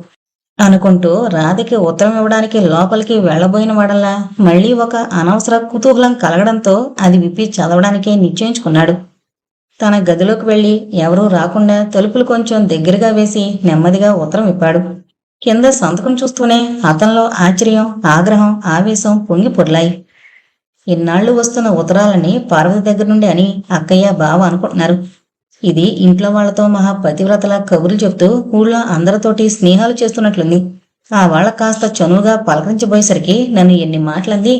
అనుకుంటూ రాధకి ఉత్తరం ఇవ్వడానికి లోపలికి వెళ్లబోయిన వాడల్లా మళ్లీ ఒక అనవసర కుతూహలం కలగడంతో అది విప్పి చదవడానికే నిశ్చయించుకున్నాడు. తన గదిలోకి వెళ్లి ఎవరూ రాకుండా తలుపులు కొంచెం దగ్గరగా వేసి నెమ్మదిగా ఉత్తరం విప్పాడు. కింద సంతకం చూస్తూనే అతనిలో ఆశ్చర్యం, ఆగ్రహం, ఆవేశం పొంగి పొర్లాయి. ఇన్నాళ్లు వస్తున్న ఉత్తరాలని పార్వతి దగ్గర నుండి అని అక్కయ్య బావ అనుకుంటున్నారు. ఇది ఇంట్లో వాళ్లతో మహా పతివ్రతలా కబుర్లు చెప్తూ ఊళ్ళో అందరితోటి స్నేహాలు చేస్తున్నట్లుంది. ఆ వాళ్ళ కాస్త చనువుగా పలకరించబోయేసరికి నన్ను ఎన్ని మాటలంది.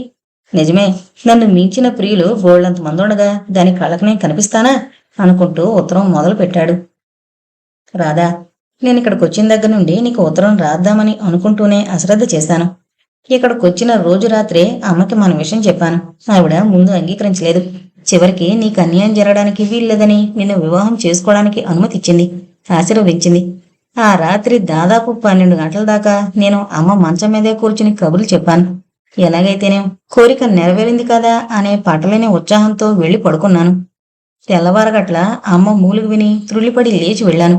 నిజమే, నన్ను మించిన ప్రియులు బోళ్లంత మంది ఉండగా దాని కళ్ళకనే కనిపిస్తానా అనుకుంటూ ఉత్తరం మొదలు పెట్టాడు. రాధా, నేనిక్కడికి వచ్చిన దగ్గర నుండి నీకు ఉత్తరం రాద్దామని అనుకుంటూనే అశ్రద్ధ చేశాను. ఇక్కడికొచ్చిన రోజు రాత్రే అమ్మకి మన విషయం చెప్పాను. ఆవిడ ముందు అంగీకరించలేదు. చివరికి నీకు అన్యాయం జరగడానికి వీల్లేదని నిన్ను వివాహం చేసుకోవడానికి అనుమతి ఇచ్చింది, ఆశీర్వదించింది. ఆ రాత్రి దాదాపు 12 గంటల దాకా నేను అమ్మ మంచం మీదే కూర్చుని కబుర్లు చెప్పాను. ఎలాగైతేనే కోరిక నెరవేరింది కదా అనే పట్టలేని ఉత్సాహంతో వెళ్లి పడుకున్నాను. తెల్లవారగట్ల అమ్మ మూలుగు విని త్రుళ్ళిపడి లేచి వెళ్లాను.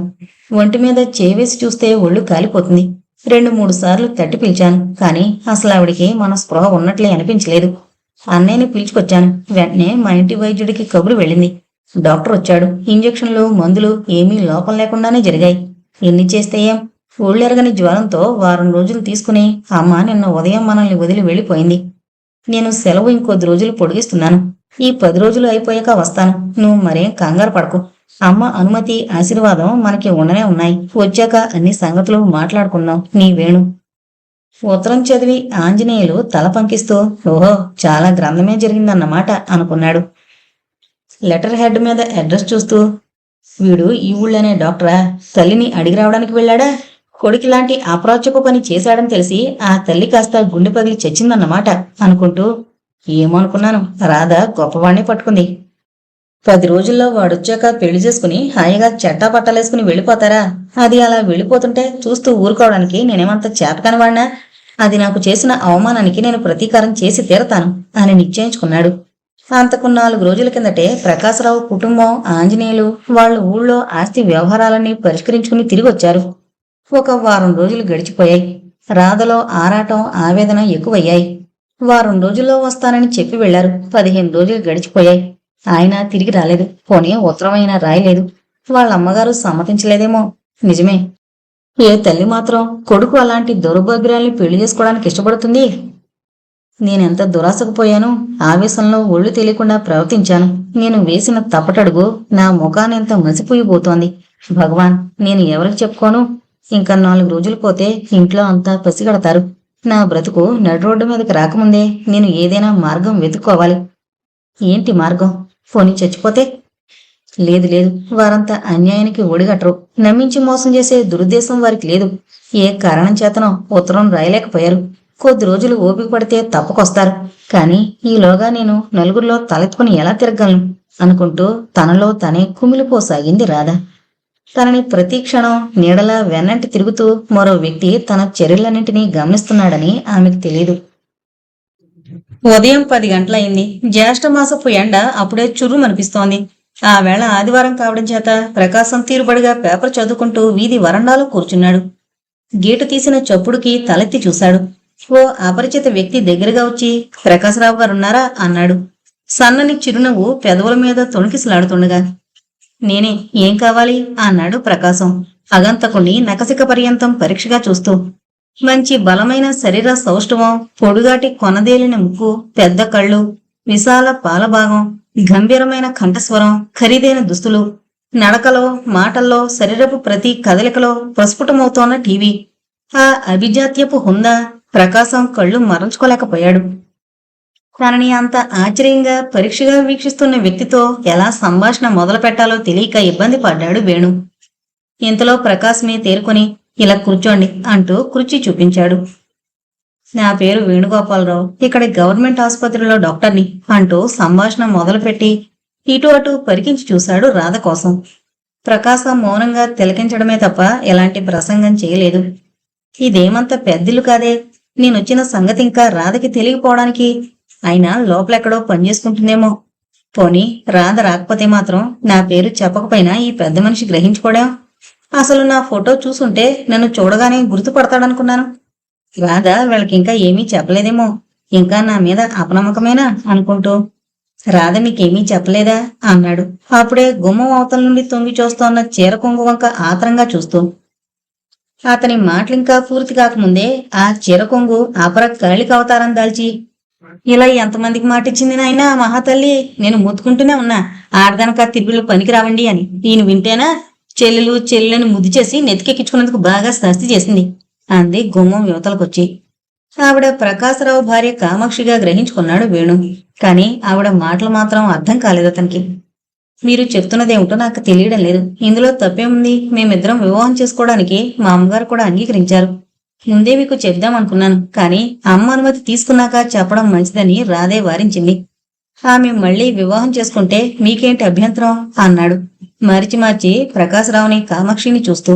ఒంటి మీద చేవేసి చూస్తే ఒళ్ళు కాలిపోతుంది. 2-3 సార్లు తట్టి పిలిచాను, కాని అసలు ఆవిడికి మన స్పృహ ఉన్నట్లే అనిపించలేదు. అన్నయ్యని పిలుచుకొచ్చాను. వెంటనే మా ఇంటి వైద్యుడికి కబురు వెళ్ళింది. డాక్టర్ వచ్చాడు. ఇంజెక్షన్లు, మందులు ఏమీ లోపం లేకుండానే జరిగాయి. ఎన్ని చేస్తే ఏం, ఊళ్ళెరగని జ్వరంతో వారం రోజులు తీసుకుని అమ్మ నిన్న ఉదయం మనల్ని వదిలి వెళ్ళిపోయింది. నేను సెలవు ఇంకొద్ది రోజులు పొడిగిస్తున్నాను. ఈ 10 రోజులు అయిపోయాక వస్తాను. నువ్వు మరేం కంగారు పడకు. అమ్మ అనుమతి, ఆశీర్వాదం మనకి ఉండనే ఉన్నాయి. వచ్చాక అన్ని సంగతులు మాట్లాడుకుందాం. నీ వేణు. ఉత్తరం చదివి ఆంజనేయులు తల పంకిస్తూ, ఓహో, చాలా గ్రంథమే జరిగిందన్నమాట అనుకున్నాడు. లెటర్ హెడ్ మీద అడ్రస్ చూస్తూ, వీడు ఈ ఊళ్ళోనే డాక్టరా? తల్లిని అడిగి రావడానికి వెళ్ళాడా? కొడుకి లాంటి అప్రాచ్యపు పని చేశాడని తెలిసి ఆ తల్లి కాస్త గుండె పగిలి చచ్చిందన్నమాట అనుకుంటూ, ఏమనుకున్నాను, రాధ గొప్పవాణ్ణి పట్టుకుంది. 10 రోజుల్లో వాడొచ్చాక పెళ్లి చేసుకుని హాయిగా చెట్టా పట్టాలేసుకుని వెళ్ళిపోతారా? అది అలా వెళ్ళిపోతుంటే చూస్తూ ఊరుకోవడానికి నేనేమంత చేతకాని వాడినా? అది నాకు చేసిన అవమానానికి నేను ప్రతీకారం చేసి తీరతాను అని నిశ్చయించుకున్నాడు. అంతకు 4 రోజుల కిందటే ప్రకాశరావు కుటుంబం, ఆంజనేయులు వాళ్ళు ఊళ్ళో ఆస్తి వ్యవహారాలన్నీ పరిష్కరించుకుని తిరిగొచ్చారు. ఒక వారం రోజులు గడిచిపోయాయి. రాధలో ఆరాటం, ఆవేదన ఎక్కువయ్యాయి. వారం రోజుల్లో వస్తానని చెప్పి వెళ్లారు. 15 రోజులు గడిచిపోయాయి. ఆయన తిరిగి రాలేదు. పోనీ ఉత్తరమైనా రాయలేదు. వాళ్ళమ్మగారు సమ్మతించలేదేమో. నిజమే, ఏ తల్లి మాత్రం కొడుకు అలాంటి దౌర్భాగ్యాల్ని పెళ్లి చేసుకోవడానికి ఇష్టపడుతుంది? నేనెంత దురాశకు పోయాను. ఆవేశంలో ఒళ్ళు తెలియకుండా ప్రవర్తించాను. నేను వేసిన తప్పటడుగు నా ముఖానెంత మసిపోయిపోతోంది. భగవాన్, నేను ఎవరికి చెప్పుకోను? ఇంకా 4 రోజులు పోతే ఇంట్లో అంతా పసిగడతారు. నా బ్రతుకు నడి రోడ్డు మీదకి రాకముందే నేను ఏదైనా మార్గం వెతుక్కోవాలి. ఏంటి మార్గం? పోనీ చచ్చిపోతే? లేదు లేదు, వారంతా అన్యాయానికి ఒడిగట్టరు. నమ్మించి మోసం చేసే దురుద్దేశం వారికి లేదు. ఏ కారణం చేతనో ఉత్తరం రాయలేకపోయారు. కొద్ది రోజులు ఓపిక పడితే తప్పకొస్తారు. కాని ఈలోగా నేను నలుగురిలో తలెత్తుకుని ఎలా తిరగలను అనుకుంటూ తనలో తనే కుమిలిపోసాగింది రాధ. తనని ప్రతి క్షణం నీడలా వెన్నంటి తిరుగుతూ మరో వ్యక్తి తన చర్యలన్నింటినీ గమనిస్తున్నాడని ఆమెకు తెలియదు. ఉదయం 10 గంటలయింది. జ్యేష్ఠమాసపు ఎండ అప్పుడే చుర్రుమనిపిస్తోంది. ఆ వేళ ఆదివారం కావడం చేత ప్రకాశం తీరుబడిగా పేపర్ చదువుకుంటూ వీధి వరండాలో కూర్చున్నాడు. గేటు తీసిన చప్పుడుకి తలెత్తి చూశాడు. ఓ అపరిచిత వ్యక్తి దగ్గరగా వచ్చి, ప్రకాశరావు గారున్నారా అన్నాడు. సన్నని చిరునవ్వు పెదవుల మీద తొణికిసలాడుతుండగా. నేనే, ఏం కావాలి అన్నాడు ప్రకాశం అగంతకుణ్ణి నకసిక పర్యంతం పరీక్షగా చూస్తూ. మంచి బలమైన శరీర సౌష్ఠవం, పొడుగాటి కొనదేలిన ముక్కు, పెద్ద కళ్ళు, విశాల పాలభాగం, గంభీరమైన కంఠస్వరం, ఖరీదైన దుస్తులు, నడకలో, మాటల్లో, శరీరపు ప్రతి కదలికలో ప్రస్ఫుటమవుతోన్న టీవీ. ఆ అభిజాత్యపు హుందా ప్రకాశం కళ్ళు మరల్చుకోలేకపోయాడు. తనని అంత ఆశ్చర్యంగా పరీక్షగా వీక్షిస్తున్న వ్యక్తితో ఎలా సంభాషణ మొదలు పెట్టాలో తెలియక ఇబ్బంది పడ్డాడు వేణు. ఇంతలో ప్రకాశమే తేరుకొని, ఇలా కూర్చోండి అంటూ కుర్చీ చూపించాడు. నా పేరు వేణుగోపాలరావు, ఇక్కడ గవర్నమెంట్ ఆసుపత్రిలో డాక్టర్ని అంటూ సంభాషణ మొదలుపెట్టి ఇటు అటు పరికించి చూశాడు రాధ కోసం. ప్రకాశం మౌనంగా తిలకించడమే తప్ప ఎలాంటి ప్రసంగం చేయలేదు. ఇదేమంత పెద్దిల్లు కాదే, నేనొచ్చిన సంగతి ఇంకా రాధకి తెలియకపోవడానికి. అయినా లోపలెక్కడో పనిచేసుకుంటుందేమో. పోనీ రాధ రాకపోతే మాత్రం నా పేరు చెప్పకపోయినా ఈ పెద్ద మనిషి గ్రహించుకోవడం. అసలు నా ఫోటో చూసుంటే నన్ను చూడగానే గుర్తుపడతాడనుకున్నాను. రాధ వీళ్ళకింకా ఏమీ చెప్పలేదేమో, ఇంకా నా మీద అపనమ్మకమేనా అనుకుంటూ. రాధ మీకేమీ చెప్పలేదా అన్నాడు అప్పుడే గుమ్మం అవతల నుండి తొంగి చూస్తోన్న చీర కొంగు వంక ఆత్రంగా చూస్తూ. అతని మాటలింకా పూర్తి కాకముందే ఆ చీర కొంగు అపర కాళిక అవతారం దాల్చి, ఇలా ఎంతమందికి మాటిచ్చింది నాయనా ఆ మహాతల్లి, నేను మొత్తుకుంటూనే ఉన్నా ఆడదనక తిరుగుళ్ళు పనికి రావండి అని. ఈయన వింటేనా చెల్లెలని ముద్దు చేసి నెత్తికెక్కించుకున్నందుకు బాగా శాస్తి చేసింది అంది గుమ్మం యువతలకొచ్చి. ఆవిడ ప్రకాశరావు భార్య కామాక్షిగా గ్రహించుకున్నాడు వేణు. కాని ఆవిడ మాటలు మాత్రం అర్థం కాలేదు అతనికి. మీరు చెప్తున్నదేమిటో నాకు తెలియడం లేదు. ఇందులో తప్పేముంది? మేమిద్దరం వివాహం చేసుకోవడానికి మా అమ్మగారు కూడా అంగీకరించారు. ముందే మీకు చెప్దామనుకున్నాను, కానీ అమ్మ అనుమతి తీసుకున్నాక చెప్పడం మంచిదని రాధే వారించింది. ఆమె మళ్లీ వివాహం చేసుకుంటే మీకేంటి అభ్యంతరం అన్నాడు మరిచి మార్చి ప్రకాశరావుని కామాక్షిని చూస్తూ.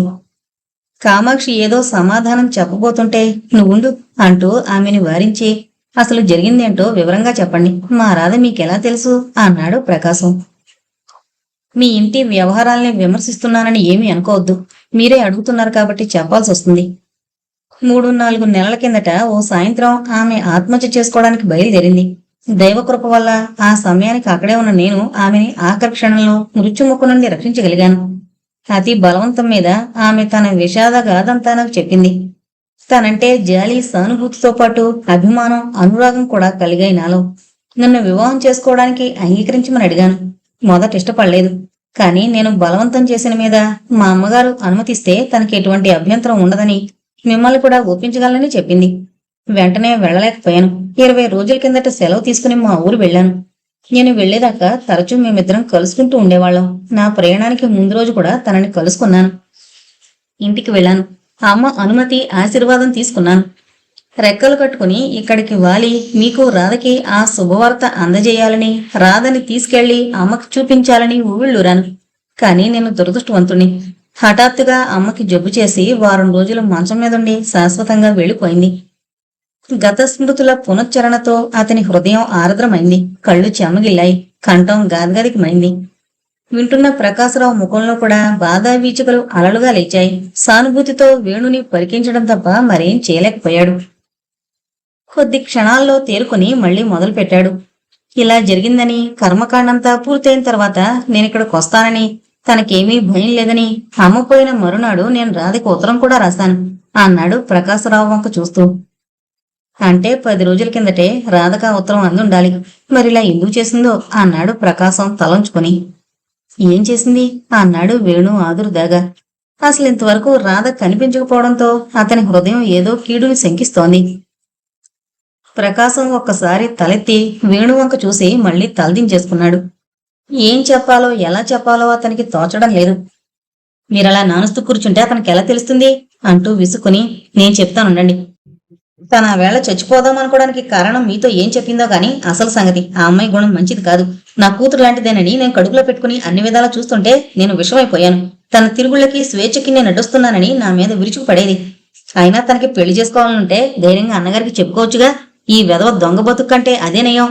కామాక్షి ఏదో సమాధానం చెప్పబోతుంటే నువ్వుండు అంటూ ఆమెని వారించి, అసలు జరిగిందేంటో వివరంగా చెప్పండి, మా రాధ మీకెలా తెలుసు అన్నాడు ప్రకాశం. మీ ఇంటి వ్యవహారాల్ని విమర్శిస్తున్నానని ఏమీ అనుకోవద్దు. మీరే అడుగుతున్నారు కాబట్టి చెప్పాల్సి వస్తుంది. 3-4 నెలల కిందట ఓ సాయంత్రం ఆమె ఆత్మహత్య చేసుకోవడానికి బయలుదేరింది. దైవకృప వల్ల ఆ సమయానికి అక్కడే ఉన్న నేను ఆమెని ఆఖరి క్షణంలో మృత్యుముఖ నుండి రక్షించగలిగాను. అతి బలవంతం మీద ఆమె తన విషాద గాథంతా నాకు చెప్పింది. తనంటే జాలి, సానుభూతితో పాటు అభిమానం, అనురాగం కూడా కలిగాయి నాలో. నన్ను వివాహం చేసుకోవడానికి అంగీకరించమని అడిగాను. మొదట ఇష్టపడలేదు. కానీ నేను బలవంతం చేసిన మీద మా అమ్మగారు అనుమతిస్తే తనకి ఎటువంటి అభ్యంతరం ఉండదని, మిమ్మల్ని కూడా ఒప్పించగలనని చెప్పింది. వెంటనే వెళ్ళలేకపోయాను. 20 రోజుల కిందట సెలవు తీసుకుని మా ఊరు వెళ్ళాను. నేను వెళ్లేదాకా తరచూ మేమిద్దరం కలుసుకుంటూ ఉండేవాళ్ళం. నా ప్రయాణానికి ముందు రోజు కూడా తనని కలుసుకున్నాను. ఇంటికి వెళ్ళాను. అమ్మ అనుమతి, ఆశీర్వాదం తీసుకున్నాను. రెక్కలు కట్టుకుని ఇక్కడికి వాలి మీకు రాధకి ఆ శుభవార్త అందజేయాలని, రాధని తీసుకెళ్లి అమ్మకి చూపించాలని ఊవిళ్ళూరాను. కానీ నేను దురదృష్టవంతుణ్ణి. హఠాత్తుగా అమ్మకి జబ్బు చేసి వారం రోజులు మంచం మీదుండి శాశ్వతంగా వెళ్లిపోయింది. గత స్మృతుల పునశ్చరణతో అతని హృదయం ఆర్ద్రమైంది. కళ్ళు చెమ్మగిల్లాయి. కంఠం గాద్గదికమైంది. వింటున్న ప్రకాశరావు ముఖంలో కూడా బాధా వీచికలు అలలుగా లేచాయి. సానుభూతితో వేణుని పరికించడం తప్ప మరేం చేయలేకపోయాడు. కొద్ది క్షణాల్లో తేరుకుని మళ్లీ మొదలుపెట్టాడు. ఇలా జరిగిందని, కర్మకాండంతా పూర్తయిన తర్వాత నేనిక్కడికి వస్తానని, తనకేమీ భయం లేదని అమ్మ పోయిన మరునాడు నేను రాధకి ఉత్తరం కూడా రాశాను అన్నాడు ప్రకాశరావు వంక చూస్తూ. అంటే 10 రోజుల కిందటే రాధక ఉత్తరం అందుండాలి. మరిలా ఎందుకు చేసిందో అన్నాడు ప్రకాశం తలంచుకొని. ఏం చేసింది అన్నాడు వేణు ఆదురుదాగా. అసలు ఇంతవరకు రాధ కనిపించకపోవడంతో అతని హృదయం ఏదో కీడుని శంకిస్తోంది. ప్రకాశం ఒక్కసారి తలెత్తి వేణువంక చూసి మళ్లీ తలదించేసుకున్నాడు. ఏం చెప్పాలో ఎలా చెప్పాలో అతనికి తోచడం లేదు. మీరలా నానుస్తూ కూర్చుంటే అతనికి ఎలా తెలుస్తుంది అంటూ విసుక్కుని, నేను చెప్తానుండండి. తన వేళ చచ్చిపోదాం అనుకోవడానికి కారణం మీతో ఏం చెప్పిందో గాని అసలు సంగతి ఆ అమ్మాయి గుణం మంచిది కాదు. నా కూతురు లాంటిదేనని నేను కడుపులో పెట్టుకుని అన్ని విధాలా చూస్తుంటే నేను విషమైపోయాను. తన తిరుగుళ్ళకి, స్వేచ్ఛకి నేను అడ్డొస్తున్నానని నా మీద విరుచుకు పడేది. అయినా తనకి పెళ్లి చేసుకోవాలనుంటే ధైర్యంగా అన్నగారికి చెప్పుకోవచ్చుగా. ఈ వెధవ దొంగ బతుకు కంటే అదే నయం.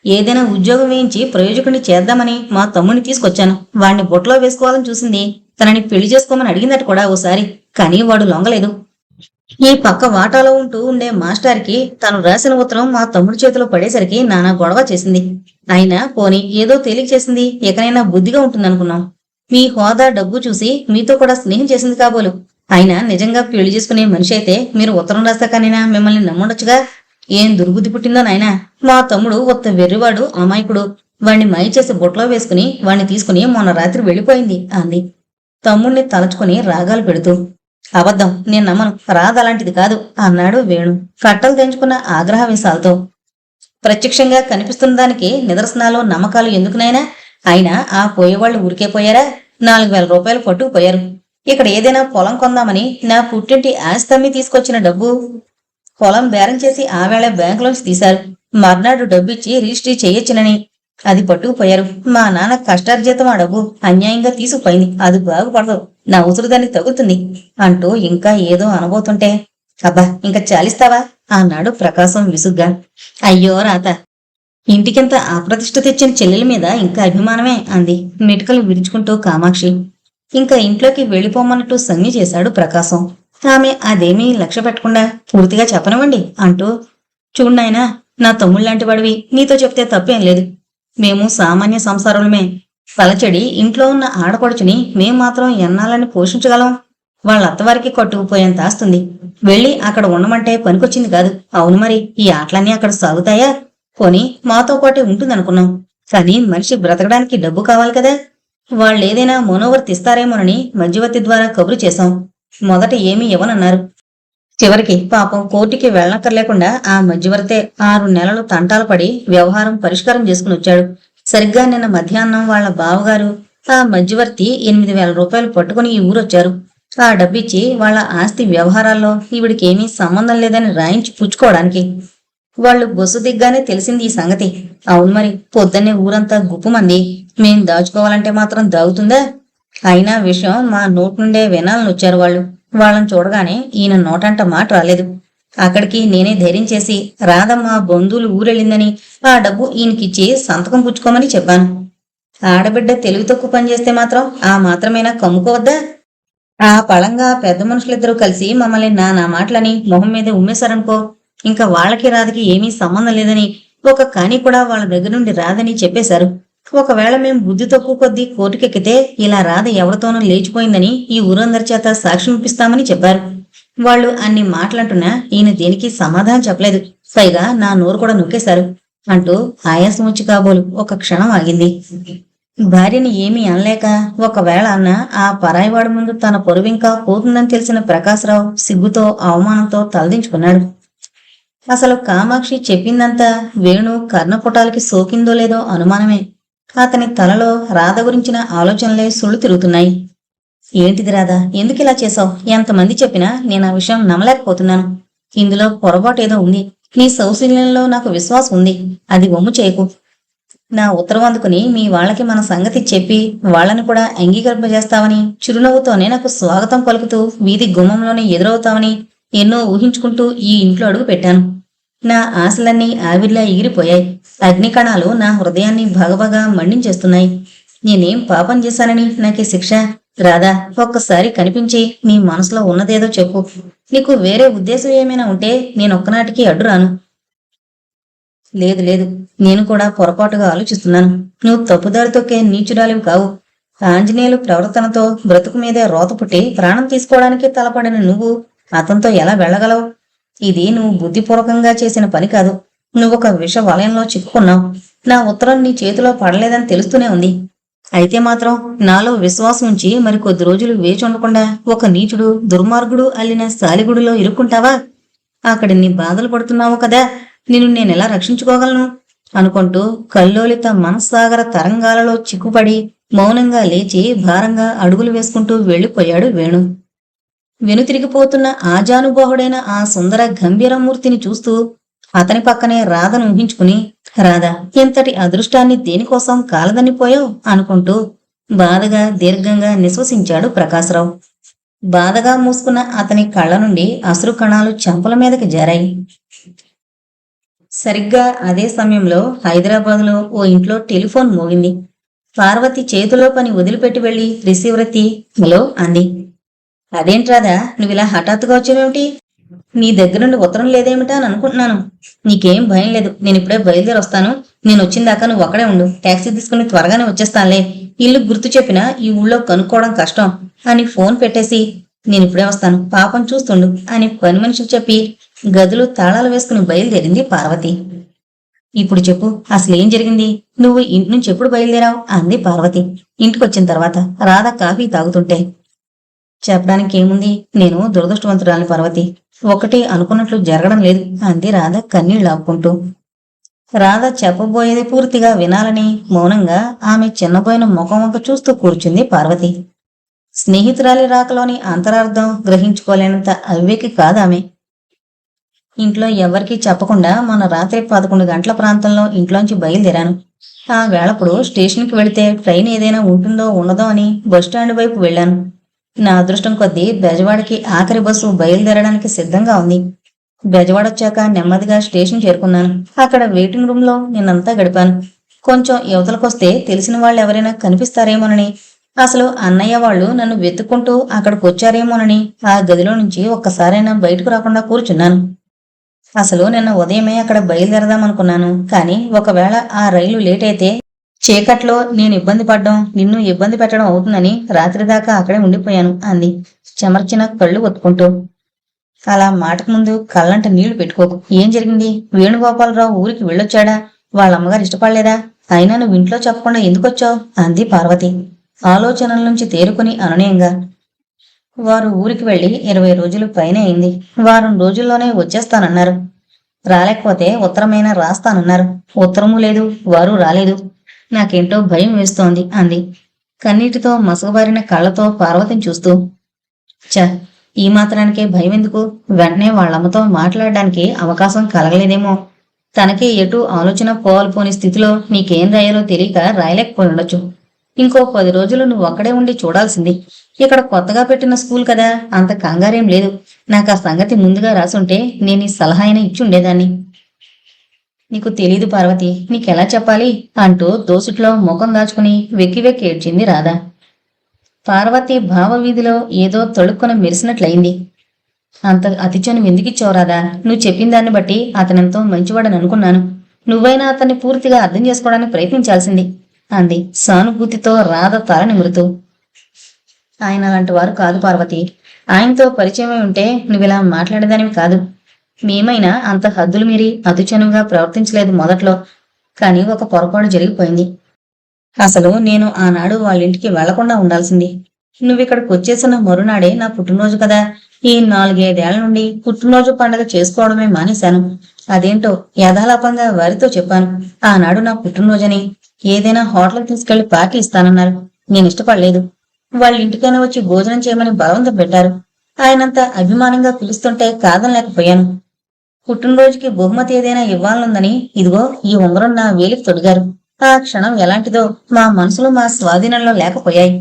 ఏదైనా ఉద్యోగం వేయించి ప్రయోజకుడిని చేద్దామని మా తమ్ముడిని తీసుకొచ్చాను. వాడిని బొట్లో వేసుకోవాలని చూసింది. తనని పెళ్లి చేసుకోమని అడిగిందట కూడా ఓసారి. కానీ వాడు లొంగలేదు. ఈ పక్క వాటాలో ఉండే మాస్టర్కి తను రాసిన ఉత్తరం మా తమ్ముడి చేతిలో పడేసరికి నానా గొడవ చేసింది. అయినా పోనీ ఏదో తేలిక చేసింది. ఎకనైనా బుద్ధిగా ఉంటుందనుకున్నాం. మీ హోదా, డబ్బు చూసి మీతో కూడా స్నేహం చేసింది కాబోలు. అయినా నిజంగా పెళ్లి చేసుకునే మనిషి అయితే మీరు ఉత్తరం రాస్తాకనైనా మిమ్మల్ని నమ్ముండొచ్చుగా. ఏం దుర్బుద్ధి పుట్టిందో నాయనా. మా తమ్ముడు ఒత్త వెర్రివాడు, అమాయకుడు. వాణ్ణి మై చేసి బొట్లో వేసుకుని వాణ్ణి తీసుకుని మొన్న రాత్రి వెళ్ళిపోయింది అంది తమ్ముణ్ణి తలచుకుని రాగాలు పెడుతూ. అబద్ధం, నేను నమ్మను. రాధ అలాంటిది కాదు అన్నాడు వేణు కట్టలు తెంచుకున్న ఆగ్రహవేశాలతో. ప్రత్యక్షంగా కనిపిస్తున్న దానికి నిదర్శనాలు, నమ్మకాలు ఎందుకునైనా? అయినా ఆ పోయేవాళ్లు ఊరికే పోయారా? 4,000 రూపాయలు పట్టుకుపోయారు. ఇక్కడ ఏదైనా పొలం కొందామని నా పుట్టింటి ఆస్తమ్మి తీసుకొచ్చిన డబ్బు పొలం బేరం చేసి ఆ వేళ బ్యాంకులోంచి తీశారు. మర్నాడు డబ్బిచ్చి రిజిస్ట్రీ చెయ్యొచ్చునని అది పట్టుకుపోయారు. మా నాన్న కష్టార్జితం ఆ డబ్బు అన్యాయంగా తీసుకుపోయింది. అది బాగుపడదు. నా ఉసురు దానికి తగులుతుంది అంటూ ఇంకా ఏదో అనబోతుంటే, అబ్బా ఇంకా చాలిస్తావా అన్నాడు ప్రకాశం విసుగ్గా. అయ్యో రాత, ఇంటికింత అప్రతిష్ఠ తెచ్చిన చెల్లెల మీద ఇంకా అభిమానమే అంది మిటకలు విరుచుకుంటూ కామాక్షి. ఇంకా ఇంట్లోకి వెళ్ళిపోమన్నట్టు సంజ్ఞ చేశాడు ప్రకాశం. ఆమె అదేమీ లక్ష్య పెట్టకుండా పూర్తిగా చెప్పనివ్వండి అంటూ, చూడ్నాయనా, నా తమ్ముళ్ళలాంటి వాడివి, నీతో చెప్తే తప్పేం లేదు. మేము సామాన్య సంసారులమే. పలచడి ఇంట్లో ఉన్న ఆడపడుచుని మేం మాత్రం ఎన్నాళ్ళని పోషించగలం? వాళ్ళ అత్తవారికి కొట్టుకుపోయేంత ఆస్తుంది. వెళ్ళి అక్కడ ఉండమంటే పనికొచ్చింది కాదు. అవును మరి ఈ ఆటలన్నీ అక్కడ సాగుతాయా? పోనీ మాతో పాటే ఉంటుందనుకున్నాం. కానీ మనిషి బ్రతకడానికి డబ్బు కావాలి కదా. వాళ్ళేదైనా మనోవర్తి ఇస్తారేమోనని మధ్యవర్తి ద్వారా కబురు చేశాం. మొదట ఏమీ ఇవ్వనన్నారు. చివరికి పాపం కోర్టుకి వెళ్ళక్కర్లేకుండా ఆ మధ్యవర్తే 6 నెలలు తంటాలు పడి వ్యవహారం పరిష్కారం చేసుకుని వచ్చాడు. సరిగ్గా నిన్న మధ్యాహ్నం వాళ్ళ బావగారు ఆ మధ్యవర్తి 8,000 రూపాయలు పట్టుకుని ఈ ఊరొచ్చారు. ఆ డబ్బిచ్చి వాళ్ళ ఆస్తి వ్యవహారాల్లో ఈవిడికేమీ సంబంధం లేదని రాయించి పుచ్చుకోవడానికి. వాళ్ళు బొస్సు దిగ్గానే తెలిసింది ఈ సంగతి. అవును మరి, పొద్దున్నే ఊరంతా గుప్పుమంది. మేం దాచుకోవాలంటే మాత్రం దాగుతుందా? అయినా విషయం మా నోటి నుండే వినాలని వచ్చారు వాళ్ళు. వాళ్ళని చూడగానే ఈయన నోటంట మాట రాలేదు. అక్కడికి నేనే ధైర్యం చేసి రాధమ్మ బంధువులు ఊరెళ్ళిందని ఆ డబ్బు ఈయనకిచ్చి సంతకం పుచ్చుకోమని చెప్పాను. ఆడబిడ్డ తెలివి తక్కువ పనిచేస్తే మాత్రం ఆ మాత్రమేనా కమ్ముకోవద్దా? ఆ పళంగా పెద్ద మనుషులిద్దరూ కలిసి మమ్మల్ని నా మాటలని మొహం మీద ఉమ్మేశారనుకో, ఇంకా వాళ్ళకి రాధకి ఏమీ సంబంధం లేదని, ఒక కాని కూడా వాళ్ళ దగ్గర నుండి రాదని చెప్పేశారు. ఒకవేళ మేం బుద్ధి తక్కువ కొద్దీ కోర్టుకెక్కితే ఇలా రాధ ఎవరితోనూ లేచిపోయిందని ఈ ఊరందరి చేత సాక్ష్యం ఇప్పిస్తామని చెప్పారు. వాళ్ళు అన్ని మాటలంటున్నా ఈయన దేనికి సమాధానం చెప్పలేదు. పైగా నా నోరు కూడా నొక్కేశారు అంటూ ఆయాసం వచ్చి కాబోలు ఒక క్షణం ఆగింది. భార్యని ఏమీ అనలేక ఒకవేళ అన్న ఆ పరాయివాడి ముందు తన పొరువింకా పోతుందని తెలిసిన ప్రకాశరావు సిగ్గుతో అవమానంతో తలదించుకున్నాడు. అసలు కామాక్షి చెప్పిందంతా వేణు కర్ణపుటాలకి సోకిందో లేదో అనుమానమే. అతని తలలో రాధ గురించిన ఆలోచనలే సుళ్ళు తిరుగుతున్నాయి. ఏంటిది రాధా, ఎందుకిలా చేశావు? ఎంతమంది చెప్పినా నేను ఆ విషయం నమ్మలేకపోతున్నాను. ఇందులో పొరపాటు ఏదో ఉంది. నీ సౌశల్యంలో నాకు విశ్వాసం ఉంది. అది వమ్ము చేయకు. నా ఉత్తరం అందుకుని మీ వాళ్ళకి మన సంగతి చెప్పి వాళ్ళని కూడా అంగీకరింపజేస్తావని, చిరునవ్వుతోనే నాకు స్వాగతం పలుకుతూ వీధి గుమ్మంలోనే ఎదురవుతావని ఎన్నో ఊహించుకుంటూ ఈ ఇంట్లో అడుగు పెట్టాను. నా ఆశలన్నీ ఆవిర్లా ఎగిరిపోయాయి. అగ్నికణాలు నా హృదయాన్ని భగభగా మండించేస్తున్నాయి. నేనేం పాపం చేశానని నాకే శిక్ష? రాధా, ఒక్కసారి కనిపించి నీ మనసులో ఉన్నదేదో చెప్పు. నీకు వేరే ఉద్దేశం ఏమైనా ఉంటే నేనొక్కనాటికి అడ్డురాను. లేదు లేదు, నేను కూడా పొరపాటుగా ఆలోచిస్తున్నాను. నువ్వు తప్పుదారి తొక్కే నీచురాలివి కావు. ఆంజనేయులు ప్రవర్తనతో బ్రతుకు మీదే రోత పుట్టి ప్రాణం తీసుకోవడానికి తలపడిన నువ్వు అతనితో ఎలా వెళ్ళగలవు? ఇది నువ్వు బుద్ధిపూర్వకంగా చేసిన పని కాదు. నువ్వొక విష వలయంలో చిక్కుకున్నావు. నా ఉత్తరం నీ చేతిలో పడలేదని తెలుస్తూనే ఉంది. అయితే మాత్రం నాలో విశ్వాసం ఉంచి మరికొద్ది రోజులు వేచి ఉండకుండా ఒక నీచుడు దుర్మార్గుడు అల్లిన సాలిగుడిలో ఇరుక్కుంటావా? అక్కడ నీ బాధలు పడుతున్నావు కదా, నిన్ను నేనెలా రక్షించుకోగలను అనుకుంటూ కల్లోలిత మనస్సాగర తరంగాలలో చిక్కుపడి మౌనంగా లేచి భారంగా అడుగులు వేసుకుంటూ వెళ్లిపోయాడు వేణు. వెనుతిరిగిపోతున్న ఆజానుబాహుడైన ఆ సుందర గంభీరమూర్తిని చూస్తూ అతని పక్కనే రాధను ఊహించుకుని, రాధా, ఎంతటి అదృష్టాన్ని దేనికోసం కాలదన్నిపోయావు అనుకుంటూ బాధగా దీర్ఘంగా నిశ్వసించాడు ప్రకాశరావు. బాధగా మూసుకున్న అతని కళ్ళ నుండి అశ్రు కణాలు చెంపల మీదకి జారాయి. సరిగ్గా అదే సమయంలో హైదరాబాద్లో ఓ ఇంట్లో టెలిఫోన్ మోగింది. పార్వతి చేతిలో పని వదిలిపెట్టి వెళ్లి రిసీవర్ ఎత్తి హలో అంది. అదేంట్రాదా, నువ్విలా హఠాత్తుగా వచ్చావేమిటి? నీ దగ్గర నుండి ఉత్తరం లేదేమిటా అని అనుకుంటున్నాను. నీకేం భయం లేదు, నేను ఇప్పుడే బయలుదేరి వస్తాను. నేను వచ్చిందాకా నువ్వు అక్కడే ఉండు. టాక్సీ తీసుకుని త్వరగానే వచ్చేస్తానులే. ఇల్లు గుర్తు చెప్పినా ఈ ఊళ్ళో కనుక్కోవడం కష్టం అని ఫోన్ పెట్టేసి నేనిప్పుడే వస్తాను, పాపం చూస్తుండు అని పని మనిషికి చెప్పి గదులు తాళాలు వేసుకుని బయలుదేరింది పార్వతి. ఇప్పుడు చెప్పు, అసలేం జరిగింది? నువ్వు ఇంటి నుంచి ఎప్పుడు బయలుదేరావు అంది పార్వతి ఇంటికొచ్చిన తర్వాత రాధ కాఫీ తాగుతుంటే. చెప్పడానికి ఏముంది, నేను దురదృష్టవంతురాలి పార్వతి. ఒకటి అనుకున్నట్లు జరగడం లేదు అంది రాధ కన్నీళ్లు ఆపుకుంటూ. రాధ చెప్పబోయేది పూర్తిగా వినాలని మౌనంగా ఆమె చిన్నపోయిన ముఖం వంక చూస్తూ కూర్చుంది పార్వతి. స్నేహితురాలి రాకలోని అంతరార్థం గ్రహించుకోలేనంత అవివేకి కాదామె. ఇంట్లో ఎవరికీ చెప్పకుండా మన రాత్రి 11 గంటల ప్రాంతంలో ఇంట్లోంచి బయలుదేరాను. ఆ వేళప్పుడు స్టేషన్కి వెళితే ట్రైన్ ఏదైనా ఉంటుందో ఉండదో అని బస్టాండ్ వైపు వెళ్లాను. నా అదృష్టం కొద్దీ బెజవాడకి ఆఖరి బస్సు బయలుదేరడానికి సిద్ధంగా ఉంది. బెజవాడొచ్చాక నెమ్మదిగా స్టేషన్ చేరుకున్నాను. అక్కడ వెయిటింగ్ రూమ్ లో నిన్నంతా గడిపాను. కొంచెం యువతలకొస్తే తెలిసిన వాళ్ళు ఎవరైనా కనిపిస్తారేమోనని, అసలు అన్నయ్య వాళ్ళు నన్ను వెతుక్కుంటూ అక్కడికి వచ్చారేమోనని ఆ గదిలో నుంచి ఒక్కసారైనా బయటకు రాకుండా కూర్చున్నాను. అసలు నిన్న ఉదయమే అక్కడ బయలుదేరదామనుకున్నాను. కానీ ఒకవేళ ఆ రైలు లేట్ అయితే చీకట్లో నేను ఇబ్బంది పడ్డం, నిన్ను ఇబ్బంది పెట్టడం అవుతుందని రాత్రి దాకా అక్కడే ఉండిపోయాను అంది. చెమర్చిన కళ్ళు ఒత్తుకుంటూ. అలా మాటకు ముందు కళ్ళంట నీళ్లు పెట్టుకోకు. ఏం జరిగింది? వేణుగోపాలరావు ఊరికి వెళ్ళొచ్చాడా? వాళ్ళమ్మగారు ఇష్టపడలేదా? అయినా నువ్వు ఇంట్లో చెప్పకుండా ఎందుకొచ్చావు? అంది పార్వతి ఆలోచనల నుంచి తేరుకుని అనునయంగా. వారు ఊరికి వెళ్లి 20 రోజులు పైనే అయింది. వారం రోజుల్లోనే వచ్చేస్తానన్నారు. రాలేకపోతే ఉత్తరమైనా రాస్తానన్నారు. ఉత్తరమూ లేదు, వారు రాలేదు. నాకేంటో భయం వేస్తోంది అంది కన్నీటితో మసకబారిన కళ్లతో పార్వతిని చూస్తూ. చ, ఈ మాత్రానికే భయం ఎందుకు? వెంటనే వాళ్ళమ్మతో మాట్లాడడానికి అవకాశం కలగలేదేమో. తనకే ఎటు ఆలోచన పోవాలిపోని స్థితిలో నీకేం రాయాలో తెలియక రాయలేకపోయి ఉండొచ్చు. ఇంకో 10 రోజులు నువ్వు ఒక్కడే ఉండి చూడాల్సింది. ఇక్కడ కొత్తగా పెట్టిన స్కూల్ కదా, అంత కంగారేం లేదు. నాకు ఆ సంగతి ముందుగా రాసుంటే నేను ఈ సలహా అయినా ఇచ్చి ఉండేదాన్ని. నీకు తెలీదు పార్వతి, నీకెలా చెప్పాలి అంటూ దోసుట్లో ముఖం దాచుకుని వెక్కి వెక్కి ఏడ్చింది రాధ. పార్వతి భావవీధిలో ఏదో తొడుక్కున మెరిసినట్లయింది. అంత అతిచను ఎందుకిచ్చావు రాధా? నువ్వు చెప్పిన దాన్ని బట్టి అతనెంతో మంచివాడని అనుకున్నాను. నువ్వైనా అతన్ని పూర్తిగా అర్థం చేసుకోవడానికి ప్రయత్నించాల్సింది అంది సానుభూతితో రాధ తల నిమురుతూ. ఆయన అలాంటి వారు కాదు పార్వతి. ఆయనతో పరిచయమై ఉంటే నువ్విలా మాట్లాడేదానివి కాదు. మేమైనా అంత హద్దులు మీరి అతిచనుగా ప్రవర్తించలేదు మొదట్లో. కానీ ఒక పొరపాటు జరిగిపోయింది. అసలు నేను ఆనాడు వాళ్ళింటికి వెళ్లకుండా ఉండాల్సింది. నువ్విక్కడికి వచ్చేసిన మరునాడే నా పుట్టినరోజు కదా. ఈ 4-5 ఏళ్ల నుండి పుట్టినరోజు పండగ చేసుకోవడమే మానేశాను. అదేంటో యథాలాపంగా వారితో చెప్పాను, ఆనాడు నా పుట్టినరోజని. ఏదైనా హోటల్కి తీసుకెళ్లి పార్టీ ఇస్తానన్నారు. నేను ఇష్టపడలేదు. వాళ్ళ ఇంటికైనా వచ్చి భోజనం చేయమని బలవంతం పెట్టారు. ఆయనంత అభిమానంగా పిలుస్తుంటే కాదనలేకపోయాను. పుట్టినరోజుకి బహుమతి ఏదైనా ఇవ్వాలనుందని ఇదిగో ఈ ఉంగరం నా వేలికి తొడిగారు. ఆ క్షణం ఎలాంటిదో మా మనసులో మా స్వాధీనంలో లేకపోయాయి.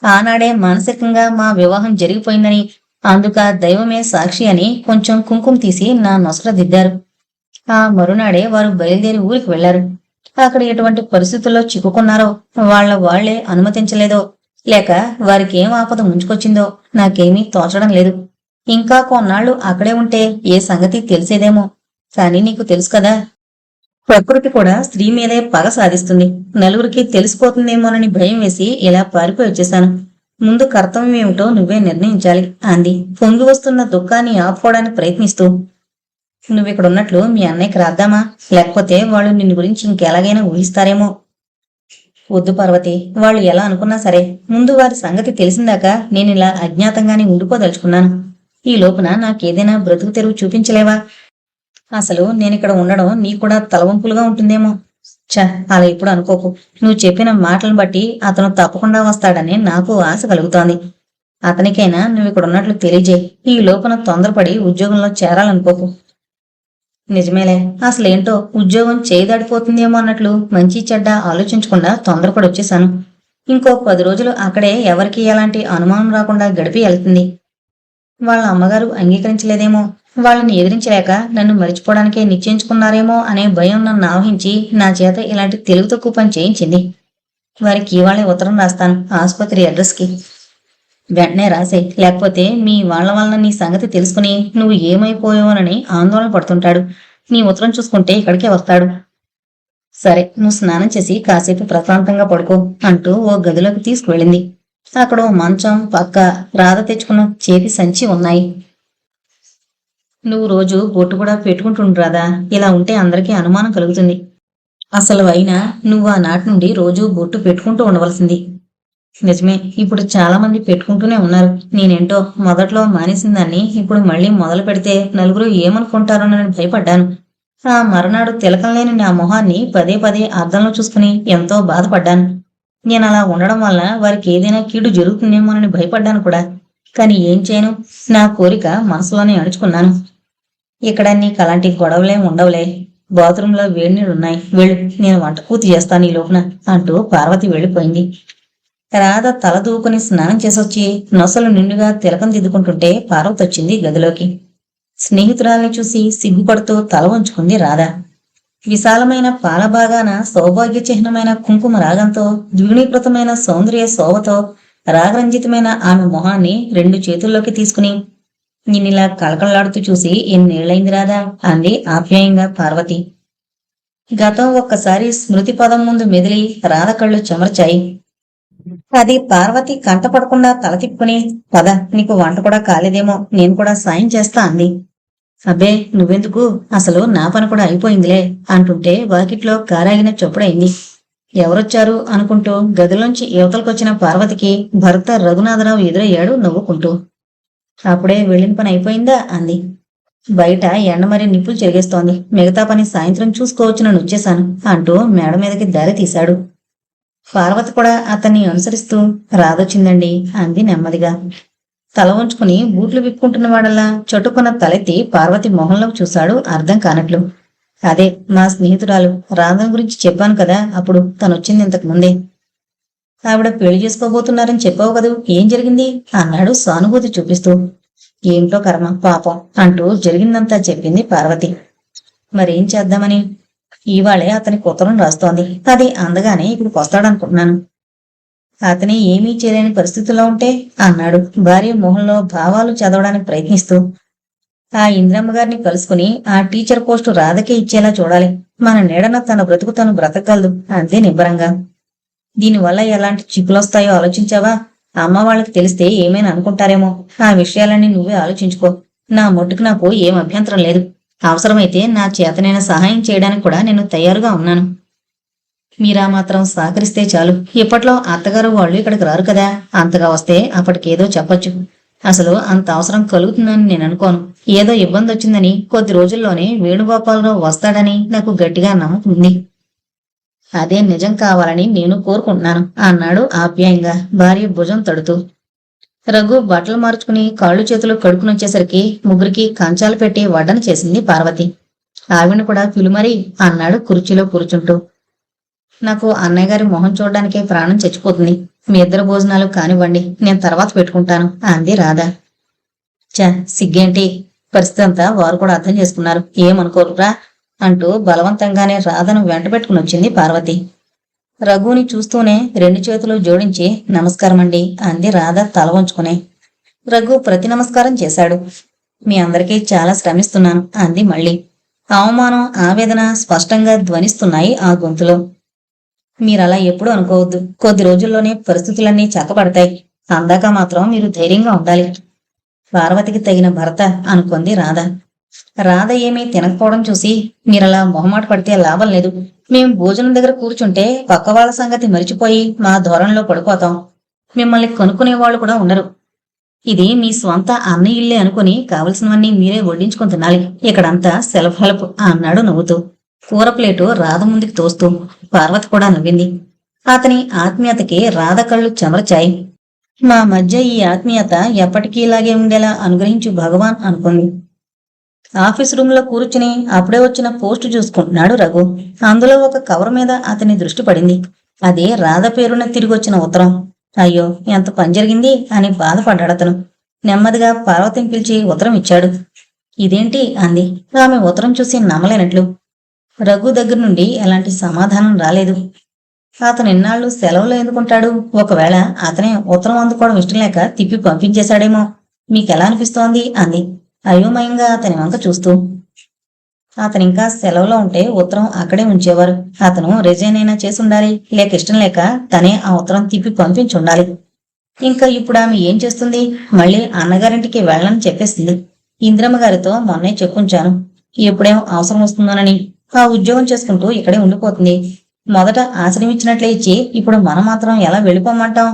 ఆనాడే మానసికంగా మా వివాహం జరిగిపోయిందని, అందుక దైవమే సాక్షి అని కొంచెం కుంకుమ తీసి నా నొసట దిద్దారు. ఆ మరునాడే వారు బయలుదేరి ఊరికి వెళ్లారు. అక్కడ ఎటువంటి పరిస్థితుల్లో చిక్కుకున్నారో, వాళ్లే అనుమతించలేదో, లేక వారికి ఏం ఆపద ముంచుకొచ్చిందో నాకేమీ తోచడం లేదు. ఇంకా కొన్నాళ్లు అక్కడే ఉంటే ఏ సంగతి తెలిసేదేమో. కానీ నీకు తెలుసు కదా, ప్రకృతి కూడా స్త్రీ మీదే పగ సాధిస్తుంది. నలుగురికి తెలిసిపోతుందేమోనని భయం వేసి ఇలా పారిపోయి వచ్చేశాను. ముందు కర్తవ్యం ఏమిటో నువ్వే నిర్ణయించాలి అంది పొంగి వస్తున్న దుఃఖాన్ని ఆపుకోవడానికి ప్రయత్నిస్తూ. నువ్విక్కడున్నట్లు మీ అన్నయ్యకి రాద్దామా? లేకపోతే వాళ్ళు నిన్ను గురించి ఇంకెలాగైనా ఊహిస్తారేమో. వద్దు పార్వతి, వాళ్ళు ఎలా అనుకున్నా సరే ముందు వారి సంగతి తెలిసిందాకా నేనిలా అజ్ఞాతంగానే ఉండిపోదలుచుకున్నాను. ఈ లోపున నాకేదైనా బ్రతుకు తెరువు చూపించలేవా? అసలు నేనిక్కడ ఉండడం నీ కూడా తలవంపులుగా ఉంటుందేమో. ఛ, అలా ఇప్పుడు అనుకోకు. నువ్వు చెప్పిన మాటలను బట్టి అతను తప్పకుండా వస్తాడని నాకు ఆశ కలుగుతోంది. అతనికైనా నువ్విక్కడ ఉన్నట్లు తెలియజేయి. ఈ లోపున తొందరపడి ఉద్యోగంలో చేరాలనుకోకు. నిజమేలే, అసలేంటో ఉద్యోగం చేయదాడిపోతుందేమో అన్నట్లు మంచి చెడ్డ ఆలోచించకుండా తొందరపడి వచ్చేశాను. ఇంకో 10 రోజులు అక్కడే ఎవరికి ఎలాంటి అనుమానం రాకుండా గడిపి వెళ్తుంది. వాళ్ళ అమ్మగారు అంగీకరించలేదేమో. వాళ్ళని ఎదిరించలేక నన్ను మరిచిపోవడానికే నిశ్చయించుకున్నారేమో అనే భయం నన్ను ఆవహించి నా చేత ఇలాంటి తెలివి తక్కువ పని చేయించింది. వారికి ఇవాళే ఉత్తరం రాస్తాను, ఆసుపత్రి అడ్రస్కి. వెంటనే రాసే, లేకపోతే మీ వాళ్ళ వలన నీ సంగతి తెలుసుకుని నువ్వు ఏమైపోయావోనని ఆందోళన పడుతుంటాడు. నీ ఉత్తరం చూసుకుంటే ఇక్కడికే వస్తాడు. సరే, నువ్వు స్నానం చేసి కాసేపు ప్రశాంతంగా పడుకో అంటూ ఓ గదిలోకి తీసుకువెళ్ళింది. అక్కడ ఓ మంచం పక్క రాధ తెచ్చుకున్న చేతి సంచి ఉన్నాయి. నువ్వు రోజు బొట్టు కూడా పెట్టుకుంటుండ్రాదా? ఇలా ఉంటే అందరికీ అనుమానం కలుగుతుంది. అసలు అయినా నువ్వు ఆనాటి నుండి రోజు బొట్టు పెట్టుకుంటూ ఉండవలసింది. నిజమే, ఇప్పుడు చాలా మంది పెట్టుకుంటూనే ఉన్నారు. నేనేంటో మొదట్లో మానేసిన దాన్ని ఇప్పుడు మళ్ళీ మొదలు పెడితే నలుగురు ఏమనుకుంటారోనని భయపడ్డాను. ఆ మరునాడు తిలకం లేని నా మొహాన్ని పదే పదే అద్దంలో చూసుకుని ఎంతో బాధపడ్డాను. నేను అలా ఉండడం వల్ల వారికి ఏదైనా కీడు జరుగుతుందేమోనని భయపడ్డాను కూడా. కానీ ఏం చేయను, నా కోరిక మనసులోనే అణుచుకున్నాను. ఇక్కడ నీకు అలాంటి గొడవలేం ఉండవులే. బాత్రూంలో వేడినీళ్ళున్నాయి, వెళ్ళు, నేను వంట పూర్తి చేస్తాను ఈ లోపున అంటూ పార్వతి వెళ్ళిపోయింది. రాధ తల దూకుని స్నానం చేసొచ్చి నొసలు నిండుగా తిలకం దిద్దుకుంటుంటే పార్వతి వచ్చింది గదిలోకి. స్నేహితురాల్ని చూసి సిగ్గుపడుతూ తల వంచుకుంది రాధ. విశాలమైన పాలభాగాన సౌభాగ్య చిహ్నమైన కుంకుమ రాగంతో ద్విగుణీకృతమైన సౌందర్య శోభతో రాగరంజితమైన ఆమె మొహాన్ని 2 చేతుల్లోకి తీసుకుని, నిన్నిలా కళకళలాడుతూ చూసి ఎన్నేళ్లైంది రాధా అంది ఆప్యాయంగా పార్వతి. గతం ఒక్కసారి స్మృతి పదం ముందు మెదిలి రాధ కళ్ళు చెమర్చాయి. అది పార్వతి కంటపడకుండా తల తిప్పుకుని, పద, నీకు వంట కూడా కాలేదేమో, నేను కూడా సాయం చేస్తా అంది. అబ్బే, నువ్వెందుకు, అసలు నా పని కూడా అయిపోయిందిలే అంటుంటే వాకిట్లో కారాగిన చొప్పుడైంది. ఎవరొచ్చారు అనుకుంటూ గదిలోంచి యువతలకొచ్చిన పార్వతికి భర్త రఘునాథరావు ఎదురయ్యాడు నవ్వుకుంటూ. అప్పుడే వెళ్ళిన పని అయిపోయిందా అంది. బయట ఎండ మరి నిప్పులు చెరిగేస్తోంది, మిగతా పని సాయంత్రం చూసుకోవచ్చునని వచ్చేశాను అంటూ మేడ మీదకి దారి తీశాడు. పార్వతి కూడా అతన్ని అనుసరిస్తూ రాదొచ్చిందండి అంది నెమ్మదిగా. తల ఉంచుకుని బూట్లు విప్పుకుంటున్న వాడల్లా చటుకున్న తలెత్తి పార్వతి మొహంలోకి చూశాడు అర్థం కానట్లు. అదే మా స్నేహితురాలు రాధను గురించి చెప్పాను కదా, అప్పుడు తనొచ్చింది ఇంతకు ముందే. ఆవిడ పెళ్లి చేసుకోబోతున్నారని చెప్పావు కదూ, ఏం జరిగింది అన్నాడు సానుభూతి చూపిస్తూ. ఏంటో కర్మ, పాపం అంటూ జరిగిందంతా చెప్పింది పార్వతి. మరేం చేద్దామని, ఇవాళే అతనికి ఉత్తరం రాస్తోంది, అది అందగానే ఇక్కడికి వస్తాడనుకుంటున్నాను. అతని ఏమీ చేయలేని పరిస్థితుల్లో ఉంటే అన్నాడు భార్య మొహంలో భావాలు చదవడానికి ప్రయత్నిస్తూ. ఆ ఇంద్రమ్మ గారిని కలుసుకుని ఆ టీచర్ పోస్టు రాధకే ఇచ్చేలా చూడాలి, మన నీడన తన బ్రతుకు తను బ్రతకగలదు అంతే నిబ్బరంగా. దీనివల్ల ఎలాంటి చిక్కులొస్తాయో ఆలోచించావా? అమ్మ వాళ్ళకి తెలిస్తే ఏమైనా అనుకుంటారేమో, ఆ విషయాలన్నీ నువ్వే ఆలోచించుకో. నా మట్టుకు నాకు ఏం అభ్యంతరం లేదు, అవసరమైతే నా చేతనైన సహాయం చేయడానికి కూడా నేను తయారుగా ఉన్నాను. మీరా మాత్రం సహకరిస్తే చాలు. ఇప్పట్లో అత్తగారు వాళ్ళు ఇక్కడికి రారు కదా, అంతగా వస్తే అప్పటికేదో చెప్పొచ్చు. అసలు అంత అవసరం కలుగుతుందని నేను అనుకోను. ఏదో ఇబ్బంది వచ్చిందని కొద్ది రోజుల్లోనే వేణుగోపాలరావు వస్తాడని నాకు గట్టిగా నమ్మకం ఉంది. అదే నిజం కావాలని నేను కోరుకుంటున్నాను అన్నాడు ఆప్యాయంగా భార్య భుజం తడుతూ. రఘు బట్టలు మార్చుకుని కాళ్ళు చేతులు కడుక్కునొచ్చేసరికి ముగ్గురికి కంచాలు పెట్టి వడ్డన చేసింది పార్వతి. ఆవిడ కూడా పిలుమరి అన్నాడు కుర్చీలో కూర్చుంటూ. నాకు అన్నయ్య గారి మొహం చూడడానికే ప్రాణం చచ్చిపోతుంది. మీ ఇద్దరు భోజనాలు కానివ్వండి, నేను తర్వాత పెట్టుకుంటాను అంది రాధ. సిగ్గేంటి, పరిస్థితి అంతా వారు కూడా అర్థం చేసుకున్నారు, ఏమనుకోరురా అంటూ బలవంతంగానే రాధను వెంట పెట్టుకుని వచ్చింది పార్వతి. రఘుని చూస్తూనే రెండు చేతులు జోడించి నమస్కారమండి అంది రాధ తల వంచుకునే. రఘు ప్రతి నమస్కారం చేశాడు. మీ అందరికీ చాలా శ్రమిస్తున్నాను అంది మళ్ళీ. అవమానం, ఆవేదన స్పష్టంగా ధ్వనిస్తున్నాయి ఆ గొంతులో. మీరలా ఎప్పుడూ అనుకోవద్దు, కొద్ది రోజుల్లోనే పరిస్థితులన్నీ చక్కబడతాయి, అందాక మాత్రం మీరు ధైర్యంగా ఉండాలి. పార్వతికి తగిన భర్త అనుకుంది రాధ. రాధ ఏమీ తినకపోవడం చూసి, మీరలా మొహమాట పడితే లాభం లేదు, మేం భోజనం దగ్గర కూర్చుంటే పక్క వాళ్ళ సంగతి మరిచిపోయి మా ధోరణిలో పడిపోతాం, మిమ్మల్ని కొనుక్కునేవాళ్లు కూడా ఉండరు. ఇది మీ స్వంత అన్న ఇల్లే అనుకుని కావలసినవన్నీ మీరే వడ్డించుకుని తినాలి, ఇక్కడంతా సెల్ఫ్ హెల్ప్ అన్నాడు నవ్వుతూ. కూర ప్లేటు రాధ ముందుకు తోస్తూ. పార్వతి కూడా నవ్వింది. అతని ఆత్మీయతకి రాధ కళ్ళు చెమరచాయి. మా మధ్య ఈ ఆత్మీయత ఎప్పటికీ ఇలాగే ఉండేలా అనుగ్రహించు భగవాన్ అనుకుంది. ఆఫీస్ రూమ్ లో కూర్చుని అప్పుడే వచ్చిన పోస్టు చూసుకుంటున్నాడు రఘు. అందులో ఒక కవర్ మీద అతని దృష్టి పడింది. అది రాధ పేరున తిరిగొచ్చిన ఉత్తరం. అయ్యో, ఎంత పని జరిగింది అని బాధపడ్డాడు అతను. నెమ్మదిగా పార్వతిని పిలిచి ఉత్తరం ఇచ్చాడు. ఇదేంటి అంది ఆమె ఉత్తరం చూసి నమ్మలేనట్లు. రఘు దగ్గర నుండి ఎలాంటి సమాధానం రాలేదు. అతను ఇన్నాళ్ళు సెలవులో ఎందుకుంటాడు? ఒకవేళ అతనే ఉత్తరం అందుకోవడం ఇష్టం లేక తిప్పి పంపించేశాడేమో. మీకెలా అనిపిస్తోంది అంది అయోమయంగా అతని వంక చూస్తూ. అతనింకా సెలవులో ఉంటే ఉత్తరం అక్కడే ఉంచేవారు. అతను రిజైన్ అయినా చేసి ఉండాలి, లేక ఇష్టం లేక తనే ఆ ఉత్తరం తిప్పి పంపించుండాలి. ఇంకా ఇప్పుడు ఆమె ఏం చేస్తుంది? మళ్ళీ అన్నగారింటికి వెళ్ళని చెప్పేసింది. ఇంద్రమ్మ గారితో మొన్నే చెప్పుంచాను, ఎప్పుడేం అవసరం వస్తుందోనని. ఆ ఉద్యోగం చేసుకుంటూ ఇక్కడే ఉండిపోతుంది. మొదట ఆశ్రమించినట్లే ఇచ్చి ఇప్పుడు మనం మాత్రం ఎలా వెళ్ళిపోమంటాం?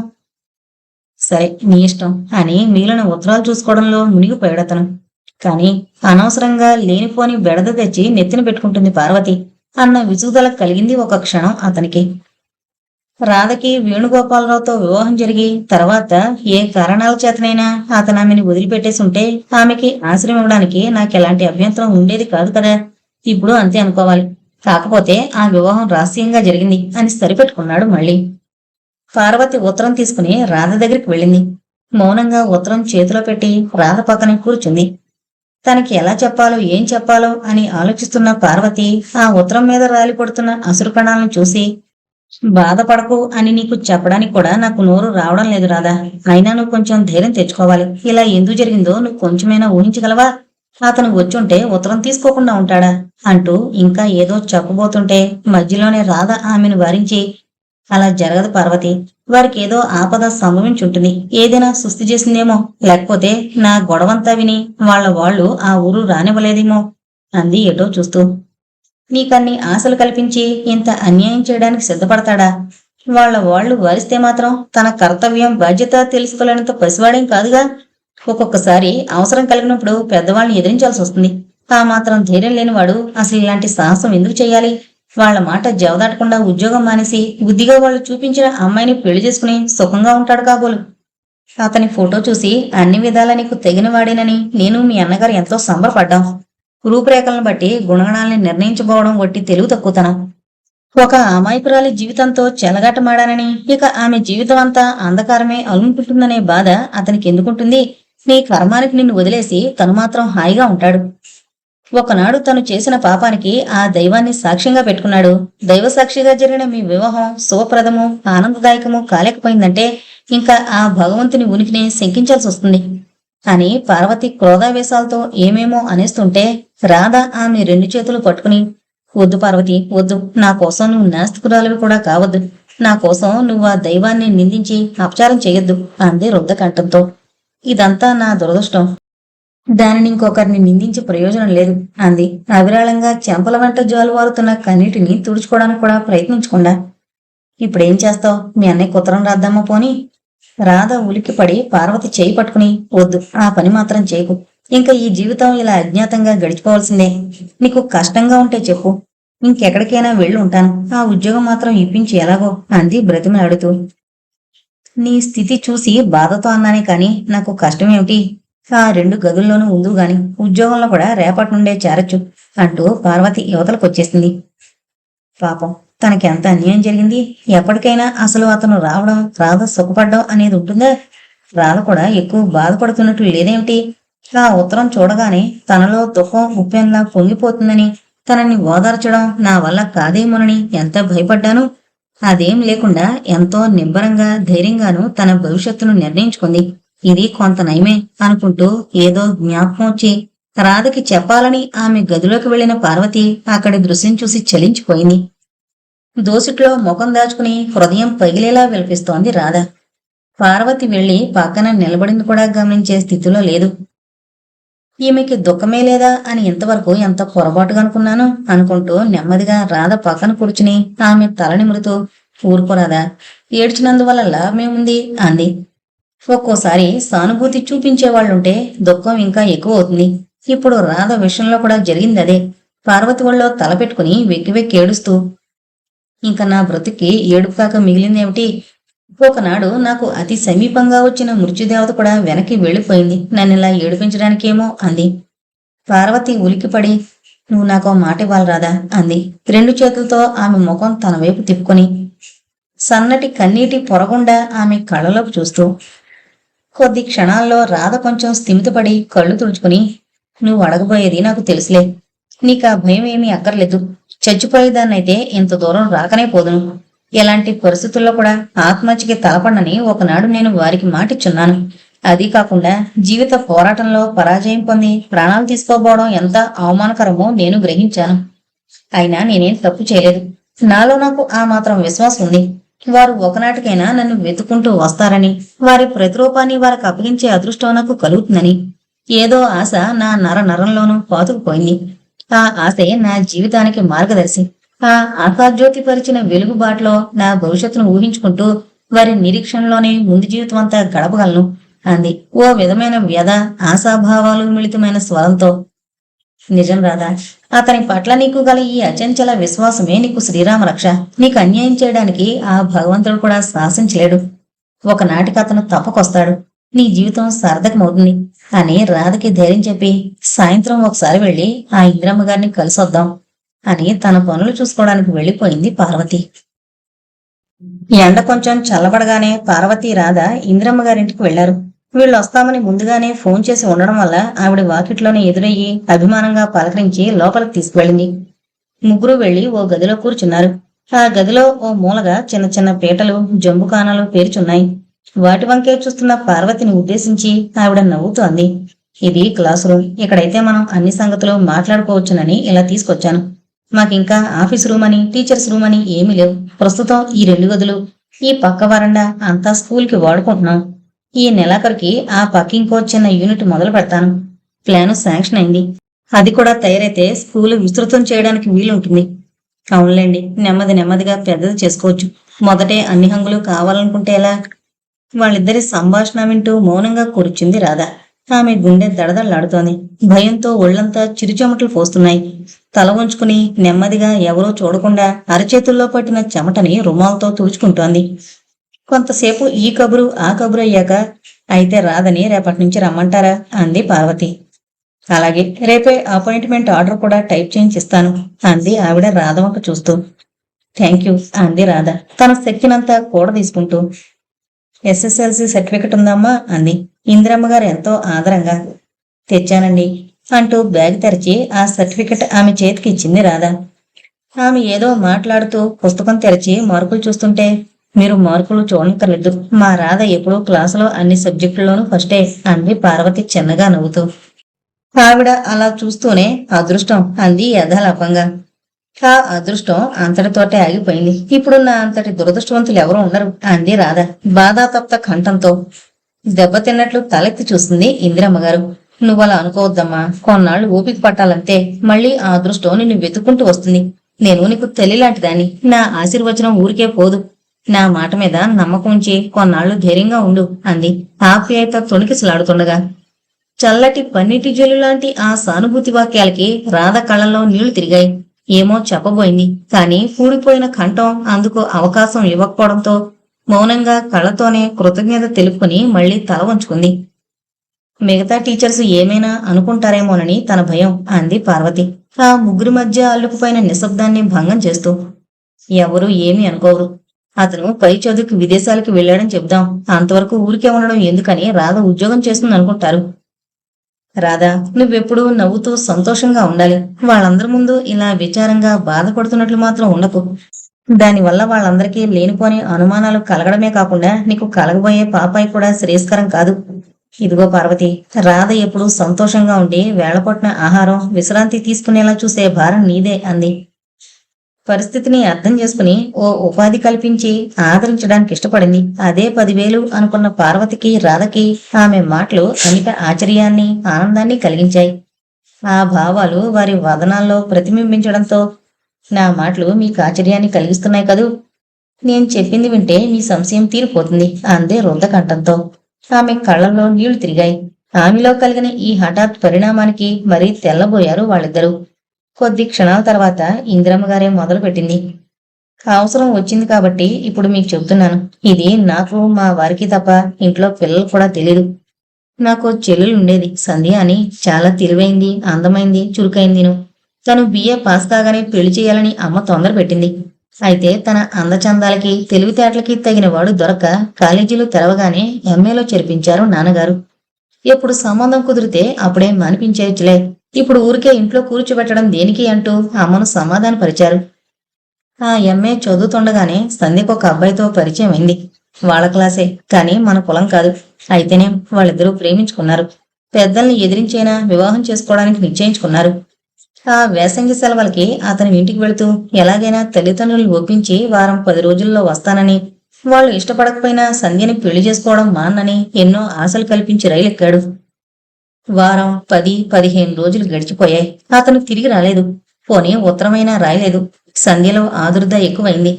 సరే, నీ ఇష్టం అని మిగిలిన ఉత్తరాలు చూసుకోవడంలో మునిగిపోయాడతను. కాని అనవసరంగా లేనిపోని బెడద తెచ్చి నెత్తిన పెట్టుకుంటుంది పార్వతి అన్న విసుగుదల కలిగింది ఒక క్షణం అతనికి. రాధకి వేణుగోపాలరావుతో వివాహం జరిగి తర్వాత ఏ కారణాల చేతనైనా అతను ఆమెని వదిలిపెట్టేసి ఉంటే ఆమెకి ఆశ్రయం ఇవ్వడానికి నాకెలాంటి అభ్యంతరం ఉండేది కాదు కదా. ఇప్పుడు అంతే అనుకోవాలి. కాకపోతే ఆ వివాహం రహస్యంగా జరిగింది అని సరిపెట్టుకున్నాడు మళ్ళీ. పార్వతి ఉత్తరం తీసుకుని రాధ దగ్గరికి వెళ్ళింది. మౌనంగా ఉత్తరం చేతిలో పెట్టి రాధ పక్కన కూర్చుంది. తనకి ఎలా చెప్పాలో ఏం చెప్పాలో అని ఆలోచిస్తున్న పార్వతి ఆ ఉత్తరం మీద రాలిపడుతున్న అసురుకణాలను చూసి, బాధపడకు అని నీకు చెప్పడానికి కూడా నాకు నోరు రావడం లేదు రాధా. అయినా నువ్వు కొంచెం ధైర్యం తెచ్చుకోవాలి. ఇలా ఎందుకు జరిగిందో నువ్వు కొంచెమైనా ఊహించగలవా? అతను వచ్చుంటే ఉత్తరం తీసుకోకుండా ఉంటాడా అంటూ ఇంకా ఏదో చెప్పబోతుంటే మధ్యలోనే రాధ ఆమెను వారించి, అలా జరగదు పార్వతి, వారికి ఏదో ఆపద సంభవించుంటుంది. ఏదైనా సుస్థి చేసిందేమో, లేకపోతే నా గొడవంతా విని వాళ్ళు ఆ ఊరు రానివ్వలేదేమో అంది ఎటో చూస్తూ. నీకన్ని ఆశలు కల్పించి ఇంత అన్యాయం చేయడానికి సిద్ధపడతాడా? వాళ్ళు వరిస్తే మాత్రం తన కర్తవ్యం బాధ్యత తెలుసుకోలేనంత పసివాడేం కాదుగా. ఒక్కొక్కసారి అవసరం కలిగినప్పుడు పెద్దవాళ్ళని ఎదిరించాల్సి వస్తుంది. ఆ మాత్రం ధైర్యం లేనివాడు అసలు ఇలాంటి సాహసం ఎందుకు చేయాలి? వాళ్ళ మాట జవదాటకుండా ఉద్యోగం మానేసి బుద్ధిగా వాళ్ళు చూపించిన అమ్మాయిని పెళ్లి చేసుకుని సుఖంగా ఉంటాడు కాబోలు. అతని ఫోటో చూసి అన్ని విధాలా నీకు తెగిన వాడేనని నేను మీ అన్నగారు ఎంతో సంబరపడ్డాం. రూపురేఖలను బట్టి గుణగణాలని నిర్ణయించుకోవడం వట్టి తెలుగు తక్కువతనం. ఒక అమాయకురాలి జీవితంతో చెలగాటమాడానని, ఇక ఆమె జీవితం అంతా అంధకారమే అలుముకుంటుందనే బాధ అతనికి ఎందుకుంటుంది? నీ కర్మానికి నిన్ను వదిలేసి తను మాత్రం హాయిగా ఉంటాడు. ఒకనాడు తను చేసిన పాపానికి ఆ దైవాన్ని సాక్ష్యంగా పెట్టుకున్నాడు. దైవ సాక్షిగా జరిగిన మీ వివాహం శుభప్రదము ఆనందదాయకము కాలేకపోయిందంటే ఇంకా ఆ భగవంతుని ఉనికిని శంకించాల్సి వస్తుంది అని పార్వతి క్రోధావేశాలతో ఏమేమో అనేస్తుంటే రాధ ఆమె 2 చేతులు పట్టుకుని, వద్దు పార్వతి, వద్దు. నా కోసం నువ్వు నాస్తికురాలివి కూడా కావద్దు. నా కోసం నువ్వు ఆ దైవాన్ని నిందించి అపచారం చేయొద్దు అంది రుద్ధకంఠంతో. ఇదంతా నా దురదృష్టం. దానిని ఇంకొకరిని నిందించే ప్రయోజనం లేదు అంది అవిరాళంగా చెంపల వెంట జాలువారుతున్న కన్నీటిని తుడుచుకోవడానికి కూడా ప్రయత్నించకుండా. ఇప్పుడేం చేస్తావు? మీ అన్నయ్య ఉత్తరం రాద్దామా పోని? రాధ ఉలిక్కిపడి పార్వతి చేయి పట్టుకుని, వద్దు, ఆ పని మాత్రం చేయకు. ఇంకా ఈ జీవితం ఇలా అజ్ఞాతంగా గడిచిపోవాల్సిందే. నీకు కష్టంగా ఉంటే చెప్పు, ఇంకెక్కడికైనా వెళ్ళి ఉంటాను. ఆ ఉద్యోగం మాత్రం ఇప్పించి ఎలాగో అంది బ్రతిమలాడుతూ. నీ స్థితి చూసి బాధతో అన్నానే కాని నాకు కష్టమేమిటి? ఆ 2 గదుల్లోనూ ఉందు గాని ఉద్యోగంలో కూడా రేపటి నుండే చేరొచ్చు అంటూ పార్వతి యువతలకొచ్చేసింది. పాపం, తనకి ఎంత అన్యాయం జరిగింది. ఎప్పటికైనా అసలు అతను రావడం, రాధ సుఖపడ్డం అనేది ఉంటుందా? రాధ కూడా ఎక్కువ బాధపడుతున్నట్లు లేదేమిటి? ఆ ఉత్తరం చూడగానే తనలో దుఃఖం ఉప్పెన్లా పొంగిపోతుందని, తనని ఓదార్చడం నా వల్ల కాదేమోనని ఎంత భయపడ్డాను. అదేం లేకుండా ఎంతో నిబ్బరంగా ధైర్యంగాను తన భవిష్యత్తును నిర్ణయించుకుంది. ఇది కొంత నయమే అనుకుంటూ ఏదో జ్ఞాపకం వచ్చి రాధకి చెప్పాలని ఆమె గదిలోకి వెళ్లిన పార్వతి అక్కడి దృశ్యం చూసి చలించిపోయింది. దోసిట్లో ముఖం దాచుకుని హృదయం పగిలేలా విలపిస్తోంది రాధ. పార్వతి వెళ్లి పక్కన నిలబడింది కూడా గమనించే స్థితిలో లేదు. ఈమెకి దుఃఖమే లేదా అని ఇంతవరకు ఎంత పొరపాటుగా అనుకున్నాను అనుకుంటూ నెమ్మదిగా రాధ పక్కన కూర్చుని ఆమె తల నిమురుతూ, ఊరుకోరాదా, ఏడ్చినందువల్ల లాభమేముంది అంది. ఒక్కోసారి సానుభూతి చూపించేవాళ్లుంటే దుఃఖం ఇంకా ఎక్కువ అవుతుంది. ఇప్పుడు రాధ విషయంలో కూడా జరిగింది అదే. పార్వతి ఒళ్ళో తల పెట్టుకుని వెక్కి వెక్కి ఏడుస్తూ, ఇంకా నా బ్రతుక్కి ఏడుపు కాక మిగిలిందేమిటి? ఒకనాడు నాకు అతి సమీపంగా వచ్చిన మృత్యుదేవత కూడా వెనక్కి వెళ్లిపోయింది, నన్నిలా ఏడిపించడానికేమో అంది. పార్వతి ఉలిక్కిపడి, నువ్వు నాకో మాట ఇవ్వాలి రాదా అంది 2 చేతులతో ఆమె ముఖం తన వైపు తిప్పుకొని, సన్నటి కన్నీటి పొరగుండా ఆమె కళ్ళలోకి చూస్తూ. కొద్ది క్షణాల్లో రాధ కొంచెం స్థిమితపడి కళ్ళు తుడుచుకుని, నువ్వు అడగబోయేది నాకు తెలుసులే. నీకా భయం ఏమీ అక్కర్లేదు. చచ్చిపోయేదాన్నైతే ఇంత దూరం రాకనే పోదును. ఎలాంటి పరిస్థితుల్లో కూడా ఆత్మహత్యకి తలపడనని ఒకనాడు నేను వారికి మాటిచ్చున్నాను. అది కాకుండా జీవిత పోరాటంలో పరాజయం పొంది ప్రాణాలు తీసుకోబోవడం ఎంత అవమానకరమో నేను గ్రహించాను. అయినా నేనేం తప్పు చేయలేదు. నాలో నాకు ఆ మాత్రం విశ్వాసం ఉంది. వారు ఒకనాటికైనా నన్ను వెతుకుంటూ వస్తారని, వారి ప్రతిరూపాన్ని వారికి అప్పగించే అదృష్టం నాకు కలుగుతుందని ఏదో ఆశ నా నరంలోనూ పాతుకుపోయింది. ఆ ఆశే నా జీవితానికి మార్గదర్శి. ఆ ఆశాజ్యోతి పరిచిన వెలుగుబాటులో నా భవిష్యత్తును ఊహించుకుంటూ వారి నిరీక్షణలోనే ముందు జీవితం అంతా గడపగలను అంది ఓ విధమైన వ్యధ ఆశాభావాలు మిళితమైన స్వరంతో. నిజం రాదా, అతని పట్ల నీకు గల ఈ అచంచల విశ్వాసమే నీకు శ్రీరామ రక్ష. నీకు అన్యాయం చేయడానికి ఆ భగవంతుడు కూడా శాసించలేడు. ఒకనాటికి అతను తప్పకొస్తాడు. నీ జీవితం సార్థకమవుతుంది అని రాధకి ధైర్యం చెప్పి, సాయంత్రం ఒకసారి వెళ్లి ఆ ఇంద్రమ్మ గారిని కలిసొద్దాం అని తన పనులు చూసుకోవడానికి వెళ్లిపోయింది పార్వతి. ఎండ కొంచెం చల్లబడగానే పార్వతి రాధ ఇంద్రమ్మ గారింటికి వెళ్లారు. వీళ్ళు వస్తామని ముందుగానే ఫోన్ చేసి ఉండడం వల్ల ఆవిడ వాకిట్లోనే ఎదురయ్యి అభిమానంగా పలకరించి లోపలికి తీసుకువెళ్ళింది. ముగ్గురు వెళ్లి ఓ గదిలో కూర్చున్నారు. ఆ గదిలో ఓ మూలగా చిన్న చిన్న పీటలు, జంబుకానాలు పేర్చున్నాయి. వాటి వంకే చూస్తున్న పార్వతిని ఉద్దేశించి ఆవిడ నవ్వుతూ అంది, ఇది క్లాస్ రూమ్. ఇక్కడైతే మనం అన్ని సంగతులు మాట్లాడుకోవచ్చునని ఇలా తీసుకొచ్చాను. మాకింకా ఆఫీస్ రూమ్ అని, టీచర్స్ రూమ్ అని ఏమీ లేవు. ప్రస్తుతం ఈ 2 గదులు ఈ పక్క వరండా అంతా స్కూల్కి వాడుకుంటున్నాం. ఈ నెలాఖరికి ఆ పక్క ఇంకో చిన్న యూనిట్ మొదలు పెడతాను. ప్లాను శాంక్షన్ అయింది. అది కూడా తయారైతే స్కూలు విస్తృతం చేయడానికి వీలుంటుంది. అవునులేండి, నెమ్మది నెమ్మదిగా పెద్దది చేసుకోవచ్చు. మొదటే అన్ని హంగులు కావాలనుకుంటే ఎలా? వాళ్ళిద్దరి సంభాషణ వింటూ మౌనంగా కూర్చుంది రాధ. ఆమె గుండె దడదళ్లాడుతోంది. భయంతో ఒళ్లంతా చిరుచెమటలు పోస్తున్నాయి. తల వంచుకుని నెమ్మదిగా ఎవరో చూడకుండా అరచేతుల్లో పట్టిన చెమటని రుమాలతో తుడుచుకుంటోంది. కొంతసేపు ఈ కబురు ఆ కబురు అయ్యాక, అయితే రాధని రేపటి నుంచి రమ్మంటారా అంది పార్వతి. అలాగే, రేపే అపాయింట్మెంట్ ఆర్డర్ కూడా టైప్ చేయించిస్తాను అంది ఆవిడ రాధ వంక చూస్తూ. థ్యాంక్ యూ అంది రాధ తన శక్తినంతా కూడ తీసుకుంటూ. ఎస్ఎస్ఎల్సి సర్టిఫికెట్ ఉందమ్మా అంది ఇందిరమ్మ గారు ఎంతో ఆదరంగా. తెచ్చానండి అంటూ బ్యాగ్ తెరిచి ఆ సర్టిఫికెట్ ఆమె చేతికి ఇచ్చింది రాధ. ఆమె ఏదో మాట్లాడుతూ పుస్తకం తెరిచి మార్కులు చూస్తుంటే, మీరు మార్కులు చూడక్కర్లేదు, మా రాధ ఎప్పుడూ క్లాసులో అన్ని సబ్జెక్టుల్లోనూ ఫస్టే అంది పార్వతి చిన్నగా నవ్వుతూ. ఆవిడ అలా చూస్తూనే అదృష్టం అంది యథాలాపంగా. ఆ అదృష్టం అంతటితోటే ఆగిపోయింది. ఇప్పుడున్న అంతటి దురదృష్టవంతులు ఎవరూ ఉండరు అంది రాధ బాధాతప్త కంఠంతో. దెబ్బతిన్నట్లు తలెత్తి చూసింది ఇందిరమ్మ గారు. నువ్వలా అనుకోవద్దమ్మా, కొన్నాళ్ళు ఓపిక పట్టాలంతే. మళ్ళీ ఆ అదృష్టం నిన్ను వెతుక్కుంటూ వస్తుంది. నేను నీకు తల్లిలాంటిదాన్ని. నా ఆశీర్వచనం ఊరికే పోదు. నా మాట మీద నమ్మకం ఉంచి కొన్నాళ్లు ధైర్యంగా ఉండు అంది ఆప్యాయత తొణికిసలాడుతుండగా. చల్లటి పన్నీటి జల్లు లాంటి ఆ సానుభూతి వాక్యాలకి రాధ కళ్ళల్లో నీళ్లు తిరిగాయి. ఏమో చెప్పబోయింది, కాని పూడిపోయిన కంఠం అందుకు అవకాశం ఇవ్వకపోవడంతో మౌనంగా కళ్ళతోనే కృతజ్ఞత తెలుపుకుని మళ్లీ తల వంచుకుంది. మిగతా టీచర్స్ ఏమైనా అనుకుంటారేమోనని తన భయం అంది పార్వతి ఆ ముగ్గురి మధ్య అల్లుకుపోయిన నిశ్శబ్దాన్ని భంగం చేస్తూ. ఎవరూ ఏమీ అనుకోరు. అతను పై చదువుకి విదేశాలకు వెళ్లాడని చెప్దాం. అంతవరకు ఊరికే ఉండడం ఎందుకని రాధ ఉద్యోగం చేస్తుంది అనుకుంటారు. రాధా, నువ్వెప్పుడూ నవ్వుతూ సంతోషంగా ఉండాలి. వాళ్ళందరి ముందు ఇలా విచారంగా బాధపడుతున్నట్లు మాత్రం ఉండకు. దానివల్ల వాళ్ళందరికీ లేనిపోని అనుమానాలు కలగడమే కాకుండా నీకు కలగబోయే పాపాయి కూడా శ్రేయస్కరం కాదు. ఇదిగో పార్వతి, రాధ ఎప్పుడూ సంతోషంగా ఉండి వేళపొట్టిన ఆహారం విశ్రాంతి తీసుకునేలా చూసే భారం నీదే అంది. పరిస్థితిని అర్థం చేసుకుని ఓ ఉపాధి కల్పించి ఆదరించడానికి ఇష్టపడింది. అదే 10,000 అనుకున్న పార్వతికి రాధకి ఆమె మాటలు అమిత ఆశ్చర్యాన్ని ఆనందాన్ని కలిగించాయి. ఆ భావాలు వారి వదనాల్లో ప్రతిబింబించడంతో, నా మాటలు మీకు ఆశ్చర్యాన్ని కలిగిస్తున్నాయి కదూ, నేను చెప్పింది వింటే మీ సంశయం తీరిపోతుంది అందే రుందకంఠంతో. ఆమె కళ్ళల్లో నీళ్లు తిరిగాయి. ఆమెలో కలిగిన ఈ హఠాత్ పరిణామానికి మరీ తెల్లబోయారు వాళ్ళిద్దరూ. కొద్ది క్షణాల తర్వాత ఇందిరమ్మ గారే మొదలుపెట్టింది. అవసరం వచ్చింది కాబట్టి ఇప్పుడు మీకు చెబుతున్నాను. ఇది నాకు మా వారికి తప్ప ఇంట్లో పిల్లలు కూడా తెలీదు. నాకు చెల్లెలు ఉండేది, సంధ్య అని. చాలా తెలివైంది, అందమైంది, చురుకైందిను. తను బిఏ పాస్ కాగానే పెళ్లి చేయాలని అమ్మ తొందర పెట్టింది. అయితే తన అందచందాలకి తెలివితేటలకి తగిన వాడు దొరక్క కాలేజీలు తెరవగానే ఎంఏలో చేర్పించారు నాన్నగారు. ఎప్పుడు సంబంధం కుదిరితే అప్పుడే మానిపించేయచ్చులే, ఇప్పుడు ఊరికే ఇంట్లో కూర్చోబెట్టడం దేనికి అంటూ అమ్మను సమాధానపరిచారు. ఆ ఎంఏ చదువుతుండగానే సంధ్యకు ఒక అబ్బాయితో పరిచయం అయింది. వాళ్ళ క్లాసే, కానీ మన కులం కాదు. అయితేనే వాళ్ళిద్దరూ ప్రేమించుకున్నారు. పెద్దల్ని ఎదిరించైనా వివాహం చేసుకోవడానికి నిశ్చయించుకున్నారు. ఆ వేసంగి సెలవులకి అతని ఇంటికి వెళుతూ ఎలాగైనా తల్లిదండ్రులు ఒప్పించి వారం 10 రోజుల్లో వస్తానని, వాళ్ళు ఇష్టపడకపోయినా సంధ్యని పెళ్లి చేసుకోవడం మాన్నని ఎన్నో ఆశలు కల్పించి రైలెక్కాడు. వారం 10-15 రోజులు గడిచిపోయాయి. అతను తిరిగి రాలేదు. పోనీ ఉత్తరమైనా రాయలేదు. సంధ్యలో ఆదుర్ద ఎక్కువైంది.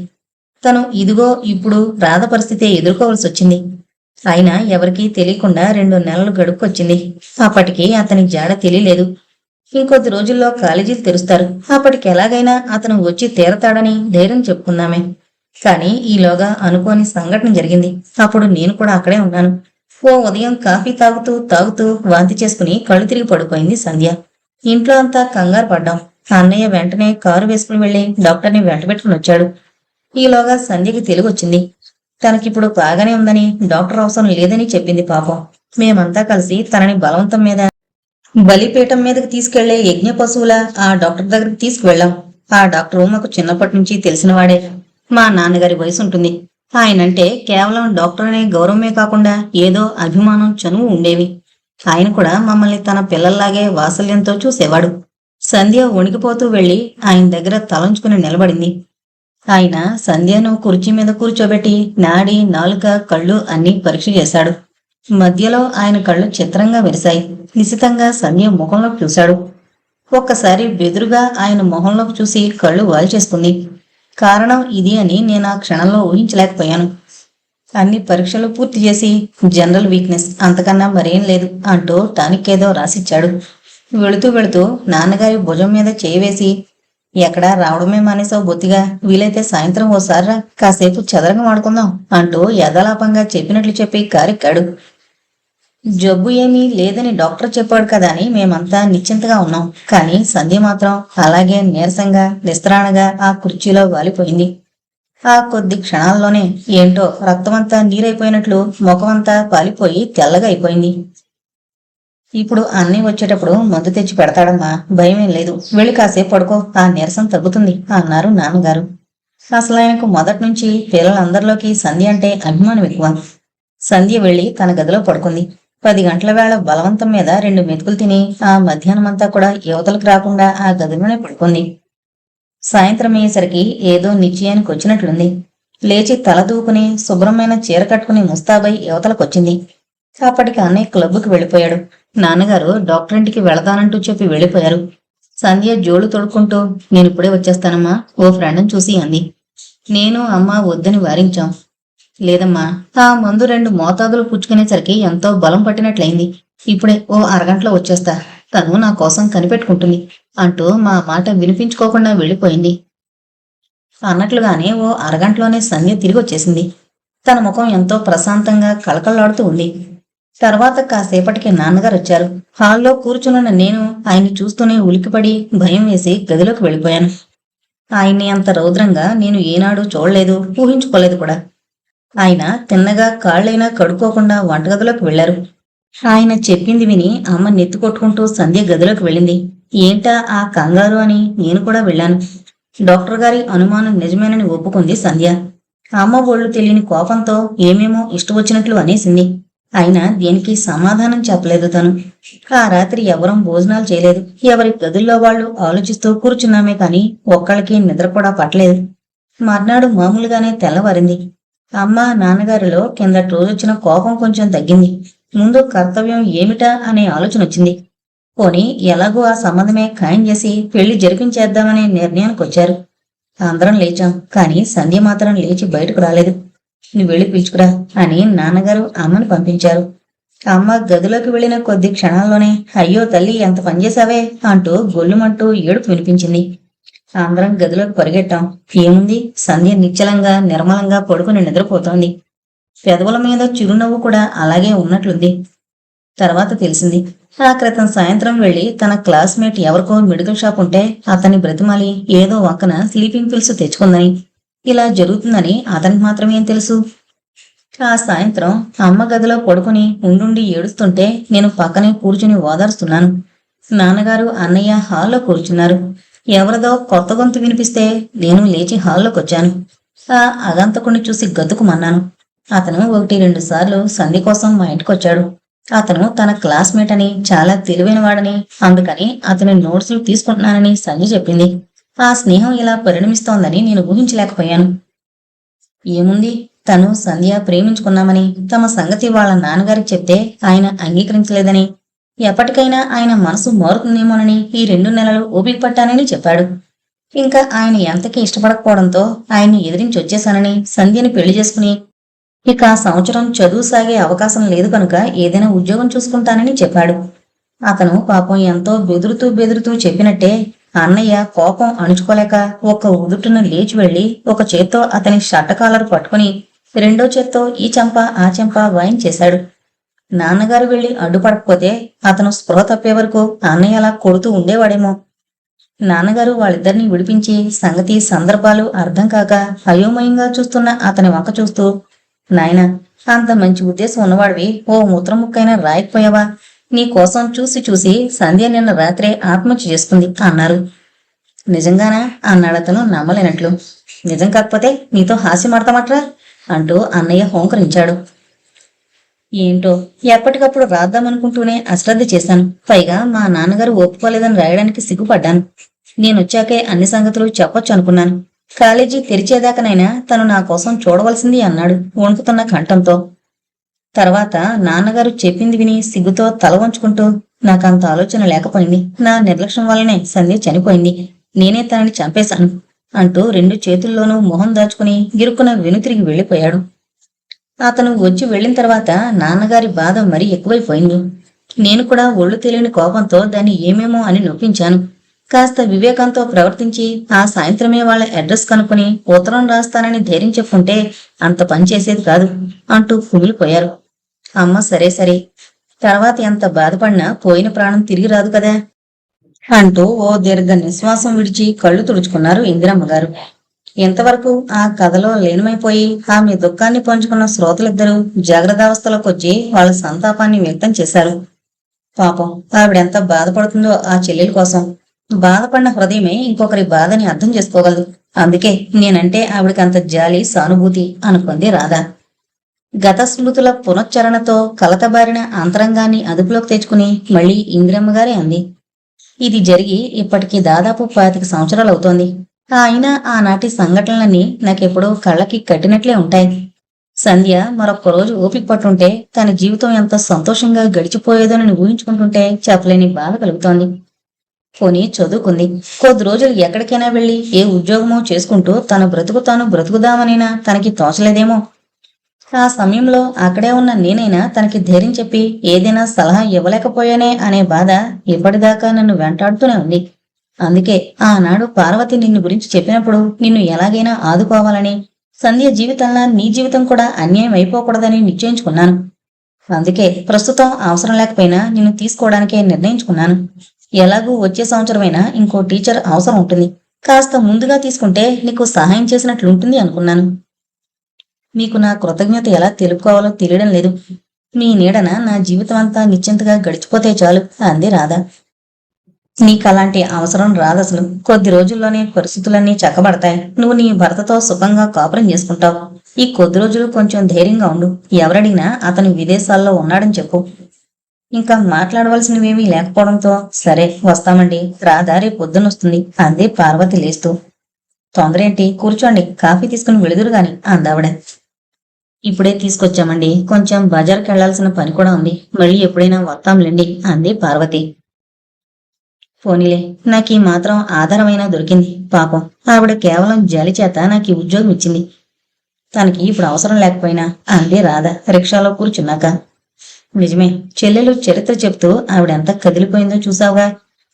తను ఇదిగో ఇప్పుడు రాధ పరిస్థితే ఎదుర్కోవలసి వచ్చింది. అయినా ఎవరికీ తెలియకుండా 2 నెలలు గడుపుకొచ్చింది. అప్పటికి అతని జాడ తెలియలేదు. ఇంకొద్ది రోజుల్లో కాలేజీలు తెరుస్తారు. అప్పటికి ఎలాగైనా అతను వచ్చి తీరతాడని ధైర్యం చెప్పుకుందామే. కానీ ఈలోగా అనుకోని సంఘటన జరిగింది. అప్పుడు నేను కూడా అక్కడే ఉన్నాను. ఓ ఉదయం కాఫీ తాగుతూ వాంతి చేసుకుని కళ్ళు తిరిగి పడిపోయింది సంధ్య. ఇంట్లో అంతా కంగారు పడ్డాం. అన్నయ్య వెంటనే కారు వేసుకుని వెళ్లి డాక్టర్ని వెంటబెట్టుకుని వచ్చాడు. ఈలోగా సంధ్యకి తెలివొచ్చింది. తనకిప్పుడు బాగానే ఉందని, డాక్టర్ అవసరం లేదని చెప్పింది పాపం. మేమంతా కలిసి తనని బలవంతం మీద బలిపీఠం మీదకి తీసుకెళ్లే యజ్ఞ పశువుల ఆ డాక్టర్ దగ్గరికి తీసుకువెళ్ళాం. ఆ డాక్టరు మాకు చిన్నప్పటి నుంచి తెలిసినవాడే. మా నాన్నగారి వయసు ఉంటుంది. ఆయనంటే కేవలం డాక్టర్ అనే గౌరవమే కాకుండా ఏదో అభిమానం, చనువు ఉండేవి. ఆయన కూడా మమ్మల్ని తన పిల్లల్లాగే వాత్సల్యంతో చూసేవాడు. సంధ్య వణికిపోతూ వెళ్లి ఆయన దగ్గర తలంచుకుని నిలబడింది. ఆయన సంధ్యను కుర్చీ మీద కూర్చోబెట్టి నాడి, నాలుక, కళ్ళు అన్నీ పరీక్ష చేశాడు. మధ్యలో ఆయన కళ్ళు చిత్రంగా మెరిశాయి. నిశితంగా సంధ్య ముఖంలోకి చూశాడు. ఒక్కసారి బెదురుగా ఆయన మొహంలోకి చూసి కళ్ళు వాల్చేసుకుంది. కారణం ఇది అని నేను ఆ క్షణంలో ఊహించలేకపోయాను. అన్ని పరీక్షలు పూర్తి చేసి జనరల్ వీక్నెస్, అంతకన్నా మరేం లేదు అంటూ టానిక్ ఏదో రాసిచ్చాడు. వెళుతూ వెళుతూ నాన్నగారి భుజం మీద చేయి వేసి, ఎక్కడా రావడమే మానేసావు బొత్తిగా, వీలైతే సాయంత్రం ఓసారి కాసేపు చదరంగం ఆడుకుందాం అంటూ యథాలాపంగా చెప్పినట్లు చెప్పి కారెక్కాడు. జబ్బు ఏమీ లేదని డాక్టర్ చెప్పాడు కదా అని మేమంతా నిశ్చింతగా ఉన్నాం. కానీ సంధ్య మాత్రం అలాగే నీరసంగా నిస్త్రాణగా ఆ కుర్చీలో వాలిపోయింది. ఆ కొద్ది క్షణాల్లోనే ఏంటో రక్తమంతా నీరైపోయినట్లు ముఖమంతా పాలిపోయి తెల్లగా అయిపోయింది. ఇప్పుడు అన్నీ వచ్చేటప్పుడు మందు తెచ్చి పెడతాడమ్మా, భయమేం లేదు, వెళ్ళి కాసేపు పడుకో, ఆ నీరసం తగ్గుతుంది అన్నారు నాన్నగారు. అసలు ఆయనకు మొదటి నుంచి పిల్లలందరిలోకి సంధ్య అంటే అభిమానం ఎక్కువ. సంధ్య వెళ్లి తన గదిలో పడుకుంది. 10 గంటల వేళ బలవంతం మీద 2 మెతుకులు తిని ఆ మధ్యాహ్నమంతా కూడా యువతలకు రాకుండా ఆ గదిలోనే పడుకుంది. సాయంత్రం అయ్యేసరికి ఏదో నిశ్చయానికి వచ్చినట్లుంది. లేచి తల దూకుని శుభ్రమైన చీర కట్టుకుని ముస్తాబై యువతలకొచ్చింది. అప్పటికి అన్నయ్య క్లబ్కి వెళ్ళిపోయాడు. నాన్నగారు డాక్టర్ ఇంటికి వెళతానంటూ చెప్పి వెళ్ళిపోయారు. సంధ్య జోలు తొడుక్కుంటూ నేనిప్పుడే వచ్చేస్తానమ్మా, ఓ ఫ్రెండ్ని చూసి అంది. నేను అమ్మ వద్దని వారించాం. లేదమ్మా, ఆ మందు 2 మోతాదులు పుచ్చుకునేసరికి ఎంతో బలం పట్టినట్లయింది. ఇప్పుడే ఓ అరగంటలో వచ్చేస్తా, తను నా కోసం కనిపెట్టుకుంటుంది అంటూ మా మాట వినిపించుకోకుండా వెళ్ళిపోయింది. అన్నట్లుగానే ఓ అరగంటలోనే సంధ్య తిరిగి వచ్చేసింది. తన ముఖం ఎంతో ప్రశాంతంగా కళకళలాడుతూ ఉంది. తర్వాత కాసేపటికి నాన్నగారు వచ్చారు. హాల్లో కూర్చునున్న నేను ఆయన్ని చూస్తూనే ఉలికిపడి భయం వేసి గదిలోకి వెళ్ళిపోయాను. ఆయన్ని అంత రౌద్రంగా నేను ఏనాడు చూడలేదు, ఊహించుకోలేదు కూడా. ఆయన తిన్నగా కాళ్ళైనా కడుక్కోకుండా వంటగదిలోకి వెళ్లారు. ఆయన చెప్పింది విని అమ్మ నెత్తికొట్టుకుంటూ సంధ్య గదిలోకి వెళ్ళింది. ఏంటా ఆ కంగారు అని నేను కూడా వెళ్ళాను. డాక్టర్ గారి అనుమానం నిజమేనని ఒప్పుకుంది సంధ్య. అమ్మ ఒళ్ళు తెలియని కోపంతో ఏమేమో ఇష్టవచ్చినట్లు అనేసింది. అయినా దేనికి సమాధానం చెప్పలేదు తను. ఆ రాత్రి ఎవరం భోజనాలు చేయలేదు. ఎవరి గదుల్లో వాళ్ళు ఆలోచిస్తూ కూర్చున్నామే కాని ఒక్కళ్ళకి నిద్ర కూడా పట్టలేదు. మర్నాడు మామూలుగానే తెల్లవారింది. అమ్మ నాన్నగారిలో కిందటి రోజొచ్చిన కోపం కొంచెం తగ్గింది. ముందు కర్తవ్యం ఏమిటా అనే ఆలోచన వచ్చింది. పోనీ ఎలాగో ఆ సంబంధమే ఖాయం చేసి పెళ్లి జరిపించేద్దామనే నిర్ణయానికి వచ్చారు. అందరం లేచాం, కానీ సంధ్య మాత్రం లేచి బయటకు రాలేదు. నువ్వు వెళ్ళి పిలుచుకురా అని నాన్నగారు అమ్మను పంపించారు. అమ్మ గదిలోకి వెళ్లిన కొద్ది క్షణాల్లోనే అయ్యో తల్లి ఎంత పనిచేశావే అంటూ గొల్లుమంటూ ఏడుపు వినిపించింది. అందరం గదిలోకి పరిగెట్టాం. ఏముంది, సంధ్య నిశ్చలంగా నిర్మలంగా పడుకుని నిద్రపోతోంది. పెదవుల మీద చిరునవ్వు కూడా అలాగే ఉన్నట్లుంది. తర్వాత తెలిసింది, ఆ క్రితం సాయంత్రం వెళ్లి తన క్లాస్మేట్ ఎవరికో మెడికల్ షాప్ ఉంటే అతన్ని బ్రతిమాలి ఏదో వంకన స్లీపింగ్ పిల్స్ తెచ్చుకుందని. ఇలా జరుగుతుందని అతనికి మాత్రమేం తెలుసు? ఆ సాయంత్రం అమ్మ గదిలో పడుకుని ఉండుండి ఏడుస్తుంటే నేను పక్కనే కూర్చుని ఓదార్స్తున్నాను. నాన్నగారు అన్నయ్య హాల్లో కూర్చున్నారు. ఎవరిదో కొత్త గొంతు వినిపిస్తే నేను లేచి హాల్లోకి వచ్చాను. ఆ అగంతకుణ్ణి చూసి గతుకుమన్నాను. అతను 1-2 సార్లు సంధి కోసం మా ఇంటికొచ్చాడు. అతను తన క్లాస్మేట్ అని, చాలా తెలివైనవాడని, అందుకని అతని నోట్స్లు తీసుకుంటున్నానని సంధి చెప్పింది. ఆ స్నేహం ఇలా పరిణమిస్తోందని నేను ఊహించలేకపోయాను. ఏముంది, తను సంధ్య ప్రేమించుకున్నామని, తమ సంగతి వాళ్ళ నాన్నగారికి చెప్తే ఆయన అంగీకరించలేదని, ఎప్పటికైనా ఆయన మనసు మారుతుందేమోనని ఈ 2 నెలలు ఓపిక పట్టానని చెప్పాడు. ఇంకా ఆయన ఎంతకీ ఇష్టపడకపోవడంతో ఆయన్ని ఎదిరించి వచ్చేశానని, సంధ్యని పెళ్లి చేసుకుని ఇక ఆ సంవత్సరం చదువు సాగే అవకాశం లేదు కనుక ఏదైనా ఉద్యోగం చూసుకుంటానని చెప్పాడు. అతను పాపం ఎంతో బెదురుతూ చెప్పినట్టే అన్నయ్య కోపం అణుచుకోలేక ఒక్క ఉదుటున లేచి వెళ్లి ఒక చేత్తో అతని షర్ట్ కాలర్ పట్టుకుని రెండో చేత్తో ఈ చెంప ఆ చెంప వాయించేశాడు. నాన్నగారు వెళ్లి అడ్డుపడకపోతే అతను స్పృహ తప్పే వరకు అన్నయ్య అలా కొడుతూ ఉండేవాడేమో. నాన్నగారు వాళ్ళిద్దరినీ విడిపించి సంగతి సందర్భాలు అర్థం కాక అయోమయంగా చూస్తున్న అతని వంక చూస్తూ, నాయనా, అంత మంచి ఉద్దేశం ఉన్నవాడివి ఓ మూత్రం ముక్కైనా రాయకపోయావా? నీ కోసం చూసి చూసి సంధ్య నిన్న రాత్రే ఆత్మహత్య చేసుకుంది అన్నారు. నిజంగానా అన్నాడతను నమ్మలేనట్లు. నిజం కాకపోతే నీతో హాస్యమాడతామట్రా అంటూ అన్నయ్య హోంకరించాడు. ఏంటో ఎప్పటికప్పుడు రాద్దామనుకుంటూనే అశ్రద్ధ చేశాను. పైగా మా నాన్నగారు ఒప్పుకోలేదని రాయడానికి సిగ్గుపడ్డాను. నేనొచ్చాకే అన్ని సంగతులు చెప్పొచ్చు అనుకున్నాను. కాలేజీ తెరిచేదాకానైనా తను నా కోసం చూడవలసింది అన్నాడు వణుకుతున్న కంఠంతో. తర్వాత నాన్నగారు చెప్పింది విని సిగ్గుతో తల వంచుకుంటూ, నాకంత ఆలోచన లేకపోయింది. నా నిర్లక్ష్యం వల్లనే సంధ్య చనిపోయింది. నేనే తనని చంపేశాను అంటూ 2 చేతుల్లోనూ మొహం దాచుకుని గిరుక్కున వెనుతిరిగి వెళ్లిపోయాడు. అతను వచ్చి వెళ్లిన తర్వాత నాన్నగారి బాధ మరీ ఎక్కువైపోయింది. నేను కూడా ఒళ్ళు తెలియని కోపంతో దాన్ని ఏమేమో అని నొప్పించాను. కాస్త వివేకంతో ప్రవర్తించి ఆ సాయంత్రమే వాళ్ళ అడ్రస్ కనుక్కుని ఉత్తరం రాస్తానని ధైర్యం చెప్పుకుంటే అంత పని చేసేది కాదు అంటూ కుమిలిపోయారు. అమ్మ సరే సరే, తర్వాత ఎంత బాధపడినా పోయిన ప్రాణం తిరిగి రాదు కదా అంటూ ఓ దీర్ఘ నిశ్వాసం విడిచి కళ్ళు తుడుచుకున్నారు ఇందిరమ్మ గారు. ఇంతవరకు ఆ కథలో లీనమైపోయి ఆమె దుఃఖాన్ని పంచుకున్న శ్రోతలిద్దరూ జాగ్రత్తావస్థలోకి వచ్చి వాళ్ళ సంతాపాన్ని వ్యక్తం చేశారు. పాపం ఆవిడెంత బాధపడుతుందో ఆ చెల్లెల కోసం. బాధపడిన హృదయమే ఇంకొకరి బాధని అర్థం చేసుకోగలదు. అందుకే నేనంటే ఆవిడకి అంత జాలి, సానుభూతి అనుకుంది రాధ. గత స్మృతుల పునశ్చరణతో కలతబారిన అంతరంగాన్ని అదుపులోకి తెచ్చుకుని మళ్లీ ఇందిరమ్మగారే అంది. ఇది జరిగి ఇప్పటికి దాదాపు 25 సంవత్సరాలవుతోంది. అయినా ఆనాటి సంఘటనలన్నీ నాకెప్పుడో కళ్ళకి కట్టినట్లే ఉంటాయి. సంధ్య మరొక్క రోజు ఓపిక పట్టుంటే తన జీవితం ఎంత సంతోషంగా గడిచిపోయేదోనని ఊహించుకుంటుంటే చెప్పలేని బాధ కలుగుతోంది. పోనీ చదువుకుంది. కొద్ది రోజులు ఎక్కడికైనా వెళ్లి ఏ ఉద్యోగమో చేసుకుంటూ తన బ్రతుకు తాను బ్రతుకుదామనైనా తనకి తోచలేదేమో. ఆ సమయంలో అక్కడే ఉన్న నేనైనా తనకి ధైర్యం చెప్పి ఏదైనా సలహా ఇవ్వలేకపోయానే అనే బాధ ఇప్పటిదాకా నన్ను వెంటాడుతూనే ఉంది. అందుకే ఆనాడు పార్వతి నిన్ను గురించి చెప్పినప్పుడు నిన్ను ఎలాగైనా ఆదుకోవాలని, సంధ్య జీవితంలో నీ జీవితం కూడా అన్యాయం అయిపోకూడదని నిశ్చయించుకున్నాను. అందుకే ప్రస్తుతం అవసరం లేకపోయినా నిన్ను తీసుకోవడానికే నిర్ణయించుకున్నాను. ఎలాగూ వచ్చే సంవత్సరమైనా ఇంకో టీచర్ అవసరం ఉంటుంది. కాస్త ముందుగా తీసుకుంటే నీకు సహాయం చేసినట్లుంటుంది అనుకున్నాను. మీకు నా కృతజ్ఞత ఎలా తెలుపుకోవాలో తెలియడం లేదు. మీ నీడన నా జీవితం అంతా నిశ్చింతగా గడిచిపోతే చాలు అంది రాధ. నీకలాంటి అవసరం రాదసలు. కొద్ది రోజుల్లోనే పరిస్థితులన్నీ చక్కబడతాయి. నువ్వు నీ భర్తతో సుఖంగా కాపురం చేసుకుంటావు. ఈ కొద్ది రోజులు కొంచెం ధైర్యంగా ఉండు. ఎవరడిగినా అతను విదేశాల్లో ఉన్నాడని చెప్పు. ఇంకా మాట్లాడవలసినవేమీ లేకపోవడంతో సరే వస్తామండి, రాధ రేపు పొద్దునొస్తుంది అంది పార్వతి లేస్తూ. తొందరేంటి, కూర్చోండి, కాఫీ తీసుకుని వెళుదురు గాని అందావిడ. ఇప్పుడే తీసుకొచ్చామండి, కొంచెం బజార్కి వెళ్లాల్సిన పని కూడా ఉంది, మళ్ళీ ఎప్పుడైనా వస్తాంలేండి అంది పార్వతి. పోనీలే, నాకు ఈ మాత్రం ఆధారమైనా దొరికింది. పాపం ఆవిడ కేవలం జాలి చేత నాకు ఈ ఉద్యోగం ఇచ్చింది. తనకి ఇప్పుడు అవసరం లేకపోయినా అంది రాధ రిక్షాలో కూర్చున్నాక. నిజమే, చెల్లెలు చరిత్ర చెప్తూ ఆవిడెంత కదిలిపోయిందో చూసావుగా.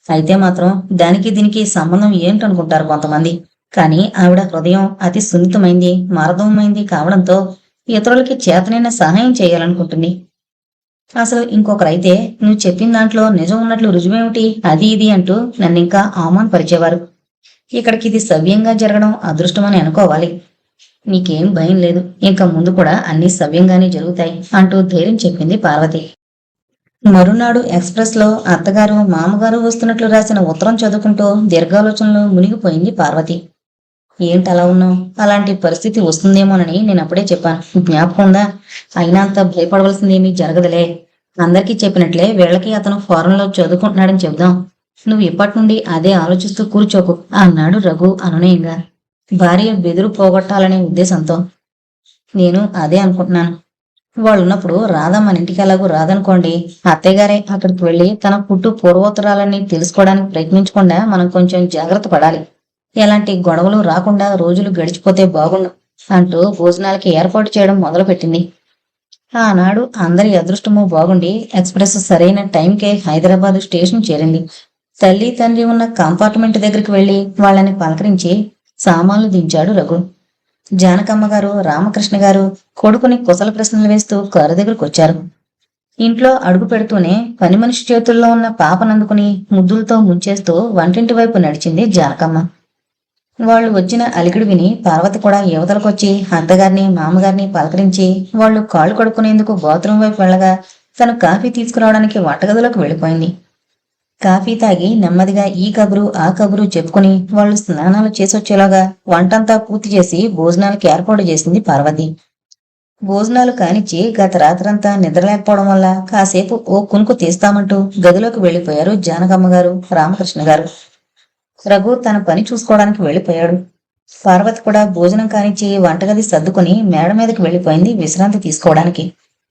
అయితే మాత్రం దానికి దీనికి సంబంధం ఏంటనుకుంటారు కొంతమంది. కానీ ఆవిడ హృదయం అతి సున్నితమైంది, మారదమైంది కావడంతో ఇతరులకి చేతనైన సహాయం చేయాలనుకుంటుంది. అసలు ఇంకొకరైతే నువ్వు చెప్పిన దాంట్లో నిజం ఉన్నట్లు రుజువేమిటి, అది ఇది అంటూ నన్నింకా అవమానపరిచేవారు. ఇక్కడికి ఇది సవ్యంగా జరగడం అదృష్టమని అనుకోవాలి. నీకేం భయం లేదు, ఇంకా ముందు కూడా అన్ని సవ్యంగానే జరుగుతాయి అంటూ ధైర్యం చెప్పింది పార్వతి. మరునాడు ఎక్స్ప్రెస్ లో అత్తగారు మామగారు వస్తున్నట్లు రాసిన ఉత్తరం చదువుకుంటూ దీర్ఘాలోచనలో మునిగిపోయింది పార్వతి. ఏంటలా ఉన్నావు? అలాంటి పరిస్థితి వస్తుందేమోనని నేను అప్పుడే చెప్పాను, జ్ఞాపకం ఉందా? అయినా అంత భయపడవలసిందేమీ జరగదులే. అందరికీ చెప్పినట్లే వీళ్ళకి అతను ఫారెన్ లో చదువుకుంటున్నాడని చెబుదాం. నువ్వు ఇప్పటి నుండి అదే ఆలోచిస్తూ కూర్చోకు అన్నాడు రఘు అనునయంగా, భార్య బెదురు పోగొట్టాలనే ఉద్దేశంతో. నేను అదే అనుకుంటున్నాను. వాళ్ళున్నప్పుడు రాధ మన ఇంటికి ఎలాగూ రాదనుకోండి, అత్తయ్యగారే అక్కడికి వెళ్లి తన పుట్టు పూర్వోత్తరాలన్నీ తెలుసుకోవడానికి ప్రయత్నించకుండా మనం కొంచెం జాగ్రత్త పడాలి. ఎలాంటి గొడవలు రాకుండా రోజులు గడిచిపోతే బాగుండు అంటూ భోజనాలకి ఏర్పాటు చేయడం మొదలుపెట్టింది. ఆనాడు అందరి అదృష్టము బాగుండి ఎక్స్ప్రెస్ సరైన టైంకే హైదరాబాద్ స్టేషన్ చేరింది. తల్లి తండ్రి ఉన్న కంపార్ట్మెంట్ దగ్గరికి వెళ్లి వాళ్ళని పలకరించి సామాన్లు దించాడు రఘు. జానకమ్మ గారు, రామకృష్ణ గారు కొడుకుని కుశల ప్రశ్నలు వేస్తూ కారు దగ్గరకు వచ్చారు. ఇంట్లో అడుగు పెడుతూనే పని మనిషి చేతుల్లో ఉన్న పాపనందుకుని ముద్దులతో ముంచేస్తూ వంటింటి వైపు నడిచింది జానకమ్మ. వాళ్ళు వచ్చిన అలికిడి విని పార్వతి కూడా యువతలకొచ్చి అత్తగారిని మామగారిని పలకరించి వాళ్ళు కాళ్ళు కడుక్కునేందుకు బాత్రూం వైపు వెళ్ళగా తను కాఫీ తీసుకురావడానికి వంటగదిలోకి వెళ్ళిపోయింది. కాఫీ తాగి నెమ్మదిగా ఈ కబురు ఆ కబురు చెప్పుకుని వాళ్ళు స్నానాలు చేసొచ్చేలాగా వంటంతా పూర్తి చేసి భోజనాలకు ఏర్పాటు చేసింది పార్వతి. భోజనాలు కానిచ్చి గత రాత్రంతా నిద్రలేకపోవడం వల్ల కాసేపు ఓ కునుకు తీస్తామంటూ గదిలోకి వెళ్లిపోయారు జానకమ్మ గారు, రామకృష్ణ గారు. రఘు తన పని చూసుకోవడానికి వెళ్లిపోయాడు. పార్వతి కూడా భోజనం కానిచ్చి వంటగది సర్దుకుని మేడ మీదకి వెళ్లిపోయింది విశ్రాంతి తీసుకోవడానికి.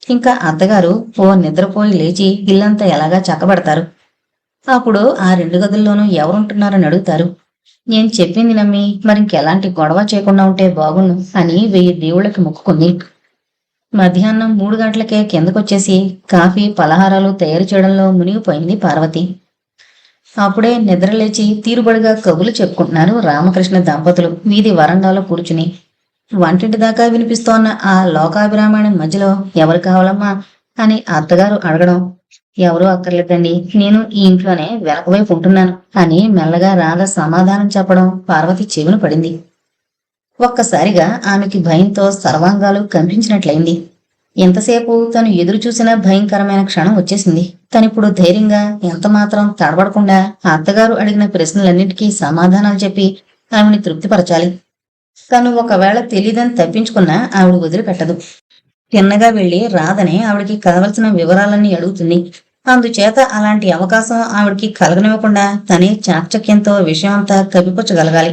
ఇంకా అత్తగారు ఓ నిద్రపోయి లేచి ఇల్లంతా ఎలాగా చక్కబడతారు. అప్పుడు ఆ 2 గదుల్లోనూ ఎవరుంటున్నారని అడుగుతారు. నేను చెప్పింది నమ్మి మరింకెలాంటి గొడవ చేయకుండా ఉంటే బాగుండు అని 1000 దేవుళ్ళకి మొక్కుకుంది. మధ్యాహ్నం 3 గంటలకే కిందకొచ్చేసి కాఫీ పలహారాలు తయారు చేయడంలో మునిగిపోయింది పార్వతి. అప్పుడే నిద్రలేచి తీరుబడిగా కబులు చెప్పుకుంటున్నారు రామకృష్ణ దంపతులు వీధి వరండాలో కూర్చుని. వంటింటి దాకా వినిపిస్తోన్న ఆ లోకాభిరామాయణం మధ్యలో ఎవరు కావాలమ్మా అని అత్తగారు అడగడం, ఎవరూ అక్కర్లేదండి, నేను ఈ ఇంట్లోనే వెనకవైపు ఉంటున్నాను అని మెల్లగా రాధ సమాధానం చెప్పడం పార్వతి చెవిన పడింది. ఒక్కసారిగా ఆమెకి భయంతో సర్వాంగాలు కంపించినట్లయింది. ఎంతసేపు తను ఎదురు చూసిన భయంకరమైన క్షణం వచ్చేసింది. తనిప్పుడు ధైర్యంగా ఎంతమాత్రం తడబడకుండా అత్తగారు అడిగిన ప్రశ్నలన్నిటికీ సమాధానాలు చెప్పి ఆమెని తృప్తిపరచాలి. తను ఒకవేళ తెలీదని తప్పించుకున్నా ఆవిడ వదిలిపెట్టదు. తిన్నగా వెళ్లి రాధని ఆవిడికి కావలసిన వివరాలన్నీ అడుగుతుంది. అందుచేత అలాంటి అవకాశం ఆవిడికి కలగనివ్వకుండా తనే చాకచక్యంతో విషయమంతా కప్పిపుచ్చగలగాలి.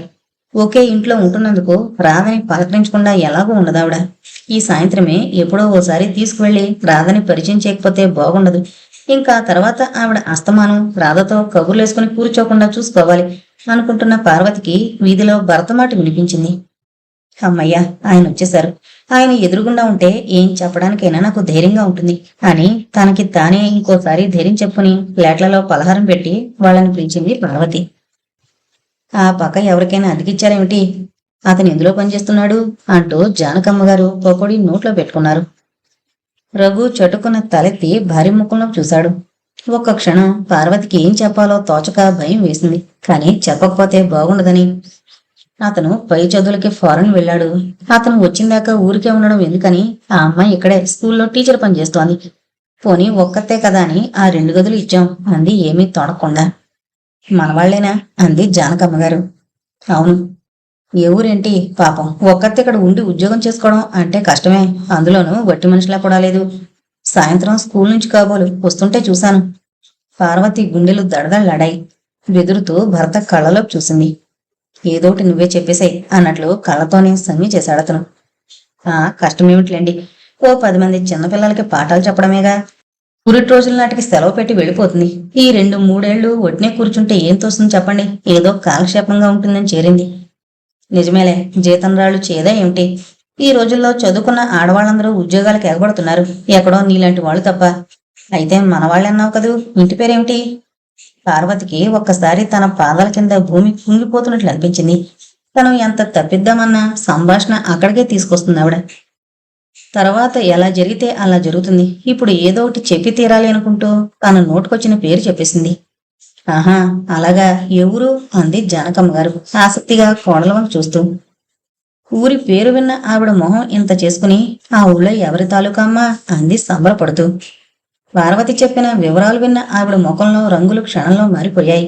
ఒకే ఇంట్లో ఉంటున్నందుకు రాధని పలకరించకుండా ఎలాగూ ఉండదావిడ. ఈ సాయంత్రమే ఎప్పుడో ఓసారి తీసుకువెళ్లి రాధని పరిచయం చేయకపోతే బాగుండదు. ఇంకా తర్వాత ఆవిడ అస్తమానం రాధతో కబుర్లేసుకుని కూర్చోకుండా చూసుకోవాలి అనుకుంటున్న పార్వతికి వీధిలో భరతమాట వినిపించింది. అమ్మయ్యా, ఆయన వచ్చేశారు. ఆయన ఎదురుగుండా ఉంటే ఏం చెప్పడానికైనా నాకు ధైర్యంగా ఉంటుంది అని తనకి తానే ఇంకోసారి ధైర్యం చెప్పుకుని ప్లేట్లలో పలహారం పెట్టి వాళ్ళని పిలిచింది పార్వతి. ఆ పక్క ఎవరికైనా అతికిచ్చారేమిటి? అతను ఎందులో పనిచేస్తున్నాడు అంటూ జానకమ్మగారు పకోడీ నోట్లో పెట్టుకున్నారు. రఘు చటుకున్న తలెత్తి భారీ ముఖంలో చూశాడు. ఒక్క క్షణం పార్వతికి ఏం చెప్పాలో తోచక భయం వేసింది. కానీ చెప్పకపోతే బాగుండదని. అతను పై చదువులకి ఫారెన్ వెళ్ళాడు. అతను వచ్చిందాకా ఊరికే ఉండడం ఎందుకని ఆ అమ్మాయి ఇక్కడే స్కూల్లో టీచర్ పనిచేస్తోంది. పోనీ ఒక్కతే కదా అని ఆ 2 గదులు ఇచ్చాం అంది ఏమీ తొడకుండా. మనవాళ్లేనా అంది జానకమ్మగారు. అవును. ఏ ఊరేంటి? పాపం ఒక్కతే ఇక్కడ ఉండి ఉద్యోగం చేసుకోవడం అంటే కష్టమే. అందులోనూ వట్టి మనిషిలా కూడా లేదు. సాయంత్రం స్కూల్ నుంచి కాబోలు వస్తుంటే చూశాను. పార్వతి గుండెలు దడదళ్లాడాయి. బెదురుతూ భర్త కళ్ళలోకి చూసింది. ఏదోటి నువ్వే చెప్పేశాయి అన్నట్లు కళ్ళతోనే సంజ్ఞ చేశాడతను. కష్టమేమిట్లేండి, ఓ 10 మంది చిన్నపిల్లలకి పాఠాలు చెప్పడమేగా. పురిటి రోజుల నాటికి సెలవు పెట్టి వెళ్ళిపోతుంది. ఈ 2-3 ఏళ్లు ఒట్నే కూర్చుంటే ఏం తోస్తుంది చెప్పండి? ఏదో కాలక్షేపంగా ఉంటుందని చేరింది. నిజమేలే, జీతం రాళ్ళు చేదా ఏమిటి? ఈ రోజుల్లో చదువుకున్న ఆడవాళ్ళందరూ ఉద్యోగాలకు ఎగబడుతున్నారు. ఎక్కడో నీలాంటి వాళ్ళు తప్ప. అయితే మనవాళ్ళన్నావు కదూ, ఇంటి పేరేమిటి? పార్వతికి ఒక్కసారి తన పాదాల కింద భూమి కుంగిపోతున్నట్లు అనిపించింది. తను ఎంత తప్పిద్దామన్నా సంభాషణ అక్కడికే తీసుకొస్తుంది ఆవిడ. తర్వాత ఎలా జరిగితే అలా జరుగుతుంది. ఇప్పుడు ఏదో ఒకటి చెప్పి తీరాలి అనుకుంటూ తన నోటుకొచ్చిన పేరు చెప్పేసింది. ఆహా, అలాగా, ఎవరు అంది జానకమ్మ గారు ఆసక్తిగా కోడల వంక చూస్తూ. ఊరి పేరు విన్న ఆవిడ మొహం ఇంత చేసుకుని ఆ ఊళ్ళో ఎవరి తాలూకా అమ్మా అంది సంబరపడుతూ. పార్వతి చెప్పిన వివరాలు విన్న ఆవిడ ముఖంలో రంగులు క్షణంలో మారిపోయాయి.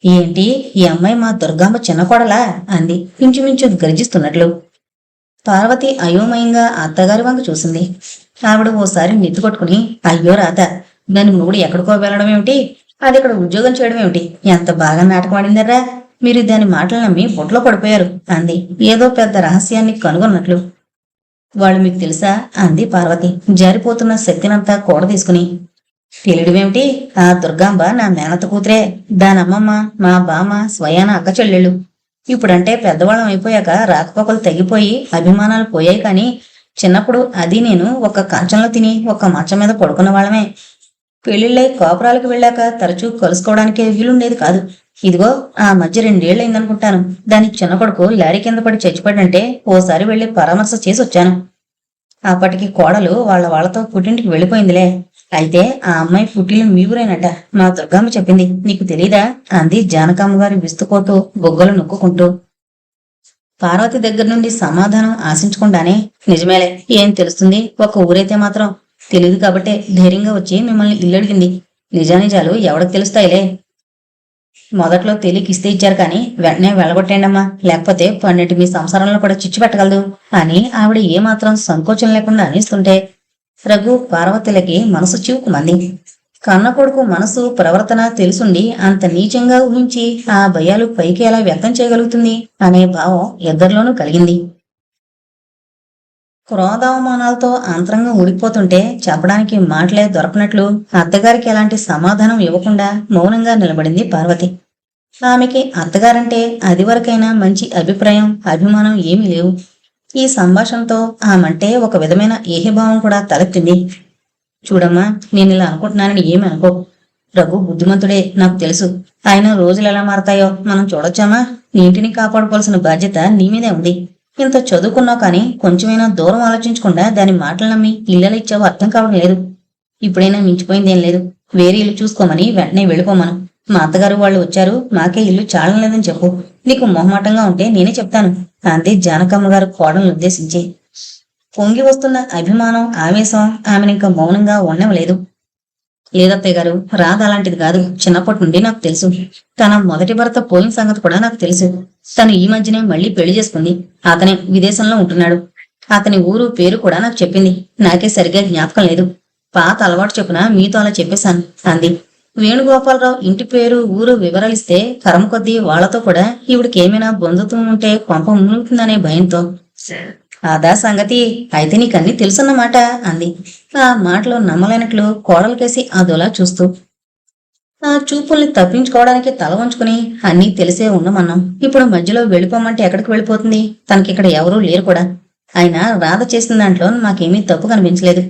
ఏంటి, ఈ అమ్మాయి మా దుర్గాంబ చిన్న కోడలా అంది ఇంచుమించు గర్జిస్తున్నట్లు. పార్వతి అయోమయంగా అత్తగారి వంక చూసింది. ఆవిడ ఓసారి నెత్తుకొట్టుకుని, అయ్యో రాత, దాని మొగుడు ఎక్కడికో వెళ్ళడం ఏమిటి, అది ఇక్కడ ఉద్యోగం చేయడం ఏమిటి, ఎంత బాగా నాటకం ఆడిందర్రా, మీరు దాని మాటలు నమ్మి బొట్లో పడిపోయారు అంది ఏదో పెద్ద రహస్యాన్ని కనుగొన్నట్లు. వాళ్ళు మీకు తెలుసా అంది పార్వతి జారిపోతున్న శక్తినంతా కూడ తీసుకుని. తెలియడమేమిటి, ఆ దుర్గాంబ నా మేనత్త కూతురే. దానమ్మమ్మ మా బామ్మ స్వయాన అక్క చెల్లెళ్ళు. ఇప్పుడంటే పెద్దవాళ్ళం అయిపోయాక రాకపోకలు తగ్గిపోయి అభిమానాలు పోయాయి. కానీ చిన్నప్పుడు అది నేను ఒక కంచంలో తిని ఒక మంచం మీద పడుకున్న వాళ్ళమే. పెళ్లిళ్ళై కాపురాలకు వెళ్ళాక తరచూ కలుసుకోవడానికే వీలుండేది కాదు. ఇదిగో ఆ మధ్య 2 ఏళ్లయిందనుకుంటాను, దాని చిన్న కొడుకు లారీ కింద పడి చచ్చిపడంటే ఓసారి వెళ్లి పరామర్శ చేసి వచ్చాను. అప్పటికి కోడలు వాళ్ళతో పుట్టింటికి వెళ్ళిపోయిందిలే. అయితే ఆ అమ్మాయి పుట్టిల్లు మీ ఊరేనట, మా దుర్గమ్మ చెప్పింది. నీకు తెలీదా అంది జానకమ్మ గారి విస్తుపోతూ బొగ్గలు నొక్కుంటూ. పార్వతి దగ్గర నుండి సమాధానం ఆశించకుండానే, నిజమేలే, ఏం తెలుస్తుంది, ఒక ఊరైతే మాత్రం. తెలియదు కాబట్టే ధైర్యంగా వచ్చి మిమ్మల్ని ఇల్లడిగింది. నిజానిజాలు ఎవరికి తెలుస్తాయిలే. మొదట్లో తెలియకి ఇస్తే ఇచ్చారు కానీ వెంటనే వెళ్ళగొట్టేయండమ్మా, లేకపోతే పన్నెంటి మీ సంసారంలో కూడా చిచ్చు పెట్టగలదు అని ఆవిడ ఏమాత్రం సంకోచం లేకుండా అనిస్తుంటే రఘు పార్వతులకి మనసు చివుకుమంది. కన్న కొడుకు మనసు ప్రవర్తన తెలుసుండి అంత నీచంగా ఊహించి ఆ భయాలు పైకి ఎలా వ్యక్తం చేయగలుగుతుంది అనే భావం ఇద్దరిలోనూ కలిగింది. క్రోధావమానాలతో అంతరంగం ఊడిపోతుంటే చెప్పడానికి మాటలే దొరకనట్లు అత్తగారికి ఎలాంటి సమాధానం ఇవ్వకుండా మౌనంగా నిలబడింది పార్వతి. ఆమెకి అత్తగారంటే అదివరకైనా మంచి అభిప్రాయం, అభిమానం ఏమీ లేవు. ఈ సంభాషణతో ఆమంటే ఒక విధమైన ఏహభావం కూడా తలెత్తింది. చూడమ్మా, నేను ఇలా అనుకుంటున్నానని ఏమి అనుకో. రఘు బుద్ధిమంతుడే, నాకు తెలుసు. ఆయన రోజులు ఎలా మారతాయో మనం చూడొచ్చామా? నీ ఇంటిని కాపాడుకోవాల్సిన బాధ్యత నీ మీదే ఉంది. ఇంత చదువుకున్నావు కానీ కొంచెమైనా దూరం ఆలోచించకుండా దాని మాటలు నమ్మి ఇళ్ళలు ఇచ్చావో అర్థం కావడం లేదు. ఇప్పుడైనా మించిపోయిందేం లేదు. వేరే ఇల్లు చూసుకోమని వెంటనే వెళ్ళిపోమను. మా అత్తగారు వాళ్ళు వచ్చారు, మాకే ఇల్లు చాలం లేదని చెప్పు. నీకు మొహమాటంగా ఉంటే నేనే చెప్తాను అంది జానకమ్మ గారు కోడలను ఉద్దేశించి. పొంగి వస్తున్న అభిమానం, ఆవేశం ఆమెనింక మౌనంగా ఉండలేదు. లేదత్తయ్య గారు, రాధ అలాంటిది కాదు. చిన్నప్పటి నుండి నాకు తెలుసు. తన మొదటి భర్త పోయిన సంగతి కూడా నాకు తెలుసు. తను ఈ మధ్యనే మళ్లీ పెళ్లి చేసుకుంది. అతనే విదేశంలో ఉంటున్నాడు. అతని ఊరు పేరు కూడా నాకు చెప్పింది. నాకే సరిగ్గా జ్ఞాపకం లేదు. పాత అలవాటు చొప్పున మీతో అలా చెప్పేశాను అంది. వేణుగోపాలరావు ఇంటి పేరు, ఊరు వివరాలిస్తే కర్మ కొద్దీ వాళ్లతో కూడా ఈవిడికి ఏమైనా బంధుత్వం ఉంటే కొంప మునుగుతుందనే భయంతో. అదా సంగతి, అయితే నీకన్నీ తెలుసన్నమాట అంది. ఆ మాటలో నమ్మలేనట్లు కోడలకేసి అదోలా చూస్తూ. ఆ చూపుల్ని తప్పించుకోవడానికి తల వంచుకుని అన్నీ తెలిసే ఉండమన్నాం. ఇప్పుడు మధ్యలో వెళ్ళిపోమంటే ఎక్కడికి వెళ్ళిపోతుంది? తనకిక్కడ ఎవరూ లేరు కూడా. అయినా రాధ చేసిన దాంట్లో మాకేమీ తప్పు కనిపించలేదు.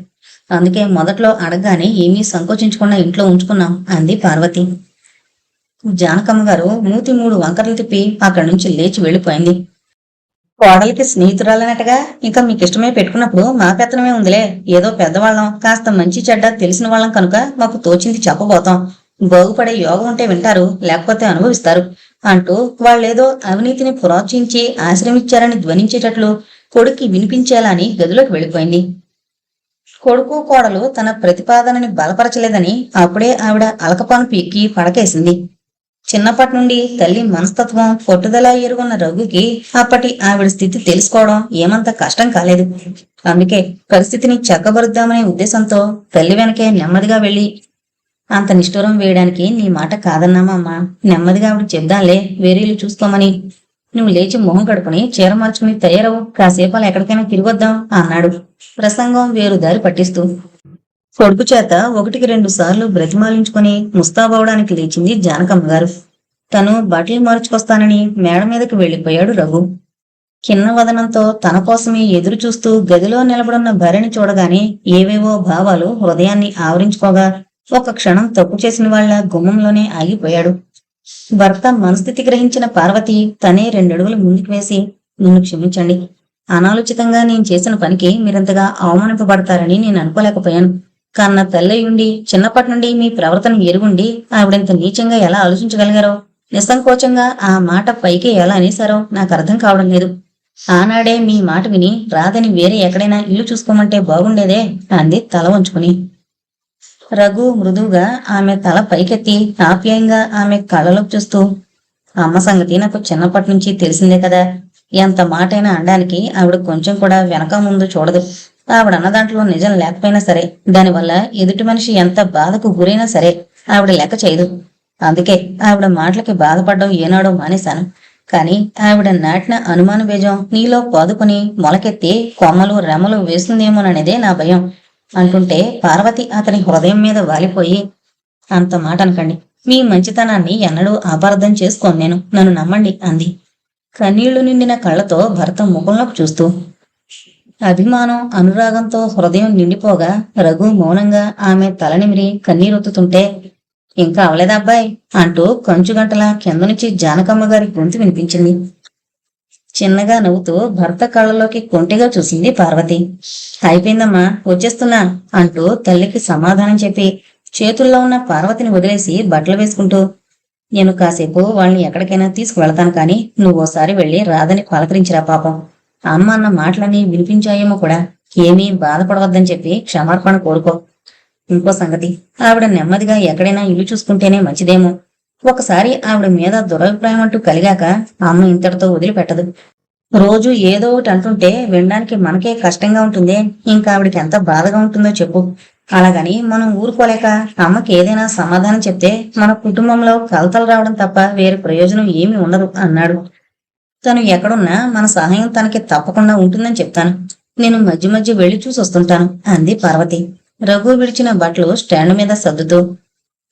అందుకే మొదట్లో అడగగానే ఏమీ సంకోచించకుండా ఇంట్లో ఉంచుకున్నాం అంది పార్వతి. జానకమ్మ గారు మూతి 3 వంకరలు తిప్పి అక్కడి నుంచి లేచి వెళ్ళిపోయింది. కోడలికి స్నేహితురాలనట్టుగా ఇంకా మీకిష్టమే పెట్టుకున్నప్పుడు మా పెత్తనమే ఉందిలే. ఏదో పెద్దవాళ్ళం, కాస్త మంచి చెడ్డ తెలిసిన వాళ్ళం కనుక మాకు తోచింది చెప్పబోతాం. బాగుపడే యోగం ఉంటే వింటారు, లేకపోతే అనుభవిస్తారు అంటూ వాళ్ళేదో అవినీతిని ప్రోత్సహించి ఆశ్రమించారని ధ్వనించేటట్లు కొడుక్కి వినిపించేలా అని గదిలోకి వెళ్ళిపోయింది. కొడుకు కోడలు తన ప్రతిపాదనని బలపరచలేదని అప్పుడే ఆవిడ అలకపాను పీక్కి పడకేసింది. చిన్నప్పటి నుండి తల్లి మనస్తత్వం, పట్టుదల ఎరుగున్న రఘుకి అప్పటి ఆవిడ స్థితి తెలుసుకోవడం ఏమంత కష్టం కాలేదు. అందుకే పరిస్థితిని చక్కబరుద్దామనే ఉద్దేశంతో తల్లి వెనకే నెమ్మదిగా వెళ్లి, అంత నిష్ఠూరం వేయడానికి నీ మాట కాదన్నామమ్మా. నెమ్మదిగా ఆవిడ చెప్దాంలే, వేరేలు చూసుకోమని. నువ్వు లేచి మొహం కడుపుని చీర మార్చుకుని తయారవు, కాసేపాలు ఎక్కడికైనా తిరిగొద్దాం అన్నాడు ప్రసంగం వేరు దారి పట్టిస్తూ. కొడుకు చేత 1-2 సార్లు బ్రతిమాలించుకుని ముస్తాబవడానికి లేచింది జానకమ్మ గారు. తను బట్టలు మార్చుకొస్తానని మేడ మీదకి వెళ్లిపోయాడు రఘు. కిన్న వదనంతో తన కోసమే ఎదురు చూస్తూ గదిలో నిలబడున్న భార్యని చూడగానే ఏవేవో భావాలు హృదయాన్ని ఆవరించుకోగా ఒక క్షణం తప్పు చేసిన వాళ్ల గుమ్మంలోనే ఆగిపోయాడు. భర్త మనస్థితి గ్రహించిన పార్వతి తనే 2 అడుగులు ముందుకు వేసి, నిన్ను క్షమించండి. అనాలోచితంగా నేను చేసిన పనికి మీరింతగా అవమానింపబడతారని నేను అనుకోలేకపోయాను. కన్న తల్లయుండి చిన్నప్పటి నుండి మీ ప్రవర్తన ఎరుగుండి ఆవిడంత నీచంగా ఎలా ఆలోచించగలిగారో, నిస్సంకోచంగా ఆ మాట పైకి ఎలా అనేశారో నాకు అర్థం కావడం లేదు. ఆనాడే మీ మాట విని రాధని వేరే ఎక్కడైనా ఇల్లు చూసుకోమంటే బాగుండేదే అంది తల వంచుకుని. రఘు మృదువుగా ఆమె తల పైకెత్తి ఆప్యాయంగా ఆమె కళ్ళలోకి చూస్తూ, అమ్మ సంగతి నాకు చిన్నప్పటి నుంచి తెలిసిందే కదా. ఎంత మాటైనా అనడానికి ఆవిడ కొంచెం కూడా వెనక ముందు చూడదు. ఆవిడన్న దాంట్లో నిజం లేకపోయినా సరే, దానివల్ల ఎదుటి మనిషి ఎంత బాధకు గురైనా సరే ఆవిడ లెక్క చేయదు. అందుకే ఆవిడ మాటలకి బాధపడడం ఏనాడో మానేశాను. కాని ఆవిడ నాటిన అనుమాన బీజం నీలో పాదుకుని మొలకెత్తి కొమ్మలు రెమ్మలు వేస్తుందేమోననేదే నా భయం అంటుంటే పార్వతి అతని హృదయం మీద వాలిపోయి, అంత మాట అనకండి. మీ మంచితనాన్ని ఎన్నడూ అపార్థం చేసుకోను నేను, నన్ను నమ్మండి అంది కన్నీళ్లు నిండిన కళ్లతో భర్త ముఖంలోకి చూస్తూ. అభిమానం, అనురాగంతో హృదయం నిండిపోగా రఘు మౌనంగా ఆమె తలనిమిరి కన్నీరొత్తుతుంటే, ఇంకా అవలేదా అబ్బాయి అంటూ కంచుగంటల కింద నుంచి జానకమ్మ గారి గొంతు వినిపించింది. చిన్నగా నవ్వుతూ భర్త కళ్ళలోకి కొంటిగా చూసింది పార్వతి. అయిపోయిందమ్మా, వచ్చేస్తున్నా అంటూ తల్లికి సమాధానం చెప్పి చేతుల్లో ఉన్న పార్వతిని వదిలేసి బట్టలు వేసుకుంటూ, నేను కాసేపు వాళ్ళని ఎక్కడికైనా తీసుకువెళతాను కానీ నువ్వోసారి వెళ్ళి రాధని పలకరించిరా పాపం. అమ్మ అన్న మాటలన్నీ వినిపించాయేమో కూడా. ఏమీ బాధపడవద్దని చెప్పి క్షమార్పణ కోరుకో. ఇంకో సంగతి, ఆవిడ నెమ్మదిగా ఎక్కడైనా ఇల్లు చూసుకుంటేనే మంచిదేమో. ఒకసారి ఆవిడ మీద దురభిప్రాయం అంటూ కలిగాక అమ్మ ఇంతటితో వదిలిపెట్టదు. రోజు ఏదో ఒకటి అంటుంటే వినడానికి మనకే కష్టంగా ఉంటుంది. ఇంకా ఆవిడికి ఎంత బాధగా ఉంటుందో చెప్పు. అలాగని మనం ఊరుకోలేక అమ్మకి ఏదైనా సమాధానం చెప్తే మన కుటుంబంలో కలతలు రావడం తప్ప వేరే ప్రయోజనం ఏమీ ఉండదు అన్నాడు. తను ఎక్కడున్నా మన సహాయం తనకి తప్పకుండా ఉంటుందని చెప్తాను. నేను మధ్య మధ్య వెళ్లి చూసి వస్తుంటాను అంది పార్వతి. రఘు విడిచిన బట్టలు స్టాండ్ మీద సర్దుతూ.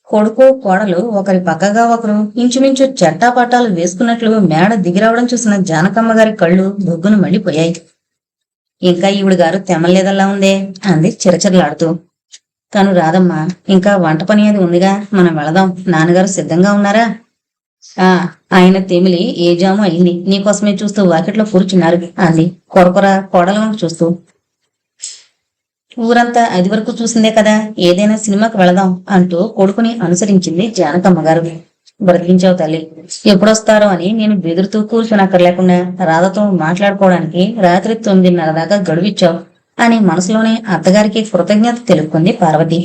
కొడుకు కోడలు ఒకరి పక్కగా ఒకరు ఇంచుమించు చెట్టాపట్టాలు వేసుకున్నట్లు మేడ దిగిరావడం చూసిన జానకమ్మ గారి కళ్ళు బొగ్గును మండిపోయాయి. ఇంకా ఈవిడ గారు తెమ్మలేదల్లా ఉందే అంది చిరచిరలాడుతూ. తను రాదమ్మా, ఇంకా వంట పని అది ఉందిగా, మనం వెళదాం. నాన్నగారు సిద్ధంగా ఉన్నారా? ఆ ఆయన తెమిలి ఏ జాము అయింది, నీకోసమే చూస్తూ వాకిట్లో కూర్చున్నారు అంది కొరకొర కోడల వంక చూస్తూ. ఊరంతా అది వరకు చూసిందే కదా, ఏదైనా సినిమాకి వెళదాం అంటూ కొడుకుని అనుసరించింది జానకమ్మ గారు. బ్రతికించావు తల్లి. ఎప్పుడొస్తారో అని నేను బెదురుతూ కూర్చునక్కర్లేకుండా రాధతో మాట్లాడుకోవడానికి రాత్రి 9:30 దాకా గడువిచ్చావు అని మనసులోనే అత్తగారికి కృతజ్ఞత తెలుపుకుంది పార్వతి.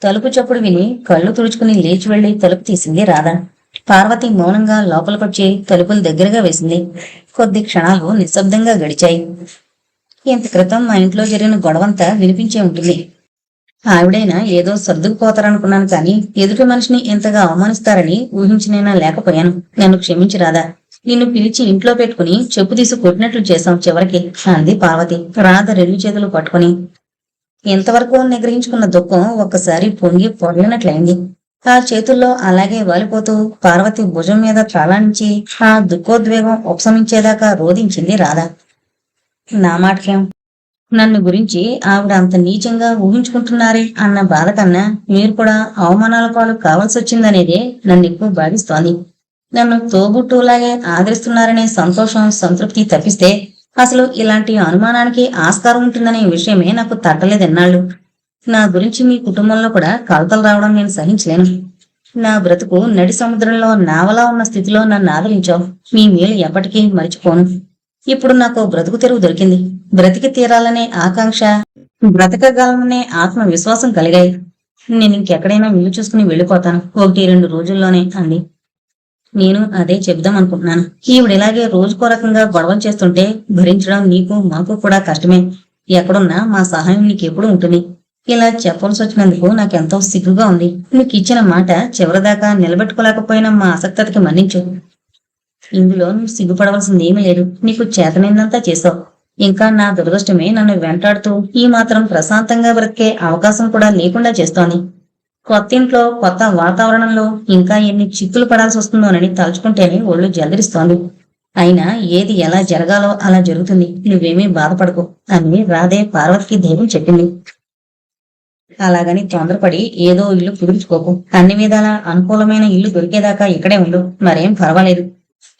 తలుపు చప్పుడు విని కళ్ళు తుడుచుకుని లేచి వెళ్లి తలుపు తీసింది రాధ. పార్వతి మౌనంగా లోపలికొచ్చి తలుపులు దగ్గరగా వేసింది. కొద్ది క్షణాలు నిశ్శబ్దంగా గడిచాయి. ఇంత క్రితం మా ఇంట్లో జరిగిన గొడవంతా వినిపించే ఉంటుంది. ఆవిడైనా ఏదో సర్దుకుపోతారనుకున్నాను కానీ ఎదుటి మనిషిని ఇంతగా అవమానిస్తారని ఊహించినైనా లేకపోయాను. నన్ను క్షమించి రాధా. నిన్ను పిలిచి ఇంట్లో పెట్టుకుని చెప్పు తీసి కొట్టినట్లు చేశాం చివరికి అంది పార్వతి రాధ రెండు చేతులు పట్టుకుని. ఇంతవరకు నిగ్రహించుకున్న దుఃఖం ఒక్కసారి పొంగి పొరలినట్లయింది. ఆ చేతుల్లో అలాగే వాలిపోతూ పార్వతి భుజం మీద తలానించి ఆ దుఃఖోద్వేగం ఉపశమించేదాకా రోధించింది రాధ. నా మాటకేం, నన్ను గురించి ఆవిడ అంత నీచంగా ఊహించుకుంటున్నారే అన్న బాధ కన్నా మీరు కూడా అవమానాల పాలు కావాల్సి వచ్చిందనేదే నన్ను ఎక్కువ బాధిస్తోంది. నన్ను తోబుట్టులాగే ఆదరిస్తున్నారనే సంతోషం సంతృప్తి తప్పిస్తే అసలు ఇలాంటి అనుమానానికి ఆస్కారం ఉంటుందనే విషయమే నాకు తట్టలేదెన్నాళ్ళు. నా గురించి మీ కుటుంబంలో కూడా కలతలు రావడం నేను సహించలేను. నా బ్రతుకు నడి సముద్రంలో నావలా ఉన్న స్థితిలో నన్ను ఆదరించావు. మీ మేలు ఎప్పటికీ మరిచిపోను. ఇప్పుడు నాకు బ్రతుకు తెరువు దొరికింది. బ్రతికి తీరాలనే ఆకాంక్ష, బ్రతకగలననే ఆత్మవిశ్వాసం కలిగాయి. నేను ఇంకెక్కడైనా వీలు చూసుకుని వెళ్ళిపోతాను 1-2 రోజుల్లోనే అంది. నేను అదే చెప్దాం అనుకుంటున్నాను. ఈవిడిలాగే రోజుకో రకంగా గొడవం చేస్తుంటే భరించడం నీకు మాకు కూడా కష్టమే. ఎక్కడున్నా మా సహాయం నీకెప్పుడు ఉంటుంది. ఇలా చెప్పవలసి వచ్చినందుకు నాకెంతో సిగ్గుగా ఉంది. నీకు ఇచ్చిన మాట చివరిదాకా నిలబెట్టుకోలేకపోయినా మా ఆసక్తతకి మన్నించు. ఇందులో నువ్వు సిగ్గుపడవలసింది ఏమీ లేదు. నీకు చేతనైందంతా చేసావు. ఇంకా నా దురదృష్టమే నన్ను వెంటాడుతూ ఈ మాత్రం ప్రశాంతంగా బ్రతికే అవకాశం కూడా లేకుండా చేస్తోంది. కొత్త ఇంట్లో కొత్త వాతావరణంలో ఇంకా ఎన్ని చిక్కులు పడాల్సి వస్తుందోనని తలుచుకుంటేనే ఒళ్ళు జలదరిస్తోంది. అయినా ఏది ఎలా జరగాలో అలా జరుగుతుంది. నువ్వేమీ బాధపడకు అని రాధే పార్వతికి ధైర్యం చెప్పింది. అలాగని తొందరపడి ఏదో ఇల్లు కుదుర్చుకోకు. అన్ని విధాలా అనుకూలమైన ఇల్లు దొరికేదాకా ఇక్కడే ఉండు. మరేం పర్వాలేదు.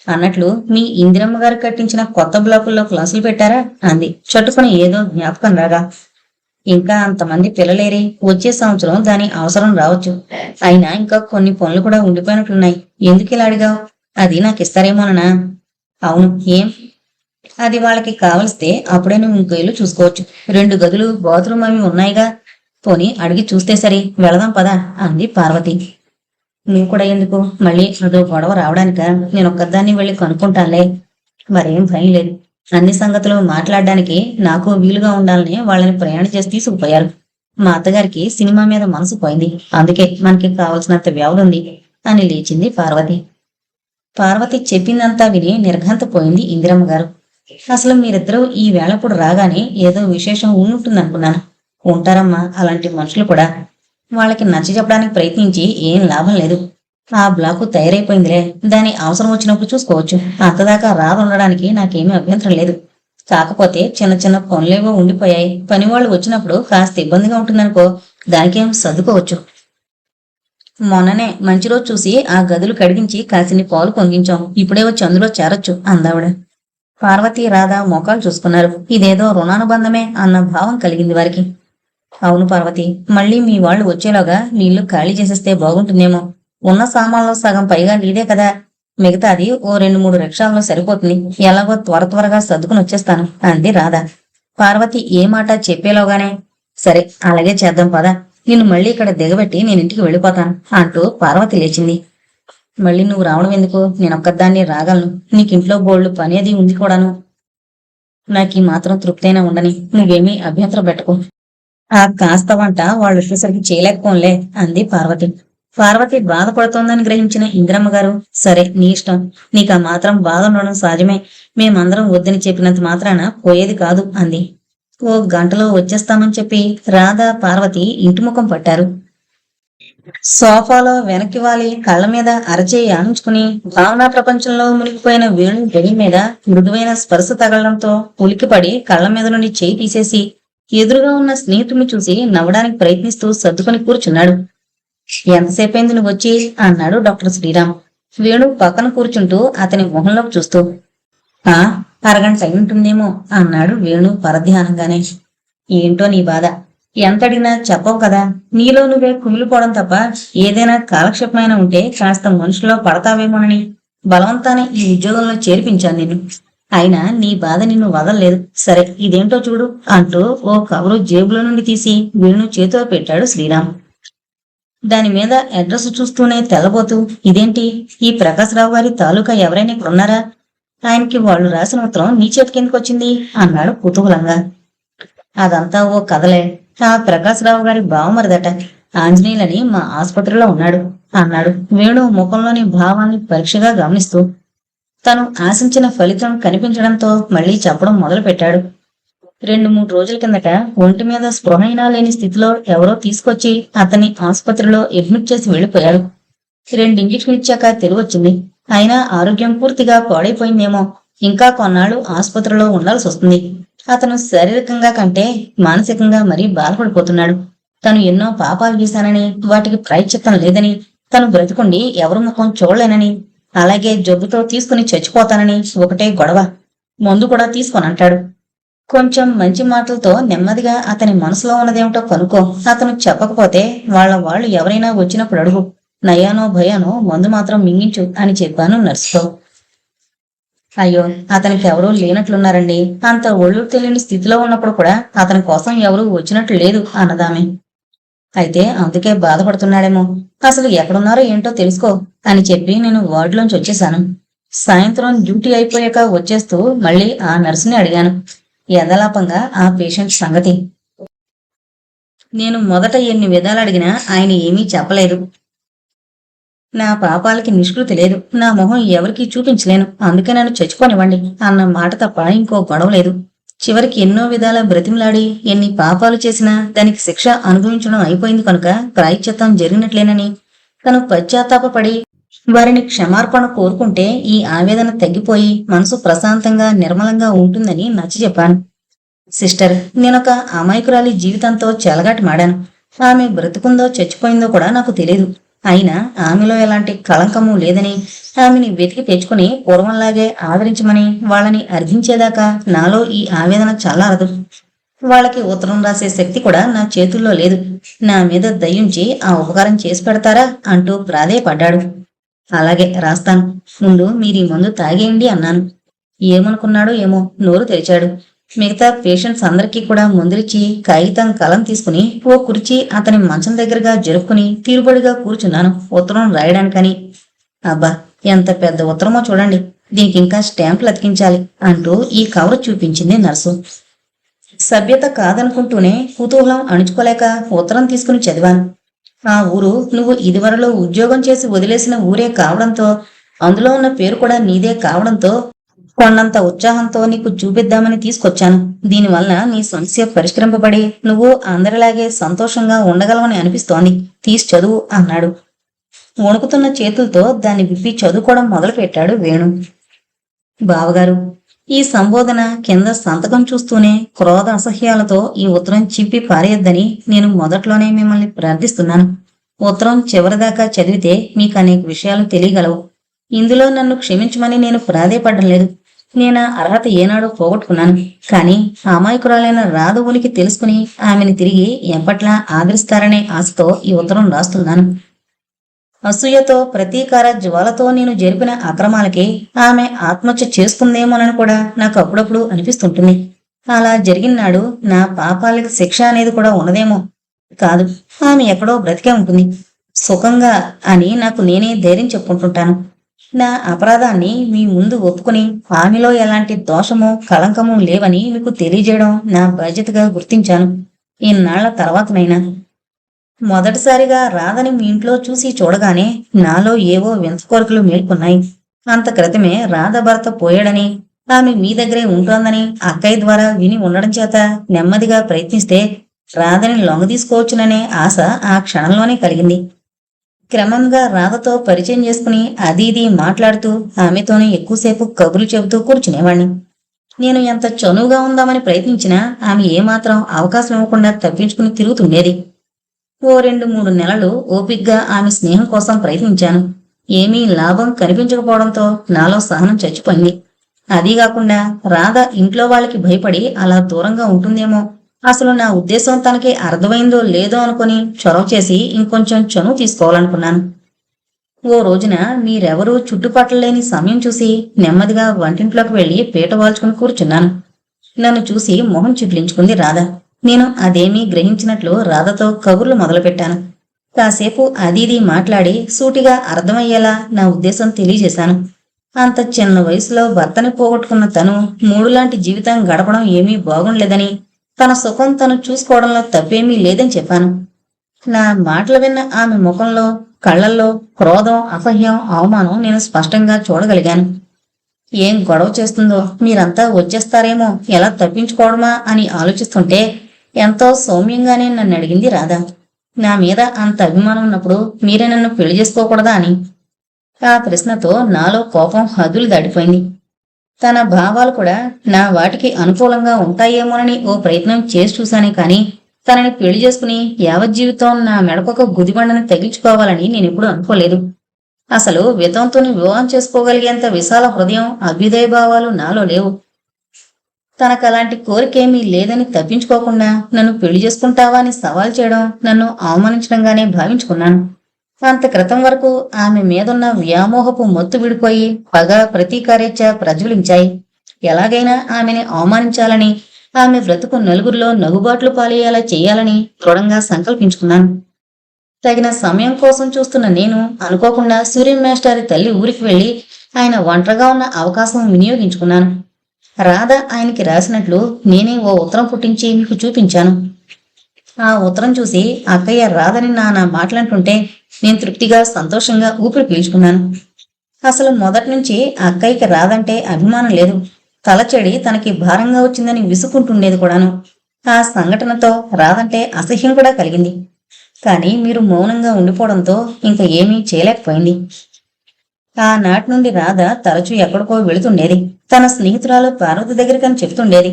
అన్నట్లు మీ ఇందిరమ్మ గారు కట్టించిన కొత్త బ్లాకుల్లో క్లాసులు పెట్టారా అంది చట్టుకుని ఏదో జ్ఞాపకం రాగా. ఇంకా అంతమంది పిల్లలేరి వచ్చే సంవత్సరం దాని అవసరం రావచ్చు. అయినా ఇంకా కొన్ని పనులు కూడా ఉండిపోయినట్లున్నాయి. ఎందుకు ఇలా అడిగావు? అది నాకు ఇస్తారేమోనన్నా. అవును, ఏం? అది వాళ్ళకి కావలిస్తే అప్పుడే నువ్వు ఇంకో ఇల్లు చూసుకోవచ్చు. 2 గదులు బాత్రూమ్ అవి ఉన్నాయిగా. పోనీ అడిగి చూస్తే సరి. వెళదాం పదా అంది పార్వతి. నువ్వు కూడా ఎందుకు? మళ్ళీ అదో గొడవ రావడానిక? నేను ఒక్కదాన్ని వెళ్ళి కనుక్కుంటానులే. మరేం భయం లేదు. అన్ని సంగతులు మాట్లాడడానికి నాకు వీలుగా ఉండాలని వాళ్ళని ప్రయాణం చేసి తీసుకుపోయారు. మా అత్తగారికి సినిమా మీద మనసు పోయింది. అందుకే మనకి కావలసినంత వ్యవధి అని లేచింది పార్వతి. పార్వతి చెప్పిందంతా విని నిర్ఘాంతపోయింది ఇందిరమ్మ గారు. అసలు మీరిద్దరూ ఈ వేళప్పుడు రాగానే ఏదో విశేషం ఉంటుందనుకున్నాను. ఉంటారమ్మా అలాంటి మనుషులు కూడా. వాళ్ళకి నచ్చ చెప్పడానికి ప్రయత్నించి ఏం లాభం లేదు. ఆ బ్లాకు తయారైపోయిందిలే. దాని అవసరం వచ్చినప్పుడు చూసుకోవచ్చు. అంతదాకా రాదుండడానికి నాకేమీ అభ్యంతరం లేదు. కాకపోతే చిన్న చిన్న పనులేవో ఉండిపోయాయి. పనివాళ్ళు వచ్చినప్పుడు కాస్త ఇబ్బందిగా ఉంటుందనుకో. దానికేం సర్దుకోవచ్చు. మొన్ననే మంచి రోజు చూసి ఆ గదులు కడిగించి కాసిని పాలు పొంగించాం. ఇప్పుడే వచ్చి అందులో చేరొచ్చు అందావిడ. పార్వతి రాధ మోకాలు చూసుకున్నారు. ఇదేదో రుణానుబంధమే అన్న భావం కలిగింది వారికి. అవును పార్వతి, మళ్ళీ మీ వాళ్ళు వచ్చేలోగా నీళ్లు ఖాళీ చేసేస్తే బాగుంటుందేమో. ఉన్న సామాన్లో సగం పైగా నీదే కదా. మిగతాది ఓ 2-3 రిక్షాల్లో సరిపోతుంది. ఎలాగో త్వరగా సర్దుకుని వచ్చేస్తాను అంది రాధ. పార్వతి ఏ మాట చెప్పేలోగానే సరే అలాగే చేద్దాం పదా. నిన్ను మళ్ళీ ఇక్కడ దిగబెట్టి నేను ఇంటికి వెళ్ళిపోతాను అంటూ పార్వతి లేచింది. మళ్ళీ నువ్వు రావడం ఎందుకు? నేనొక్కదాన్ని రాగలను. నీకింట్లో బోల్డు పని అది ఉంది కూడాను. నాకు ఈ మాత్రం తృప్తైనా ఉండని. నువ్వేమీ అభ్యంతరం పెట్టకు. ఆ కాస్త వంట వాళ్ళు వచ్చేసరికి చేయలేకపోన్లే అంది పార్వతి. పార్వతి బాధపడుతోందని గ్రహించిన ఇందిరమ్మ గారు, సరే నీ ఇష్టం. నీకు ఆ మాత్రం బాధ ఉండడం సహజమే. మేమందరం వద్దని చెప్పినంత మాత్రాన పోయేది కాదు అంది. ఓ గంటలో వచ్చేస్తామని చెప్పి రాధ పార్వతి ఇంటి ముఖం పట్టారు. సోఫాలో వెనక్కి వాలి కళ్ళ మీద అరచేయి ఆనించుకుని భావనా ప్రపంచంలో మునిగిపోయిన వేణు గడి మీద మృదువైన స్పర్శ తగలడంతో ఉలికిపడి కళ్ళ మీద నుండి చేయి తీసేసి ఎదురుగా ఉన్న స్నేహితుడిని చూసి నవ్వడానికి ప్రయత్నిస్తూ సర్దుకొని కూర్చున్నాడు. ఎంతసేపైంది నువ్వు వచ్చి అన్నాడు డాక్టర్ శ్రీరామ్ వేణు పక్కన కూర్చుంటూ అతని మొహంలోకి చూస్తూ. ఆ అరగంట అయి ఉంటుందేమో అన్నాడు వేణు పరధ్యానంగానే. ఏంటో నీ బాధ, ఎంత అడిగినా చెప్పవు కదా. నీలో నువ్వే కుమిలిపోవడం తప్ప ఏదైనా కాలక్షేపమైన ఉంటే కాస్త మనుషులో పడతావేమోనని బలవంతాన్ని ఈ ఉద్యోగంలో చేర్పించాను నిన్ను. అయినా నీ బాధ నిన్ను వదలలేదు. సరే ఇదేంటో చూడు అంటూ ఓ కవరు జేబులో నుండి తీసి వేణు చేతిలో పెట్టాడు శ్రీరామ్. దాని మీద అడ్రస్ చూస్తూనే తెల్లబోతూ, ఇదేంటి, ఈ ప్రకాశ్రావు గారి తాలూకా ఎవరైనా ఇక్కడున్నారా? ఆయనకి వాళ్ళు రాసిన ఉత్తరం నీ చేతికి వచ్చింది అన్నాడు కుతూహలంగా. అదంతా ఓ కథలే. ఆ ప్రకాశ్రావు గారి బావమరిదట. ఆంజనేయులని మా ఆసుపత్రిలో ఉన్నాడు అన్నాడు వేణు ముఖంలోని భావాన్ని పరీక్షగా గమనిస్తూ. తను ఆశించిన ఫలితం కనిపించడంతో మళ్లీ చెప్పడం మొదలు పెట్టాడు. 2-3 రోజుల కిందట ఒంటి మీద స్పృహైనా లేని స్థితిలో ఎవరో తీసుకొచ్చి అతన్ని ఆసుపత్రిలో అడ్మిట్ చేసి వెళ్లిపోయాడు. 2 ఇంజెక్షన్లు ఇచ్చాక తెలివొచ్చింది. అయినా ఆరోగ్యం పూర్తిగా పాడైపోయిందేమో. ఇంకా కొన్నాళ్లు ఆసుపత్రిలో ఉండాల్సి వస్తుంది. అతను శారీరకంగా కంటే మానసికంగా మరీ బాధపడిపోతున్నాడు. తను ఎన్నో పాపాలు చేశానని, వాటికి ప్రాయశ్చిత్తం లేదని, తను బ్రతికుండి ఎవరి ముఖం చూడలేనని, అలాగే జబ్బుతో తీసుకుని చచ్చిపోతానని ఒకటే గొడవ. మందు కూడా తీసుకొనంటాడు. కొంచెం మంచి మాటలతో నెమ్మదిగా అతని మనసులో ఉన్నదేమిటో కనుక్కో. అతను చెప్పకపోతే వాళ్ళు ఎవరైనా వచ్చినప్పుడు అడుగు. నయానో భయానో మందు మాత్రం మింగించు అని చెప్పాను నర్సుతో. అయ్యో, అతనికి ఎవరూ లేనట్లున్నారండి. అంత ఒళ్ళు తెలియని స్థితిలో ఉన్నప్పుడు కూడా అతని కోసం ఎవరూ వచ్చినట్లు లేదు అన్నదామె. అయితే అందుకే బాధపడుతున్నాడేమో. అసలు ఎక్కడున్నారో ఏంటో తెలుసుకో అని చెప్పి నేను వార్డులోంచి వచ్చేశాను. సాయంత్రం డ్యూటీ అయిపోయాక వచ్చేస్తూ మళ్ళీ ఆ నర్సుని అడిగాను యథాలాపంగా ఆ పేషెంట్ సంగతి. నేను మొదట ఎన్ని విధాలు అడిగినా ఆయన ఏమీ చెప్పలేదు. నా పాపాలకి నిష్కృతి లేదు. నా మొహం ఎవరికీ చూపించలేను. అందుకే నన్ను చచ్చిపోనివ్వండి అన్న మాట తప్ప ఇంకో గొడవ లేదు. చివరికి ఎన్నో విధాల బ్రతిమలాడి ఎన్ని పాపాలు చేసినా దానికి శిక్ష అనుభవించడం అయిపోయింది కనుక ప్రాయశ్చిత్తం జరిగినట్లేనని, తను పశ్చాత్తాపడి వారిని క్షమార్పణ కోరుకుంటే ఈ ఆవేదన తగ్గిపోయి మనసు ప్రశాంతంగా నిర్మలంగా ఉంటుందని నచ్చి చెప్పాను. సిస్టర్, నేనొక అమాయకురాలి జీవితంతో చెలగాటి మాడాను. ఆమె బ్రతుకుందో చచ్చిపోయిందో కూడా నాకు తెలియదు. అయినా ఆమెలో ఎలాంటి కళంకము లేదని, ఆమెని వెతికి తెచ్చుకుని పూర్వంలాగే ఆదరించమని వాళ్ళని అర్థించేదాకా నాలో ఈ ఆవేదన చల్లారదు. వాళ్ళకి ఉత్తరం రాసే శక్తి కూడా నా చేతుల్లో లేదు. నా మీద దయ్యుంచి ఆ ఉపకారం చేసి పెడతారా అంటూ ప్రాధేయపడ్డాడు. అలాగే రాస్తాను. ముందు మీరీ మందు తాగేయండి అన్నాను. ఏమనుకున్నాడో ఏమో నోరు తెరిచాడు. మిగతా పేషెంట్స్ అందరికీ కూడా మందులిచ్చి కాగితం కలం తీసుకుని ఓ కుర్చీ అతని మంచం దగ్గరగా జరుపుకుని తీరుబడిగా కూర్చున్నాను ఉత్తరం రాయడానికని. అబ్బా, ఎంత పెద్ద ఉత్తరమో చూడండి. దీనికి ఇంకా స్టాంపులు అతికించాలి అంటూ ఈ కవర్ చూపించింది నర్సు. సభ్యత కాదనుకుంటూనే కుతూహలం అణుచుకోలేక ఉత్తరం తీసుకుని చదివాను. ఆ ఊరు నువ్వు ఇదివరలో ఉద్యోగం చేసి వదిలేసిన ఊరే కావడంతో, అందులో ఉన్న పేరు కూడా నీదే కావడంతో కొండంత ఉత్సాహంతో నీకు చూపిద్దామని తీసుకొచ్చాను. దీనివల్ల నీ సమస్య పరిష్కరింపబడి నువ్వు అందరిలాగే సంతోషంగా ఉండగలవని అనిపిస్తోంది. తీసి చదువు అన్నాడు. వణుకుతున్న చేతులతో దాన్ని విప్పి చదువుకోవడం మొదలు పెట్టాడు వేణు. బావగారు, ఈ సంబోధన కింద సంతకం చూస్తూనే క్రోధ అసహ్యాలతో ఈ ఉత్తరం చింపి పారేయొద్దని నేను మొదట్లోనే మిమ్మల్ని ప్రార్థిస్తున్నాను. ఉత్తరం చివరిదాకా చదివితే మీకు అనేక విషయాలు తెలియగలవు. ఇందులో నన్ను క్షమించమని నేను ప్రాధేయపడడం లేదు. నేను అర్హత ఏనాడో పోగొట్టుకున్నాను. కానీ అమాయకురాలైన రాధ ఉనికి తెలుసుకుని ఆమెను తిరిగి ఎప్పట్లా ఆదరిస్తారనే ఆశతో ఈ ఉత్తరం రాస్తున్నాను. అసూయతో ప్రతీకార జ్వాలతో నేను జరిపిన అక్రమాలకి ఆమె ఆత్మహత్య చేసుకుందేమోనని కూడా నాకు అప్పుడప్పుడు అనిపిస్తుంటుంది. అలా జరిగినాడు నా పాపాలకి శిక్ష అనేది కూడా ఉన్నదేమో. కాదు, ఆమె ఎక్కడో బ్రతికే ఉంటుంది. సుఖంగా అని నాకు నేనే ధైర్యం చెప్పుకుంటుంటాను. నా అపరాధాన్ని మీ ముందు ఒప్పుకుని ఆమెలో ఎలాంటి దోషము కళంకము లేవని మీకు తెలియజేయడం నా బాధ్యతగా గుర్తించాను. ఇన్నాళ్ల తర్వాతనైనా మొదటిసారిగా రాధని మీ ఇంట్లో చూసి చూడగానే నాలో ఏవో వింత కోరికలు మేల్కొన్నాయి. అంత క్రితమే రాధ భర్త పోయాడని, ఆమె మీ దగ్గరే ఉంటోందని అక్కయ్య ద్వారా విని ఉండడం చేత నెమ్మదిగా ప్రయత్నిస్తే రాధని లొంగదీసుకోవచ్చుననే ఆశ ఆ క్షణంలోనే కలిగింది. క్రమంగా రాధతో పరిచయం చేసుకుని అది ఇది మాట్లాడుతూ ఆమెతోనే ఎక్కువసేపు కబుర్లు చెబుతూ కూర్చునేవాణ్ణి. నేను ఎంత చనువుగా ఉందామని ప్రయత్నించినా ఆమె ఏమాత్రం అవకాశం ఇవ్వకుండా తప్పించుకుని తిరుగుతుండేది. ఓ 2-3 నెలలు ఓపిగ్గా ఆమె స్నేహం కోసం ప్రయత్నించాను. ఏమీ లాభం కనిపించకపోవడంతో నాలో సహనం చచ్చిపోయింది. అదీగాకుండా రాధ ఇంట్లో వాళ్ళకి భయపడి అలా దూరంగా ఉంటుందేమో, అసలు నా ఉద్దేశం తనకి అర్థమైందో లేదో అనుకుని చొరవ చేసి ఇంకొంచెం చనువు తీసుకోవాలనుకున్నాను. ఓ రోజున మీరెవరూ చుట్టుపక్కలేని సమయం చూసి నెమ్మదిగా వంటింట్లోకి వెళ్లి పీట వాల్చుకుని కూర్చున్నాను. నన్ను చూసి మొహం చిట్లించుకుంది రాధ. నేను అదేమీ గ్రహించినట్లు రాధతో కబుర్లు మొదలుపెట్టాను. కాసేపు అదీది మాట్లాడి సూటిగా అర్థమయ్యేలా నా ఉద్దేశం తెలియజేశాను. అంత చిన్న వయసులో భర్తని పోగొట్టుకున్న తను మూడులాంటి జీవితం గడపడం ఏమీ బాగుండలేదని, తన సుఖం తను చూసుకోవడంలో తప్పేమీ లేదని చెప్పాను. నా మాటలు విన్న ఆమె ముఖంలో, కళ్లల్లో క్రోధం, అసహ్యం, అవమానం నేను స్పష్టంగా చూడగలిగాను. ఏం గొడవ చేస్తుందో, మీరంతా వచ్చేస్తారేమో, ఎలా తప్పించుకోవడమా అని ఆలోచిస్తుంటే ఎంతో సౌమ్యంగానే నన్ను అడిగింది రాధ. నా మీద అంత అభిమానం ఉన్నప్పుడు మీరే నన్ను పెళ్లి చేసుకోకూడదా అని. ఆ ప్రశ్నతో నాలో కోపం హద్దులు దాటిపోయింది. తన భావాలు కూడా నా వాటికి అనుకూలంగా ఉంటాయేమోనని ఓ ప్రయత్నం చేసి చూశానే కానీ తనని పెళ్లి చేసుకుని యావజ్జీవితం నా మెడకొక గుదిబండని తగిలించుకోవాలని నేనెప్పుడు అనుకోలేదు. అసలు వితంతుని వివాహం చేసుకోగలిగేంత విశాల హృదయం, అభ్యుదయ భావాలు నాలో లేవు. తనకలాంటి కోరికేమీ లేదని తప్పించుకోకుండా నన్ను పెళ్లి చేసుకుంటావా అని సవాల్ చేయడం నన్ను అవమానించడంగానే భావించుకున్నాను. అంత క్రితం వరకు ఆమె మీదున్న వ్యామోహపు మత్తు విడిపోయి పగ, ప్రతీకారేచ్ఛ ప్రజ్వలించాయి. ఎలాగైనా ఆమెని అవమానించాలని, ఆమె బ్రతుకు నలుగురిలో నగుబాట్లు పాలేయేలా చేయాలని దృఢంగా సంకల్పించుకున్నాను. తగిన సమయం కోసం చూస్తున్న నేను అనుకోకుండా సూర్యం మేస్టారి తల్లి ఊరికి వెళ్లి ఆయన ఒంటరిగా ఉన్న అవకాశం వినియోగించుకున్నాను. రాధ ఆయనకి రాసినట్లు నేనే ఓ ఉత్తరం పుట్టించి మీకు చూపించాను. ఆ ఉత్తరం చూసి అక్కయ్య రాధని నానా మాటలంటుంటే నేను తృప్తిగా, సంతోషంగా ఊపిరి పీల్చుకున్నాను. అసలు మొదటి నుంచి అక్కయ్యకి రాధంటే అభిమానం లేదు. తలచెడి తనకి భారంగా వచ్చిందని విసుకుంటుండేది కూడాను. ఆ సంఘటనతో రాధంటే అసహ్యం కూడా కలిగింది. కానీ మీరు మౌనంగా ఉండిపోవడంతో ఇంక ఏమీ చేయలేకపోయింది. ఆనాటి నుండి రాధ తరచూ ఎక్కడికో వెళుతుండేది. తన స్నేహితురాలు పార్వతి దగ్గరికని చెప్తుండేది.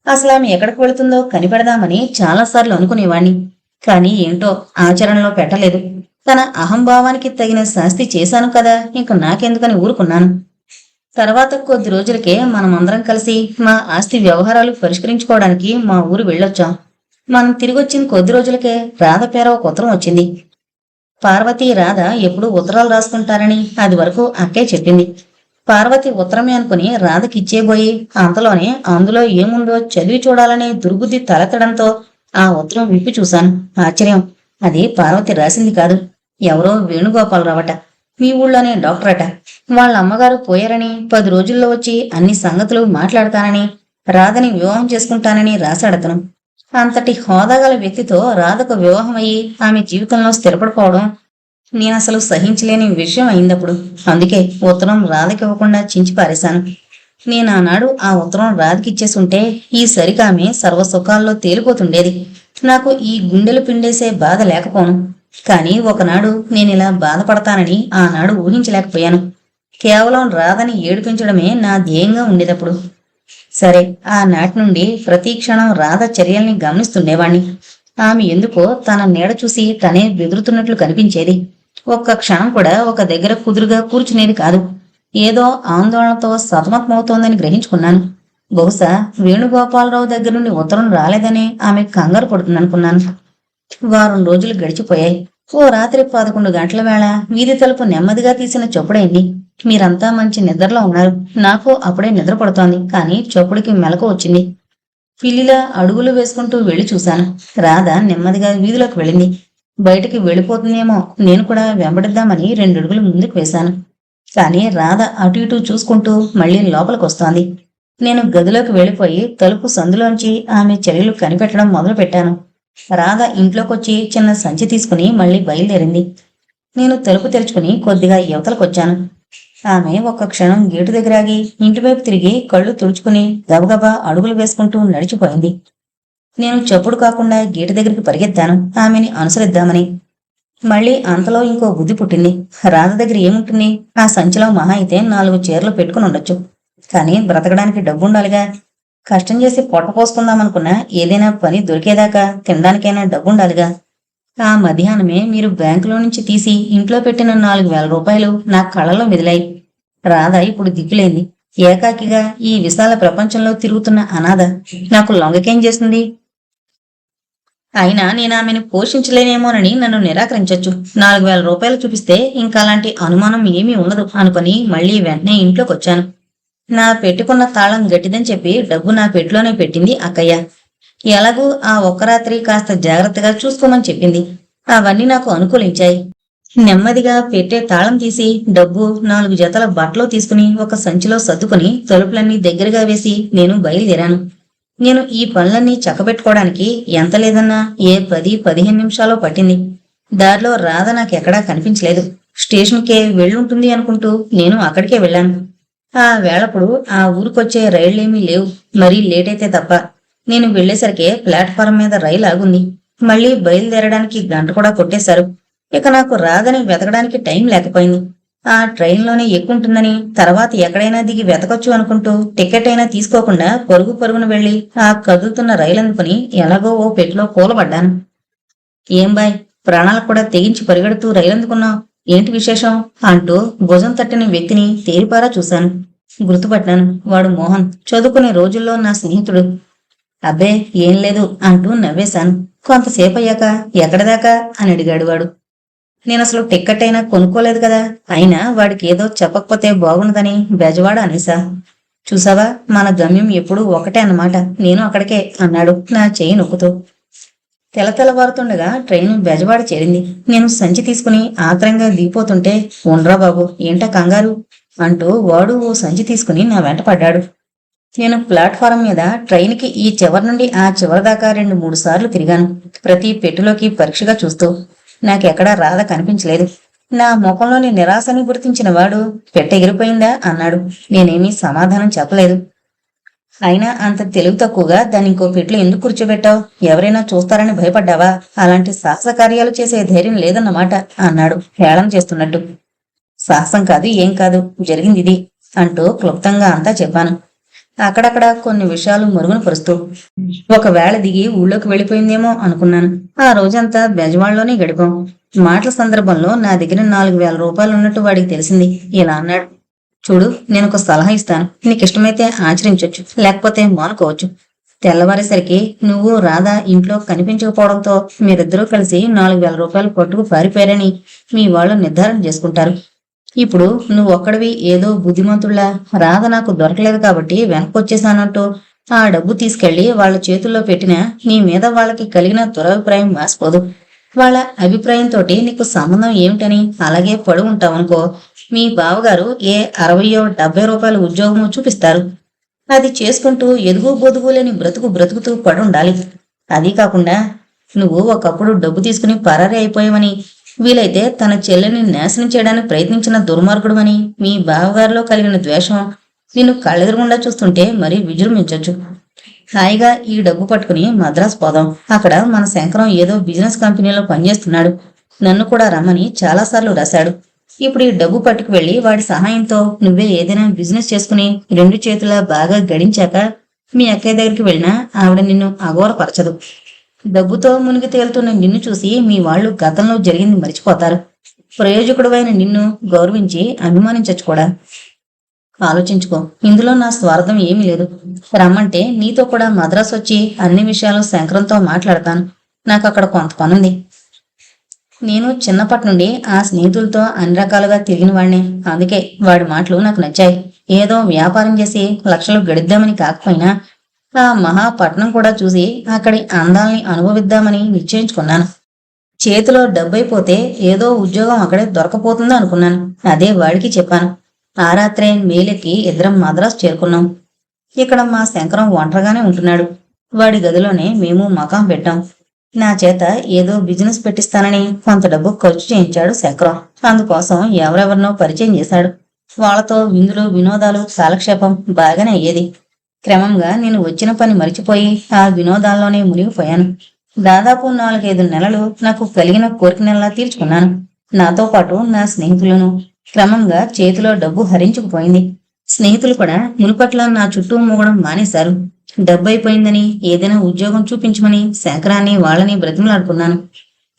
అసలు ఆమె ఎక్కడికి వెళుతుందో కనిపెడదామని చాలాసార్లు అనుకునేవాణ్ణి. కానీ ఏంటో ఆచరణలో పెట్టలేదు. తన అహంభావానికి తగిన శాస్తి చేశాను కదా, ఇంక నాకెందుకని ఊరుకున్నాను. తర్వాత కొద్ది రోజులకే మనమందరం కలిసి మా ఆస్తి వ్యవహారాలు పరిష్కరించుకోవడానికి మా ఊరు వెళ్ళొచ్చాం. మనం తిరిగొచ్చిన కొద్ది రోజులకే రాధ పేర ఒక ఉత్తరం వచ్చింది. పార్వతి, రాధ ఎప్పుడూ ఉత్తరాలు రాసుకుంటారని అది వరకు అక్కే చెప్పింది. పార్వతి ఉత్తరమే అనుకుని రాధకిచ్చేబోయి అంతలోనే అందులో ఏముందో చదివి చూడాలనే దుర్బుద్ధి తలెత్తడంతో ఆ ఉత్తరం విప్పి చూశాను. ఆశ్చర్యం, అది పార్వతి రాసింది కాదు. ఎవరో వేణుగోపాలరావట. మీ ఊళ్ళోనే డాక్టర్ అట. వాళ్ళ అమ్మగారు పోయారని 10 రోజుల్లో వచ్చి అన్ని సంగతులు మాట్లాడతానని, రాధని వివాహం చేసుకుంటానని రాశాడతను. అంతటి హోదాగల వ్యక్తితో రాధకు వివాహం అయ్యి ఆమె జీవితంలో స్థిరపడిపోవడం నేనసలు సహించలేని విషయం అయిందప్పుడు. అందుకే ఉత్తరం రాధకి ఇవ్వకుండా చించి పారేశాను. నేనానాడు ఆ ఉత్తరం రాధకిచ్చేసుంటే ఈసరికి ఆమె సర్వసుఖాల్లో తేలిపోతుండేది. నాకు ఈ గుండెలు పిండేసే బాధ లేకపోను. కానీ ఒకనాడు నేనిలా బాధపడతానని ఆనాడు ఊహించలేకపోయాను. కేవలం రాధని ఏడిపించడమే నా ధ్యేయంగా ఉండేదప్పుడు. సరే, ఆనాటి నుండి ప్రతి క్షణం రాధ చర్యల్ని గమనిస్తుండేవాణ్ణి. ఆమె ఎందుకో తన నీడ చూసి తనే బెదురుతున్నట్లు కనిపించేది. ఒక్క క్షణం కూడా ఒక దగ్గర కుదురుగా కూర్చునేది కాదు. ఏదో ఆందోళనతో సతమతమవుతోందని గ్రహించుకున్నాను. బహుశా వేణుగోపాలరావు దగ్గర నుండి ఉత్తరం రాలేదనే ఆమె కంగారు పడుతుందనుకున్నాను. వారం రోజులు గడిచిపోయాయి. ఓ రాత్రి 11 గంటల వేళ వీధి తలుపు నెమ్మదిగా తీసిన చొప్పుడైంది. మీరంతా మంచి నిద్రలో ఉన్నారు. నాకు అప్పుడే నిద్ర పడుతోంది. కానీ చొప్పుడికి మెలకు వచ్చింది. పిల్లిలా అడుగులు వేసుకుంటూ వెళ్లి చూశాను. రాధ నెమ్మదిగా వీధిలోకి వెళ్ళింది. బయటికి వెళ్ళిపోతుందేమో నేను కూడా వెంబడిద్దామని 2 అడుగులు ముందుకు వేశాను. కానీ రాధ అటు ఇటు చూసుకుంటూ మళ్ళీ లోపలికొస్తోంది. నేను గదిలోకి వెళ్ళిపోయి తలుపు సందులోంచి ఆమె చర్యలు కనిపెట్టడం మొదలుపెట్టాను. రాధ ఇంట్లోకొచ్చి చిన్న సంచి తీసుకుని మళ్ళీ బయలుదేరింది. నేను తలుపు తెరుచుకుని కొద్దిగా యువతలకొచ్చాను. ఆమె ఒక్క క్షణం గేటు దగ్గరాగి ఇంటివైపు తిరిగి కళ్ళు తుడుచుకుని గబగబా అడుగులు వేసుకుంటూ నడిచిపోయింది. నేను చప్పుడు కాకుండా గేటు దగ్గరికి పరిగెత్తాను ఆమెని అనుసరిద్దామని. మళ్ళీ అంతలో ఇంకో బుద్ధి పుట్టింది. రాధ దగ్గర ఏముంటుంది? ఆ సంచిలో మహా అయితే 4 చీరలు పెట్టుకుని ఉండొచ్చు. కానీ బ్రతకడానికి డబ్బుండాలిగా. కష్టం చేసి పొట్ట పోసుకుందామనుకున్నా ఏదైనా పని దొరికేదాకా తినడానికైనా డబ్బుండాలిగా. ఆ మధ్యాహ్నమే మీరు బ్యాంకులో నుంచి తీసి ఇంట్లో పెట్టిన 4,000 రూపాయలు నా కళ్ళలో మెదిలాయి. రాధ ఇప్పుడు దిక్కులేంది. ఏకాకిగా ఈ విశాల ప్రపంచంలో తిరుగుతున్న అనాథ నాకు లొంగకేం చేస్తుంది? అయినా నేను ఆమెను పోషించలేనేమోనని నన్ను నిరాకరించొచ్చు. 4,000 రూపాయలు చూపిస్తే ఇంకా అలాంటి అనుమానం ఏమీ ఉండదు అనుకుని మళ్ళీ వెంటనే ఇంట్లోకొచ్చాను. నా పెట్టుకున్న తాళం గట్టిదని చెప్పి డబ్బు నా పెట్టిలోనే పెట్టింది అక్కయ్య. ఎలాగూ ఆ ఒక్క రాత్రి కాస్త జాగ్రత్తగా చూసుకోమని చెప్పింది. అవన్నీ నాకు అనుకూలించాయి. నెమ్మదిగా పెట్టే తాళం తీసి డబ్బు 4 జతల బట్టలు తీసుకుని ఒక సంచిలో సర్దుకుని తలుపులన్నీ దగ్గరగా వేసి నేను బయలుదేరాను. నేను ఈ పనులన్నీ చక్కబెట్టుకోవడానికి ఎంత లేదన్నా ఏ 10-15 నిమిషాలో పట్టింది. దారిలో రాధ నాకెక్కడా కనిపించలేదు. స్టేషన్కే వెళ్ళుంటుంది అనుకుంటూ నేను అక్కడికే వెళ్ళాను. ఆ వేళప్పుడు ఆ ఊరికొచ్చే రైళ్లేమీ లేవు, మరీ లేటైతే తప్ప. నేను వెళ్లేసరికే ప్లాట్ఫారం మీద రైలు ఆగుంది. మళ్ళీ బయలుదేరడానికి గంట కూడా కొట్టేశారు. ఇక నాకు రాధని వెతకడానికి టైం లేకపోయింది. ఆ ట్రైన్లోనే ఎక్కుంటుందని తర్వాత ఎక్కడైనా దిగి వెతకొచ్చు అనుకుంటూ టికెట్ అయినా తీసుకోకుండా పరుగు పరుగున వెళ్లి ఆ కదులుతున్న రైలు అందుకుని ఎలాగో ఓ పెట్టిలో కూలబడ్డాను. ఏం బాయ్, ప్రాణాలకు కూడా తెగించి పరిగెడుతూ రైలు అందుకున్నావు, ఏంటి విశేషం అంటూ భుజం తట్టిన వ్యక్తిని తేరిపారా చూశాను. గుర్తుపట్టాను. వాడు మోహన్, చదువుకునే రోజుల్లో నా స్నేహితుడు. అబ్బే ఏం లేదు అంటూ నవ్వేశాను. కొంతసేపు అయ్యాక ఎక్కడిదాకా అని అడిగాడు వాడు. నేనసలు టిక్కెట్ అయినా కొనుక్కోలేదు కదా. అయినా వాడికి ఏదో చెప్పకపోతే బాగుండదని బెజవాడ అనేసా. చూసావా, మన గమ్యం ఎప్పుడూ ఒకటే అన్నమాట, నేను అక్కడికే అన్నాడు నా చెయ్యి నొక్కుతూ. తెల్లవారుతుండగా ట్రైను బెజవాడ చేరింది. నేను సంచి తీసుకుని ఆత్రంగా దిగిపోతుంటే, ఉండ్రా బాబు, ఏంటా కంగారు అంటూ వాడు ఓ సంచి తీసుకుని నా వెంట పడ్డాడు. నేను ప్లాట్ఫారం మీద ట్రైన్కి ఈ చివరి నుండి ఆ చివరి దాకా 2-3 సార్లు తిరిగాను, ప్రతి పెట్టులోకి పరీక్షగా చూస్తూ. నాకెక్కడా రాధ కనిపించలేదు. నా ముఖంలోని నిరాశని గుర్తించిన వాడు పెట్టెగిరిపోయిందా అన్నాడు. నేనేమీ సమాధానం చెప్పలేదు. అయినా అంత తెలివి తక్కువగా దాన్ని ఇంకో పెట్లో ఎందుకు కూర్చోబెట్టావు? ఎవరైనా చూస్తారని భయపడ్డావా? అలాంటి సాహస కార్యాలు చేసే ధైర్యం లేదన్నమాట అన్నాడు హేళన చేస్తున్నట్టు. సాహసం కాదు, ఏం కాదు, జరిగింది ఇది అంటూ క్లుప్తంగా అంతా చెప్పాను. అక్కడక్కడ కొన్ని విషయాలు మరుగున పరుస్తూ. ఒకవేళ దిగి ఊళ్ళోకి వెళ్ళిపోయిందేమో అనుకున్నాను. ఆ రోజంతా బెజవాడలోనే గడిపాం. మాటల సందర్భంలో నా దగ్గర 4,000 రూపాయలు ఉన్నట్టు వాడికి తెలిసింది. ఇలా అన్నాడు, చూడు, నేను ఒక సలహా ఇస్తాను. నీకిష్టమైతే ఆచరించొచ్చు, లేకపోతే మానుకోవచ్చు. తెల్లవారేసరికి నువ్వు రాధ ఇంట్లో కనిపించకపోవడంతో మీరిద్దరూ కలిసి 4,000 రూపాయలు పట్టుకు పారిపోయారని మీ వాళ్ళు నిర్ధారణ చేసుకుంటారు. ఇప్పుడు నువ్వు ఒక్కడివి ఏదో బుద్ధిమంతుల్లా రాధ నాకు దొరకలేదు కాబట్టి వెనక్కొచ్చేసానంటూ ఆ డబ్బు తీసుకెళ్లి వాళ్ళ చేతుల్లో పెట్టినా నీ మీద వాళ్ళకి కలిగిన దురభిప్రాయం మాసిపోదు. వాళ్ళ అభిప్రాయంతో నీకు సంబంధం ఏమిటని అలాగే పడు ఉంటావనుకో, మీ బావగారు ఏ 60-70 రూపాయల ఉద్యోగము చూపిస్తారు. అది చేసుకుంటూ ఎదుగు బొదుగు లేని బ్రతుకుతూ పడుండాలి. అదీ కాకుండా నువ్వు ఒకప్పుడు డబ్బు తీసుకుని పరారీ అయిపోయావని, వీలైతే తన చెల్లెని నాశనం చేయడానికి ప్రయత్నించిన దుర్మార్గుడమని మీ బావగారిలో కలిగిన ద్వేషం నిన్ను కళ్ళెదురుగుండా చూస్తుంటే మరీ విజృంభించొచ్చు. హాయిగా ఈ డబ్బు పట్టుకుని మద్రాసు పోదాం. అక్కడ మన శంకరం ఏదో బిజినెస్ కంపెనీలో పనిచేస్తున్నాడు. నన్ను కూడా రమ్మని చాలాసార్లు రాశాడు. ఇప్పుడు ఈ డబ్బు పట్టుకు వెళ్లి వాడి సహాయంతో నువ్వే ఏదైనా బిజినెస్ చేసుకుని 2 చేతులా బాగా గడించాక మీ అక్కయ్య దగ్గరికి వెళ్ళినా ఆవిడ నిన్ను అఘోరపరచదు. డబ్బుతో మునిగి తేలుతున్న నిన్ను చూసి మీ వాళ్ళు గతంలో జరిగింది మర్చిపోతారు. ప్రయోజకుడువైన నిన్ను గౌరవించి అభిమానించచ్చు కూడా. ఆలోచించుకో, ఇందులో నా స్వార్థం ఏమీ లేదు. రమ్మంటే నీతో కూడా మద్రాసు వచ్చి అన్ని విషయాలు శంకరంతో మాట్లాడతాను. నాకు అక్కడ కొంత పనుంది. నేను చిన్నప్పటి నుండి ఆ స్నేహితులతో అన్ని రకాలుగా తిరిగిన వాడిని. అందుకే వాడి మాటలు నాకు నచ్చాయి. ఏదో వ్యాపారం చేసి లక్షలు గడిద్దామని కాకపోయినా ఆ మహాపట్నం కూడా చూసి అక్కడి అందాల్ని అనుభవిద్దామని నిశ్చయించుకున్నాను. చేతిలో డబ్బైపోతే ఏదో ఉద్యోగం అక్కడే దొరకపోతుందో అనుకున్నాను. అదే వాడికి చెప్పాను. ఆ రాత్రే మేలెక్కి ఇద్దరం మద్రాసు చేరుకున్నాం. ఇక్కడ మా శంకరం ఒంటరిగానే ఉంటున్నాడు. వాడి గదిలోనే మేము మకాం పెట్టాం. నా చేత ఏదో బిజినెస్ పెట్టిస్తానని కొంత డబ్బు ఖర్చు చేయించాడు శంకరం. అందుకోసం ఎవరెవరినో పరిచయం చేశాడు. వాళ్లతో విందులు వినోదాలు కాలక్షేపం బాగానే అయ్యేది. క్రమంగా నేను వచ్చిన పని మరిచిపోయి ఆ వినోదాల్లోనే మునిగిపోయాను. దాదాపు 4-5 నెలలు నాకు కలిగిన కోరికనల్లా తీర్చుకున్నాను. నాతో పాటు నా స్నేహితులను. క్రమంగా చేతిలో డబ్బు హరించుకుపోయింది. స్నేహితులు కూడా మునుపట్ల నా చుట్టూ మూగడం మానేశారు. డబ్బైపోయిందని ఏదైనా ఉద్యోగం చూపించమని శంకరాన్ని వాళ్ళని బ్రతిమలాడుకున్నాను.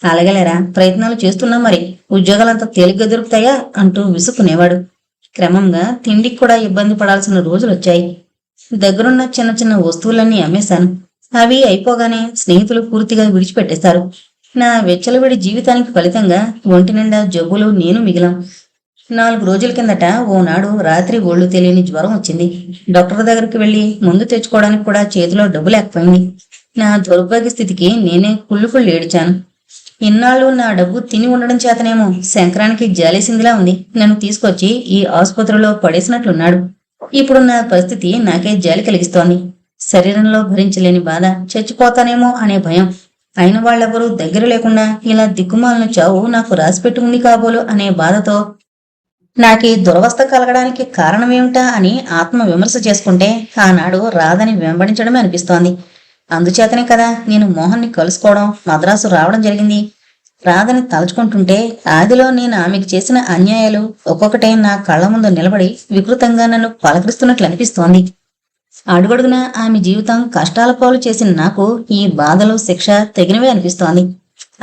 అలాగలేరా, ప్రయత్నాలు చేస్తున్నాం, మరి ఉద్యోగాలంతా తేలిగ్గా దొరుకుతాయా అంటూ విసుక్కునేవాడు. క్రమంగా తిండికి కూడా ఇబ్బంది పడాల్సిన రోజులొచ్చాయి. దగ్గరున్న చిన్న చిన్న వస్తువులన్నీ అమ్మేశాను. అవి అయిపోగానే స్నేహితులు పూర్తిగా విడిచిపెట్టేశారు. నా వెచ్చలవిడి జీవితానికి ఫలితంగా ఒంటి నిండా జబ్బులు నేను మిగిలాం. 4 రోజుల కిందట ఓనాడు రాత్రి ఒళ్ళు తెలియని జ్వరం వచ్చింది. డాక్టర్ దగ్గరికి వెళ్లి ముందు తెచ్చుకోవడానికి కూడా చేతిలో డబ్బు లేకపోయింది. నా దౌర్భాగ్య స్థితికి నేనే కుళ్ళు ఏడ్చాను. ఇన్నాళ్ళు నా డబ్బు తిని ఉండడం చేతనేమో శంకరానికి జాలేసిందిలా ఉంది. నన్ను తీసుకొచ్చి ఈ ఆసుపత్రిలో పడేసినట్లున్నాడు. ఇప్పుడు నా పరిస్థితి నాకే జాలి కలిగిస్తోంది. శరీరంలో భరించలేని బాధ, చచ్చిపోతానేమో అనే భయం. అయిన వాళ్ళెవరూ దగ్గర లేకుండా ఇలా దిక్కుమాలను చావు నాకు రాసిపెట్టి ఉంది కాబోలు అనే బాధతో నాకీ దురవస్థ కలగడానికి కారణమేమిటా అని ఆత్మ విమర్శ చేసుకుంటే ఆనాడు రాధని వెంబడించడమే అనిపిస్తోంది. అందుచేతనే కదా నేను మోహన్ని కలుసుకోవడం, మద్రాసు రావడం జరిగింది. రాధని తలుచుకుంటుంటే ఆదిలో నేను ఆమెకు చేసిన అన్యాయాలు ఒక్కొక్కటే నా కళ్ల ముందు నిలబడి వికృతంగా నన్ను పలకరిస్తున్నట్లు అనిపిస్తోంది. అడుగడుగున ఆమె జీవితం కష్టాల పాలు చేసిన నాకు ఈ బాధలు శిక్ష తగినవే అనిపిస్తోంది.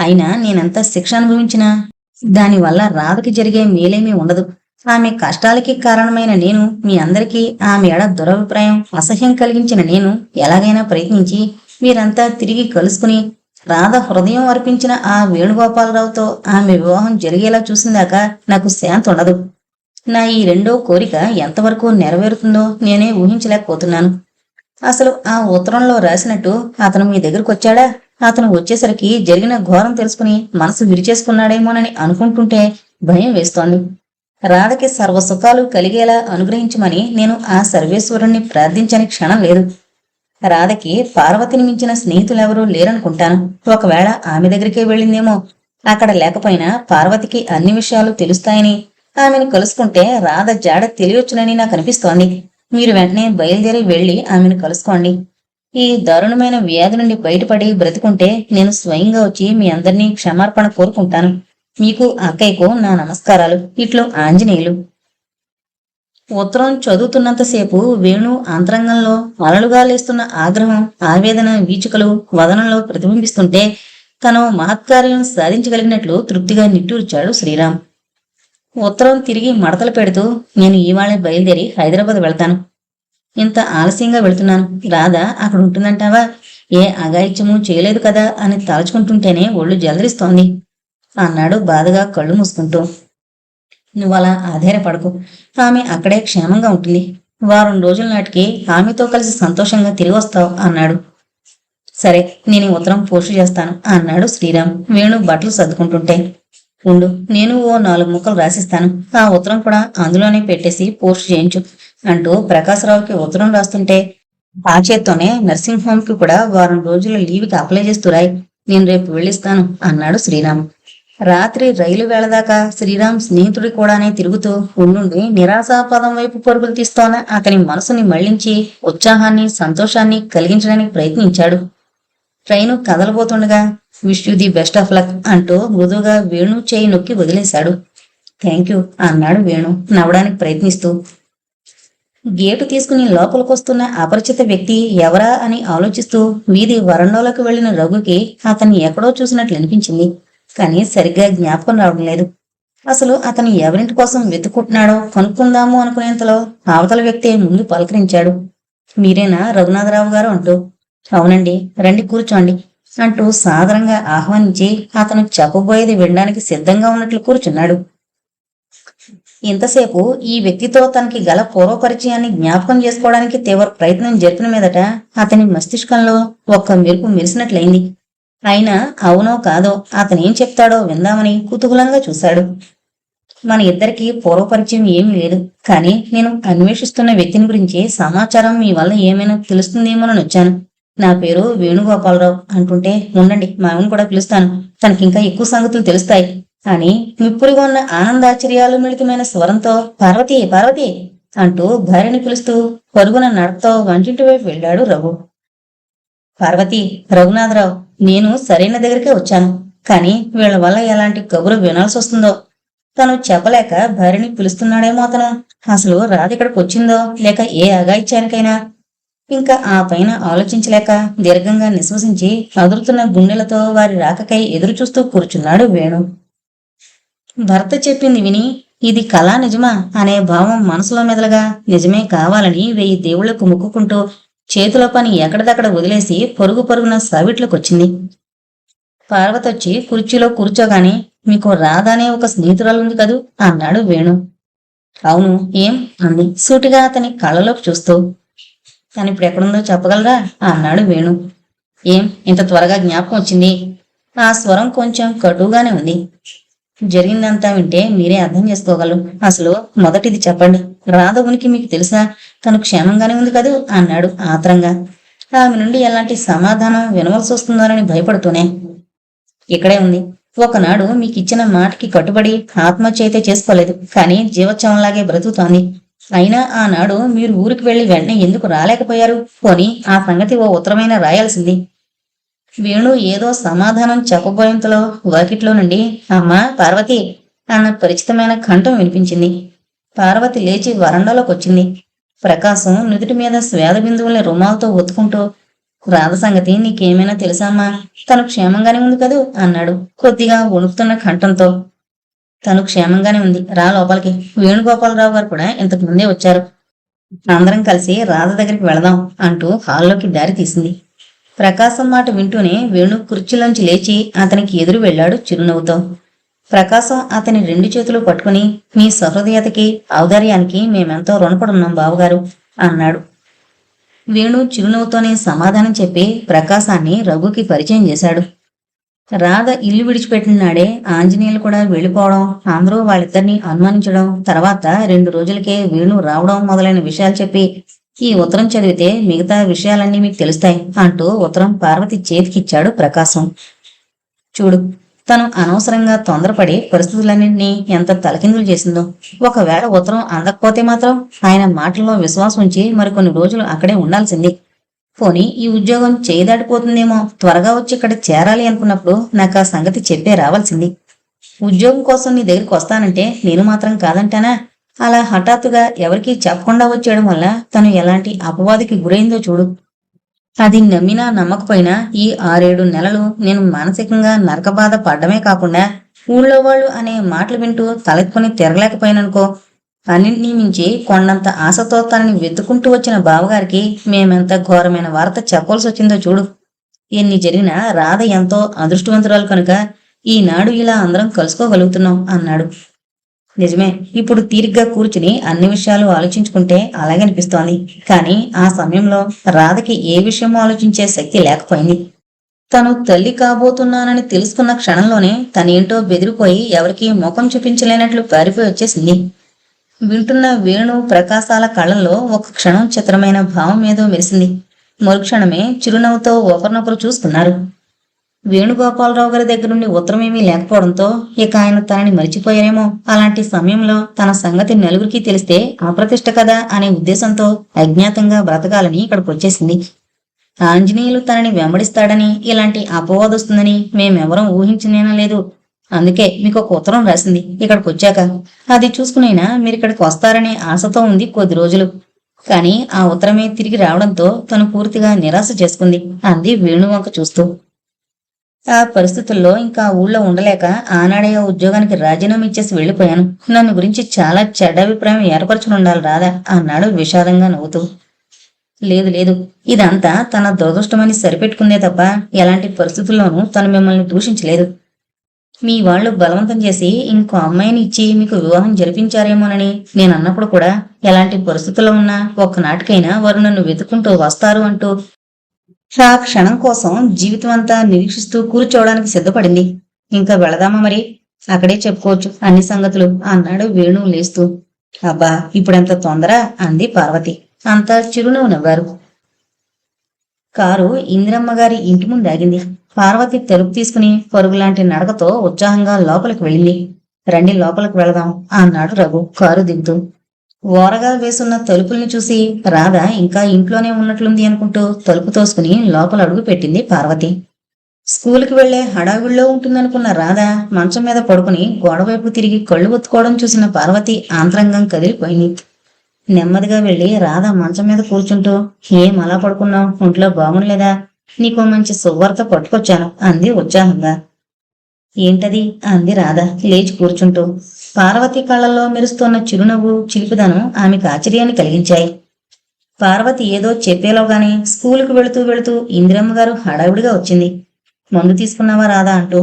అయినా నేనెంత శిక్ష అనుభవించినా దానివల్ల రాధకి జరిగే మేలేమీ ఉండదు. ఆమె కష్టాలకి కారణమైన నేను, మీ అందరికీ ఆమె ఎడ దురభిప్రాయం, అసహ్యం కలిగించిన నేను ఎలాగైనా ప్రయత్నించి మీరంతా తిరిగి కలుసుకుని రాధ హృదయం అర్పించిన ఆ వేణుగోపాలరావుతో ఆమె వివాహం జరిగేలా చూసిందాకా నాకు శాంతి ఉండదు. నా ఈ రెండో కోరిక ఎంతవరకు నెరవేరుతుందో నేనే ఊహించలేకపోతున్నాను. అసలు ఆ ఉత్తరంలో రాసినట్టు అతను మీ దగ్గరకు వచ్చాడా? అతను వచ్చేసరికి జరిగిన ఘోరం తెలుసుకుని మనసు విరిచేసుకున్నాడేమోనని అనుకుంటుంటే భయం వేస్తోంది. రాధకి సర్వసుఖాలు కలిగేలా అనుగ్రహించమని నేను ఆ సర్వేశ్వరుణ్ణి ప్రార్థించని క్షణం లేదు. రాధకి పార్వతిని మించిన స్నేహితులెవరూ లేరనుకుంటాను. ఒకవేళ ఆమె దగ్గరికే వెళ్ళిందేమో. అక్కడ లేకపోయినా పార్వతికి అన్ని విషయాలు తెలుస్తాయని, ఆమెను కలుసుకుంటే రాధ జాడ తెలియొచ్చునని నాకు అనిపిస్తోంది. మీరు వెంటనే బయలుదేరి వెళ్లి ఆమెను కలుసుకోండి. ఈ దారుణమైన వ్యాధి నుండి బయటపడి బ్రతికుంటే నేను స్వయంగా వచ్చి మీ అందరినీ క్షమార్పణ కోరుకుంటాను. మీకు అక్కయ్యకు నా నమస్కారాలు. ఇట్లు ఆంజనేయులు. ఉత్తరం చదువుతున్నంతసేపు వేణు అంతరంగంలో అలలుగా లేస్తున్న ఆగ్రహం, ఆవేదన వీచికలు వదనంలో ప్రతిబింబిస్తుంటే తను మహత్కార్యం సాధించగలిగినట్లు తృప్తిగా నిట్టూర్చాడు శ్రీరామ్. ఉత్తరం తిరిగి మడతలు పెడుతూ, నేను ఇవాళే బయలుదేరి హైదరాబాద్ వెళ్తాను. ఇంత ఆలస్యంగా వెళుతున్నాను. రాధ అక్కడ ఉంటుందంటావా? ఏ అగాయిత్యమూ చేయలేదు కదా అని తలుచుకుంటుంటేనే ఒళ్ళు జలదరిస్తోంది అన్నాడు బాధగా కళ్ళు మూసుకుంటూ. నువ్వలా ఆధారపడకు. ఆమె అక్కడే క్షేమంగా ఉంటుంది. వారం రోజుల నాటికి ఆమెతో కలిసి సంతోషంగా తిరిగి వస్తావు అన్నాడు. సరే, నేను ఉత్తరం పోస్టు చేస్తాను అన్నాడు శ్రీరామ్ వేణు బట్టలు సర్దుకుంటుంటే. ఉండు, నేను ఓ 4 ముక్కలు రాసిస్తాను. ఆ ఉత్తరం కూడా అందులోనే పెట్టేసి పోస్ట్ చేయించు అంటూ ప్రకాశరావుకి ఉత్తరం రాస్తుంటే, ఆ చేత్తోనే నర్సింగ్ హోమ్ కి కూడా వారం రోజుల లీవ్కి అప్లై చేస్తురాయి. నేను రేపు వెళ్ళిస్తాను అన్నాడు శ్రీరామ్. రాత్రి రైలు వేళదాకా శ్రీరామ్ స్నేహితుడి కూడానే తిరుగుతూ ఉండుండి నిరాశాపదం వైపు పరుగులు తీస్తోన్న అతని మనసుని మళ్లించి ఉత్సాహాన్ని, సంతోషాన్ని కలిగించడానికి ప్రయత్నించాడు. ట్రైను కదలబోతుండగా wish you the best of luck అంటూ మృదువుగా వేణు చేయి నొక్కి వదిలేశాడు. థ్యాంక్ యూ అన్నాడు వేణు నవ్వడానికి ప్రయత్నిస్తూ. గేటు తీసుకుని లోపలికొస్తున్న అపరిచిత వ్యక్తి ఎవరా అని ఆలోచిస్తూ వీధి వరండాలోకి వెళ్లిన రఘుకి అతన్ని ఎక్కడో చూసినట్లు అనిపించింది. కానీ సరిగ్గా జ్ఞాపకం రావడం లేదు. అసలు అతను ఎవరింటి కోసం వెతుక్కుంటున్నాడో కనుక్కుందాము అనుకునేంతలో అవతల వ్యక్తి ముందు పలకరించాడు. మీరేనా రఘునాథరావు గారు అంటూ. అవునండి, రండి కూర్చోండి అంటూ సాదరంగా ఆహ్వానించి అతను చెప్పబోయేది వినడానికి సిద్ధంగా ఉన్నట్లు కూర్చున్నాడు. ఇంతసేపు ఈ వ్యక్తితో తనకి గల పూర్వపరిచయాన్ని జ్ఞాపకం చేసుకోవడానికి తీవ్ర ప్రయత్నం జరిపిన మీదట అతని మస్తిష్కంలో ఒక్క మెరుపు మెరిసినట్లయింది. అయినా అవునో కాదో అతనేం చెప్తాడో విందామని కుతూహలంగా చూశాడు. మన ఇద్దరికి పూర్వపరిచయం ఏమీ లేదు, కానీ నేను అన్వేషిస్తున్న వ్యక్తిని గురించి సమాచారం మీ వల్ల ఏమైనా తెలుస్తుందేమోనని వచ్చాను. నా పేరు వేణుగోపాలరావు అంటుంటే, ఉండండి మా ఆమెను కూడా పిలుస్తాను, తనకింకా ఎక్కువ సంగతులు తెలుస్తాయి అని నిప్పులుగా ఉన్న ఆనందాశ్చర్యాలు మిళితమైన స్వరంతో పార్వతి పార్వతి అంటూ భార్యని పిలుస్తూ పరుగున నడకతో వంటింటి వైపు వెళ్ళాడు రఘు. పార్వతి, రఘునాథరావు, నేను సరైన దగ్గరికే వచ్చాను, కానీ వీళ్ల వల్ల ఎలాంటి కబురు వినాల్సి వస్తుందో. తను చెప్పలేక భార్యని పిలుస్తున్నాడేమో అతను. అసలు రాధ ఇక్కడికి వచ్చిందో లేక ఏ అగాయిత్యానికైనా. ఇంకా ఆ పైన ఆలోచించలేక దీర్ఘంగా నిశ్వసించి అదురుతున్న గుండెలతో వారి రాకకై ఎదురు చూస్తూ కూర్చున్నాడు వేణు. భర్త చెప్పింది విని ఇది కళా నిజమా అనే భావం మనసులో మెదలగా నిజమే కావాలని 1000 దేవుళ్లకు మొక్కుకుంటూ చేతిలో పని ఎక్కడిదక్కడ వదిలేసి పరుగు పరుగున సావిట్లోకొచ్చింది. పార్వతొచ్చి కుర్చీలో కూర్చోగానే, మీకు రాధానే ఒక స్నేహితురాలుంది కదూ అన్నాడు వేణు. అవును, ఏం అంది సూటిగా అతని కళ్ళలోకి చూస్తూ. తనిప్పుడు ఎక్కడుందో చెప్పగలరా అన్నాడు వేణు. ఏం ఇంత త్వరగా జ్ఞాపకం వచ్చింది? ఆ స్వరం కొంచెం కటుగానే ఉంది. జరిగిందంతా వింటే మీరే అర్థం చేసుకోగలరు. అసలు మొదటిది చెప్పండి, రాధ ఉనికి మీకు తెలుసా? తను క్షేమంగానే ఉంది కదూ అన్నాడు ఆత్రంగా, ఆమె నుండి ఎలాంటి సమాధానం వినవలసి వస్తుందోనని భయపడుతూనే. ఇక్కడే ఉంది. ఒకనాడు మీకిచ్చిన మాటకి కట్టుబడి ఆత్మహత్య అయితే చేసుకోలేదు, కానీ జీవోత్సవంలాగే బ్రతుకుతోంది. అయినా ఆనాడు మీరు ఊరికి వెళ్లి వెంటనే ఎందుకు రాలేకపోయారు? పోనీ ఆ సంగతి ఓ ఉత్తరమైన రాయాల్సింది. వేణు ఏదో సమాధానం చెప్పబోయేంతలో వాకిట్లో నుండి అమ్మా పార్వతి అన్న పరిచితమైన కంఠం వినిపించింది. పార్వతి లేచి వరండాలోకొచ్చింది. ప్రకాశం నుదుటి మీద స్వేద బిందువుల్ని రుమాలతో ఒత్తుకుంటూ, రాధ సంగతి నీకేమైనా తెలుసామ్మా? తను క్షేమంగానే ఉంది కదూ అన్నాడు కొద్దిగా వణుకుతున్న కంఠంతో. తను క్షేమంగానే ఉంది, రా లోపలికి. వేణుగోపాలరావు గారు కూడా ఇంతకు ముందే వచ్చారు. అందరం కలిసి రాధ దగ్గరికి వెళదాం అంటూ హాల్లోకి దారి తీసింది. ప్రకాశం మాట వింటూనే వేణు కుర్చీలోంచి లేచి అతనికి ఎదురు వెళ్ళాడు చిరునవ్వుతో. ప్రకాశం అతని 2 చేతులు పట్టుకుని, మీ సహృదయతకి ఔదార్యానికి మేమెంతో రుణపడున్నాం బావగారు అన్నాడు. వేణు చిరునవ్వుతోనే సమాధానం చెప్పి ప్రకాశాన్ని రఘుకి పరిచయం చేశాడు. రాధ ఇల్లు విడిచిపెట్టిన నాడే ఆంజనేయులు కూడా వెళ్లిపోవడం, అందరూ వాళ్ళిద్దరినీ అనుమానించడం, తర్వాత 2 రోజులకే వేణు రావడం మొదలైన విషయాలు చెప్పి, ఈ ఉత్తరం చదివితే మిగతా విషయాలన్నీ మీకు తెలుస్తాయి అంటూ ఉత్తరం పార్వతి చేతికిచ్చాడు ప్రకాశం. చూడు, తను అనవసరంగా తొందరపడి పరిస్థితులన్నింటినీ ఎంత తలకిందులు చేసిందో. ఒకవేళ ఉత్తరం అందకపోతే మాత్రం ఆయన మాటల్లో విశ్వాసం ఉంచి మరికొన్ని రోజులు అక్కడే ఉండాల్సింది. పోనీ ఈ ఉద్యోగం చేయదాటిపోతుందేమో, త్వరగా వచ్చి ఇక్కడ చేరాలి అనుకున్నప్పుడు నాకు ఆ సంగతి చెప్పే రావాల్సింది. ఉద్యోగం కోసం నీ దగ్గరికి వస్తానంటే నేను మాత్రం కాదంటానా? అలా హఠాత్తుగా ఎవరికీ చెప్పకుండా వచ్చేయడం వల్ల తను ఎలాంటి అపవాదికి గురైందో చూడు. అది నమ్మినా నమ్మకపోయినా ఈ 6-7 నెలలు నేను మానసికంగా నరకబాధ పడ్డమే కాకుండా ఊళ్ళో వాళ్ళు అనే మాటలు వింటూ తలెత్తుకుని తిరగలేకపోయిననుకో. అన్నింటినీ మించి కొండంత ఆశతో తనని వెతుకుంటూ వచ్చిన బావగారికి మేమెంత ఘోరమైన వార్త చెప్పవలసి వచ్చిందో చూడు. ఎన్ని జరిగినా రాధ ఎంతో అదృష్టవంతురాలు కనుక ఈనాడు ఇలా అందరం కలుసుకోగలుగుతున్నాం అన్నాడు. నిజమే, ఇప్పుడు తీరిగ్గా కూర్చుని అన్ని విషయాలు ఆలోచించుకుంటే అలాగే అనిపిస్తోంది. కానీ ఆ సమయంలో రాధకి ఏ విషయమో ఆలోచించే శక్తి లేకపోయింది. తను తల్లి కాబోతున్నానని తెలుసుకున్న క్షణంలోనే తనేంటో బెదిరిపోయి ఎవరికీ ముఖం చూపించలేనట్లు పారిపోయి వచ్చేసింది. వింటున్న వేణు ప్రకాశాల కళ్ళల్లో ఒక క్షణం చిత్రమైన భావం ఏదో మెరిసింది. మరుక్షణమే చిరునవ్వుతో ఒకరినొకరు చూసుకున్నారు. వేణుగోపాలరావు గారి దగ్గర నుండి ఉత్తరమేమీ లేకపోవడంతో ఇక ఆయన తనని మరిచిపోయారేమో. అలాంటి సమయంలో తన సంగతి నలుగురికి తెలిస్తే అప్రతిష్ట కదా అనే ఉద్దేశంతో అజ్ఞాతంగా బ్రతకాలని ఇక్కడికి వచ్చేసింది. ఆంజనేయులు తనని వెంబడిస్తాడని, ఇలాంటి అపవాదొస్తుందని మేమెవరం ఊహించనేనా లేదు. అందుకే మీకు ఒక ఉత్తరం రాసింది ఇక్కడికి వచ్చాక. అది చూసుకునైనా మీరిక్కడికి వస్తారనే ఆశతో ఉంది కొద్ది రోజులు. కానీ ఆ ఉత్తరమే తిరిగి రావడంతో తను పూర్తిగా నిరాశ చేసుకుంది అంది వేణువంక చూస్తూ. ఆ పరిస్థితుల్లో ఇంకా ఊళ్ళో ఉండలేక ఆనాడే ఉద్యోగానికి రాజీనామా ఇచ్చేసి వెళ్లిపోయాను. నన్ను గురించి చాలా చెడ్డ అభిప్రాయం ఏర్పరచుని ఉండాలి రాదా అన్నాడు విషాదంగా నవ్వుతూ. లేదు లేదు, ఇదంతా తన దురదృష్టమని సరిపెట్టుకుందే తప్ప ఎలాంటి పరిస్థితుల్లోనూ తను మిమ్మల్ని దూషించలేదు. మీ వాళ్ళు బలవంతం చేసి ఇంకో అమ్మాయిని ఇచ్చి మీకు వివాహం జరిపించారేమోనని నేను అన్నప్పుడు కూడా ఎలాంటి పరిస్థితుల్లో ఉన్నా ఒక్కనాటికైనా వారు నన్ను వెతుకుంటూ వస్తారు అంటూ ఆ క్షణం కోసం జీవితం అంతా నిరీక్షిస్తూ కూర్చోవడానికి సిద్ధపడింది. ఇంకా వెళదామా మరి? అక్కడే చెప్పుకోవచ్చు అన్ని సంగతులు అన్నాడు వేణు లేస్తూ. అబ్బా ఇప్పుడెంత తొందర అంది పార్వతి. అంతా చిరునవ్వు నవ్వారు. కారు ఇందిరమ్మ గారి ఇంటి ముందు ఆగింది. పార్వతి తలుపు తీసుకుని పరుగులాంటి నడకతో ఉత్సాహంగా లోపలికి వెళ్ళింది. రండి లోపలికి వెళదాం అన్నాడు రఘు కారు దిగుతూ. ఓరగా వేసున్న తలుపుల్ని చూసి రాధ ఇంకా ఇంట్లోనే ఉన్నట్లుంది అనుకుంటూ తలుపు తోసుకుని లోపల అడుగు పెట్టింది పార్వతి. స్కూలుకి వెళ్లే హడావిడిలో ఉంటుందనుకున్న రాధ మంచం మీద పడుకుని గోడవైపు తిరిగి కళ్ళు ఒత్తుకోవడం చూసిన పార్వతి ఆంతరంగం కదిలిపోయింది. నెమ్మదిగా వెళ్లి రాధ మంచం మీద కూర్చుంటూ, ఏం అలా పడుకున్నావు? ఒంట్లో బాగుండలేదా? నీకో మంచి సువార్త పట్టుకొచ్చాను అంది ఉత్సాహంగా. ఏంటది? అంది రాధ లేచి కూర్చుంటూ. పార్వతి కళ్ళల్లో మెరుస్తున్న చిరునవ్వు చిలిపిదనం ఆమెకు ఆశ్చర్యాన్ని కలిగించాయి. పార్వతి ఏదో చెప్పేలోగానే స్కూలుకు వెళుతూ వెళుతూ ఇందిరమ్మ గారు హడావిడిగా వచ్చింది. మందు తీసుకున్నావా రాధా అంటూ.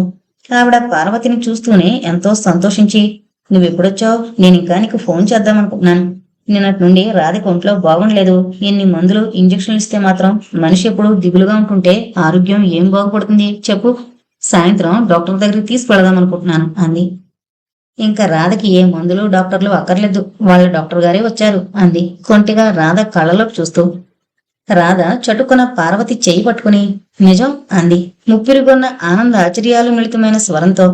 ఆవిడ పార్వతిని చూస్తూనే ఎంతో సంతోషించి, నువ్వెప్పుడొచ్చావు? నేనింకా నీకు ఫోన్ చేద్దామనుకుంటున్నాను. నిన్నటి నుండి రాధకి ఒంట్లో బాగుండలేదు. ఎన్ని మందులు ఇంజక్షన్లు ఇస్తే మాత్రం మనిషి ఎప్పుడు దిగులుగా ఉంటుంటే ఆరోగ్యం ఏం బాగుపడుతుంది చెప్పు? సాయంత్రం డాక్టర్ దగ్గరికి తీసుకువెళదామనుకుంటున్నాను అంది. ఇంకా రాధకి ఏ మందులు డాక్టర్లు అక్కర్లేదు, వాళ్ళ డాక్టర్ గారే వచ్చారు అంది కొంటిగా రాధ కళ్ళలోకి చూస్తూ. రాధ చటుకున పార్వతి చేయి పట్టుకుని, నిజం అంది ముప్పిరిగొన్న ఆనంద ఆశ్చర్యాలు మిళితమైన స్వరంతో.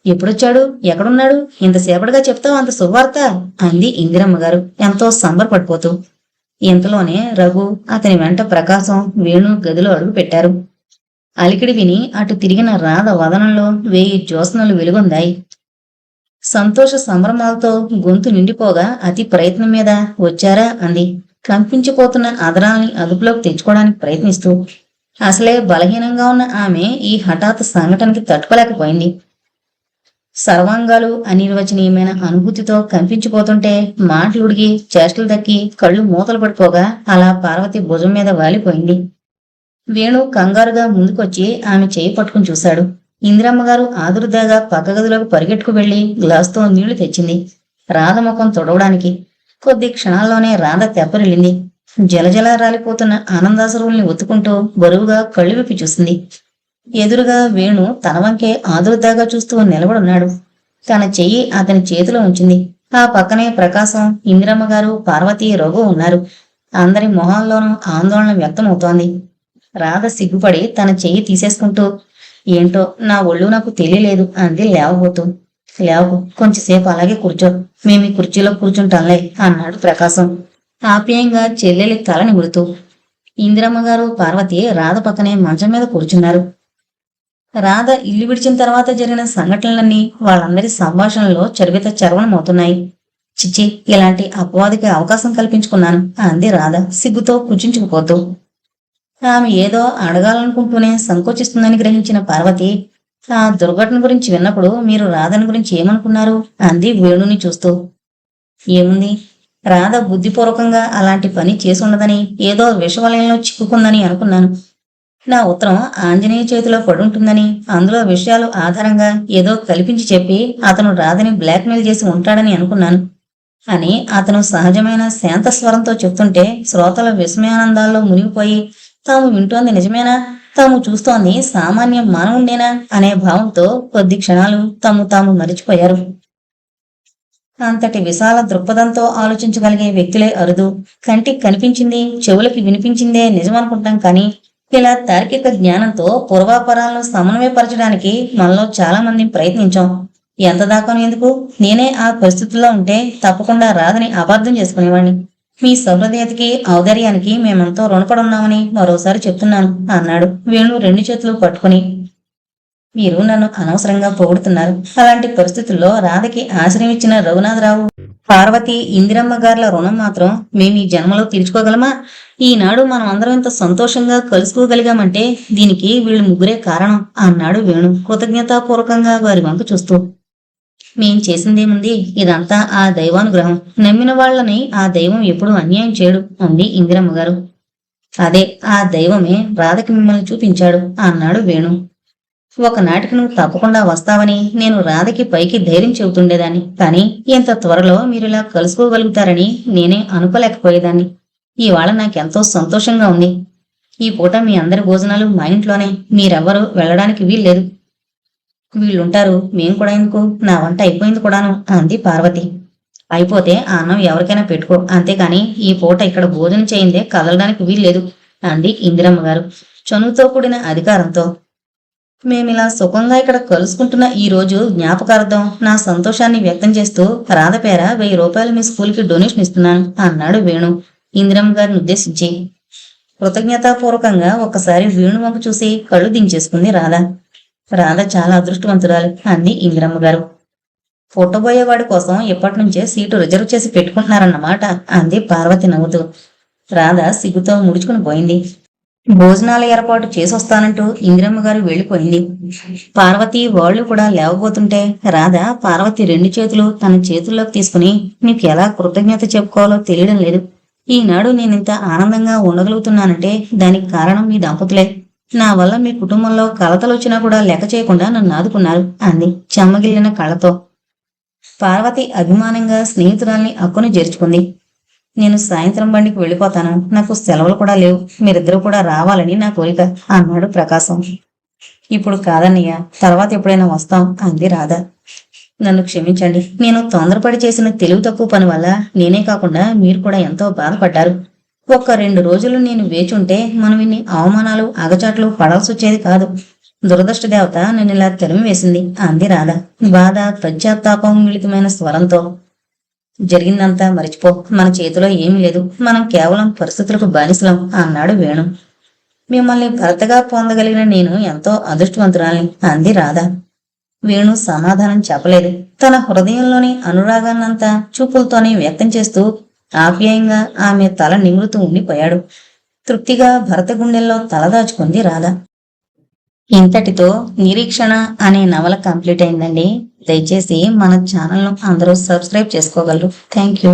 ఎప్పుడొచ్చాడు? ఎక్కడున్నాడు? ఇంతసేపటిగా చెప్తావు అంత శుభవార్త అంది ఇందిరమ్మ గారు ఎంతో సంబరపడిపోతూ. ఇంతలోనే రఘు, అతని వెంట ప్రకాశం, వేణు గదిలో అడుగు పెట్టారు. అలికిడి విని అటు తిరిగిన రాధ వదనంలో 1000 జ్యోత్స్నలు వెలుగొందాయి. సంతోష సంభ్రమాలతో గొంతు నిండిపోగా అతి ప్రయత్నం మీద వచ్చారా అంది కంపించిపోతున్న అదరాల్ని అదుపులోకి తెచ్చుకోవడానికి ప్రయత్నిస్తూ. అసలే బలహీనంగా ఉన్న ఆమె ఈ హఠాత్ సంఘటనకి తట్టుకోలేకపోయింది. సర్వాంగాలు అనిర్వచనీయమైన అనుభూతితో కంపించిపోతుంటే మాటలుడిగి చేష్టలు దక్కి కళ్ళు మూతలు పడిపోగా అలా పార్వతి భుజం మీద వాలిపోయింది. వేణు కంగారుగా ముందుకొచ్చి ఆమె చేయి పట్టుకుని చూశాడు. ఇందిరమ్మగారు ఆదురుదాగా పక్క గదిలోకి పరిగెట్టుకు వెళ్లి గ్లాసుతో నీళ్లు తెచ్చింది రాధముఖం తొడవడానికి. కొద్ది క్షణాల్లోనే రాధ తెప్పరిల్లింది. జలజల రాలిపోతున్న ఆనందాసరువుల్ని ఒత్తుకుంటూ బరువుగా కళ్ళు విప్పి చూసింది. ఎదురుగా వేణు తన వంకే ఆదురుదాగా చూస్తూ నిలబడున్నాడు. తన చెయ్యి అతని చేతిలో ఉంచింది. ఆ పక్కనే ప్రకాశం, ఇందిరమ్మగారు, పార్వతి, రఘు ఉన్నారు. అందరి మొహాల్లోనూ ఆందోళన వ్యక్తమవుతోంది. రాధ సిగ్గుపడి తన చెయ్యి తీసేసుకుంటూ, ఏంటో నా ఒళ్ళు నాకు తెలియలేదు అంది లేవబోతూ. లేవకు, కొంచెంసేపు అలాగే కూర్చో, మేమీ కుర్చీలో కూర్చుంటాంలే అన్నాడు ప్రకాశం ఆప్యాయంగా చెల్లెలి తల నిమురుతూ. ఇందిరమ్మగారు, పార్వతి రాధ పక్కనే మంచం మీద కూర్చున్నారు. రాధ ఇల్లు విడిచిన తర్వాత జరిగిన సంఘటనలన్నీ వాళ్ళందరి సంభాషణలో చరివిత చరవణమవుతున్నాయి. చిచ్చి, ఇలాంటి అపవాదికి అవకాశం కల్పించుకున్నాను అంది రాధ సిగ్గుతో కుచించుకుపోతూ. ఆమె ఏదో అడగాలనుకుంటూనే సంకోచిస్తుందని గ్రహించిన పార్వతి, ఆ దుర్ఘటన గురించి విన్నప్పుడు మీరు రాధని గురించి ఏమనుకున్నారు అంది వేణుని చూస్తూ. ఏముంది, రాధ బుద్ధిపూర్వకంగా అలాంటి పని చేసి ఉండదని, ఏదో విషవలయంలో చిక్కుకుందని అనుకున్నాను. నా ఉత్తరం ఆంజనేయ చేతిలో పడుంటుందని, అందులో విషయాలు ఆధారంగా ఏదో కల్పించి చెప్పి అతను రాధని బ్లాక్మెయిల్ చేసి ఉంటాడని అనుకున్నాను అని అతను సహజమైన శాంత స్వరంతో చెప్తుంటే శ్రోతల విస్మయానందాల్లో మునిగిపోయి, తాము వింటోంది నిజమేనా, తాము చూస్తోంది సామాన్య మానవుండేనా అనే భావంతో కొద్ది క్షణాలు తాము మరిచిపోయారు. అంతటి విశాల దృక్పథంతో ఆలోచించగలిగే వ్యక్తులే అరుదు. కంటికి కనిపించింది, చెవులకి వినిపించిందే నిజమనుకుంటాం కానీ ఇలా తార్కిక జ్ఞానంతో పూర్వాపరాలను సమన్వయపరచడానికి మనలో చాలా మంది ప్రయత్నించాం. ఎంత దాకాను ఎందుకు, నేనే ఆ పరిస్థితుల్లో ఉంటే తప్పకుండా రాధని అపార్థం చేసుకునేవాణ్ణి. మీ సహృదయతకి, ఔదార్యానికి మేమెంతో రుణపడున్నామని మరోసారి చెప్తున్నాను అన్నాడు వేణు 2 చేతులు పట్టుకుని. మీరు నన్ను అనవసరంగా పొగుడుతున్నారు. అలాంటి పరిస్థితుల్లో రాధకి ఆశ్రయం ఇచ్చిన రఘునాథరావు, పార్వతి, ఇందిరమ్మ గార్ల రుణం మాత్రం మేము ఈ జన్మలో తీర్చుకోగలమా? ఈనాడు మనం అందరం ఇంత సంతోషంగా కలుసుకోగలిగామంటే దీనికి వీళ్ళు ముగ్గురే కారణం అన్నాడు వేణు కృతజ్ఞతాపూర్వకంగా వారి వంక చూస్తూ. మేం చేసిందేముంది, ఇదంతా ఆ దైవానుగ్రహం. నమ్మిన వాళ్ళని ఆ దైవం ఎప్పుడూ అన్యాయం చేయడు అంది ఇందిరమ్మ గారు. అదే, ఆ దైవమే రాధకి మిమ్మల్ని చూపించాడు అన్నాడు వేణు. ఒకనాటికి నువ్వు తప్పకుండా వస్తావని నేను రాధకి పైకి ధైర్యం చెబుతుండేదాన్ని, కానీ ఇంత త్వరలో మీరిలా కలుసుకోగలుగుతారని నేనే అనుకోలేకపోయేదాన్ని. ఇవాళ నాకెంతో సంతోషంగా ఉంది. ఈ పూట మీ అందరి భోజనాలు మా ఇంట్లోనే, మీరెవ్వరూ వెళ్ళడానికి వీల్లేదు. వీళ్ళుంటారు, మేం కూడా ఎందుకు, నా వంట అయిపోయింది కూడాను అంది పార్వతి. అయిపోతే ఆ అన్నం ఎవరికైనా పెట్టుకో, అంతేకాని ఈ పూట ఇక్కడ భోజనం చేయిందే కదలడానికి వీల్లేదు అంది ఇందిరమ్మ గారు చనువుతో కూడిన అధికారంతో. మేమిలా సుఖంగా ఇక్కడ కలుసుకుంటున్న ఈ రోజు జ్ఞాపకార్థం నా సంతోషాన్ని వ్యక్తం చేస్తూ రాధ పేర 1000 రూపాయలు మీ స్కూల్కి డొనేషన్ ఇస్తున్నాను అన్నాడు వేణు ఇందిరమ్మ గారిని ఉద్దేశించి. కృతజ్ఞతాపూర్వకంగా ఒక్కసారి వేణు వంక చూసి కళ్ళు దించేసుకుంది రాధ. రాధ చాలా అదృష్టవంతురాలు అంది ఇందిరమ్మ గారు. పుట్టబోయేవాడి కోసం ఇప్పటి నుంచే సీటు రిజర్వ్ చేసి పెట్టుకుంటున్నారన్నమాట అంది పార్వతి నవ్వుతూ. రాధ సిగ్గుతో ముడుచుకుని పోయింది. భోజనాల ఏర్పాటు చేసొస్తానంటూ ఇందిరమ్మ గారు వెళ్లిపోయింది. పార్వతి వాళ్ళు కూడా లేవబోతుంటే రాధ పార్వతి 2 చేతులు తన చేతుల్లోకి తీసుకుని, నీకు ఎలా కృతజ్ఞత చెప్పుకోవాలో తెలియడం లేదు. ఈనాడు నేనింత ఆనందంగా ఉండగలుగుతున్నానంటే దానికి కారణం మీ దంపతులే. నా వల్ల మీ కుటుంబంలో కలతలు వచ్చినా కూడా లెక్క చేయకుండా నన్ను ఆదుకున్నారు అంది చెమ్మగిల్లిన కళ్ళతో. పార్వతి అభిమానంగా స్నేహితురాల్ని అక్కును చేర్చుకుంది. నేను సాయంత్రం బండికి వెళ్ళిపోతాను, నాకు సెలవులు కూడా లేవు, మీరిద్దరూ కూడా రావాలని నా కోరిక అన్నాడు ప్రకాశం. ఇప్పుడు కాదన్నయ్య, తర్వాత ఎప్పుడైనా వస్తాం అంది రాధ. నన్ను క్షమించండి, నేను తొందరపడి చేసిన తెలివి తక్కువ పని వల్ల నేనే కాకుండా మీరు కూడా ఎంతో బాధపడ్డారు. ఒక్క 2 రోజులు నేను వేచుంటే మనం ఇన్ని అవమానాలు అగచాట్లు పడాల్సి వచ్చేది కాదు. దురదృష్ట దేవత నన్ను ఇలా తరిమి వేసింది అంది రాధ బాధ పశ్చాత్తాపం మిళితమైన స్వరంతో. జరిగిందంతా మరిచిపో, మన చేతిలో ఏమీ లేదు, మనం కేవలం పరిస్థితులకు బానిసలం అన్నాడు వేణు. మిమ్మల్ని భర్తగా పొందగలిగిన నేను ఎంతో అదృష్టవంతురాలి అంది రాధ. వేణు సమాధానం చెప్పలేదు. తన హృదయంలోని అనురాగాన్నంతా చూపులతోనే వ్యక్తం చేస్తూ ఆప్యాయంగా ఆమె తల నిమురుతూ ఉండిపోయాడు. తృప్తిగా భరత గుండెల్లో తలదాచుకుంది రాధ. ఇంతటితో నిరీక్షణ అనే నవల కంప్లీట్ అయిందండి. దయచేసి మన ఛానల్ను అందరూ సబ్స్క్రైబ్ చేసుకోగలరు. Thank you.